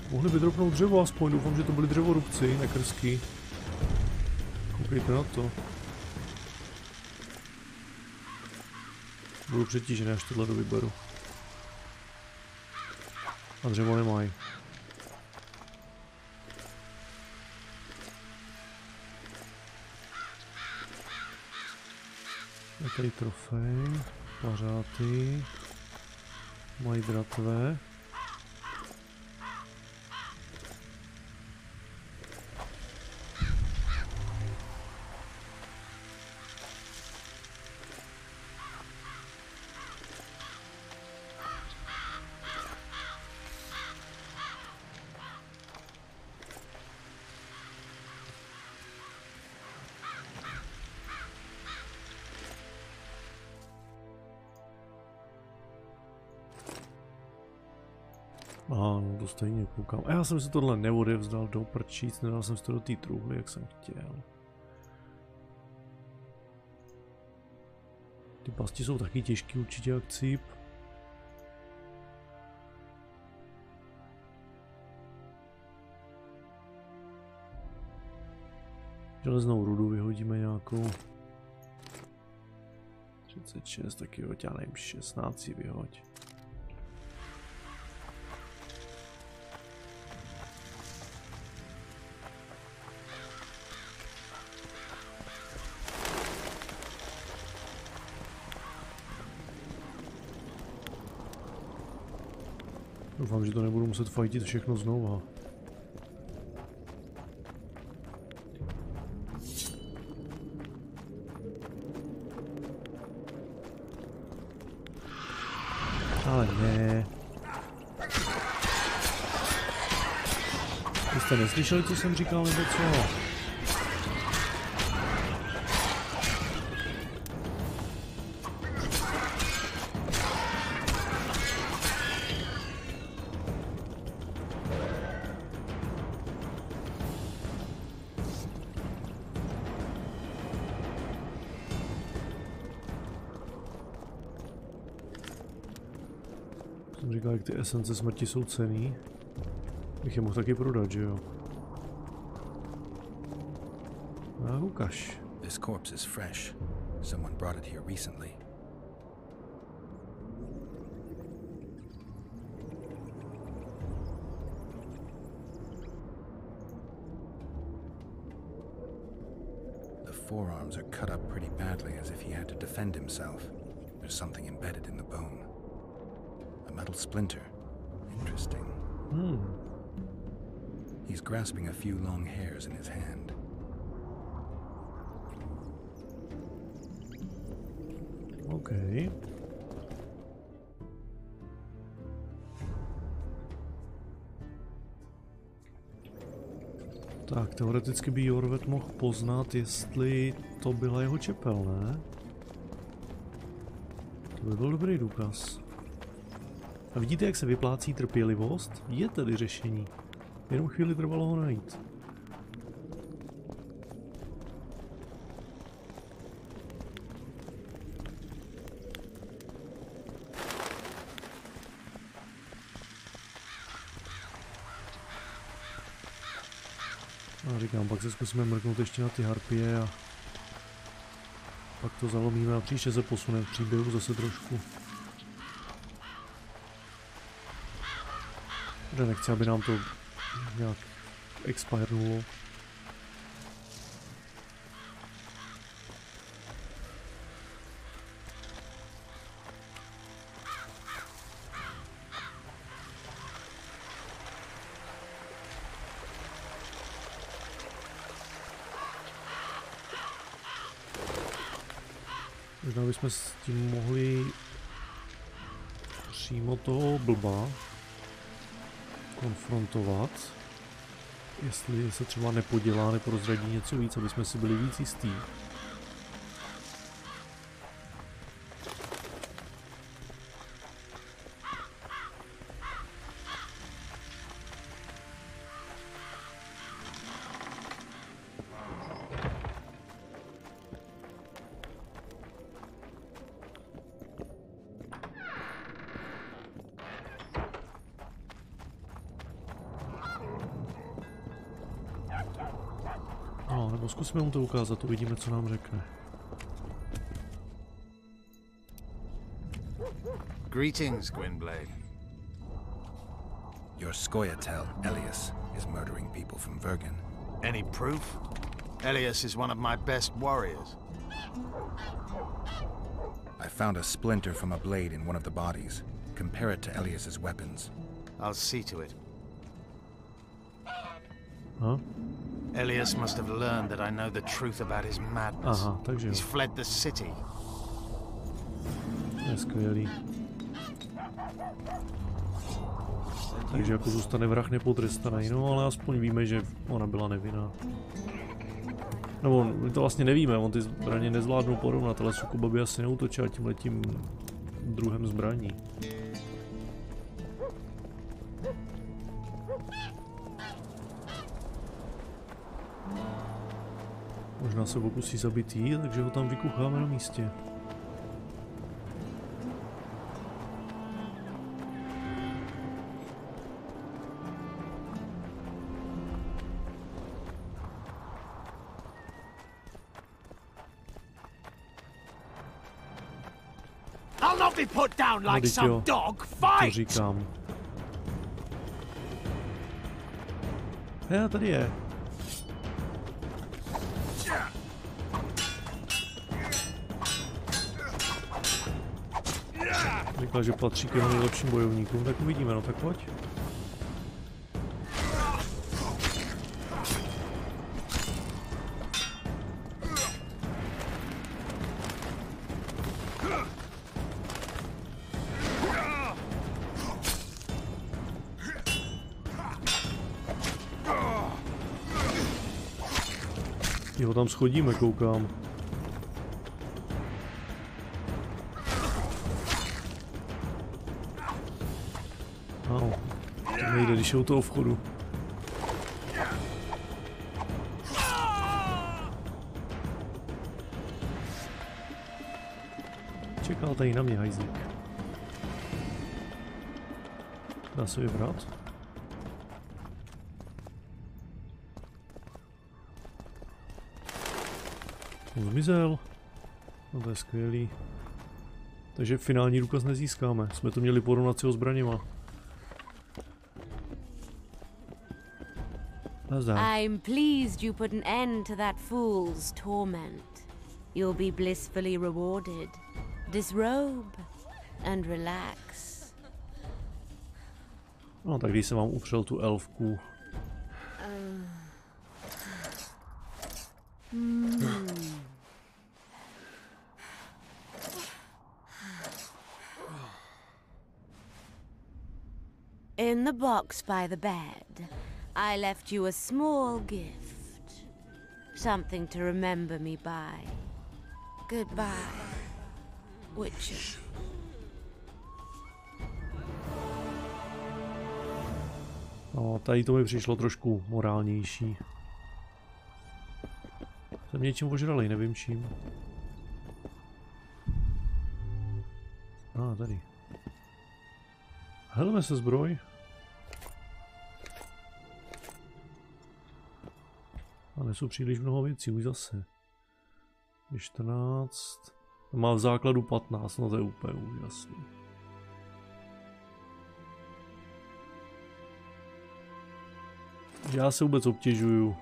S1: Mohli by dropnout dřevo aspoň, doufám, že to byli dřevorubci, nekrsky. Koukejte na to. Budu přetížený, až tohle vyberu. A dřevo nemají. Je tady trofej, pařáty. Mají dratve. No to stejně koukám. A já jsem si tohle neodevzdal do prčíc, nedal jsem si to do té truhly, jak jsem chtěl. Ty pasti jsou taky těžký určitě jak cíp. Železnou rudu vyhodíme nějakou. 36, taky hoď, já nevím, 16 si vyhoď. Doufám, že to nebudu muset fajtit všechno znova. Ale ne. Vy jste neslyšeli, co jsem říkal, nebo co? Jsem říkal, jak ty esence smrti jsou cenný. Bych je mohl taky prodat, že jo? A ukaž.
S5: This corpse is fresh. Someone brought it here recently. The forearms are cut up pretty badly, as if he had to defend himself. There's something embedded in the bone. A metal splinter. Interesting. He's grasping a few long hairs in his hand.
S1: Okay. Tak, teoreticky by Jorvet mohl poznat, jestli to byla jeho čepel, ne? To by byl dobrý důkaz. A vidíte, jak se vyplácí trpělivost? Je tedy řešení. Jenom chvíli trvalo ho najít. A říkám, pak se zkusíme mrknout ještě na ty harpie a pak to zalomíme a příště se posuneme v příběhu zase trošku. Protože nechci, aby nám to nějak expirenulo. Možná bychom s tím mohli přímo toho blba konfrontovat, jestli se třeba nepodělá, neprozradí něco víc, aby jsme si byli víc jistí. No, nebo zkusíme mu to ukázat, uvidíme, co nám řekne.
S10: Greetings, Gwynblade.
S5: Your Scoia'tael, Elias, is murdering people from Vergen.
S10: Any proof? Elias is one of my best warriors.
S5: I found a splinter from a blade in one of the bodies. Compare it to Elias's weapons.
S10: I'll see to it.
S1: Huh?
S10: Elias must have learned that I know the truth about his madness.
S1: Aha, takže jo.
S10: He's fled the city.
S1: Je skvělý. Takže jako zůstane vrah nepotrestaný, no ale aspoň víme, že ona byla nevinná. No my to vlastně nevíme, on ty zbraně nezvládnou porovnat, ale Sukuba by asi neútočil tímhletím druhem zbraní. Možná se pokusí zabít jí, takže ho tam vykucháme na místě.
S16: I'll not be put down like some dog. Fight!
S1: To říkám. Tady je. Říkal, že patří k jeho nejlepším bojovníkům, tak uvidíme, no tak pojď. Jo, tam schodíme, koukám. Au, to nejde, když je u toho vchodu. Čekal tady na mě hajzlík. Dá se vybrat? On zmizel. No to je skvělý. Takže finální důkaz nezískáme. Jsme to měli porovnat si ho zbraněma.
S6: I'm pleased you put an end to that fool's torment. You'll be blissfully rewarded. Disrobe and relax.
S1: No tak když jsem vám upřel tu elfku.
S6: In the box by the bed, I left you a small gift. Something to remember me by. Goodbye, Witcher.
S1: No, tady to mi přišlo trošku morálnější. Jsem něčím ožralej, nevím čím. Tady. Helme se zbroj. A nejsou příliš mnoho věcí, už zase. Je 14. Má v základu 15, no to je úplně úžasný. Já se vůbec obtěžuju.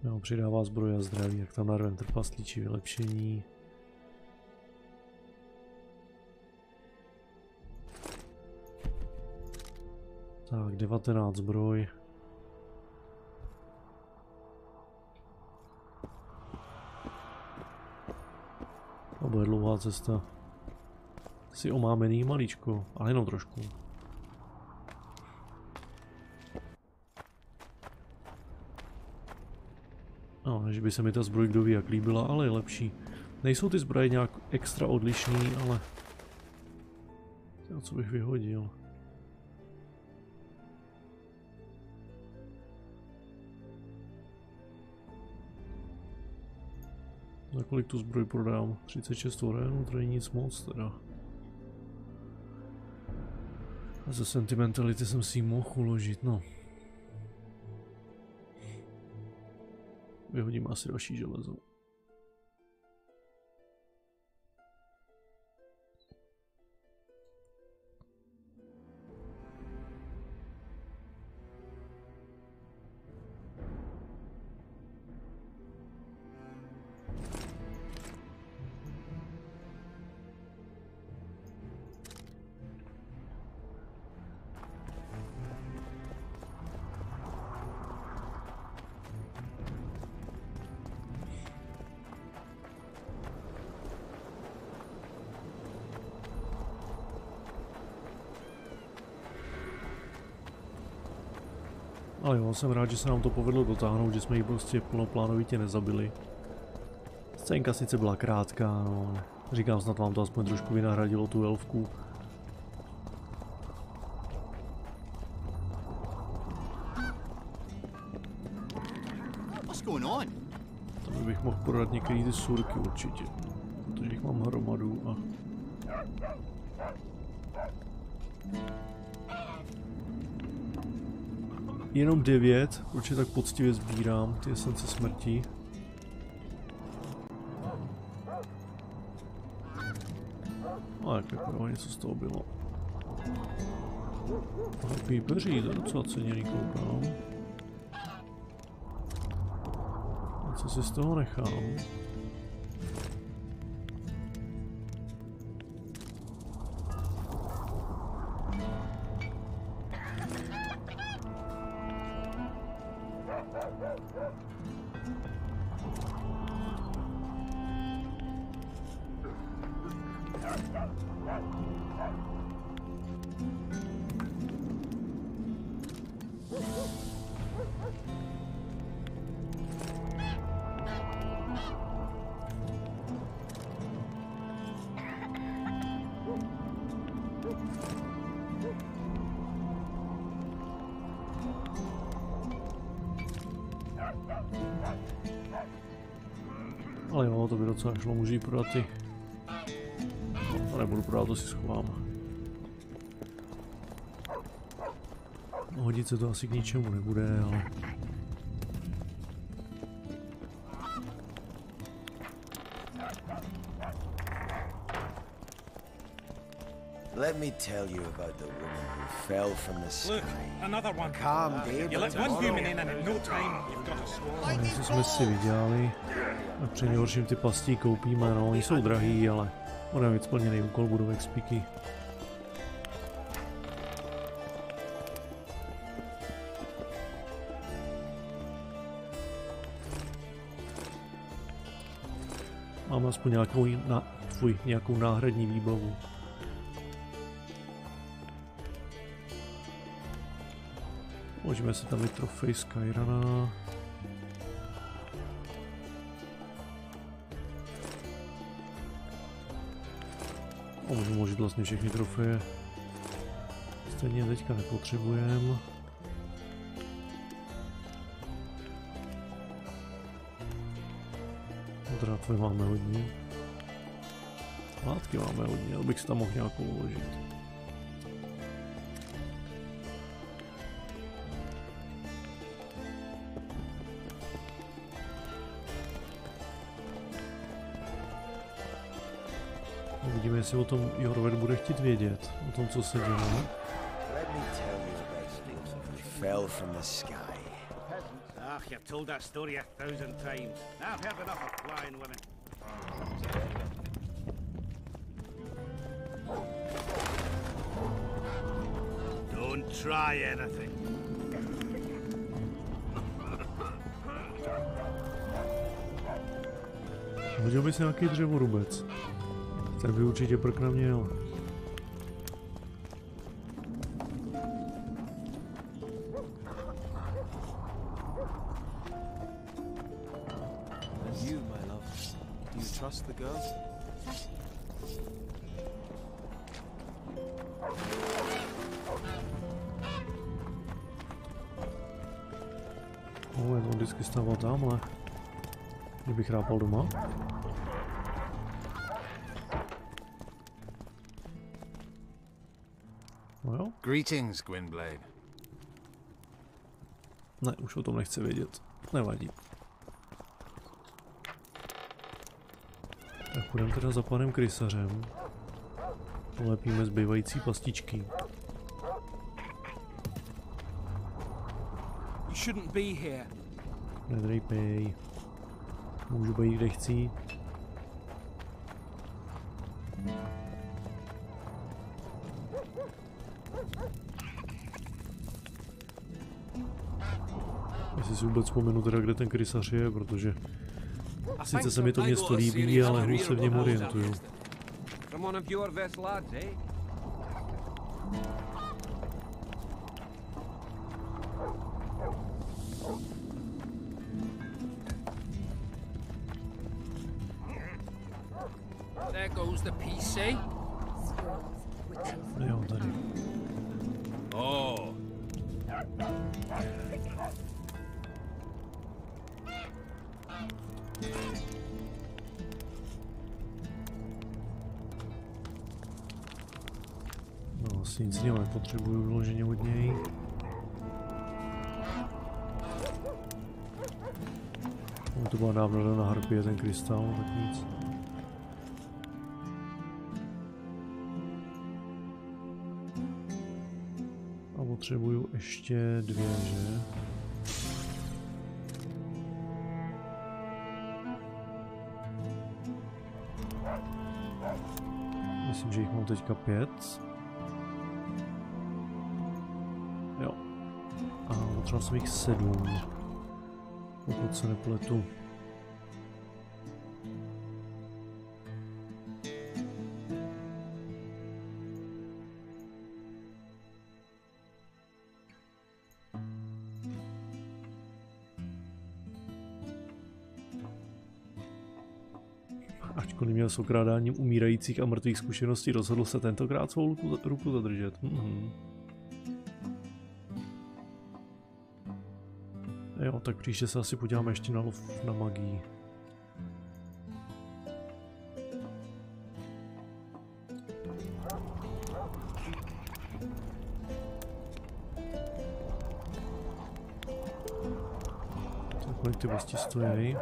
S1: No, přidává zbroj a zdraví, jak tam narvem trpaslíčí vylepšení. Tak, 19 zbroj. To bude dlouhá cesta. Si omámený maličko, ale jenom trošku. No, než by se mi ta zbroj kdo ví jak líbila, ale je lepší. Nejsou ty zbroje nějak extra odlišný, ale... Co bych vyhodil? Za kolik tu zbroj prodám? 36 orenů, to není nic moc teda. A ze sentimentality jsem si ji mohl uložit, no. Vyhodím asi další železo. Ale jo, jsem rád, že se nám to povedlo dotáhnout, že jsme ji prostě plnoplánovitě nezabili. Scénka sice byla krátká, no ale říkám, snad vám to aspoň trošku vynahradilo tu elfku. Tam bych mohl prodat některé ty surky určitě, protože jich mám hromadu a... Jenom 9, proč je tak poctivě sbírám ty esence smrti. A jak jako něco z toho bylo. Pípeří, to je docela ceněný, koukám. A co si z toho nechám? Ale jo, to by docela šlo, můžu jí prodat ty. No, to nebudu prodat, to si schovám. Hodit se to asi k ničemu nebude, ale...
S19: Let me tell you about the woman who fell from the sky.
S2: Look, another one.
S19: Calm, Dave.
S2: You let one human in and in no time you've got a swarm.
S1: Něco jsme si vydělali. A při nejhorším ty pastí koupíme, no, oni jsou drahý, ale budeme mít splněný úkol, budou expíky. Máme aspoň nějakou náhradní výbavu. Můžeme se tam i trofej Skyrana. A můžeme uložit vlastně všechny trofeje. Stejně teďka nepotřebujeme. Drátve máme hodně. Látky máme hodně, abych si tam mohl nějakou uložit. Uvidíme, jestli o tom Jorvet bude chtít vědět, o tom, co se dělá.
S11: Ach, you've told that story 1,000 times. Now I've heard enough of flying women. Don't try anything.
S1: Hodil by si nějaký dřevorubec. Ten by určitě prk na měl.
S12: Trust the girl?
S1: On vždycky stával tamhle. Kdybych rápal doma. No jo.
S10: Greetings, Gwynblade.
S1: Ne, už o tom nechci vědět. Nevadí. Tak půjdeme teda za panem krysařem. Polepíme zbývající pastičky.
S8: You shouldn't be here.
S1: Nedrejpej. Můžu být kde chci. Jestli si vůbec vzpomenu teda, kde ten krysař je, protože sice se mi to město líbí, ale hůř se v něm orientuju.
S8: There goes the PC.
S1: Jo, tady.
S9: Oh.
S1: No, asi nic jiného nepotřebuju vyloženě od něj. To byla dávno na harpě ten krystal, tak nic. A potřebuju ještě 2, že? Myslím, že jich mám teďka 5. Jo. A potřeboval jsem jich 7. Pokud se nepletu. Ačkoliv měl s okrádáním umírajících a mrtvých zkušeností, rozhodl se tentokrát svou ruku zadržet. Jo, tak příště se asi podíváme ještě na lov na magii. Kolik ty vlastně stojí?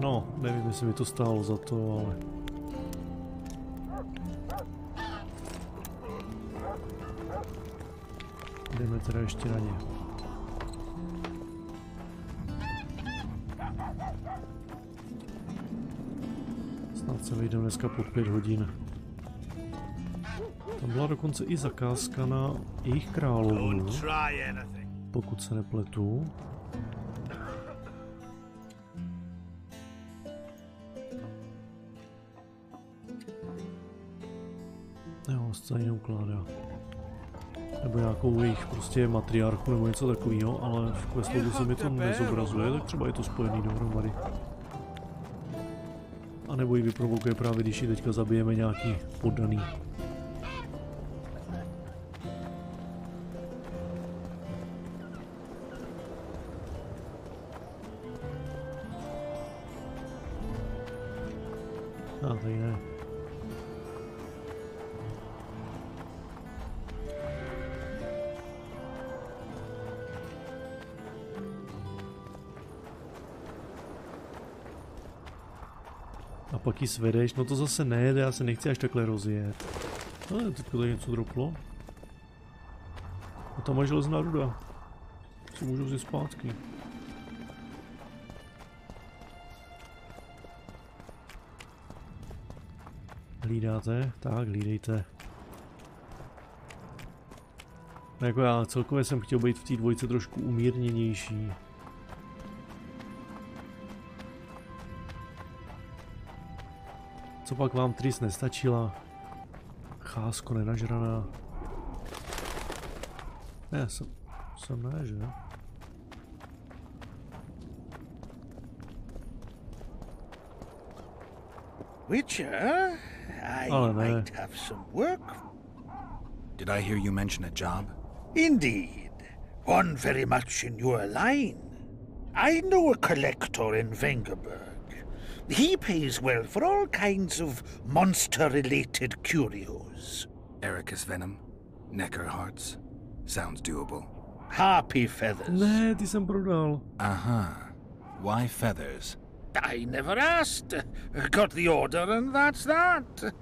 S1: No, nevím, jestli mi to stálo za to, ale... Jdeme teda ještě na ně. Snad se vejdeme dneska pod 5 hodin. Tam byla dokonce i zakázka na jejich královnu, pokud se nepletu. Jo, scéně neukládá. Nebo nějakou jejich prostě matriarchu nebo něco takového, ale v questlogu se mi to nezobrazuje, tak třeba je to spojený dohromady. A nebo ji vyprovokuje právě, když ji teďka zabijeme nějaký poddaný. A tady ne. A pak ji svedeš, no to zase nejede, já se nechci až takhle rozjet. Ale teďka tady něco droplo. A tam má železná ruda. Co můžu vzít zpátky. Hlídáte? Tak, hlídejte. No jako já celkově jsem chtěl být v té dvojce trošku umírněnější. Co pak vám Triss nestačila? Chásko nenažraná. Ne, jsem ne, že?
S13: Witcher, I might have some work.
S5: Did I hear you mention a job?
S13: Indeed. One very much in your line. I know a collector in Vengerberg. He pays well for all kinds of monster-related curios.
S5: Ericus venom, necker hearts. Sounds doable.
S13: Harpy feathers.
S1: Ne, ty jsem prodal.
S5: Aha. Why feathers?
S13: I never asked. Got the order and that's that.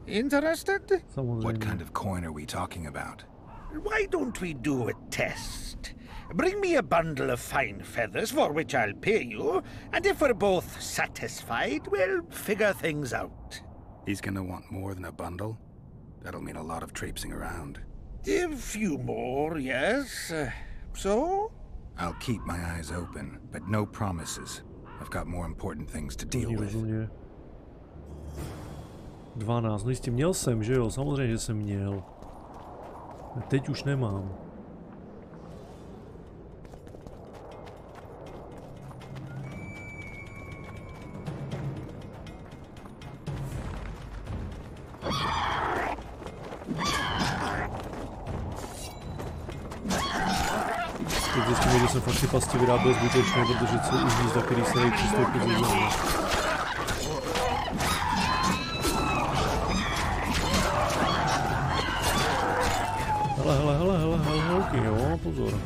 S13: Interested?
S5: What kind of coin are we talking about?
S13: Why don't we do a test? Bring me a bundle of fine feathers for which I'll pay you, and if we're both satisfied, we'll figure things out.
S5: He's gonna want more than a bundle? That'll mean a lot of traipsing around.
S13: A few more, yes. So?
S5: I'll keep my eyes open, but no promises. I've got more important things to deal with.
S1: 12, no jistě měl jsem, že jo? Samozřejmě, že jsem měl. A teď už nemám. Teď zjistíme, že jsem fakt ty pasti vyráběl zbytečně, protože jsou už místa, který se dají přistoupit z území. Hele, holky, jo, pozor.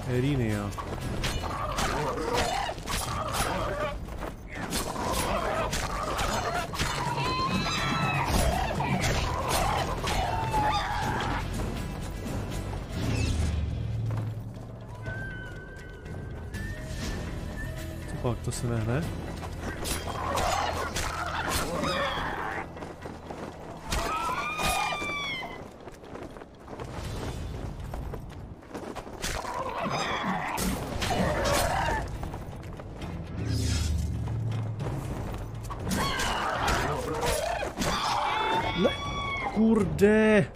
S1: Herního. Co pak, to se nehne? Kurde!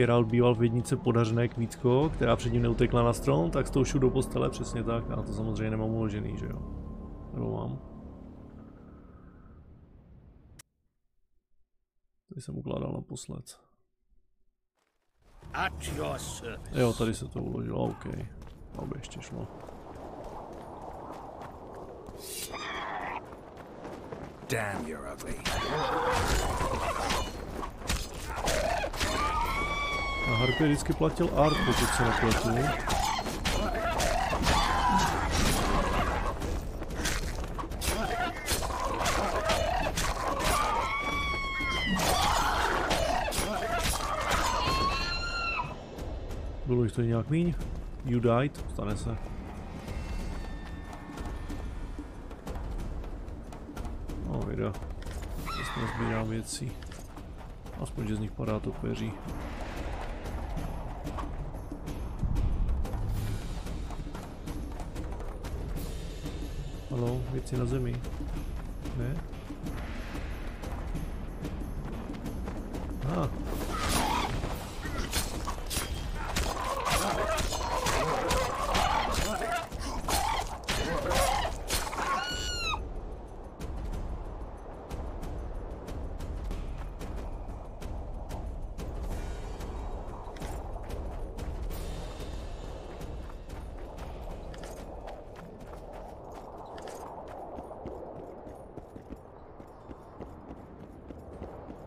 S1: Geralt býval v jednice podařené kvítko, která předtím neutekla na strom, tak s tou šup do postele, přesně tak. Já to samozřejmě nemám uložený, že jo? Nebo mám? Tady jsem ukládal naposled. Jo, tady se to uložilo, OK. Aby ještě šlo.
S5: Damn, you're ugly.
S1: A Harpy vždycky platil art, pokud se nepletu. Bylo jich to nějak míň? You died? Stane se. No, vida. Zase nazbírám věcí. Aspoň, že z nich padá to peří. Halo, věci na zemi. Ne? Ah.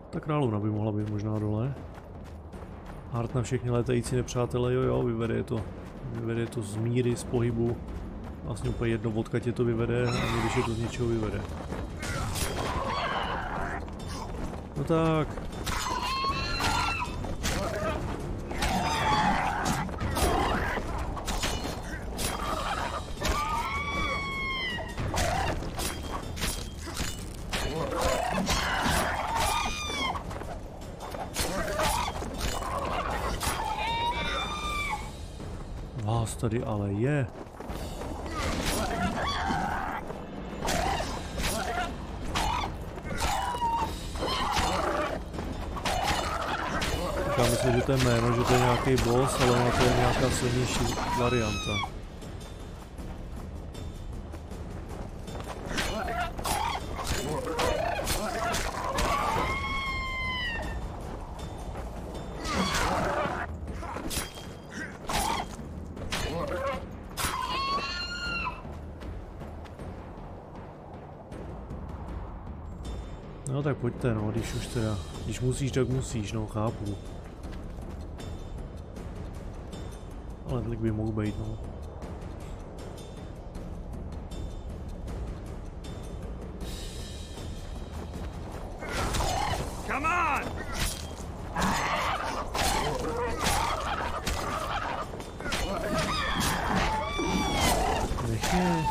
S1: Ta královna by mohla být možná dole. Hard na všechny létající nepřátele, jo, vyvede to z míry, z pohybu. Vlastně úplně jedno, odkud tě to vyvede, ani když je to z něčeho vyvede. No tak. Vás tady ale je. Já myslím, že to je jméno, že to je nějaký boss, ale ona to je nějaká silnější varianta. No tak pojďte, no, když už teda, když musíš, tak musíš, no, chápu. Ale klik by mohl být, no.
S2: Come on!
S1: Nech je.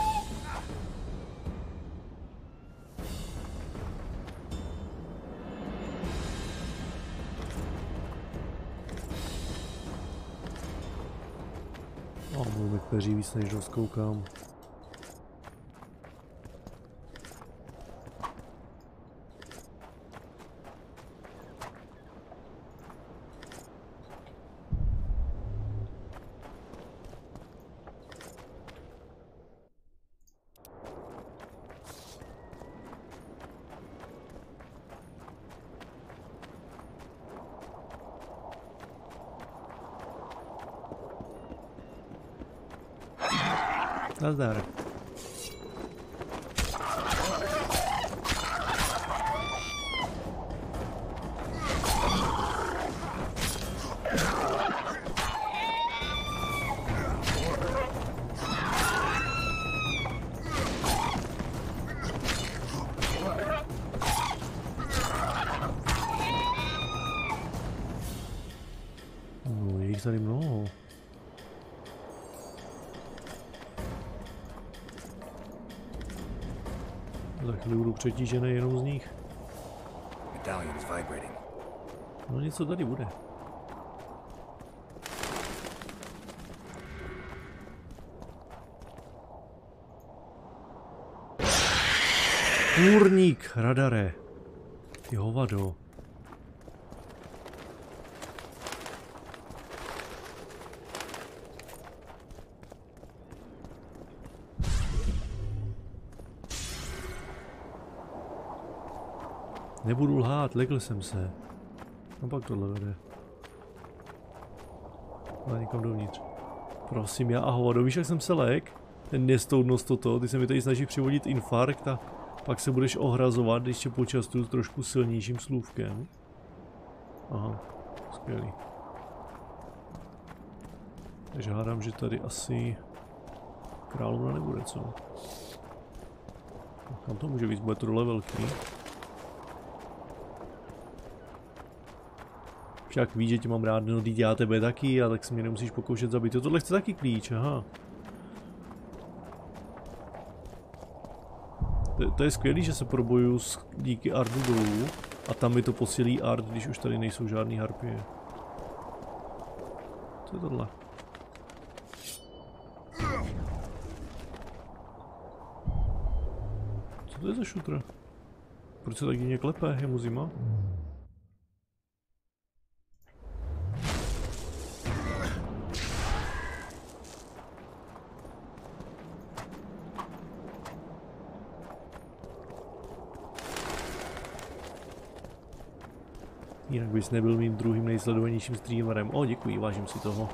S1: Budu mít peří víc, než rozkoukám. Nazdar. No, je jich tady mnoho. Za chvíli budu přetížený jenom z nich. No něco tady bude. Kůrník, radare. Ty hovado. Nebudu lhát, lekl jsem se. No pak tohle vede. Ale někam dovnitř. Prosím, já a hovado, víš, jak jsem se lek? Ten nestoudnost toto, ty se mi tady snaží přivodit infarkt a pak se budeš ohrazovat, když tě počastuju trošku silnějším slůvkem. Aha, skvělý. Takže hádám, že tady asi králů nebude, co? Kam to může víc, bude to dole velký. Však víš, že tě mám rád, no teď já tebe taky, a tak se mě nemusíš pokoušet zabít. Jo, tohle chce taky klíč, aha. To je skvělý, že se probojuju díky ardu dolů a tam mi to posílí art, když už tady nejsou žádný harpie. Co je tohle? Co to je za šutr? Proč se tak divně klepe? Je mu zima? Jinak bys nebyl mým druhým nejsledovanějším streamerem. O, děkuji, vážím si toho.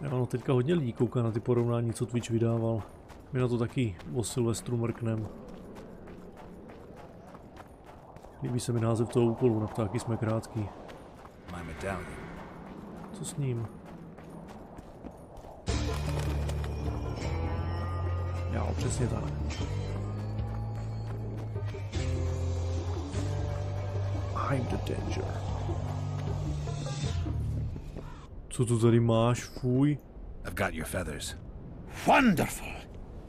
S1: Ano, teďka hodně lidí kouká na ty porovnání, co Twitch vydával. My na to taky o Silvestru mrknem. Líbí se mi název toho úkolu, na ptáky jsme krátký. Co s ním? Jo, přesně tak. I'm the danger. Co tu tady máš, fuj?
S5: I've got your feathers.
S13: Wonderful.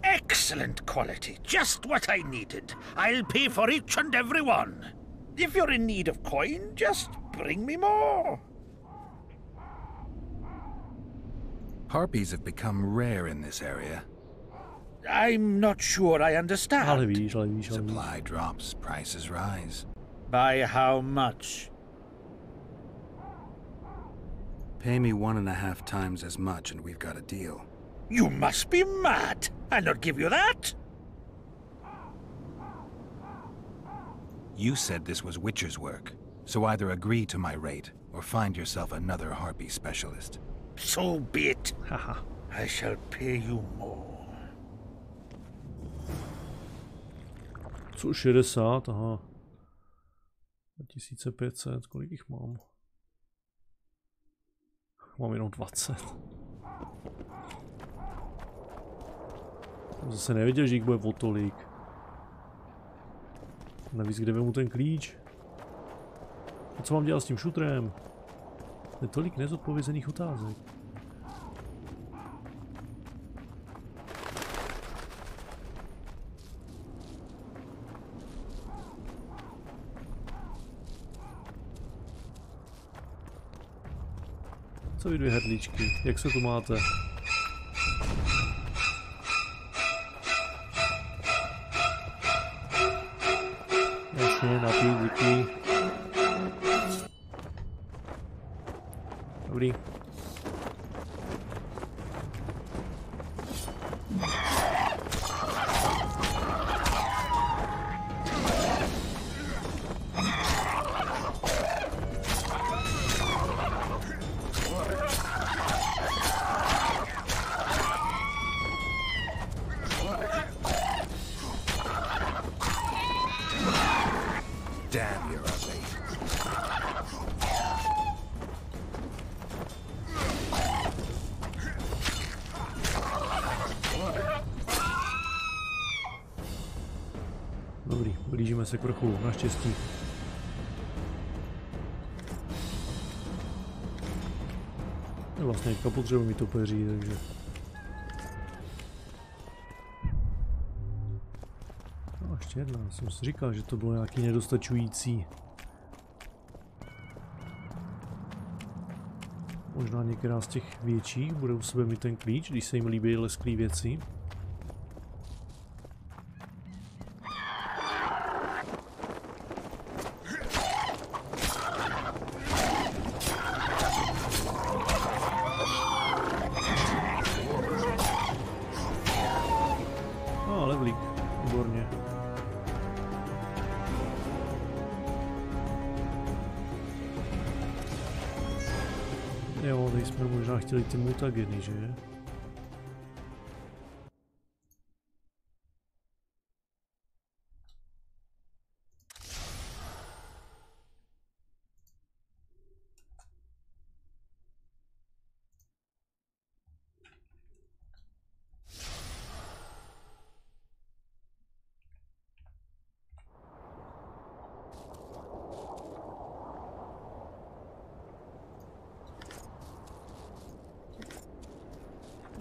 S13: Excellent quality. Just what I needed. I'll pay for each and every one. If you're in need of coin, just bring me more.
S5: Harpies have become rare in this area.
S13: I'm not sure I understand.
S1: Ale víš.
S5: Supply drops, prices rise.
S13: By how much?
S5: Pay me 1.5 times as much and we've got a deal.
S13: You must be mad. I'll not give you that.
S5: You said this was Witcher's work, so either agree to my rate or find yourself another harpy specialist.
S13: So be it. I shall pay you more.
S1: Co 60, aha. 2500, kolik jich mám? Mám jenom 20. Jsem zase nevěděl, že jich bude o tolik. Navíc, kde vemu ten klíč? A co mám dělat s tím šutrem? Je tolik nezodpovězených otázek. Co vy dvě hrdličky? Jak se tu máte? Jasně, napít, díky. Dobrý. Dobrý, blížíme se k vrcholu, naštěstí. Vlastně teďka potřebuji mít topeří, takže... No, ještě jedna, jsem si říkal, že to bylo nějaký nedostačující. Možná některá z těch větších bude u sebe mít ten klíč, když se jim líbí lesklý věci. No, ale vlík. Výborně. Jo, tady jsme možná chtěli ty mutageny, že?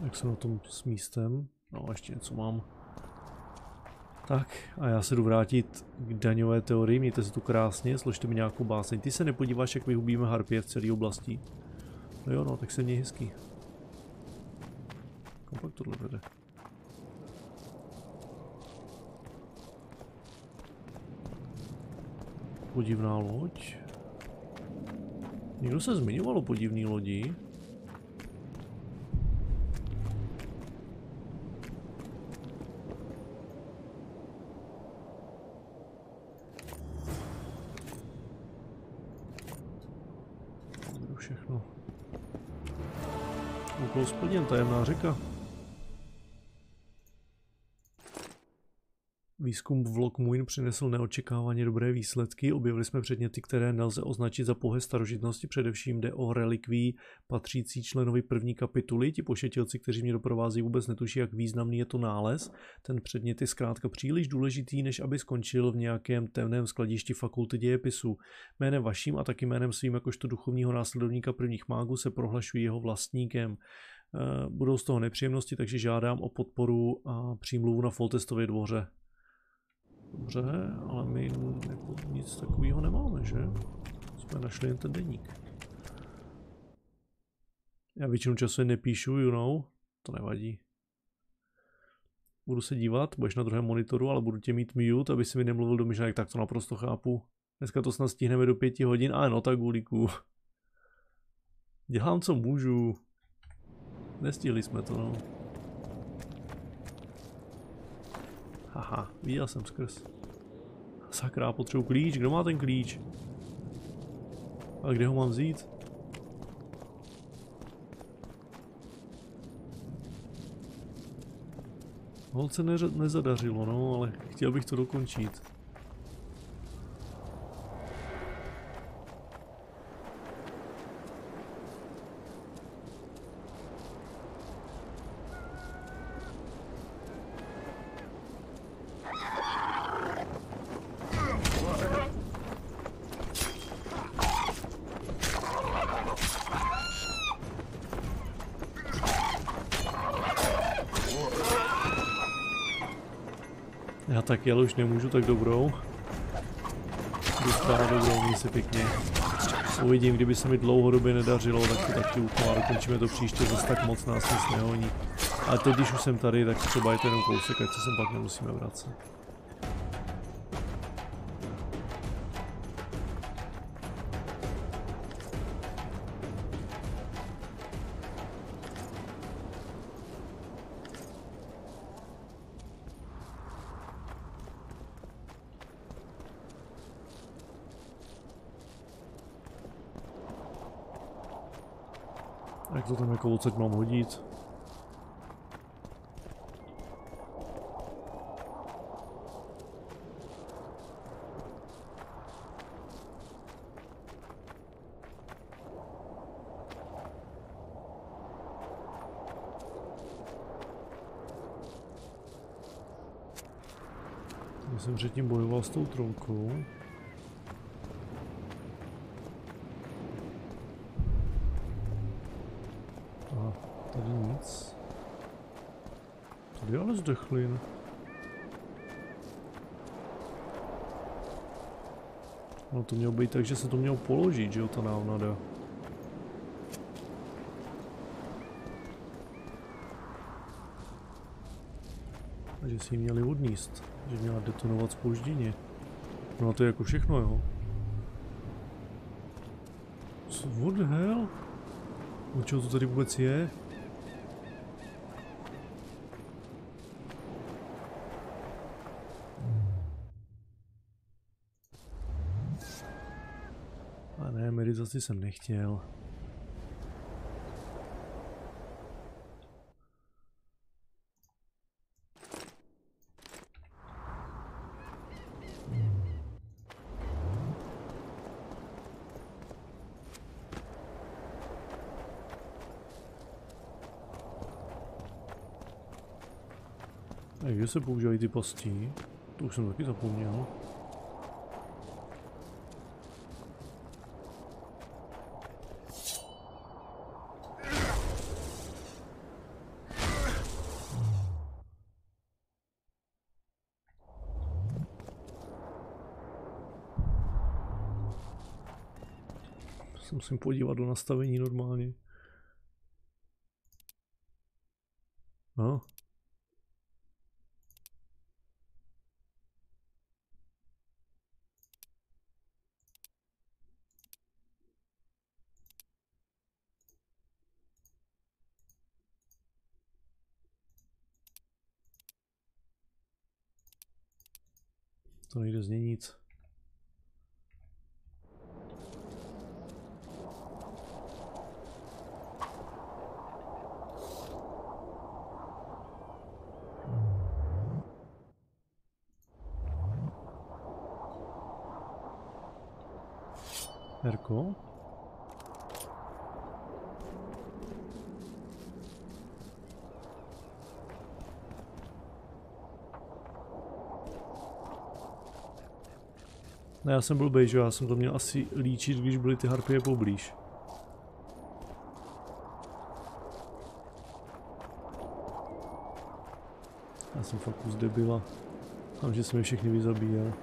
S1: Jak jsem na tom s místem? No, ještě něco mám. Tak, a já se jdu vrátit k daňové teorii. Mějte se tu krásně, složte mi nějakou báseň. Ty se nepodíváš, jak vyhubíme harpie v celé oblasti. No jo, no, tak se měj hezký. Kam pak tohle vede? Podivná loď. Někdo se zmiňoval o podivné lodi. Všechno. Úkol splněn, tajemná řeka. Výzkum v Lokmuin přinesl neočekávaně dobré výsledky. Objevili jsme předměty, které nelze označit za pouhé starožitnosti. Především jde o relikví patřící členovi první kapituly. Ti pošetilci, kteří mě doprovází, vůbec netuší, jak významný je to nález. Ten předmět je zkrátka příliš důležitý, než aby skončil v nějakém temném skladišti fakulty dějepisu. Jménem vaším a taky jménem svým jakožto duchovního následovníka prvních mágů se prohlašuji jeho vlastníkem. Budou z toho nepříjemnosti, takže žádám o podporu a přímluvu na Foltestově dvoře. Dobře, ale my jako nic takového nemáme, že? Jsme našli jen ten deník. Já většinu času je nepíšu, you know? To nevadí. Budu se dívat, budeš na druhém monitoru, ale budu tě mít mute, aby si mi nemluvil do myšlenek, tak to naprosto chápu. Dneska to snad stihneme do 5 hodin, ale no tak gulíku. Dělám, co můžu. Nestihli jsme to, no. Haha, viděl jsem skrz. Sakra, potřebuji klíč, kdo má ten klíč? A kde ho mám vzít? Holce nezadařilo, no, ale chtěl bych to dokončit. Já tak jel už nemůžu, tak dobrou. Dostává dobrou, měj se pěkně. Uvidím, kdyby se mi dlouhodobě nedařilo, tak to taky úplně dokončíme to příště, zase tak moc nás nic nehoní. Ale teď, když už jsem tady, tak třeba je to jenom kousek, ať se sem pak nemusíme vracet. Jak to tam jako odsaď mám hodit? Já jsem předtím bojoval s tou trolkou. Tady nic. Tady ale zdechlin. No to mělo být tak, že se to mělo položit, že jo, ta návnada. A že si ji měli odníst. Že měla detonovat zpožděně. No a to je jako všechno, jo. Co what the hell? O čeho to tady vůbec je? premeditaci jsem nechtěl. A kde se používají ty pasti? To už jsem taky zapomněl. Se musím podívat do nastavení normálně. No. To nejde z něj nic. Herko? Ne, já jsem byl blbej, že já jsem to měl asi líčit, když byly ty harpie poblíž. Já jsem fakt kus debila. Mám, že jsem je všechny vyzabíjel.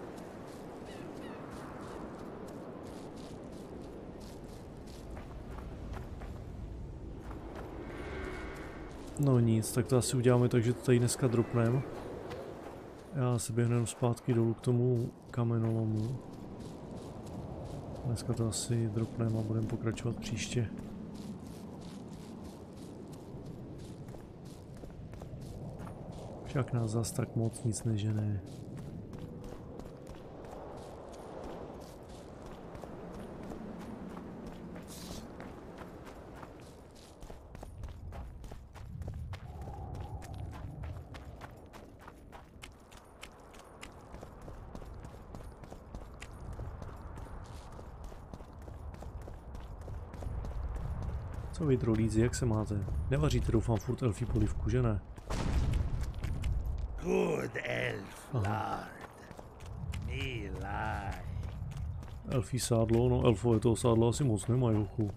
S1: No nic, tak to asi uděláme tak, že to tady dneska dropneme. Já se běhnu zpátky dolů k tomu kamenolomu. Dneska to asi dropneme a budeme pokračovat příště. Však nás zas tak moc nic nežene. Co vy trolíci, jak se máte? Nevaříte, doufám, furt elfí polivku, že ne?
S13: Good elf, lord. Me lie.
S1: Elfí sádlo, no elfové toho sádla asi moc nemají, hochu.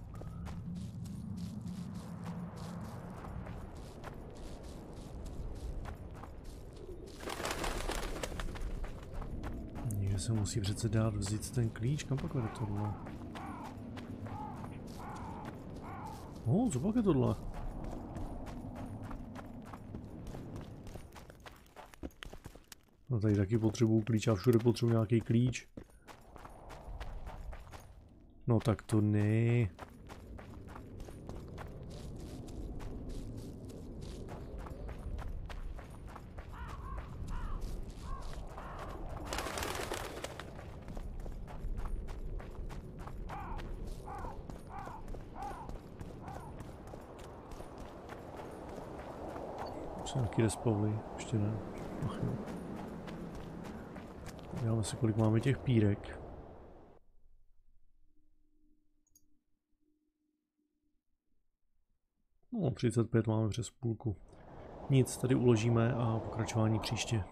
S1: Někde se musí přece dát vzít ten klíč, kam pak vede tohle? Co pak je tohle? No tady taky potřebuju klíč a všude potřebuji nějaký klíč. No tak to ne. Nějaký respawly, ještě ne. Ach jo. Děláme si, kolik máme těch pírek. No, 35 máme přes půlku. Nic, tady uložíme a pokračování příště.